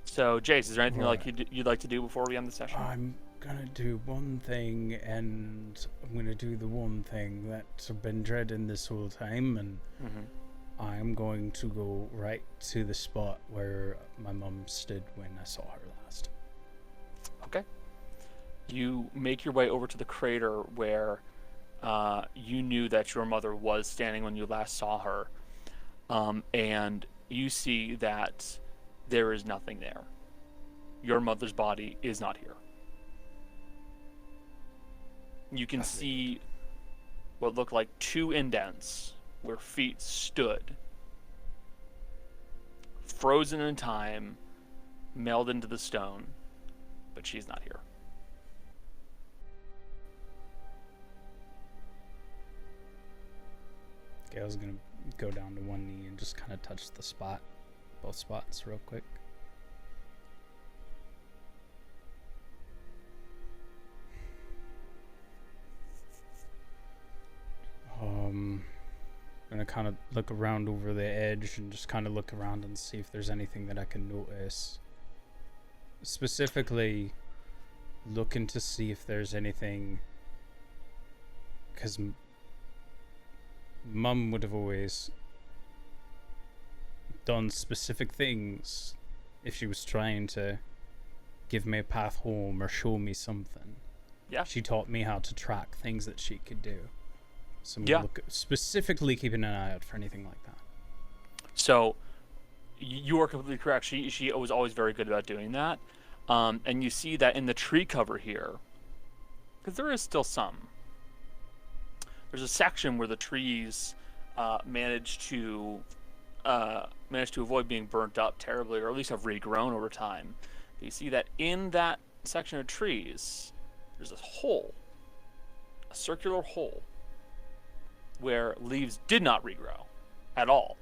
Speaker 2: So, Jace, is there anything you'd like to do before we end the session?
Speaker 12: I'm gonna do one thing, and I'm gonna do the one thing that I've been dreading this whole time, and I'm going to go right to the spot where my mum stood when I saw her last.
Speaker 2: Okay. You make your way over to the crater where you knew that your mother was standing when you last saw her, and you see that there is nothing there. your mother's body is not here. You can see what looked like 2 indents where feet stood, frozen in time, melded into the stone, but she's not here.
Speaker 12: Gail's gonna go down to one knee and just kind of touch the spot, both spots, real quick. Gonna kind of look around over the edge and just kind of look around and see if there's anything that I can notice. Specifically, looking to see if there's anything, because Mum would have always done specific things if she was trying to give me a path home or show me something.
Speaker 2: Yeah.
Speaker 12: She taught me how to track things that she could do. So I'm
Speaker 2: Yeah.
Speaker 12: specifically keeping an eye out for anything like that.
Speaker 2: So, you are completely correct. She was always very good about doing that. And you see that in the tree cover here, because there is still some. There's a section where the trees managed to avoid being burnt up terribly, or at least have regrown over time. But you see that in that section of trees, there's a hole, a circular hole, where leaves did not regrow at all.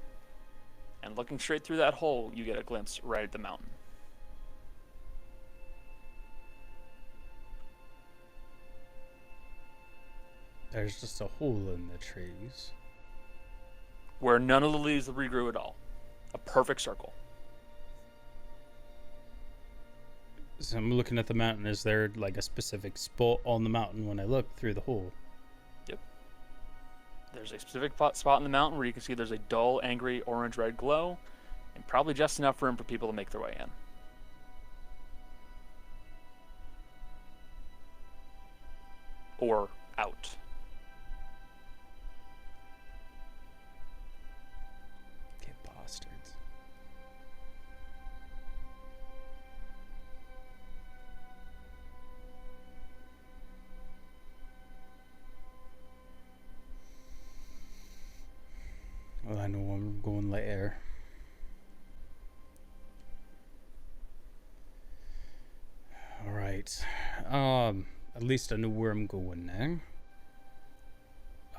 Speaker 2: And looking straight through that hole, you get a glimpse right at the mountain.
Speaker 12: There's just a hole in the trees.
Speaker 2: Where none of the leaves regrew at all. A perfect circle.
Speaker 12: So I'm looking at the mountain. Is there like a specific spot on the mountain when I look through the hole?
Speaker 2: Yep. There's a specific spot in the mountain where you can see there's a dull, angry, orange-red glow, and probably just enough room for people to make their way in. Or out.
Speaker 12: Get bastards. Well, I know I'm going later. Alright. At least I know where I'm going now.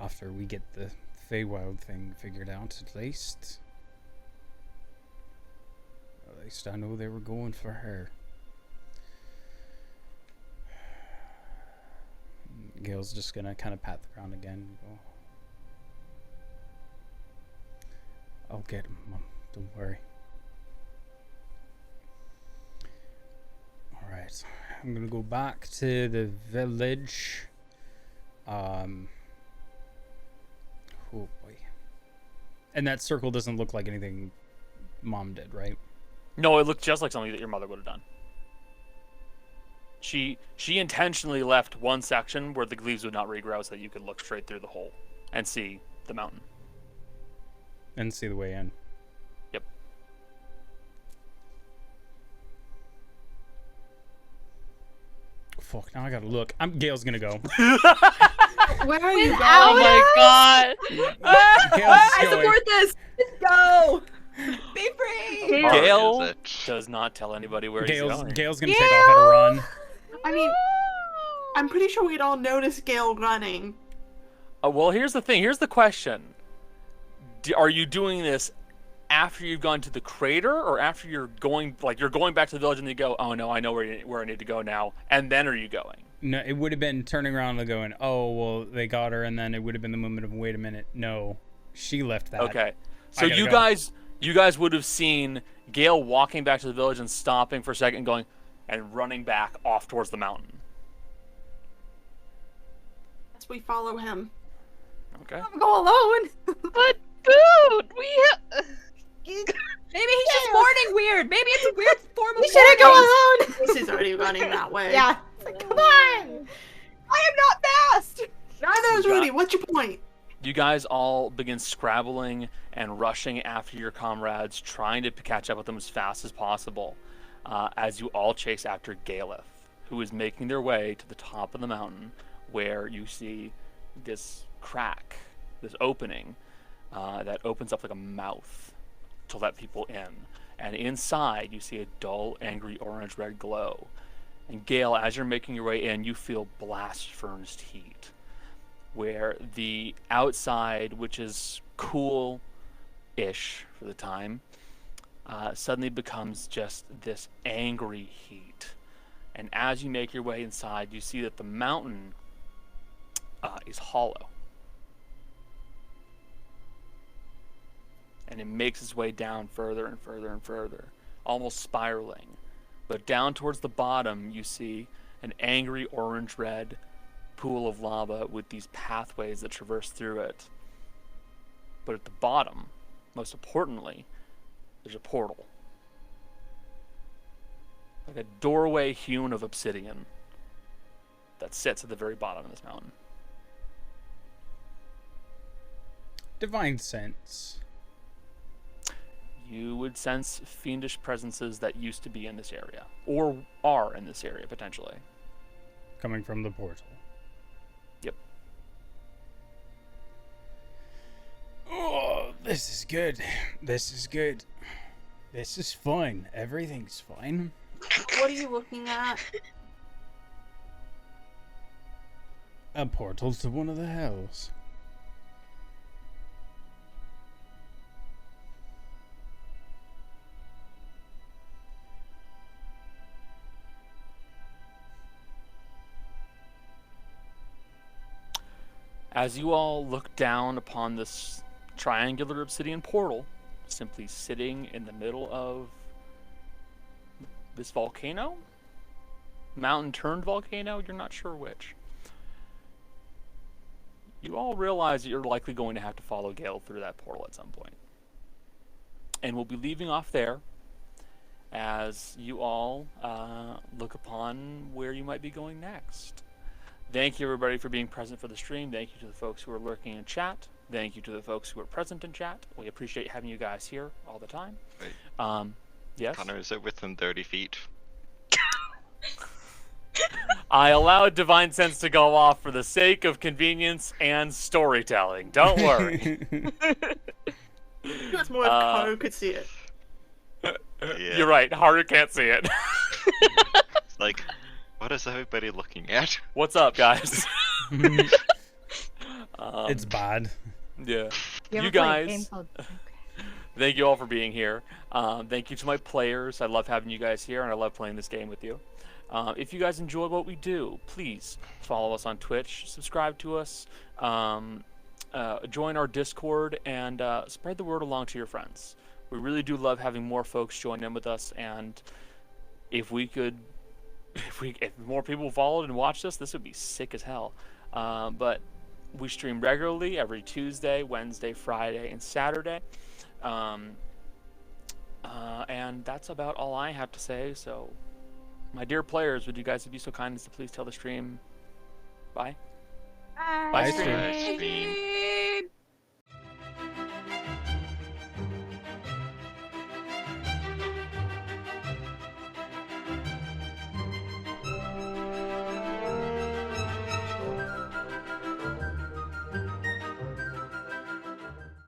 Speaker 12: After we get the Feywild thing figured out, at least. At least I know they were going for her. Gail's just gonna kind of pat the ground again and go, I'll get him, Mum. Don't worry. Alright. I'm gonna go back to the village. Oh boy. And that circle doesn't look like anything Mom did, right?
Speaker 2: No, it looked just like something that your mother would have done. She intentionally left one section where the leaves would not regrow so that you could look straight through the hole and see the mountain.
Speaker 12: And see the way in.
Speaker 2: Yep.
Speaker 12: Fuck, now I gotta look. Gail's gonna go.
Speaker 11: Where are you going?
Speaker 9: Oh my god!
Speaker 5: I support this! Let's go! Be free!
Speaker 2: Gael does not tell anybody where he's going.
Speaker 12: Gail's gonna take off at a run.
Speaker 4: I mean, I'm pretty sure we'd all notice Gael running.
Speaker 2: Well, here's the thing. Here's the question. Are you doing this after you've gone to the crater, or after you're going back to the village and you go, oh no, I know where I need to go now, and then are you going?
Speaker 12: No, it would have been turning around and going, oh, well, they got her, and then it would have been the moment of, wait a minute, no, she left that.
Speaker 2: Okay, so you guys would have seen Gael walking back to the village and stopping for a second, going, and running back off towards the mountain.
Speaker 4: As we follow him.
Speaker 2: Okay.
Speaker 5: I'm going alone.
Speaker 9: But dude,
Speaker 5: Maybe he's just mourning weird. Maybe it's a weird form of
Speaker 10: We shouldn't go alone.
Speaker 4: This is already running that way.
Speaker 10: Yeah. It's like, come on.
Speaker 5: I am not fast.
Speaker 4: Neither is Rudy. What's your point?
Speaker 2: You guys all begin scrabbling and rushing after your comrades, trying to catch up with them as fast as possible. as you all chase after Gael, who is making their way to the top of the mountain, where you see this crack, this opening that opens up like a mouth to let people in. And inside, you see a dull, angry orange-red glow. And Gael, as you're making your way in, you feel blast furnace heat, where the outside, which is cool-ish for the time, suddenly becomes just this angry heat. And as you make your way inside, you see that the mountain is hollow. And it makes its way down further and further and further, almost spiraling. But down towards the bottom, you see an angry orange-red pool of lava with these pathways that traverse through it. But at the bottom, most importantly, there's a portal. Like a doorway hewn of obsidian that sits at the very bottom of this mountain.
Speaker 12: Divine sense.
Speaker 2: You would sense fiendish presences that used to be in this area, or are in this area, potentially.
Speaker 12: Coming from the portal.
Speaker 2: Yep.
Speaker 12: Oh, this is good. This is good. This is fine. Everything's fine.
Speaker 4: What are you looking at?
Speaker 12: A portal to one of the hells.
Speaker 2: As you all look down upon this triangular obsidian portal, simply sitting in the middle of this volcano? Mountain-turned volcano? You're not sure which. You all realize that you're likely going to have to follow Gael through that portal at some point. And we'll be leaving off there as you all look upon where you might be going next. Thank you, everybody, for being present for the stream. Thank you to the folks who are lurking in chat. Thank you to the folks who are present in chat. We appreciate having you guys here all the time.
Speaker 3: Wait.
Speaker 2: Yes?
Speaker 3: Connor, is it within 30 feet?
Speaker 2: I allowed Divine Sense to go off for the sake of convenience and storytelling. Don't worry.
Speaker 4: That's more if Karu could see it.
Speaker 3: Yeah.
Speaker 2: You're right. Haru can't see it.
Speaker 3: It's like, what is everybody looking at?
Speaker 2: What's up, guys?
Speaker 12: It's bad.
Speaker 2: Yeah.
Speaker 10: You
Speaker 2: You
Speaker 10: ever play a
Speaker 2: guys,
Speaker 10: game called-
Speaker 2: thank you all for being here. Thank you to my players. I love having you guys here, and I love playing this game with you. If you guys enjoy what we do, please follow us on Twitch, subscribe to us, join our Discord, and spread the word along to your friends. We really do love having more folks join in with us, and if more people followed and watched us, this would be sick as hell. But we stream regularly every Tuesday, Wednesday, Friday, and Saturday. And that's about all I have to say. So, my dear players, would you guys be so kind as to please tell the stream bye?
Speaker 10: Bye.
Speaker 2: Bye,
Speaker 12: Bye,
Speaker 2: stream.
Speaker 3: Bye, stream.